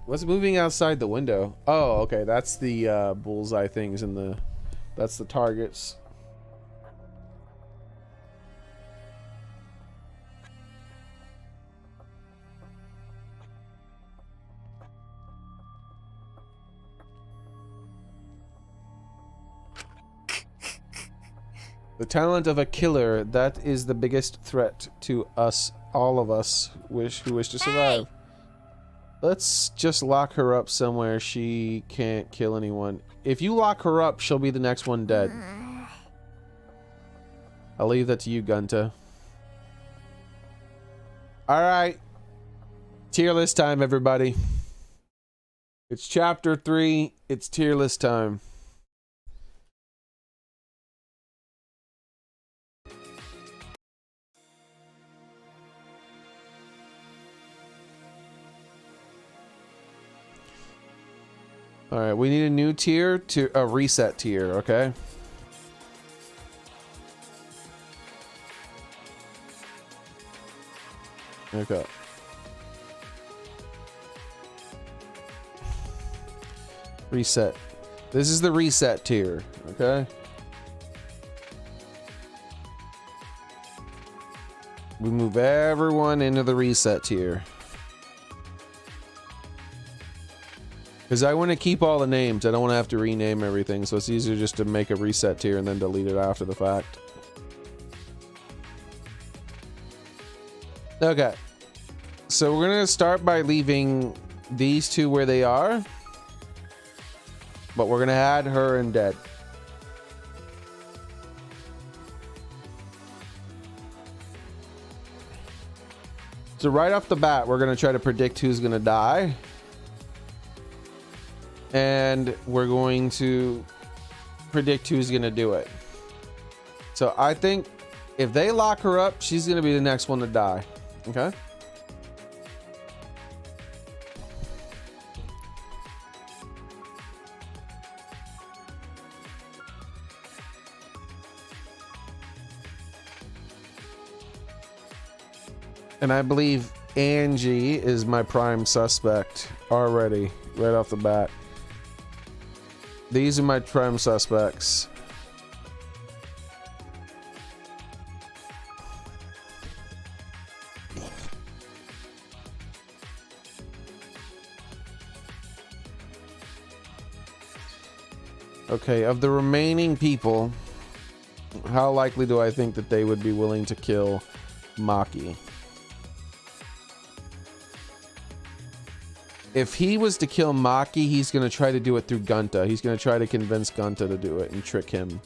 What's moving outside the window? Oh, okay, that's the bullseye things in the... That's the targets. The talent of a killer, that is the biggest threat to us, all of us who wish to survive. Let's just lock her up somewhere she can't kill anyone. If you lock her up, she'll be the next one dead. I'll leave that to you, Gunta. Alright. Tier list time, everybody. It's chapter 3. It's tier list time. All right, we need a new tier to a reset tier, okay? Okay. Reset. This is the reset tier, okay? We move everyone into the reset tier. Because I want to keep all the names. I don't want to have to rename everything, so it's easier just to make a reset tier and then delete it after the fact. Okay. So we're going to start by leaving these two where they are. But we're going to add her and dead. So right off the bat, we're going to try to predict who's going to die. And we're going to predict who's going to do it. So I think If they lock her up, she's gonna be the next one to die. Okay. And I believe Angie is my prime suspect already, right off the bat. These are my prime suspects. Okay, of the remaining people, how likely do I think that they would be willing to kill Maki? If he was to kill Maki, he's going to try to do it through Gunta. He's going to try to convince Gunta to do it and trick him.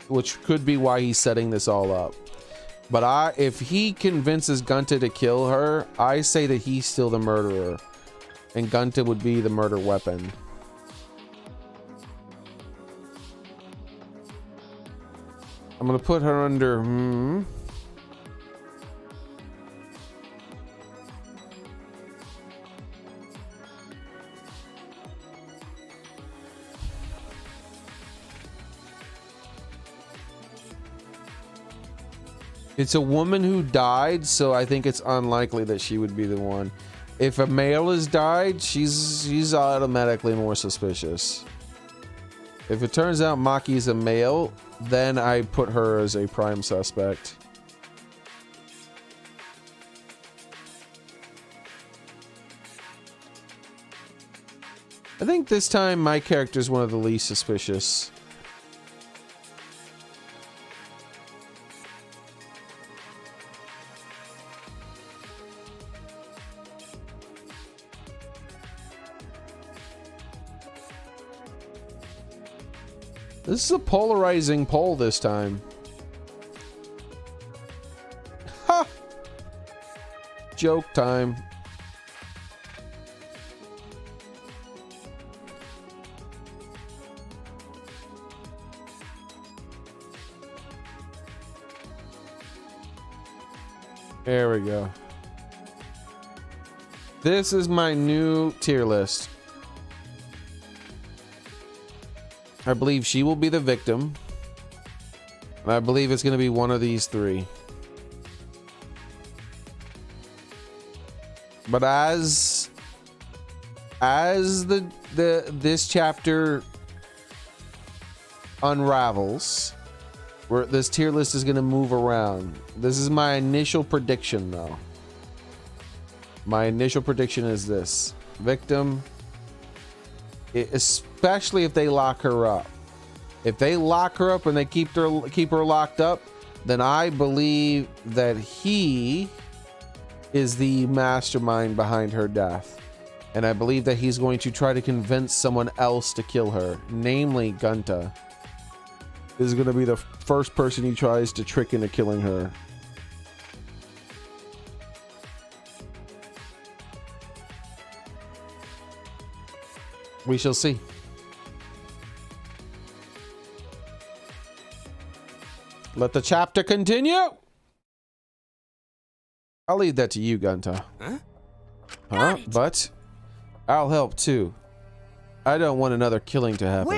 Which could be why he's setting this all up. But if he convinces Gunta to kill her, I say that he's still the murderer. And Gunta would be the murder weapon. I'm going to put her under... It's a woman who died, so I think it's unlikely that she would be the one. If a male has died, she's automatically more suspicious. If it turns out Maki's a male, then I put her as a prime suspect. I think this time my character is one of the least suspicious. This is a polarizing poll this time. Ha! Joke time. There we go. This is my new tier list. I believe she will be the victim. And I believe it's going to be one of these three. But as this chapter unravels, where this tier list is going to move around. This is my initial prediction, though. My initial prediction is this: victim. Especially if they lock her up. If they lock her up and they keep her locked up, then I believe that he is the mastermind behind her death. And I believe that he's going to try to convince someone else to kill her, namely Gunta. This is going to be the first person he tries to trick into killing her. We shall see. Let the chapter continue. I'll leave that to you, Gunta. Huh? But I'll help too. I don't want another killing to happen.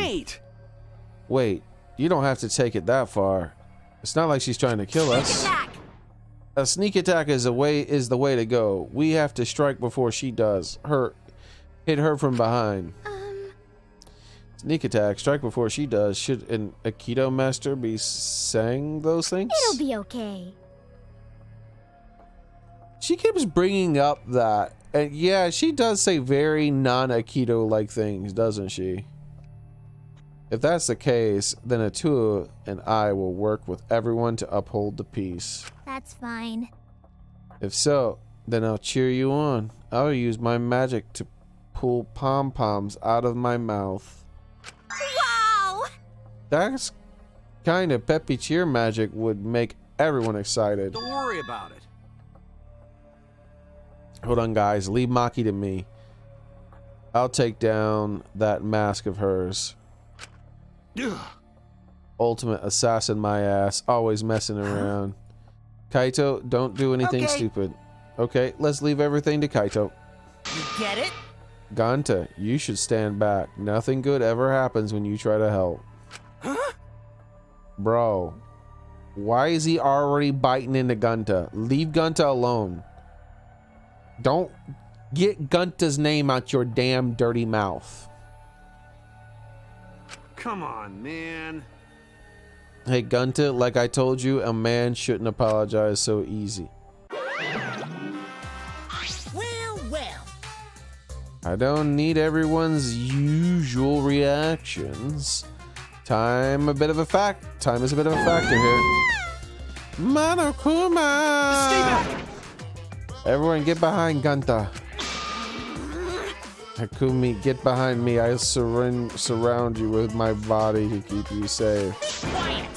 Wait. You don't have to take it that far. It's not like she's trying to kill us. A sneak attack is the way to go. We have to strike before she does. Hit her from behind. Sneak attack, strike before she does. Should an Aikido master be saying those things? It'll be okay. She keeps bringing up that. And yeah, she does say very non-Aikido-like things, doesn't she? If that's the case, then Atua and I will work with everyone to uphold the peace. That's fine. If so, then I'll cheer you on. I'll use my magic to pull pom-poms out of my mouth. Wow! That's kind of peppy cheer magic would make everyone excited. Don't worry about it. Hold on, guys. Leave Maki to me. I'll take down that mask of hers. Ugh. Ultimate assassin my ass. Always messing around. Kaito, don't do anything stupid. Okay, let's leave everything to Kaito. You get it? Ganta, you should stand back. Nothing good ever happens when you try to help. Huh? Bro, why is he already biting into Gunta? Leave Gunta alone. Don't get Gunta's name out your damn dirty mouth. Come on, man. Hey, Gunta, like I told you, a man shouldn't apologize so easy. Well, well. I don't need everyone's usual reactions. Time is a bit of a factor here. Monokuma! Stay back! Everyone get behind Gunta. Hakumi, get behind me. I surround you with my body to keep you safe. Quiet.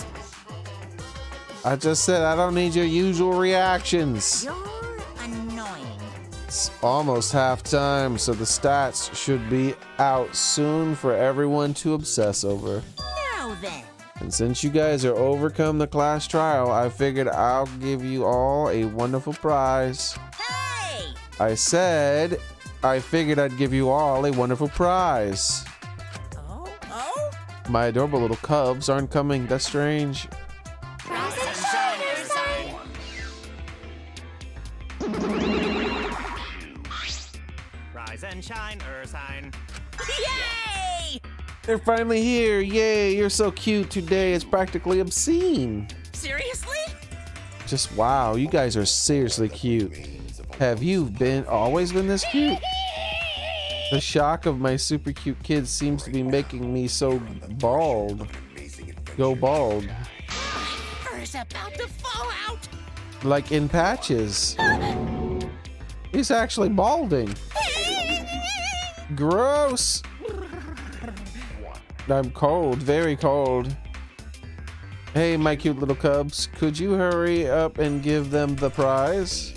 I just said I don't need your usual reactions. You're annoying. It's almost halftime, so the stats should be out soon for everyone to obsess over. Now then. And since you guys are overcome the class trial, I figured I'll give you all a wonderful prize. Hey! I figured I'd give you all a wonderful prize. Oh? My adorable little cubs aren't coming. That's strange. Rise and shine, Ursine! Rise and shine, Ursine. Yay! They're finally here. Yay, you're so cute today. It's practically obscene. Seriously? Just wow, you guys are seriously cute. Have you always been this cute? The shock of my super cute kids seems to be making me so bald. Go bald. Fur's about to fall out. Like in patches. He's actually balding. Gross. I'm cold, very cold. Hey, my cute little cubs, could you hurry up and give them the prize?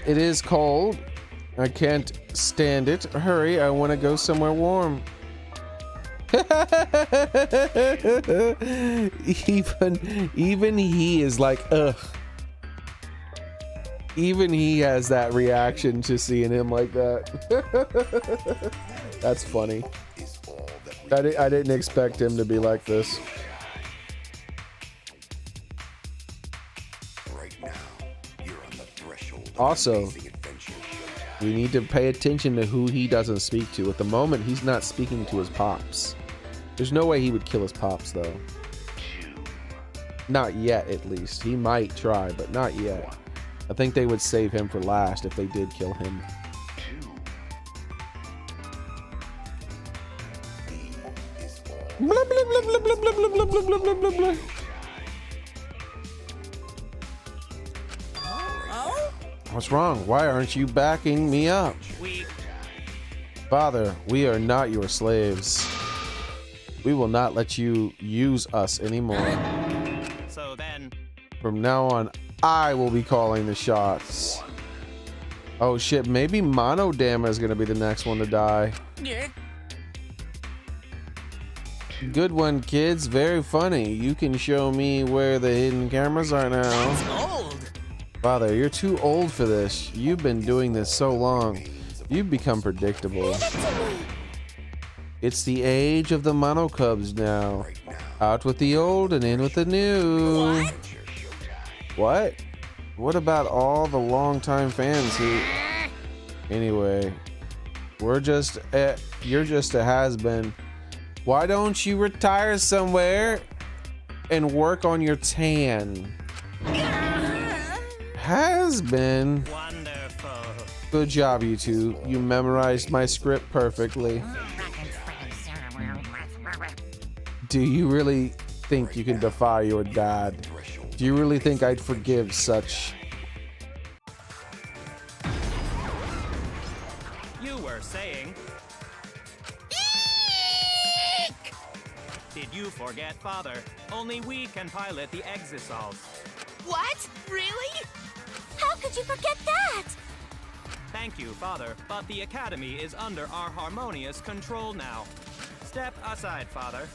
It is cold. I can't stand it. Hurry, I want to go somewhere warm. Even he is like, ugh. Even he has that reaction to seeing him like that. That's funny. I didn't expect him to be like this. Also, we need to pay attention to who he doesn't speak to. At the moment, he's not speaking to his pops. There's no way he would kill his pops, though. Not yet, at least. He might try, but not yet. I think they would save him for last if they did kill him. Blah, blah, blah, blah, blah, blah, blah, blah, blah, blah, blah, blah. What's wrong? Why aren't you backing me up? Father, we are not your slaves. We will not let you use us anymore. So then, from now on, I will be calling the shots. Oh shit, maybe Monodama is gonna be the next one to die. Good one, kids. Very funny. You can show me where the hidden cameras are now. That's old. Father, you're too old for this. You've been doing this so long. You've become predictable. It's the age of the Mono Cubs now. Out with the old and in with the new. What? What about all the longtime fans who... Anyway, you're just a has-been. Why don't you retire somewhere and work on your tan? Has been. Wonderful. Good job, you two. You memorized my script perfectly. Do you really think you can defy your dad? Do you really think I'd forgive such? You were saying. Did you forget, Father? Only we can pilot the Exisals. What? Really? you forget that? Thank you, Father, but the Academy is under our harmonious control now. Step aside, Father.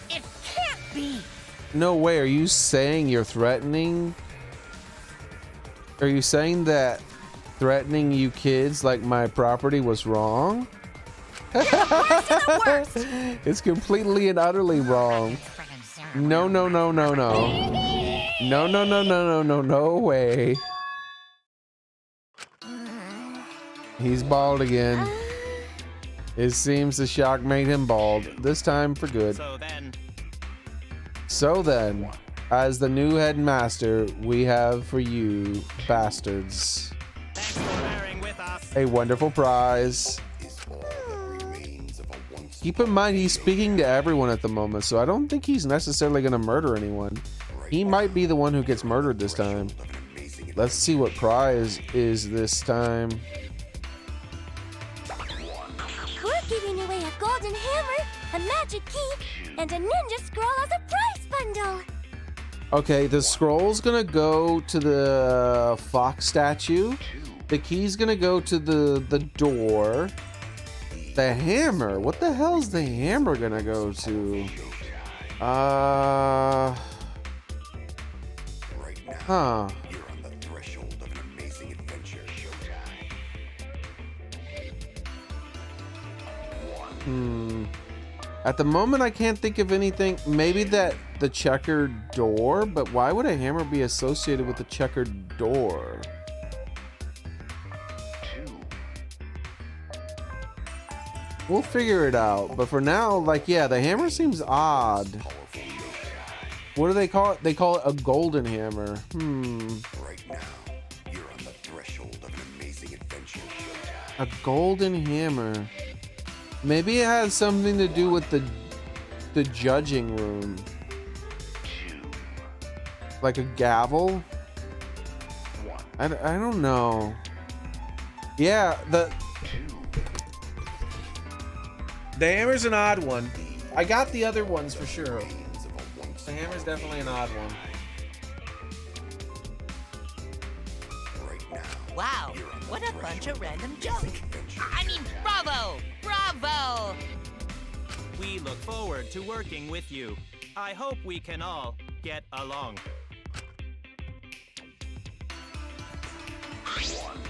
It can't be. No way. Are you saying you're threatening? Are you saying that threatening you kids like my property was wrong? It's completely and utterly wrong. No, no, no, no, no. No, no, no, no, no, no, no way. He's bald again. It seems the shock made him bald, this time for good. So then, as the new headmaster, we have for you, bastards, a wonderful prize. Keep in mind, he's speaking to everyone at the moment, so I don't think he's necessarily going to murder anyone. He might be the one who gets murdered this time. Let's see what prize is this time. We're giving away a golden hammer, a magic key, and a ninja scroll as a prize bundle. Okay, the scroll's gonna go to the fox statue. The key's gonna go to the door. The hammer, what the hell's the hammer gonna go to? Huh. At the moment, I can't think of anything. Maybe the checkered door, but why would a hammer be associated with the checkered door? We'll figure it out. But for now, like, yeah, the hammer seems odd. What do they call it? They call it a golden hammer. Right now, you're on the threshold of an amazing adventure. A golden hammer. Maybe it has something to do with the judging room. Like a gavel? I don't know. Yeah, the hammer's an odd one. I got the other ones for sure. The hammer's definitely an odd one. Wow, what a bunch of random junk. I mean, bravo! Bravo! We look forward to working with you. I hope we can all get along.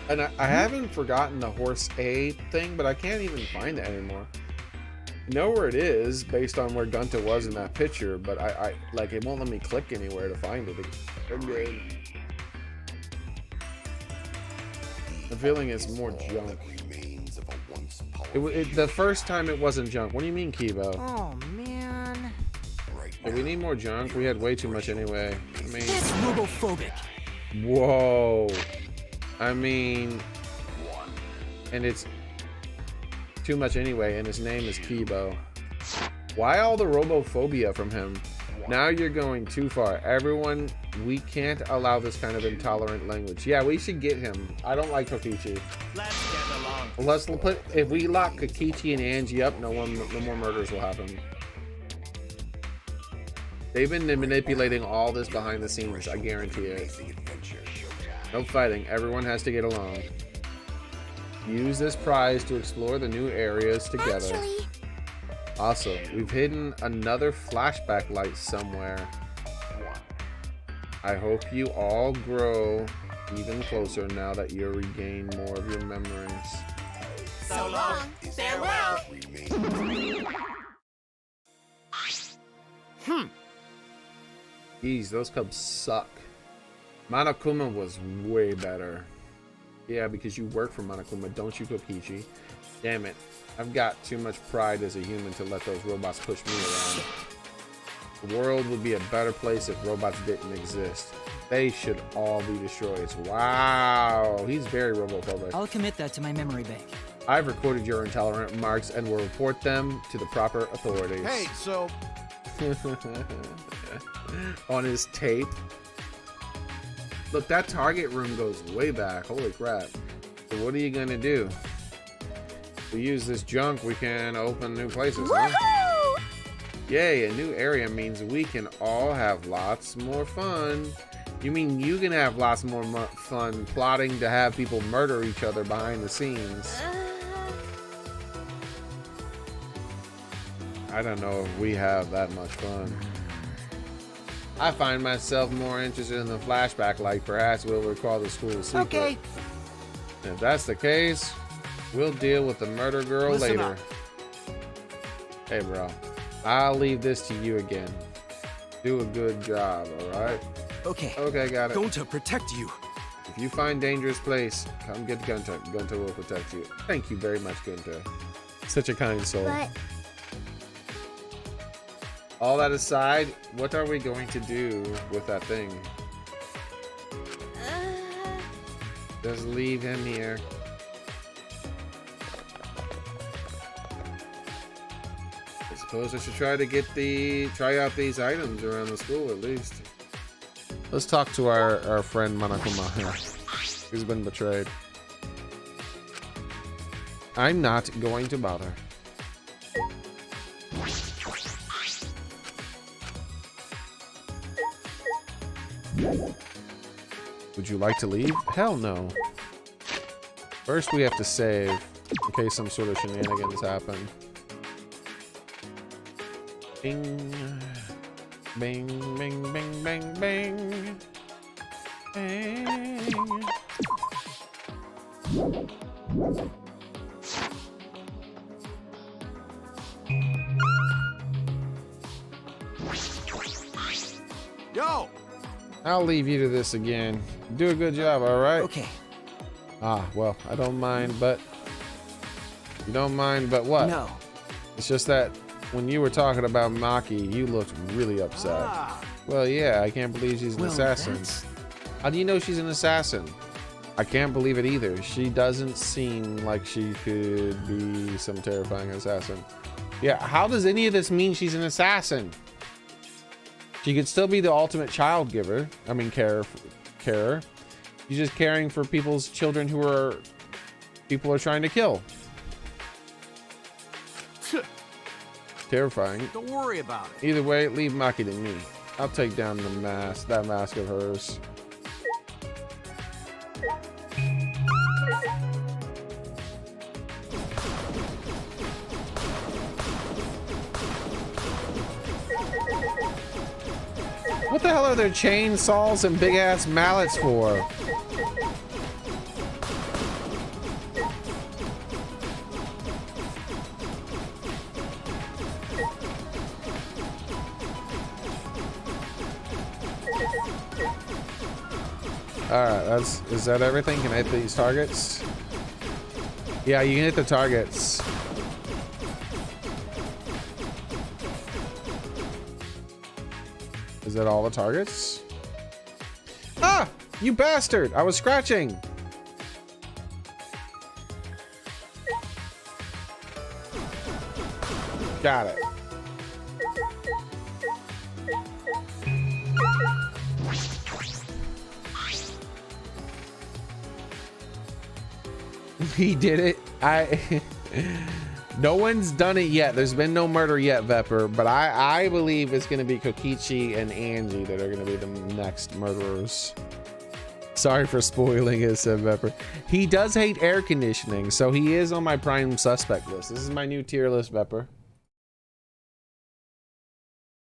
And I haven't forgotten the horse A thing, but I can't even find it anymore. I know where it is based on where Gunta was in that picture, but I like it won't let me click anywhere to find it. Again. The feeling it's more junk. The first time it wasn't junk. What do you mean, Kibo? Oh man. Do we need more junk? We had way too much anyway. I mean, That's robophobic. Whoa. I mean, and it's too much anyway, and his name is Kibo. Why all the robophobia from him? Now you're going too far. Everyone, we can't allow this kind of intolerant language. Yeah, we should get him. I don't like Kokichi. Let's get along. Let's put, if we lock Kokichi and Angie up, no more murders will happen. They've been manipulating all this behind the scenes, I guarantee it. No fighting, everyone has to get along. Use this prize to explore the new areas together. Actually, Also, we've hidden another flashback light somewhere. I hope you all grow even closer now that you regain more of your memories. So long. Farewell. Geez, those cubs suck. Monokuma was way better. Yeah, because you work for Monokuma, don't you, Kokichi? Damn it. I've got too much pride as a human to let those robots push me around. The world would be a better place if robots didn't exist. They should all be destroyed. Wow, he's very robophobic. I'll commit that to my memory bank. I've recorded your intolerant remarks and will report them to the proper authorities. Hey, so... On his tape. Look, that target room goes way back. Holy crap. So what are you gonna do? If we use this junk, we can open new places, huh? Yay, a new area means we can all have lots more fun. You mean you can have lots more fun plotting to have people murder each other behind the scenes? I don't know if we have that much fun. I find myself more interested in the flashback, like perhaps we'll recall the school secret. Okay. If that's the case, we'll deal with the murder girl Listen later. up. Hey, bro. I'll leave this to you again. Do a good job, alright? Okay. Okay, got it. Gunta, protect you. If you find dangerous place, come get Gunta. Gunta will protect you. Thank you very much, Gunta. Such a kind soul. But All that aside, what are we going to do with that thing? Just leave him here. I suppose I should try out these items around the school at least. Let's talk to our friend Monokuma here, who's been betrayed. I'm not going to bother. Would you like to leave? Hell no. First we have to save in case some sort of shenanigans happen. Bing. Bing, bing, bing, bing, bing. Bing. Yo! I'll leave you to this again. Do a good job, alright? Okay. Ah, well, I don't mind, but... You don't mind, but what? No. It's just that when you were talking about Maki, you looked really upset. Well, yeah, I can't believe she's an assassin. That's... How do you know she's an assassin? I can't believe it either. She doesn't seem like she could be some terrifying assassin. Yeah, how does any of this mean she's an assassin? She could still be the ultimate child giver. I mean, carer. She's just caring for people's children who people are trying to kill. Terrifying. Don't worry about it. Either way, leave Maki to me. I'll take down the mask, that mask of hers. What the hell are there chainsaws and big ass mallets for? Alright, is that everything? Can I hit these targets? Yeah, you can hit the targets. Is that all the targets? Ah! You bastard! I was scratching! Got it. He did it. No one's done it yet. There's been no murder yet, Vepper, but I believe it's going to be Kokichi and Angie that are going to be the next murderers. Sorry for spoiling it, said Vepper. He does hate air conditioning, so he is on my prime suspect list. This is my new tier list, Vepper.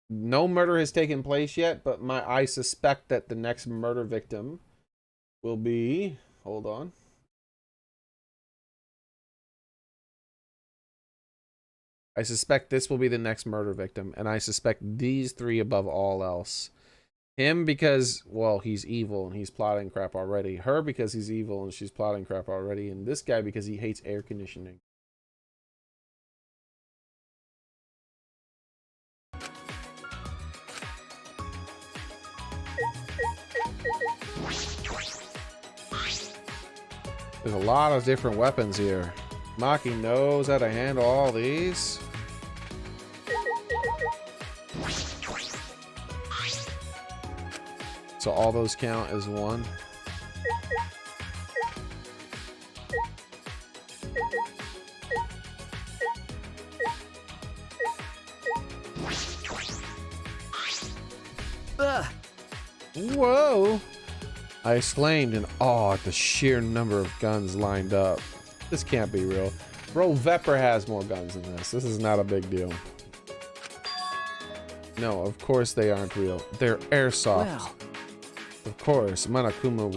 No murder has taken place yet, but I suspect that the next murder victim will be... Hold on. I suspect this will be the next murder victim, and I suspect these three above all else. Him because, well, he's evil and he's plotting crap already. Her because he's evil and she's plotting crap already. And this guy because he hates air conditioning. There's a lot of different weapons here. Maki knows how to handle all these. So all those count as one. Whoa! I exclaimed in awe at the sheer number of guns lined up. This can't be real. Bro, Vepper has more guns than this. This is not a big deal. No, of course they aren't real. They're airsoft. Well. Of course, Monokuma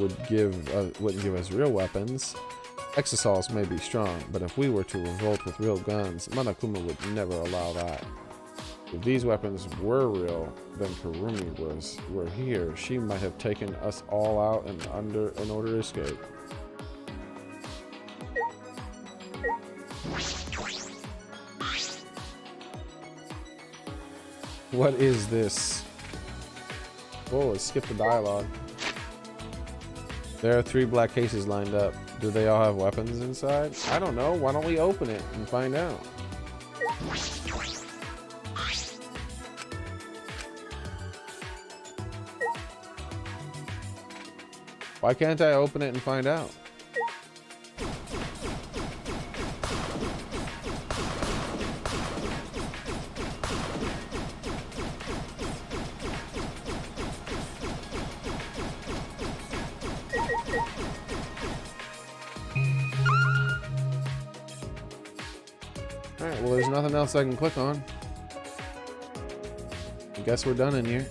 wouldn't give us real weapons. Exosols may be strong, but if we were to revolt with real guns, Monokuma would never allow that. If these weapons were real, then Kurumi were here. She might have taken us all out in order to escape. What is this? Whoa, let's skip the dialogue. There are 3 black cases lined up. Do they all have weapons inside? I don't know. Why don't we open it and find out? Why can't I open it and find out? Alright, well, there's nothing else I can click on. I guess we're done in here.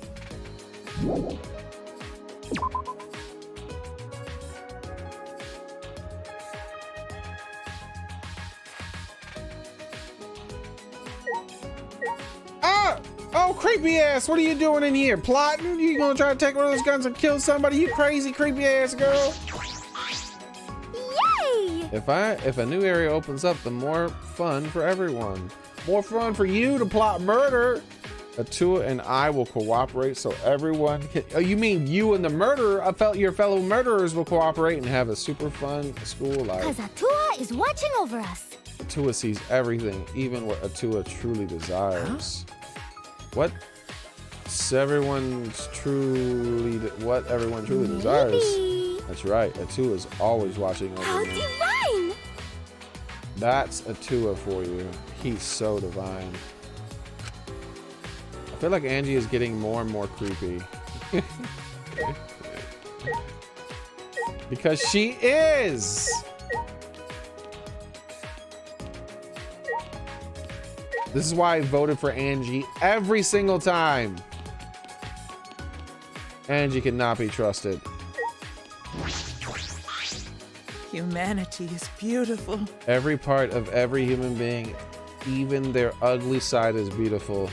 Ah! Oh, creepy ass! What are you doing in here? Plotting? You gonna try to take one of those guns and kill somebody? You crazy, creepy ass girl! Yay! If a new area opens up, the more fun for everyone. More fun for you to plot murder. Atua and I will cooperate so everyone can... Oh, you mean you and the murderer? I felt your fellow murderers will cooperate and have a super fun school life. Cause Atua is watching over us. Atua sees everything, even what Atua truly desires. Huh? What everyone truly desires. That's right. Atua is always watching over How me. Divine! That's Atua for you. He's so divine. I feel like Angie is getting more and more creepy. Because she is! This is why I voted for Angie every single time. Angie cannot be trusted. Humanity is beautiful. Every part of every human being, even their ugly side, is beautiful.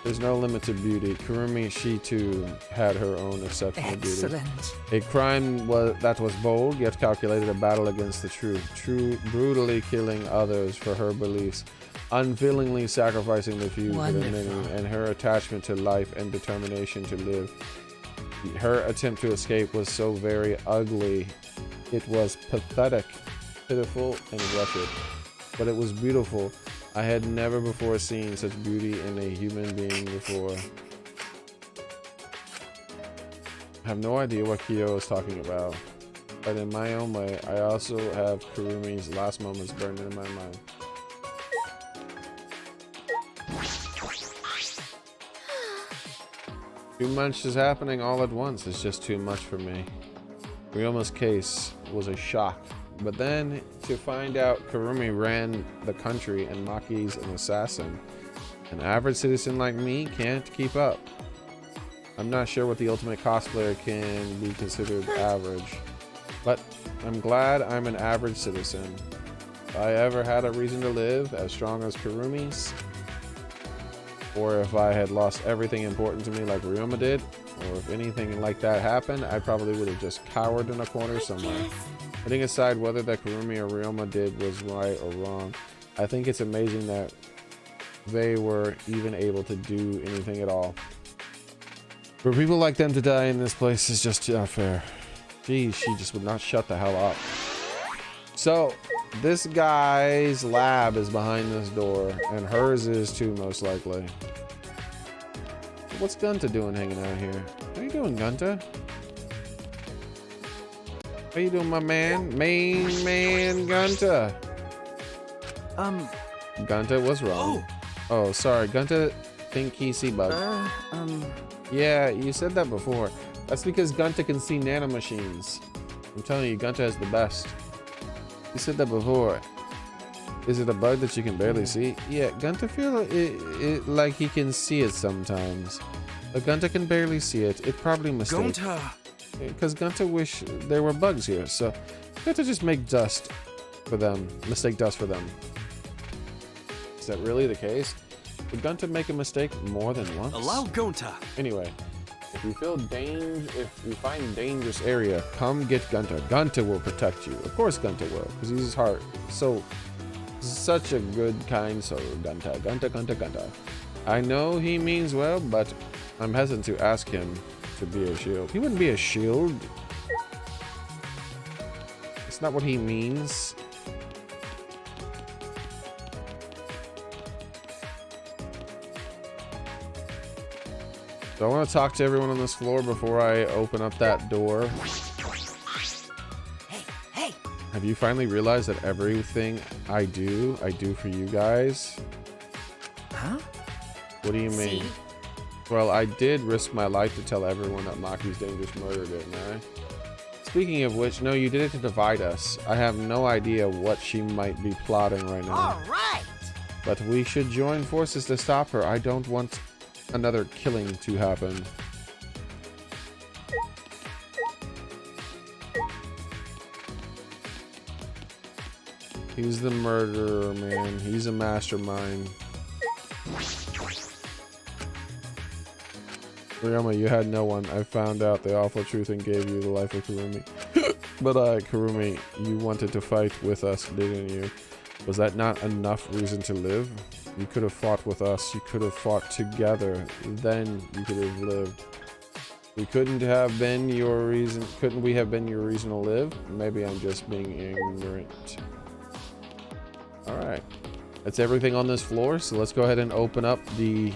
There's no limit to beauty. Kurumi, she too had her own exceptional beauty. Excellent. A crime that was bold, yet calculated, a battle against the truth, brutally killing others for her beliefs, unwillingly sacrificing the few for the many, and her attachment to life and determination to live. Her attempt to escape was so very ugly. It was pathetic, pitiful, and wretched. But it was beautiful. I had never before seen such beauty in a human being before. I have no idea what Kyo is talking about. But in my own way, I also have Kurumi's last moments burned into my mind. Too much is happening all at once. It's just too much for me. Ryoma's case was a shock. But then to find out Kurumi ran the country and Maki's an assassin, an average citizen like me can't keep up. I'm not sure what the ultimate cosplayer can be considered average, but I'm glad I'm an average citizen. If I ever had a reason to live as strong as Kurumi's, or if I had lost everything important to me like Ryoma did, or if anything like that happened, I probably would have just cowered in a corner somewhere. Putting aside whether that Kurumi or Ryoma did was right or wrong, I think it's amazing that they were even able to do anything at all. For people like them to die in this place is just not fair. Geez, she just would not shut the hell up. So, this guy's lab is behind this door, and hers is too, most likely. What's Gunta doing hanging out here? What are you doing, Gunta? How you doing, my man? Main man Gunta. Gunta, what's wrong? Oh, sorry. Gunta think he see bug. Yeah, you said that before. That's because Gunta can see nanomachines. I'm telling you, Gunta has the best. You said that before. Is it a bug that you can barely see? Yeah, Gunta feel it like he can see it sometimes. But Gunta can barely see it. It probably mistake. Gunta! Because Gunta wish there were bugs here, so Gunta just make dust for them. Mistake dust for them. Is that really the case? Did Gunta make a mistake more than once? Allow Gunta! Anyway, if you feel if you find a dangerous area, come get Gunta. Gunta will protect you. Of course Gunta will, because he's hard. So, such a good, kind soul, Gunta. Gunta. I know he means well, but I'm hesitant to ask him to be a shield. He wouldn't be a shield. It's not what he means. So I want to talk to everyone on this floor before I open up that door. Hey! Have you finally realized that everything I do for you guys? Huh? What do you mean? See? Well, I did risk my life to tell everyone that Maki's dangerous murder, didn't I? Speaking of which, no, you did it to divide us. I have no idea what she might be plotting right now. All right! But we should join forces to stop her. I don't want another killing to happen. He's the murderer, man. He's a mastermind. Ryoma, you had no one. I found out the awful truth and gave you the life of Kurumi. But Kurumi, you wanted to fight with us, didn't you? Was that not enough reason to live? You could have fought with us. You could have fought together. Then you could have lived. We couldn't have been your reason. Couldn't we have been your reason to live? Maybe I'm just being ignorant. All right. That's everything on this floor. So let's go ahead and open up the...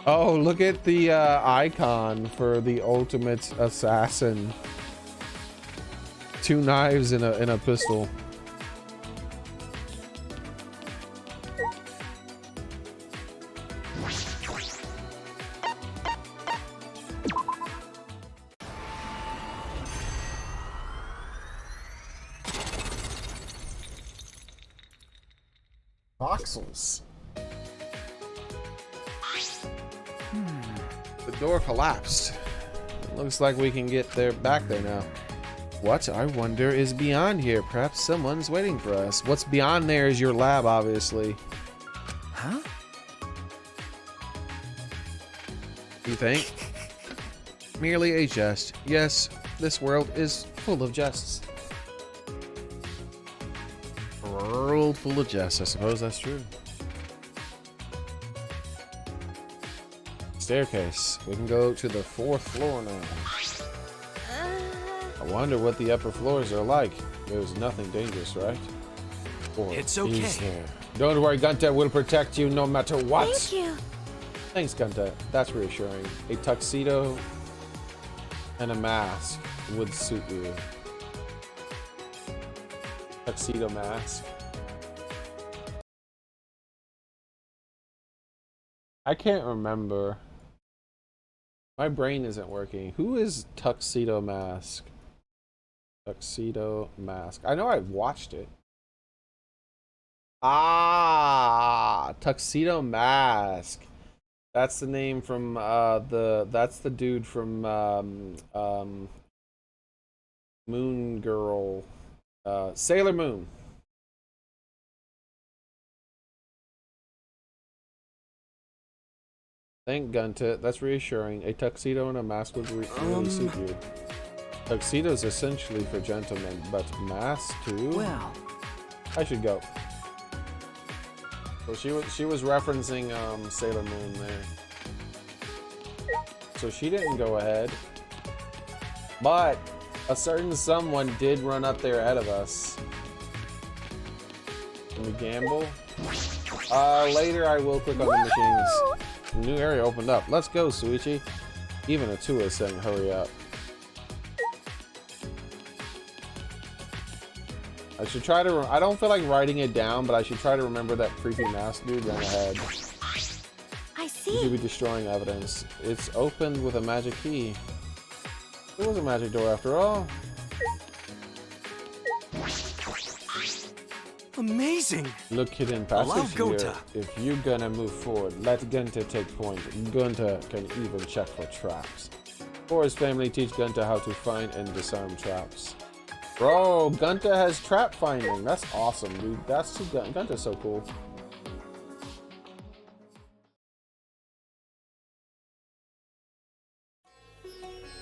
Oh, look at the icon for the ultimate assassin. 2 knives and a pistol. Voxels. The door collapsed. It looks like we can get back there now. What, I wonder, is beyond here? Perhaps someone's waiting for us. What's beyond there is your lab, obviously. Huh? You think? Merely a jest. Yes, this world is full of jests. World full of jests. I suppose that's true. Staircase. We can go to the 4th floor now. I wonder what the upper floors are like. There's nothing dangerous, right? Or It's okay. is there? Don't worry, Gunta will protect you no matter what. Thank you. Thanks, Gunta. That's reassuring. A tuxedo and a mask would suit you. Tuxedo mask. I can't remember. My brain isn't working. Who is Tuxedo Mask? Tuxedo Mask. I know I watched it. Ah, Tuxedo Mask. That's the name from that's the dude from Moon Girl, Sailor Moon. Thank Gunta. That's reassuring. A tuxedo and a mask would really suit you. Tuxedo's essentially for gentlemen, but masks too? Well, I should go. So she was referencing Sailor Moon there. So she didn't go ahead. But a certain someone did run up there ahead of us. Can we gamble? Later I will click on the machines. New area opened up. Let's go, Suichi. Even a 2 is saying hurry up. I should try to... I don't feel like writing it down, but I should try to remember that creepy mask dude ran ahead. I see see. You could be destroying evidence. It's opened with a magic key. It was a magic door after all. Amazing! Look, hidden Allow passage here. Gonta. If you're gonna move forward, let Gunta take point. Gunta can even check for traps. Or his family teach Gunta how to find and disarm traps. Bro, Gunta has trap finding. That's awesome, dude. That's Gunta's so cool.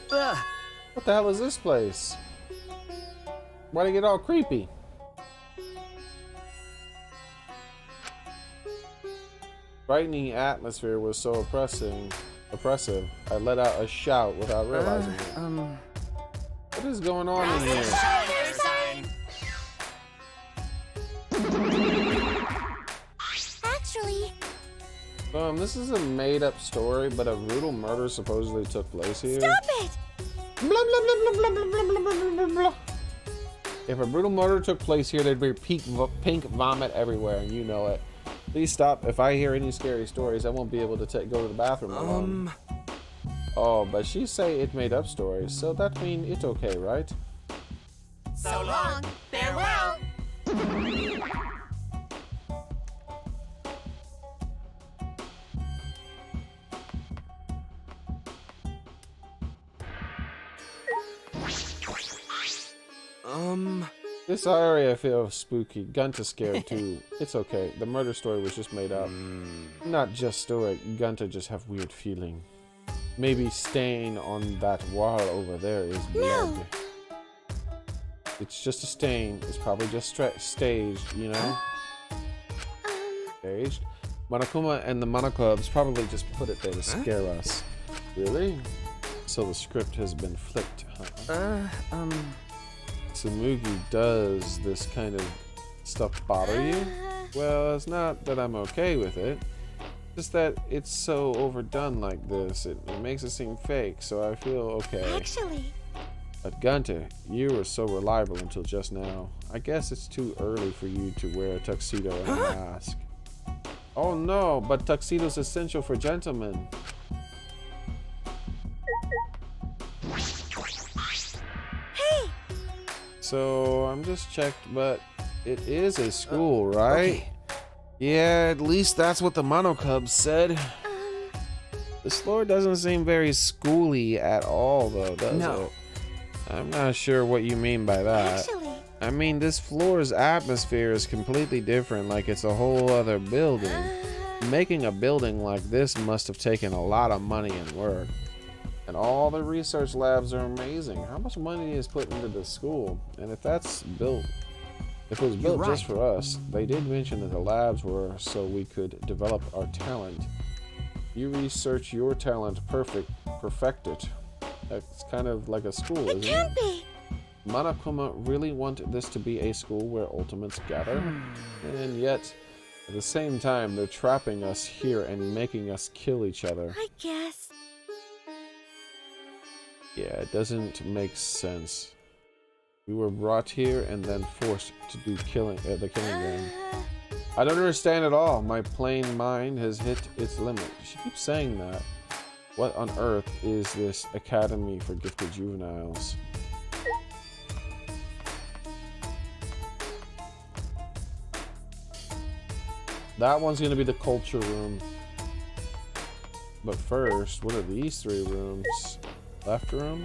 What the hell is this place? Why'd it get all creepy? Frightening atmosphere was so oppressive. I let out a shout without realizing it. What is going on in here? Actually, This is a made-up story, but a brutal murder supposedly took place here. stop it! Blah, blah, blah, blah, blah, blah, blah, blah, blah, blah. If a brutal murder took place here, there'd be pink vomit everywhere, and you know it. Please stop. If I hear any scary stories, I won't be able to go to the bathroom alone. Oh, but she say it made up stories, so that mean it okay, right? So long, farewell. This area feels spooky. Gunta's scared too. It's okay. The murder story was just made up. Not just story. Gunta just have weird feeling. Maybe stain on that wall over there is blood. No. It's just a stain. It's probably just staged, you know? Staged. Monokuma and the Monoclubs probably just put it there to scare us. Really? So the script has been flipped, huh? Tsumugi, does this kind of stuff bother you? Well, it's not that I'm okay with it. Just that it's so overdone like this. It makes it seem fake, so I feel okay. Actually. But Gunta, you were so reliable until just now. I guess it's too early for you to wear a tuxedo and a mask. Oh no, but tuxedo's essential for gentlemen. Hey! So, I'm just checked, but it is a school, right? Okay. Yeah, at least that's what the Monocubs said. This floor doesn't seem very schooly at all, though, does it? I'm not sure what you mean by that. Actually. I mean, this floor's atmosphere is completely different, like it's a whole other building. Making a building like this must have taken a lot of money and work. And all the research labs are amazing. How much money is put into the school? And if that's built, if it was built just for us, they did mention that the labs were so we could develop our talent. You research your talent, perfect it. That's kind of like a school, isn't it? It can't be. Monokuma really want this to be a school where ultimates gather, and yet, at the same time, they're trapping us here and making us kill each other. I guess. Yeah, it doesn't make sense. We were brought here and then forced to do the killing game. I don't understand at all. My plain mind has hit its limit. She keeps saying that. What on earth is this academy for gifted juveniles? That one's gonna be the culture room. But first, what are these three rooms? Left room,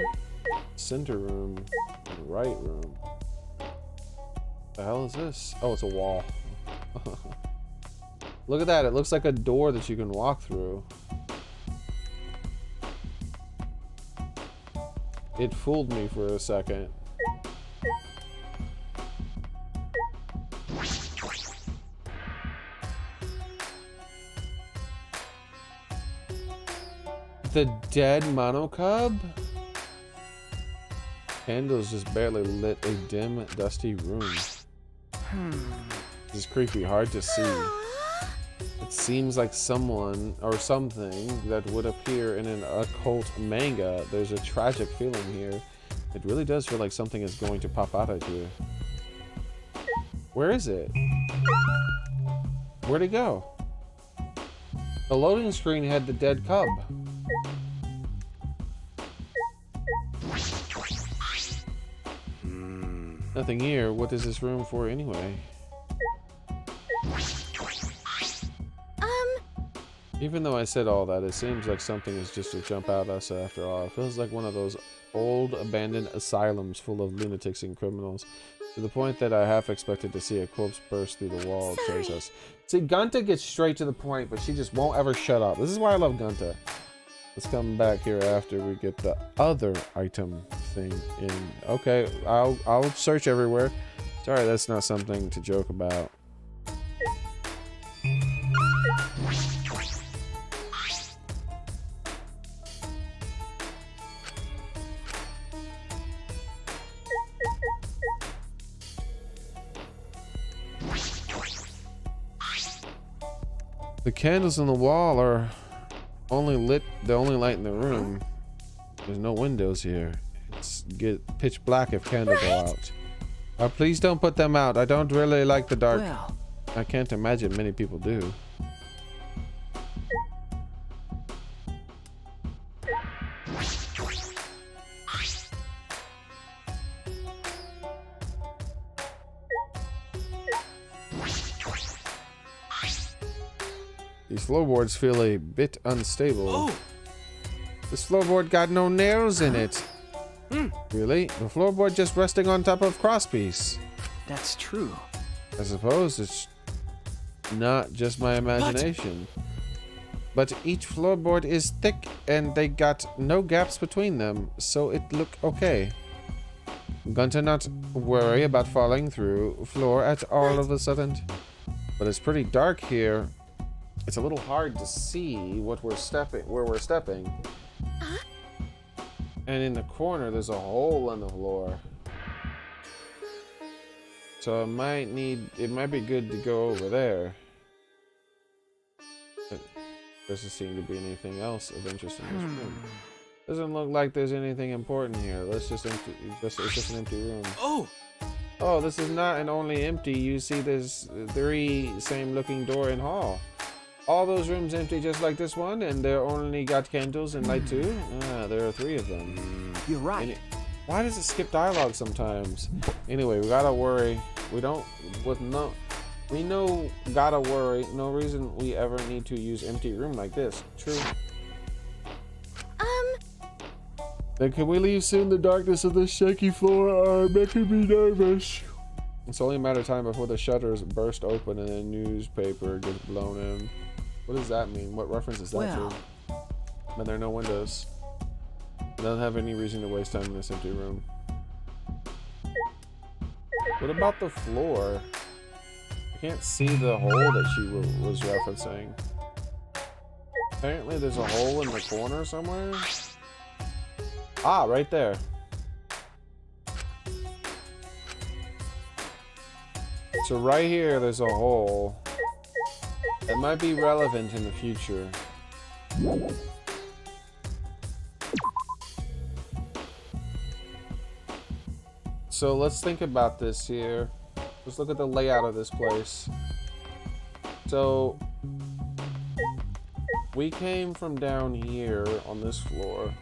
center room, and right room. The hell is this? Oh, it's a wall. Look at that, it looks like a door that you can walk through. It fooled me for a second. The dead Monocub? Candles just barely lit a dim, dusty room. This is creepy, hard to see. It seems like someone or something that would appear in an occult manga. There's a tragic feeling here. It really does feel like something is going to pop out at you. Where is it? Where'd it go? The loading screen had the dead cub. Nothing here. What is this room for anyway? Even though I said all that, it seems like something is just to jump out at us after all. It feels like one of those old abandoned asylums full of lunatics and criminals. To the point that I half expected to see a corpse burst through the wall and chase us. See, Gunta gets straight to the point, but she just won't ever shut up. This is why I love Gunta. Let's come back here after we get the other item thing in. Okay, I'll search everywhere. Sorry, that's not something to joke about. The candles on the wall are only lit, the only light in the room. There's no windows here. It's get pitch black if candles go out. Please don't put them out. I don't really like the dark. Well, I can't imagine many people do. These floorboards feel a bit unstable. Oh. This floorboard got no nails in it. Really? The floorboard just resting on top of crosspiece. that's true. I suppose it's not just my imagination. But each floorboard is thick and they got no gaps between them, so it look okay. Gunta not worry about falling through floor at all of a sudden. But it's pretty dark here. It's a little hard to see where we're stepping. And in the corner, there's a hole in the floor. So it might be good to go over there. But doesn't seem to be anything else of interest in this room. Doesn't look like there's anything important here. It's just an empty room. Oh, this is not an only empty. You see there's 3 same looking door in hall. All those rooms empty just like this one, and they only got candles and light too? Ah, there are 3 of them. You're right. Why does it skip dialogue sometimes? Anyway, we gotta worry. We know gotta worry. No reason we ever need to use empty room like this. True. Then can we leave soon? The darkness of this shaky floor are making me nervous. It's only a matter of time before the shutters burst open and a newspaper gets blown in. What does that mean? What reference is that to? When there are no windows. I don't have any reason to waste time in this empty room. What about the floor? I can't see the hole that she was referencing. Apparently there's a hole in the corner somewhere. Ah, right there. So right here, there's a hole. It might be relevant in the future. So let's think about this here. Let's look at the layout of this place. So we came from down here on this floor.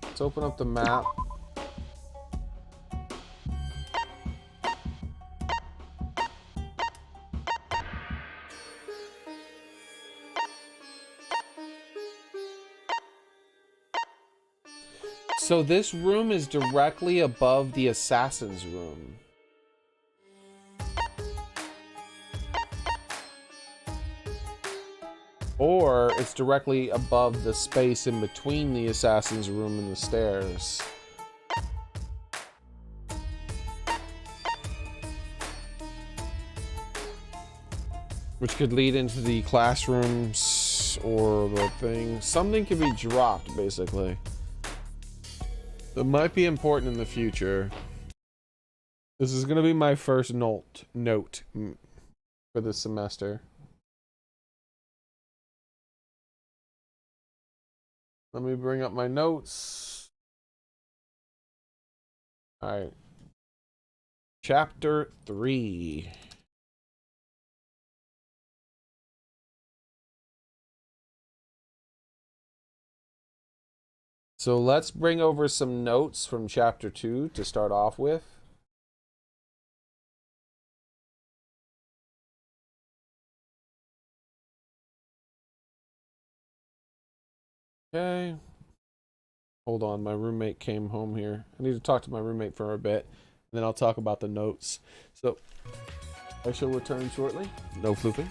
Let's open up the map. So this room is directly above the assassin's room. Or it's directly above the space in between the assassin's room and the stairs. Which could lead into the classrooms or the thing. Something could be dropped, basically. That might be important in the future. This is going to be my first note for this semester. Let me bring up my notes. All right. Chapter 3. So let's bring over some notes from chapter 2 to start off with. Okay. Hold on, my roommate came home here. I need to talk to my roommate for a bit, and then I'll talk about the notes. So I shall return shortly. No floofing.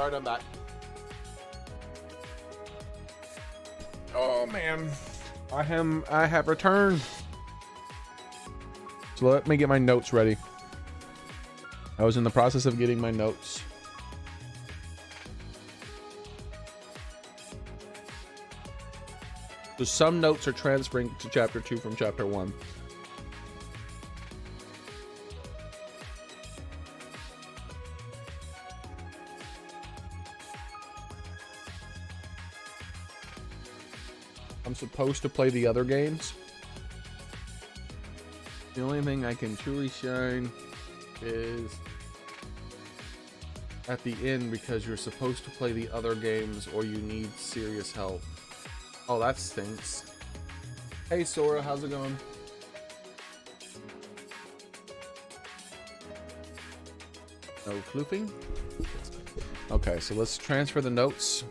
All right, I'm back. Oh man, I have returned. So let me get my notes ready. I was in the process of getting my notes. So some notes are transferring to chapter 2 from chapter 1. I'm supposed to play the other games. The only thing I can truly shine is at the end because you're supposed to play the other games or you need serious help. Oh, that stinks. Hey Sora, how's it going? No floofing? Okay, so let's transfer the notes.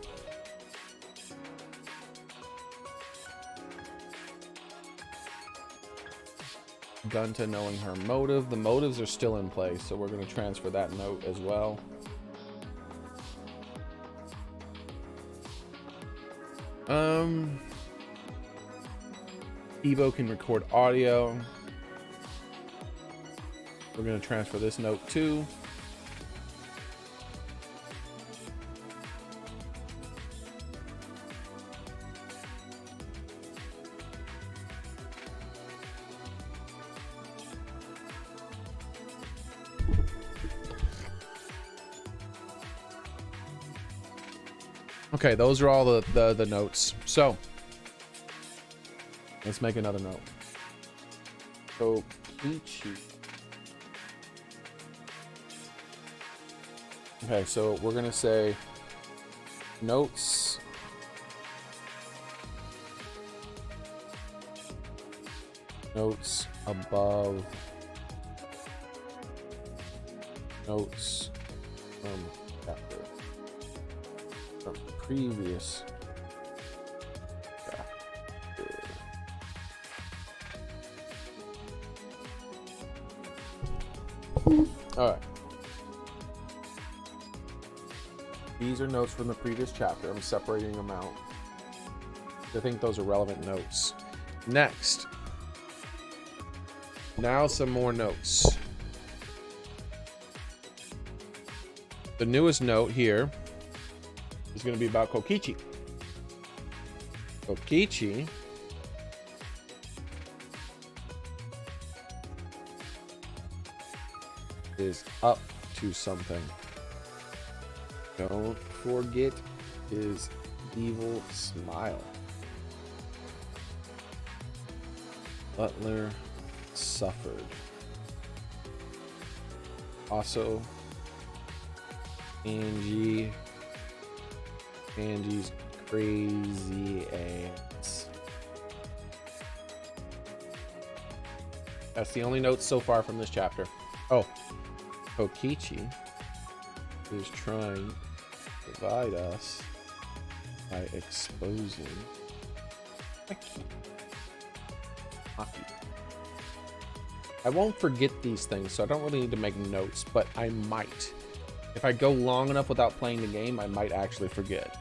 Gunta knowing her motive. The motives are still in place, so we're going to transfer that note as well. Evo can record audio. We're going to transfer this note too. Okay, those are all the notes. So let's make another note. So Peachy. Okay, so we're gonna say notes. Notes above. Notes from chapter. From previous chapter. All right. These are notes from the previous chapter. I'm separating them out. I think those are relevant notes. Next. Now some more notes. The newest note here is going to be about Kokichi. Kokichi is up to something. Don't forget his evil smile. Butler suffered. Also, Angie's crazy ass. That's the only notes so far from this chapter. Oh, Kokichi is trying to divide us by exposing Hockey. I won't forget these things, so I don't really need to make notes, but I might. If I go long enough without playing the game, I might actually forget.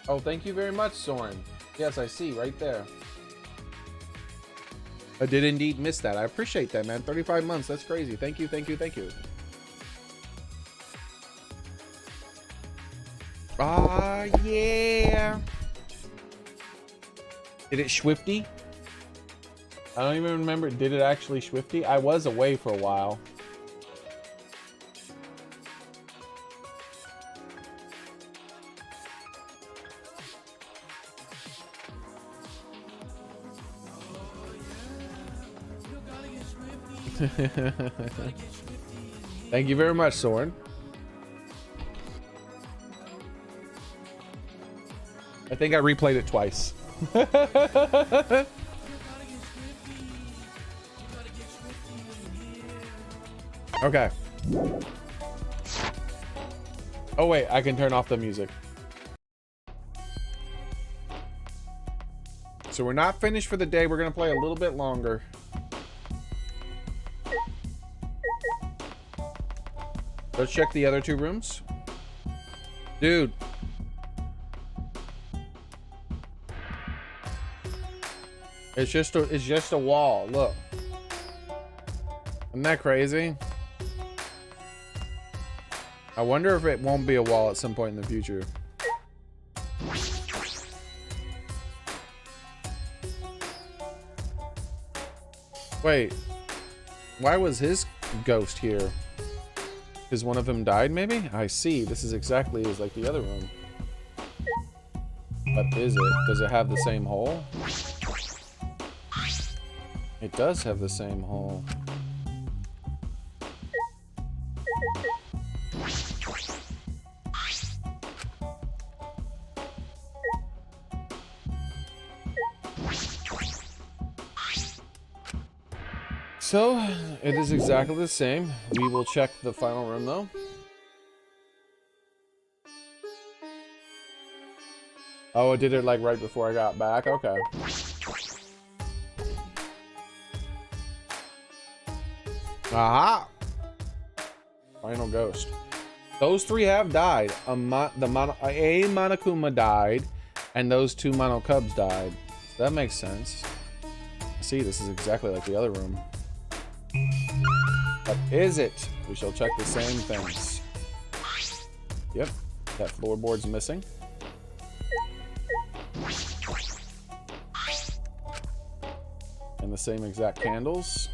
Oh, thank you very much, Soren. Yes, I see right there. I did indeed miss that. I appreciate that, man. 35 months. That's crazy. Thank you, thank you, thank you. Ah, yeah. Did it Swifty? I don't even remember. Did it actually Swifty? I was away for a while. Thank you very much, Soren. I think I replayed it twice. Okay. Oh wait, I can turn off the music. So we're not finished for the day. We're gonna play a little bit longer. Let's check the other 2 rooms. Dude. It's just a wall. Look. Isn't that crazy? I wonder if it won't be a wall at some point in the future. Wait. Why was his ghost here? Because one of them died, maybe? I see. This is exactly as like the other room. What is it? Does it have the same hole? It does have the same hole. So, it is exactly the same. We will check the final room though. Oh, it did it like right before I got back? Okay. Aha! Final ghost. Those 3 have died. A Monokuma died, and those 2 Mono Cubs died. So that makes sense. See, this is exactly like the other room. What is it? We shall check the same things. Yep, that floorboard's missing. And the same exact candles.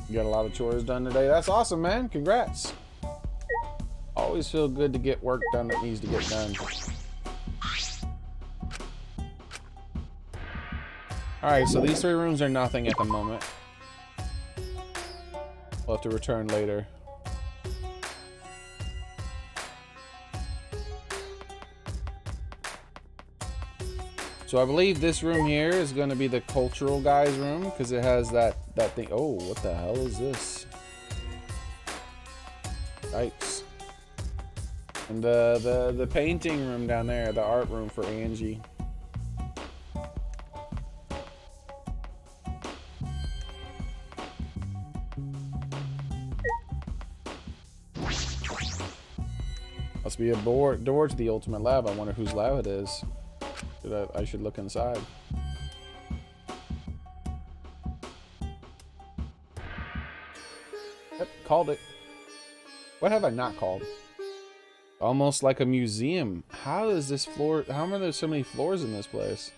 You got a lot of chores done today. That's awesome, man. Congrats. Always feel good to get work done that needs to get done. Alright, so these 3 rooms are nothing at the moment. We'll have to return later. So I believe this room here is going to be the cultural guy's room because it has that thing. Oh, what the hell is this? Yikes. And the painting room down there, the art room for Angie. Must be a door to the ultimate lab. I wonder whose lab it is. I should look inside. Yep, called it. What have I not called? Almost like a museum. How is this floor? How are there so many floors in this place?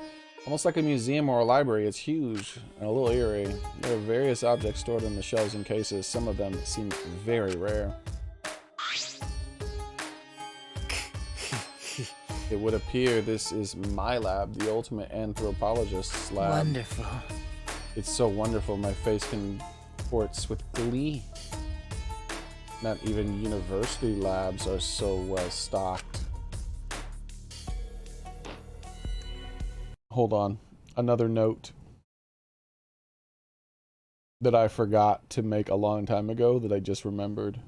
Almost like a museum or a library. It's huge and a little eerie. There are various objects stored in the shelves and cases. Some of them seem very rare. It would appear this is my lab, the ultimate anthropologist's lab. Wonderful. It's so wonderful, my face contorts with glee. Not even university labs are so well stocked. Hold on, another note that I forgot to make a long time ago that I just remembered.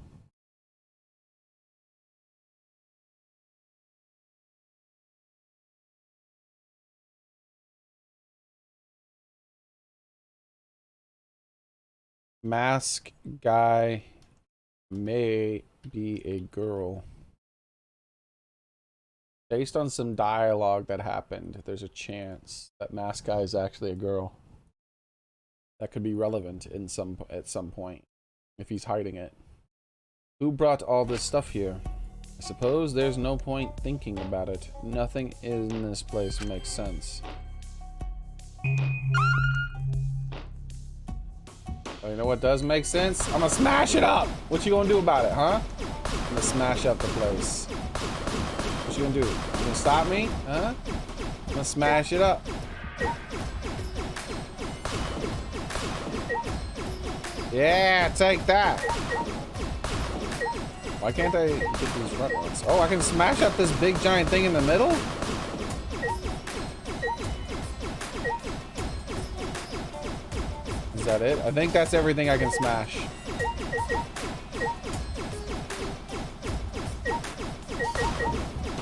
Mask guy may be a girl. Based on some dialogue that happened, there's a chance that mask guy is actually a girl. That could be relevant at some point if he's hiding it. Who brought all this stuff here? I suppose there's no point thinking about it. Nothing in this place makes sense. Oh, you know what does make sense? I'm gonna smash it up! What you gonna do about it, huh? I'm gonna smash up the place. What you gonna do? You gonna stop me? Huh? I'm gonna smash it up. Yeah, take that! Why can't I get these front ones? Oh, I can smash up this big giant thing in the middle? Is that it? I think that's everything I can smash.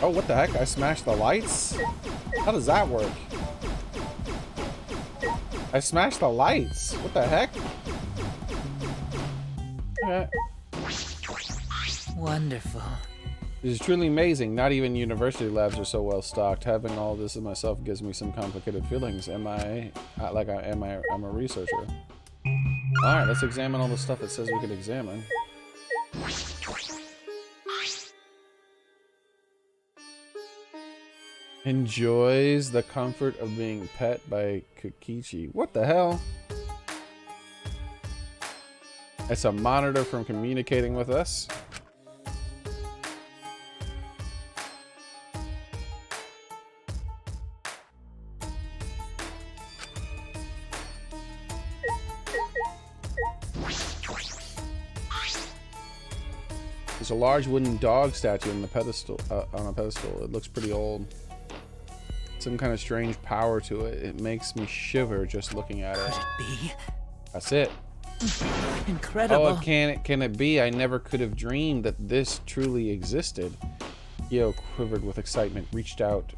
Oh, what the heck? I smashed the lights? How does that work? I smashed the lights. What the heck? Yeah. Wonderful. This is truly amazing. Not even university labs are so well stocked. Having all this in myself gives me some complicated feelings. I'm a researcher. All right, let's examine all the stuff it says we could examine. Enjoys the comfort of being pet by Kokichi. What the hell? It's a monitor from communicating with us. There's a large wooden dog statue on the pedestal. On a pedestal, it looks pretty old. Some kind of strange power to it. It makes me shiver just looking at it. Could it be? That's it. Incredible. Oh, can it be? I never could have dreamed that this truly existed. Yo quivered with excitement, reached out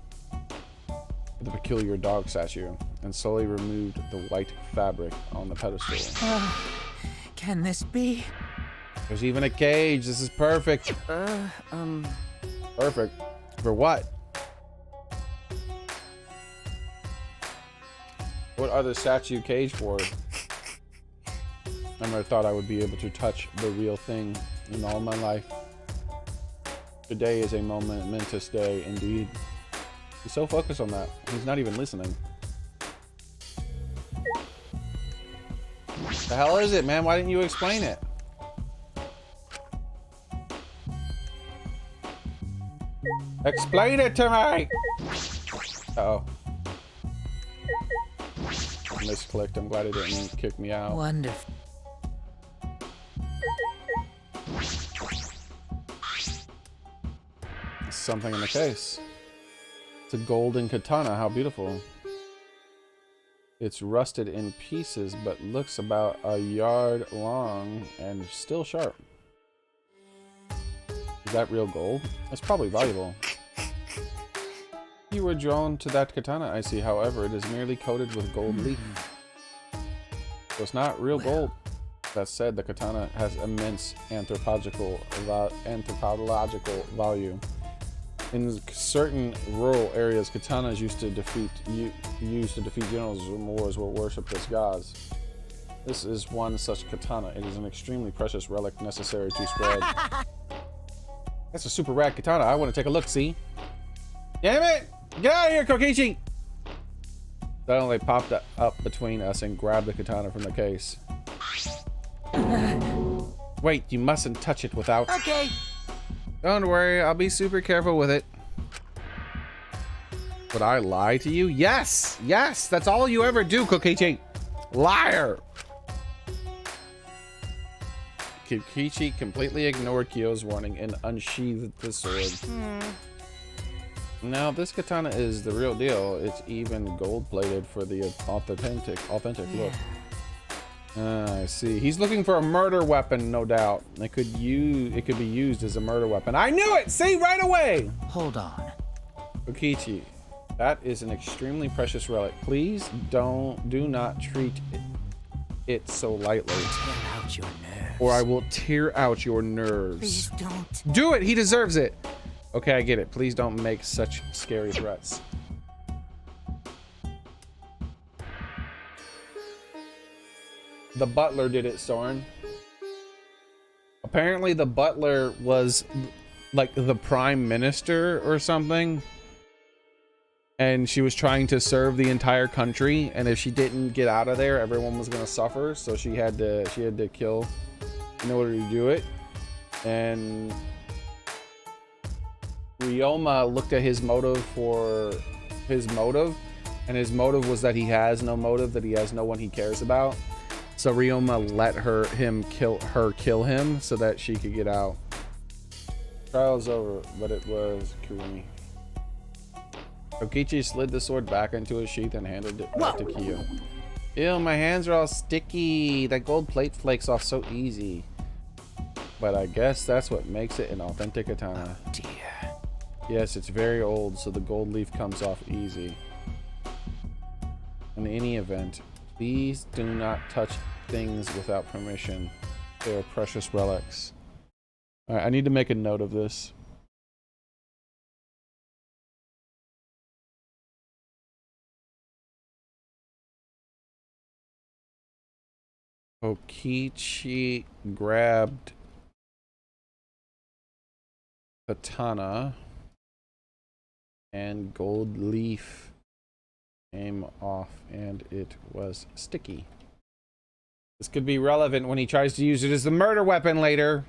for the peculiar dog statue, and slowly removed the white fabric on the pedestal. Can this be? There's even a cage. This is perfect. Perfect. For what? What are the statue cage for? I never thought I would be able to touch the real thing in all my life. Today is a momentous day indeed. He's so focused on that. He's not even listening. The hell is it, man? Why didn't you explain it? Explain it to me! Uh-oh. I misclicked. I'm glad it didn't kick me out. Wonderful. Something in the case. It's a golden katana. How beautiful. It's rusted in pieces, but looks about a yard long and still sharp. Is that real gold? That's probably valuable. You were drawn to that katana, I see. However, it is merely coated with gold leaf. So it's not real gold. That said, the katana has immense anthropological value. In certain rural areas, katanas used to defeat generals in wars or worshipped as gods. This is one such katana. It is an extremely precious relic necessary to spread. That's a super rad katana. I want to take a look, see? Damn it! Get out of here, Kokichi! Suddenly popped up between us and grabbed the katana from the case. Wait, you mustn't touch it without... Okay. Don't worry, I'll be super careful with it. Would I lie to you? Yes! Yes! That's all you ever do, Kokichi! Liar! Kokichi completely ignored Kyo's warning and unsheathed the sword. Now, this katana is the real deal. It's even gold-plated for the authentic look. I see. He's looking for a murder weapon, no doubt. It could be used as a murder weapon. I knew it! See, right away! Hold on. Kokichi, that is an extremely precious relic. Please do not treat it so lightly. Tear out your nerves. Or I will tear out your nerves. Please don't. Do it! He deserves it! Okay, I get it. Please don't make such scary threats. The butler did it, Soren. Apparently the butler was like the prime minister or something. And she was trying to serve the entire country, and if she didn't get out of there, everyone was gonna suffer, so she had to kill in order to do it. And Ryoma looked at his motive and his motive was that he has no motive, that he has no one he cares about. So Ryoma let him kill him so that she could get out. Trial's over, but it was Kurumi. Kokichi slid the sword back into his sheath and handed it back to Kyo. Ew, my hands are all sticky. That gold plate flakes off so easy. But I guess that's what makes it an authentic katana. Oh dear. Yes, it's very old, so the gold leaf comes off easy. In any event, please do not touch things without permission. They are precious relics. Alright, I need to make a note of this. Kokichi grabbed katana and gold leaf came off and it was sticky. This could be relevant when he tries to use it as the murder weapon later.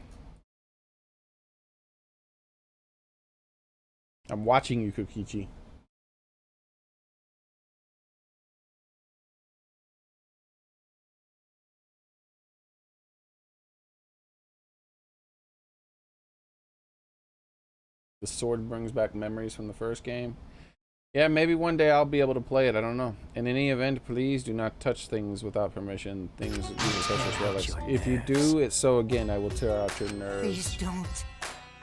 I'm watching you, Kokichi. The sword brings back memories from the first game. Yeah, maybe one day I'll be able to play it. I don't know. In any event, please do not touch things without permission. Things such as relics. If you do it so again, I will tear out your nerves. Please don't.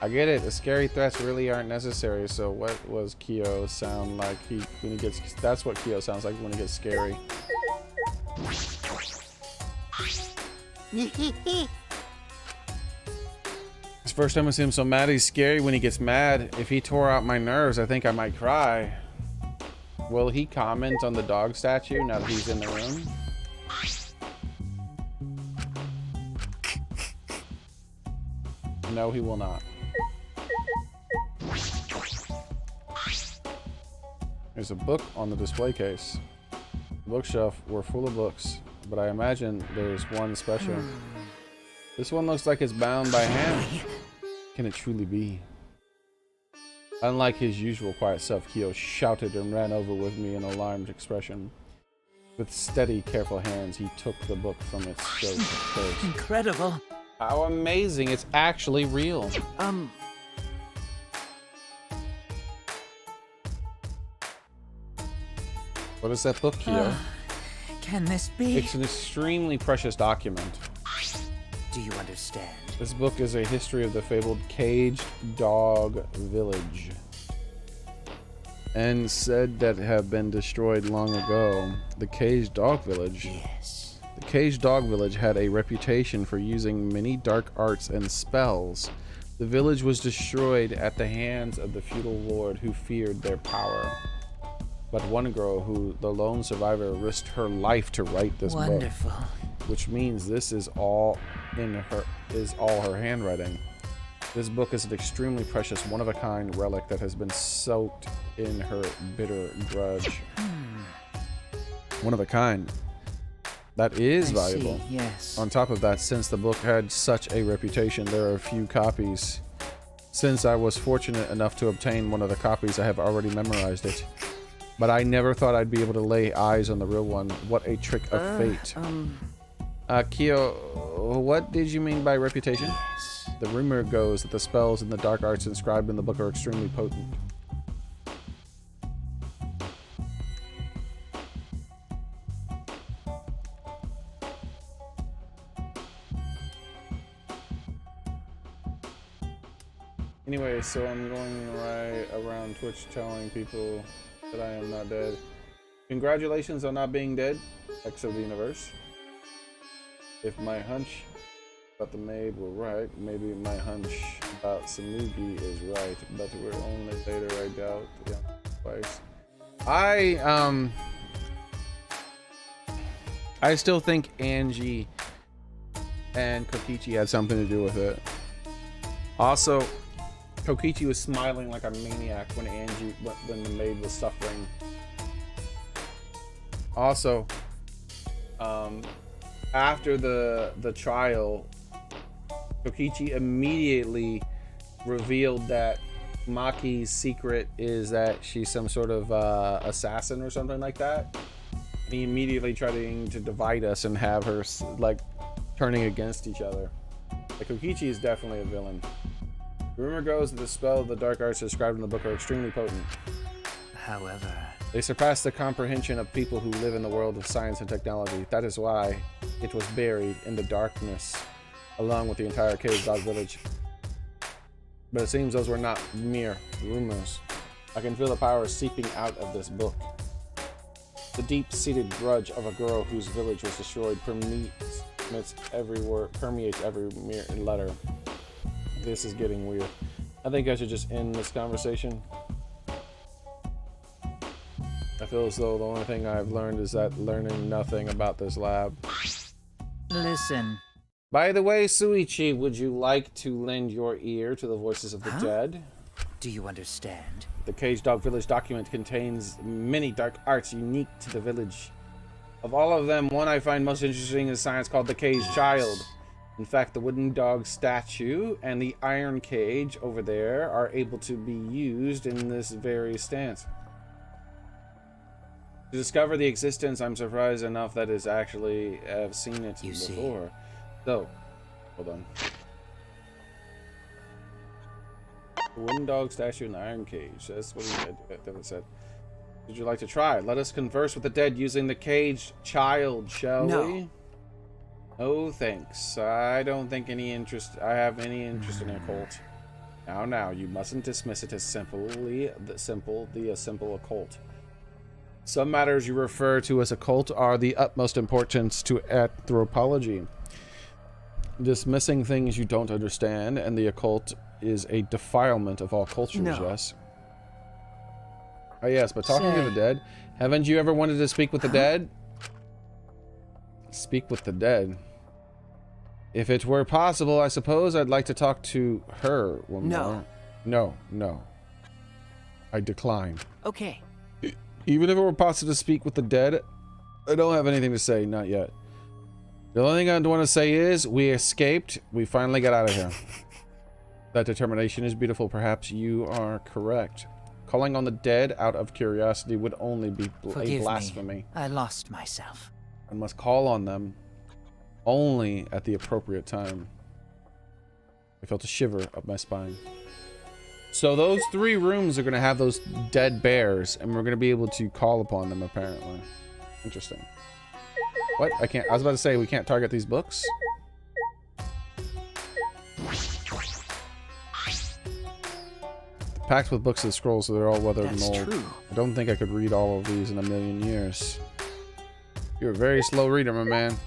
I get it. The scary threats really aren't necessary. So what was Kyo sound like when he gets? That's what Kyo sounds like when he gets scary. It's the first time I see him so mad. He's scary when he gets mad. If he tore out my nerves, I think I might cry. Will he comment on the dog statue now that he's in the room? No, he will not. There's a book on the display case. The bookshelf were full of books, but I imagine there's one special. This one looks like it's bound by hand. Can it truly be? Unlike his usual quiet self, Kyo shouted and ran over with me in an alarmed expression. With steady, careful hands, he took the book from its shelf. Incredible. How amazing. It's actually real. What is that book, Kyo? Can this be? It's an extremely precious document. Do you understand? This book is a history of the fabled Caged Dog Village, and said that have been destroyed long ago. The Caged Dog Village. Yes. The Caged Dog Village had a reputation for using many dark arts and spells. The village was destroyed at the hands of the feudal lord who feared their power. But one girl, who the lone survivor, risked her life to write this book. Wonderful. Which means this is all her handwriting. This book is an extremely precious, one-of-a-kind relic that has been soaked in her bitter grudge. One of a kind. That is valuable. See, yes. On top of that, since the book had such a reputation, there are a few copies. Since I was fortunate enough to obtain one of the copies, I have already memorized it. But I never thought I'd be able to lay eyes on the real one. What a trick of fate. Kyo, what did you mean by reputation? Yes. The rumor goes that the spells and the dark arts inscribed in the book are extremely potent. Anyway, so I'm going right around Twitch telling people that I am not dead. Congratulations on not being dead, X of the universe. If my hunch about the maid were right, maybe my hunch about Samugi is right, but we're only later, I doubt. Yeah, twice. I still think Angie and Kokichi had something to do with it. Also, Kokichi was smiling like a maniac when when the maid was suffering. Also, after the trial, Kokichi immediately revealed that Maki's secret is that she's some sort of assassin or something like that. He immediately tried to divide us and have her like turning against each other. Like, Kokichi is definitely a villain. Rumor goes that the spell of the dark arts described in the book are extremely potent. However, they surpass the comprehension of people who live in the world of science and technology. That is why it was buried in the darkness, along with the entire Caged Dog Village. But it seems those were not mere rumors. I can feel the power seeping out of this book. The deep-seated grudge of a girl whose village was destroyed permeates every word, permeates every mere letter. This is getting weird. I think I should just end this conversation. I feel as though the only thing I've learned is that learning nothing about this lab. Listen. By the way, Suichi, would you like to lend your ear to the voices of the dead? Do you understand? The Cage Dog Village document contains many dark arts unique to the village. Of all of them, one I find most interesting is science called the Cage Child. In fact, the wooden dog statue and the iron cage over there are able to be used in this very stance. To discover the existence, I'm surprised enough that it's actually have seen it before. So, hold on. The wooden dog statue and the iron cage. That's what he said. Would you like to try? Let us converse with the dead using the Cage Child, shall we? No, thanks. I don't think I have any interest in a cult. Now, you mustn't dismiss it as simply the simple occult. Some matters you refer to as a cult are the utmost importance to anthropology. Dismissing things you don't understand and the occult is a defilement of all cultures, yes? Oh, yes, but talking to the dead, haven't you ever wanted to speak with the dead? Speak with the dead. If it were possible, I suppose I'd like to talk to her one more. No. I decline. Okay. Even if it were possible to speak with the dead, I don't have anything to say, not yet. The only thing I want to say is, we escaped. We finally got out of here. That determination is beautiful. Perhaps you are correct. Calling on the dead out of curiosity would only be a blasphemy. Me. I lost myself. I must call on them only at the appropriate time. I felt a shiver up my spine. So those 3 rooms are going to have those dead bears, and we're going to be able to call upon them, apparently. Interesting. What? I was about to say, we can't target these books? Packed with books and scrolls, so they're all weathered and old. True. I don't think I could read all of these in a million years. You're a very slow reader, my man.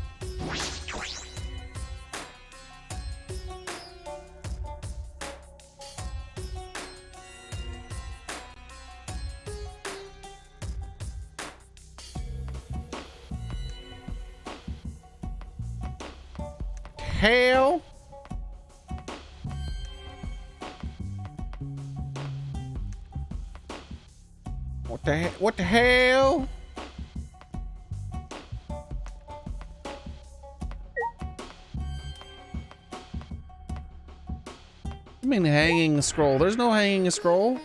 Hell. What the hell? You mean hanging a scroll? There's no hanging a scroll.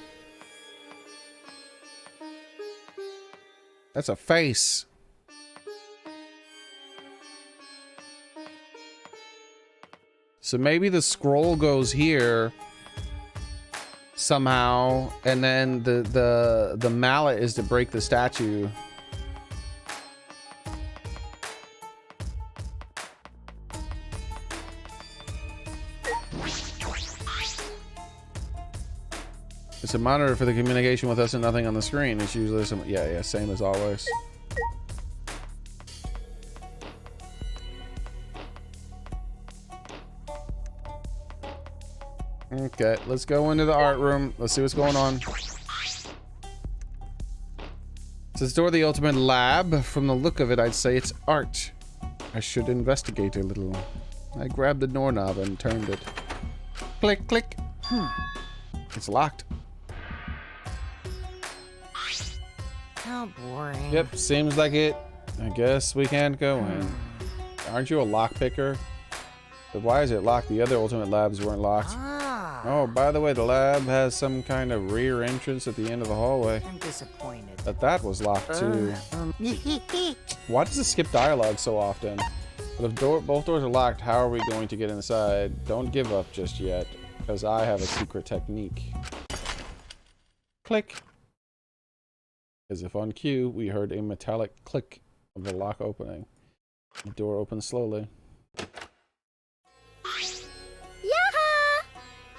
That's a face. So maybe the scroll goes here somehow, and then the mallet is to break the statue. It's a monitor for the communication with us and nothing on the screen. It's usually some, yeah, same as always. Okay, let's go into the art room. Let's see what's going on. It's a door, the ultimate lab. From the look of it, I'd say it's art. I should investigate a little. I grabbed the doorknob and turned it. Click, click. It's locked. How boring. Yep, seems like it. I guess we can't go in. Aren't you a lock picker? But why is it locked? The other ultimate labs weren't locked. Oh, by the way, the lab has some kind of rear entrance at the end of the hallway. I'm disappointed. But that was locked too. Why does it skip dialogue so often? But if both doors are locked, how are we going to get inside? Don't give up just yet, because I have a secret technique. Click. As if on cue, we heard a metallic click of the lock opening. The door opens slowly.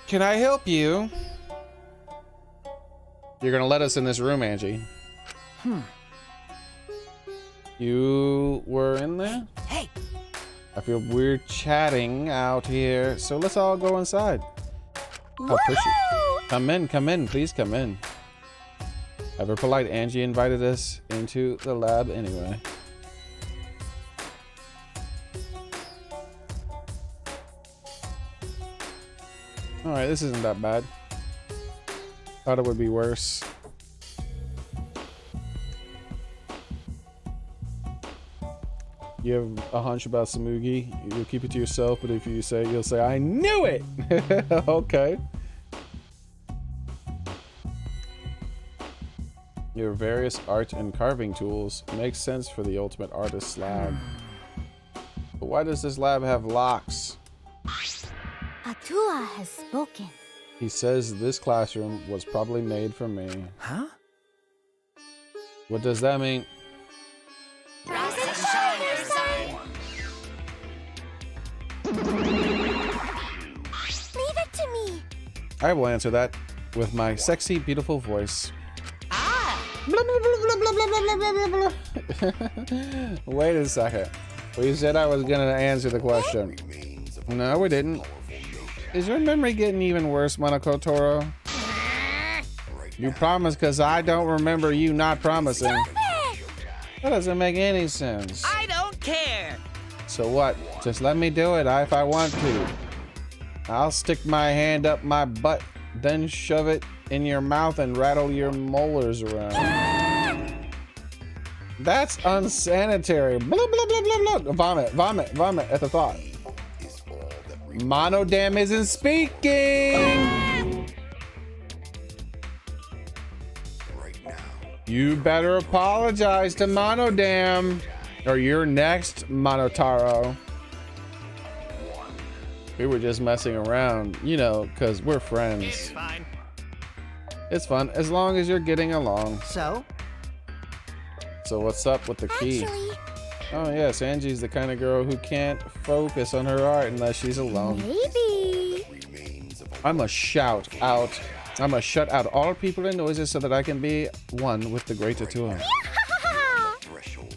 Can I help you? You're gonna let us in this room, Angie. You were in there? Hey! I feel weird chatting out here, so let's all go inside. I'll push you. Come in, please come in. Ever polite Angie invited us into the lab anyway. Alright, this isn't that bad. Thought it would be worse. You have a hunch about Samugi, you'll keep it to yourself, but if you say it, you'll say, I knew it! Okay. Your various art and carving tools makes sense for the ultimate artist's lab. But why does this lab have locks? Atua has spoken. He says this classroom was probably made for me. Huh? What does that mean? Leave it to me. I will answer that with my sexy, beautiful voice. Wait a second. We said I was gonna answer the question. No, we didn't. Is your memory getting even worse, Monoko Toro? You promised, because I don't remember you not promising. That doesn't make any sense. I don't care. So what? Just let me do it if I want to. I'll stick my hand up my butt, then shove it in your mouth and rattle your molars around. That's unsanitary. Blah, blah, blah, blah, blah. Vomit, vomit, vomit at the thought. Monodam isn't speaking. You better apologize to Monodam, or you're next, Monotaro. We were just messing around, you know, because we're friends. It's fine. It's fun, as long as you're getting along. So what's up with the key? Oh yes, Angie's the kind of girl who can't focus on her art unless she's alone. Maybe. I'm a shut out all people and noises so that I can be one with the great Atua.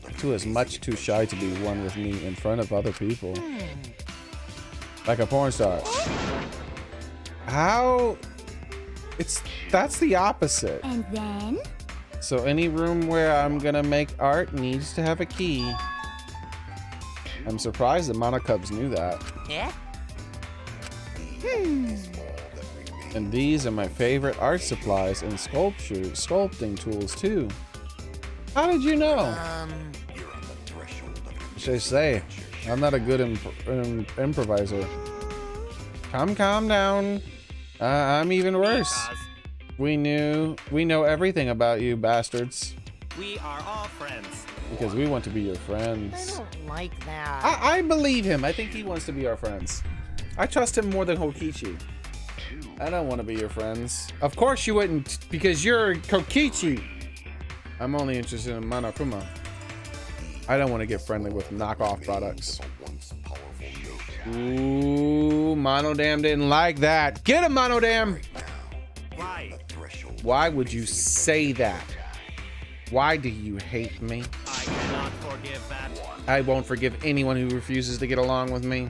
Atua is much too shy to be one with me in front of other people. Like a porn star. How? That's the opposite. And then? So any room where I'm gonna make art needs to have a key. I'm surprised the Monocubs knew that. Yeah? And these are my favorite art supplies and sculpting tools too. How did you know? Should say, I'm not a good improviser. Calm down. I'm even worse. We know everything about you, bastards. We are all friends. Because we want to be your friends. I don't like that. I believe him. I think he wants to be our friends. I trust him more than Hokichi. I don't want to be your friends. Of course you wouldn't, because you're Kokichi. I'm only interested in Monokuma. I don't want to get friendly with knockoff products. Ooh, Monodam didn't like that. Get him, Monodam! Why would you say that? Why do you hate me? I cannot forgive that. I won't forgive anyone who refuses to get along with me.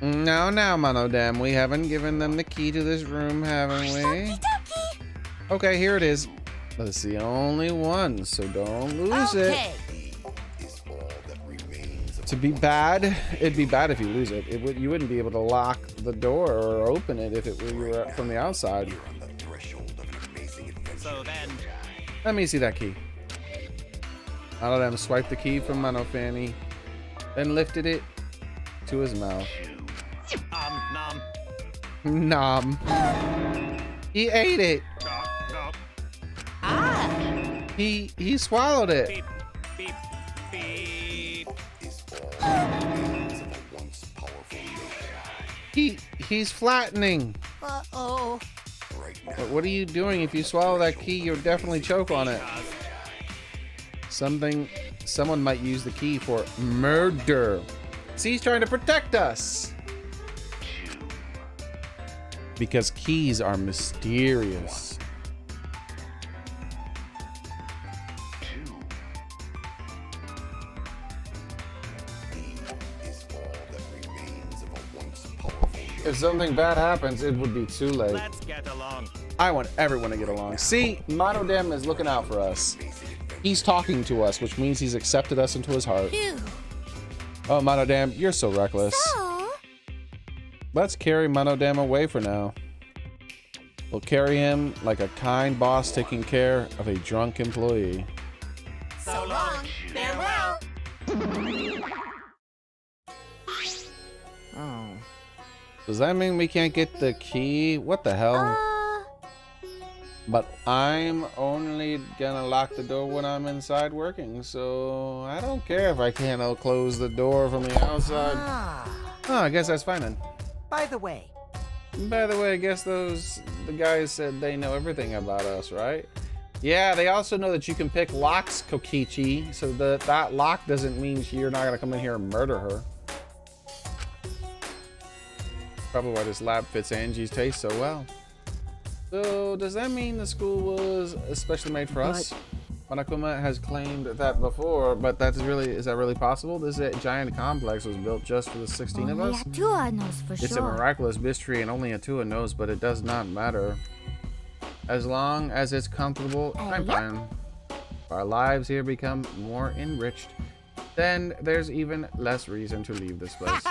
No, Monodam, we haven't given them the key to this room, haven't we? Okay, here it is. But it's the only one, so don't lose it. To be bad, it'd be bad if you lose it. You wouldn't be able to lock the door or open it if you were from the outside. So then, let me see that key. Monodam swiped the key from Monofanny, then lifted it to his mouth. Nom. He ate it. He swallowed it. beep, beep, beep. He's flattening. Uh-oh. What are you doing? If you swallow that key, you'll definitely choke on it. Someone might use the key for murder. See, he's trying to protect us. Because keys are mysterious. If something bad happens, it would be too late. Let's get along. I want everyone to get along. See, Monodem is looking out for us. He's talking to us, which means he's accepted us into his heart. Phew. Oh, Monodem, you're so reckless. So, Let's carry Monodem away for now. We'll carry him like a kind boss taking care of a drunk employee. So long. Farewell. Oh. Does that mean we can't get the key? What the hell? But I'm only gonna lock the door when I'm inside working, so I don't care if I can't close the door from the outside. Oh, I guess that's fine then. By the way, I guess the guys said they know everything about us, right? Yeah, they also know that you can pick locks, Kokichi, so that lock doesn't mean you're not gonna come in here and murder her. Probably why this lab fits Angie's taste so well. So, does that mean the school was especially made for us? Monokuma has claimed that before, but is that really possible? This giant complex was built just for the 16 of us? Atua knows for It's sure. a miraculous mystery and only Atua knows, but it does not matter. As long as it's comfortable, I'm fine. If our lives here become more enriched, then there's even less reason to leave this place.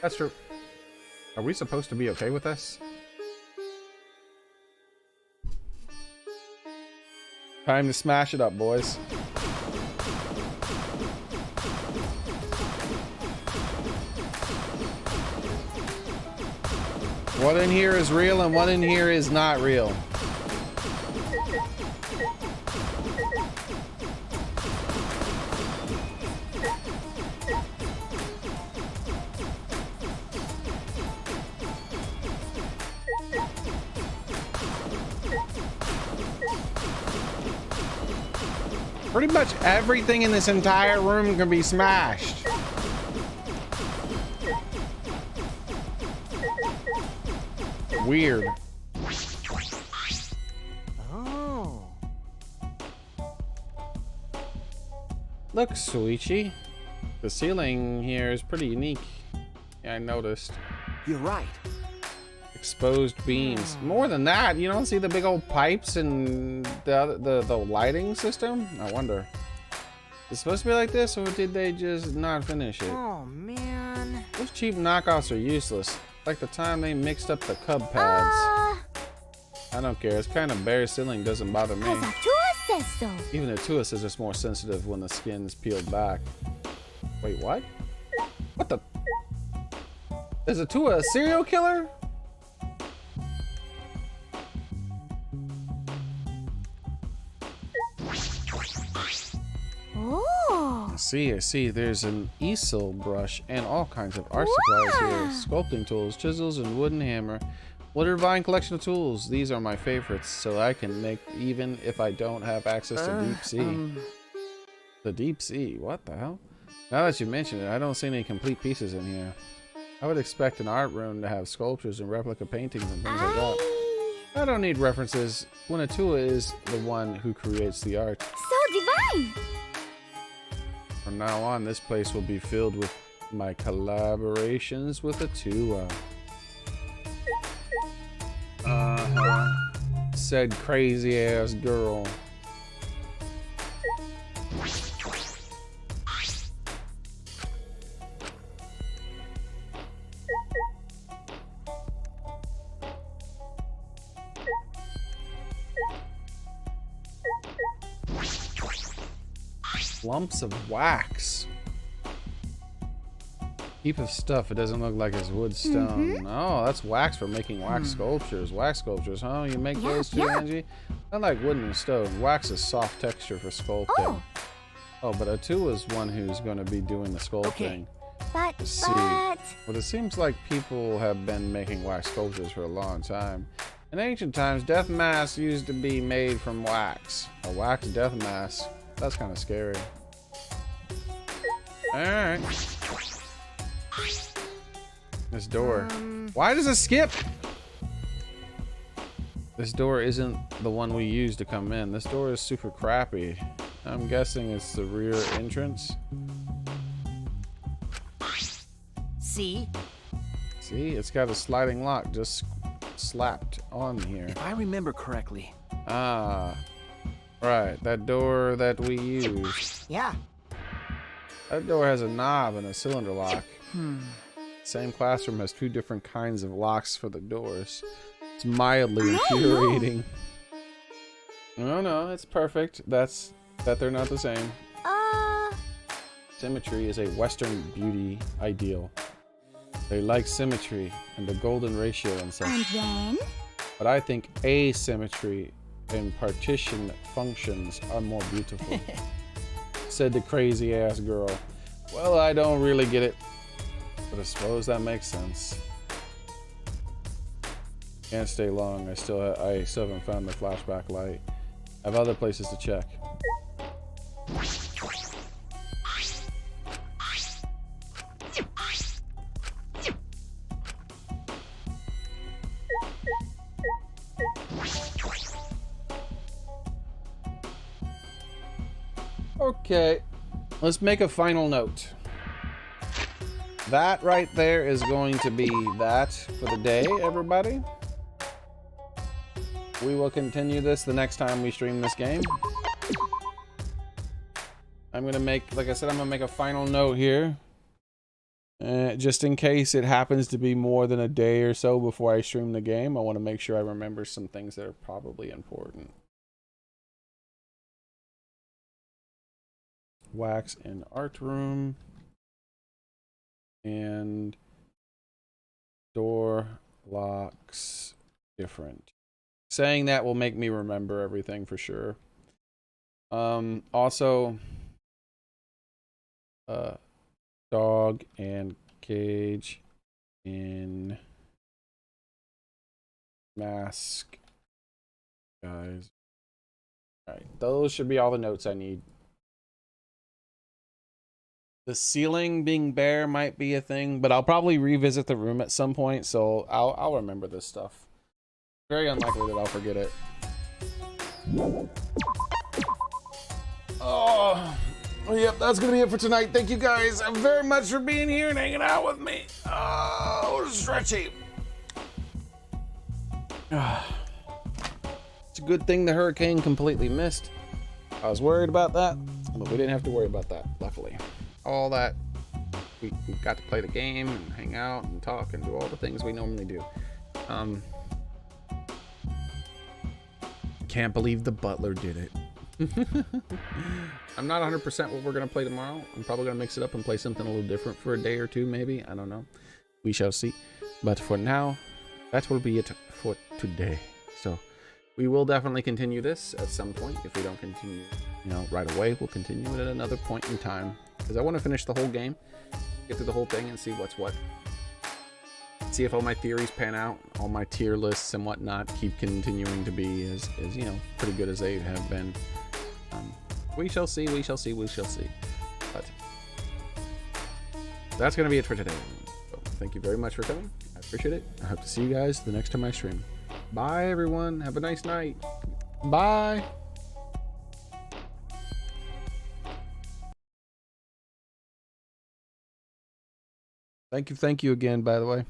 That's true. Are we supposed to be okay with this? Time to smash it up, boys. What in here is real and what in here is not real? Pretty much everything in this entire room can be smashed. Weird. Oh. Look, Suichi. The ceiling here is pretty unique. Yeah, I noticed. You're right. Exposed beams. More than that, you don't see the big old pipes and the lighting system? I wonder. It's supposed to be like this, or did they just not finish it? Oh, man. Those cheap knockoffs are useless. Like the time they mixed up the cub pads. I don't care. It's kind of bare ceiling doesn't bother me. Atua says so. Even Atua says it's more sensitive when the skin's peeled back. Wait, what? What the? Is Atua a serial killer? Oh. I see. There's an easel brush and all kinds of art supplies here. Sculpting tools, chisels, and wooden hammer. What a divine collection of tools. These are my favorites, so I can make even if I don't have access to deep sea. The deep sea? What the hell? Now that you mention it, I don't see any complete pieces in here. I would expect an art room to have sculptures and replica paintings and things like that. I don't need references when Atua is the one who creates the art. So divine. From now on, this place will be filled with my collaborations with Atua. Said crazy ass girl. Lumps of wax. Heap of stuff. It doesn't look like it's wood stone. Oh, that's wax for making wax sculptures. Wax sculptures, huh? You make those too, Angie? I like wood and stone. Wax is soft texture for sculpting. Oh, but Atua's one who's going to be doing the sculpting. But, Well, it seems like people have been making wax sculptures for a long time. In ancient times, death masks used to be made from wax. A wax death mask. That's kind of scary. Alright. This door. Why does it skip? This door isn't the one we used to come in. This door is super crappy. I'm guessing it's the rear entrance. See? See, it's got a sliding lock just slapped on here. If I remember correctly. Ah, right. That door that we used. Yeah. That door has a knob and a cylinder lock. Same classroom has 2 different kinds of locks for the doors. It's mildly infuriating. No, it's perfect. That they're not the same. Symmetry is a Western beauty ideal. They like symmetry and the golden ratio and such. And then? But I think asymmetry and partition functions are more beautiful. Said the crazy ass girl. Well, I don't really get it, but I suppose that makes sense. Can't stay long. I still haven't found the flashback light. I have other places to check. Okay, let's make a final note. That right there is going to be that for the day, everybody. We will continue this the next time we stream this game. I'm gonna make, like I said, I'm gonna make a final note here. Just in case it happens to be more than a day or so before I stream the game, I want to make sure I remember some things that are probably important. Wax in art room. And door locks different. Saying that will make me remember everything for sure. Also, dog and cage in mask, guys. All right, those should be all the notes I need. The ceiling being bare might be a thing, but I'll probably revisit the room at some point, so I'll remember this stuff. Very unlikely that I'll forget it. Oh, yep, that's gonna be it for tonight. Thank you guys very much for being here and hanging out with me. Oh, stretchy. It's a good thing the hurricane completely missed. I was worried about that, but we didn't have to worry about that, luckily. All that, we got to play the game and hang out and talk and do all the things we normally do. Can't believe the butler did it. I'm not 100% what we're gonna play tomorrow. I'm probably gonna mix it up and play something a little different for a day or two, maybe. I don't know. We shall see. But for now, that will be it for today. So we will definitely continue this at some point. If we don't continue, right away, we'll continue it at another point in time. Because I want to finish the whole game, get through the whole thing and see what's what. See if all my theories pan out, all my tier lists and whatnot keep continuing to be as pretty good as they have been. We shall see, we shall see, we shall see. But that's going to be it for today. So thank you very much for coming. I appreciate it. I hope to see you guys the next time I stream. Bye, everyone. Have a nice night. Bye. Thank you again, by the way.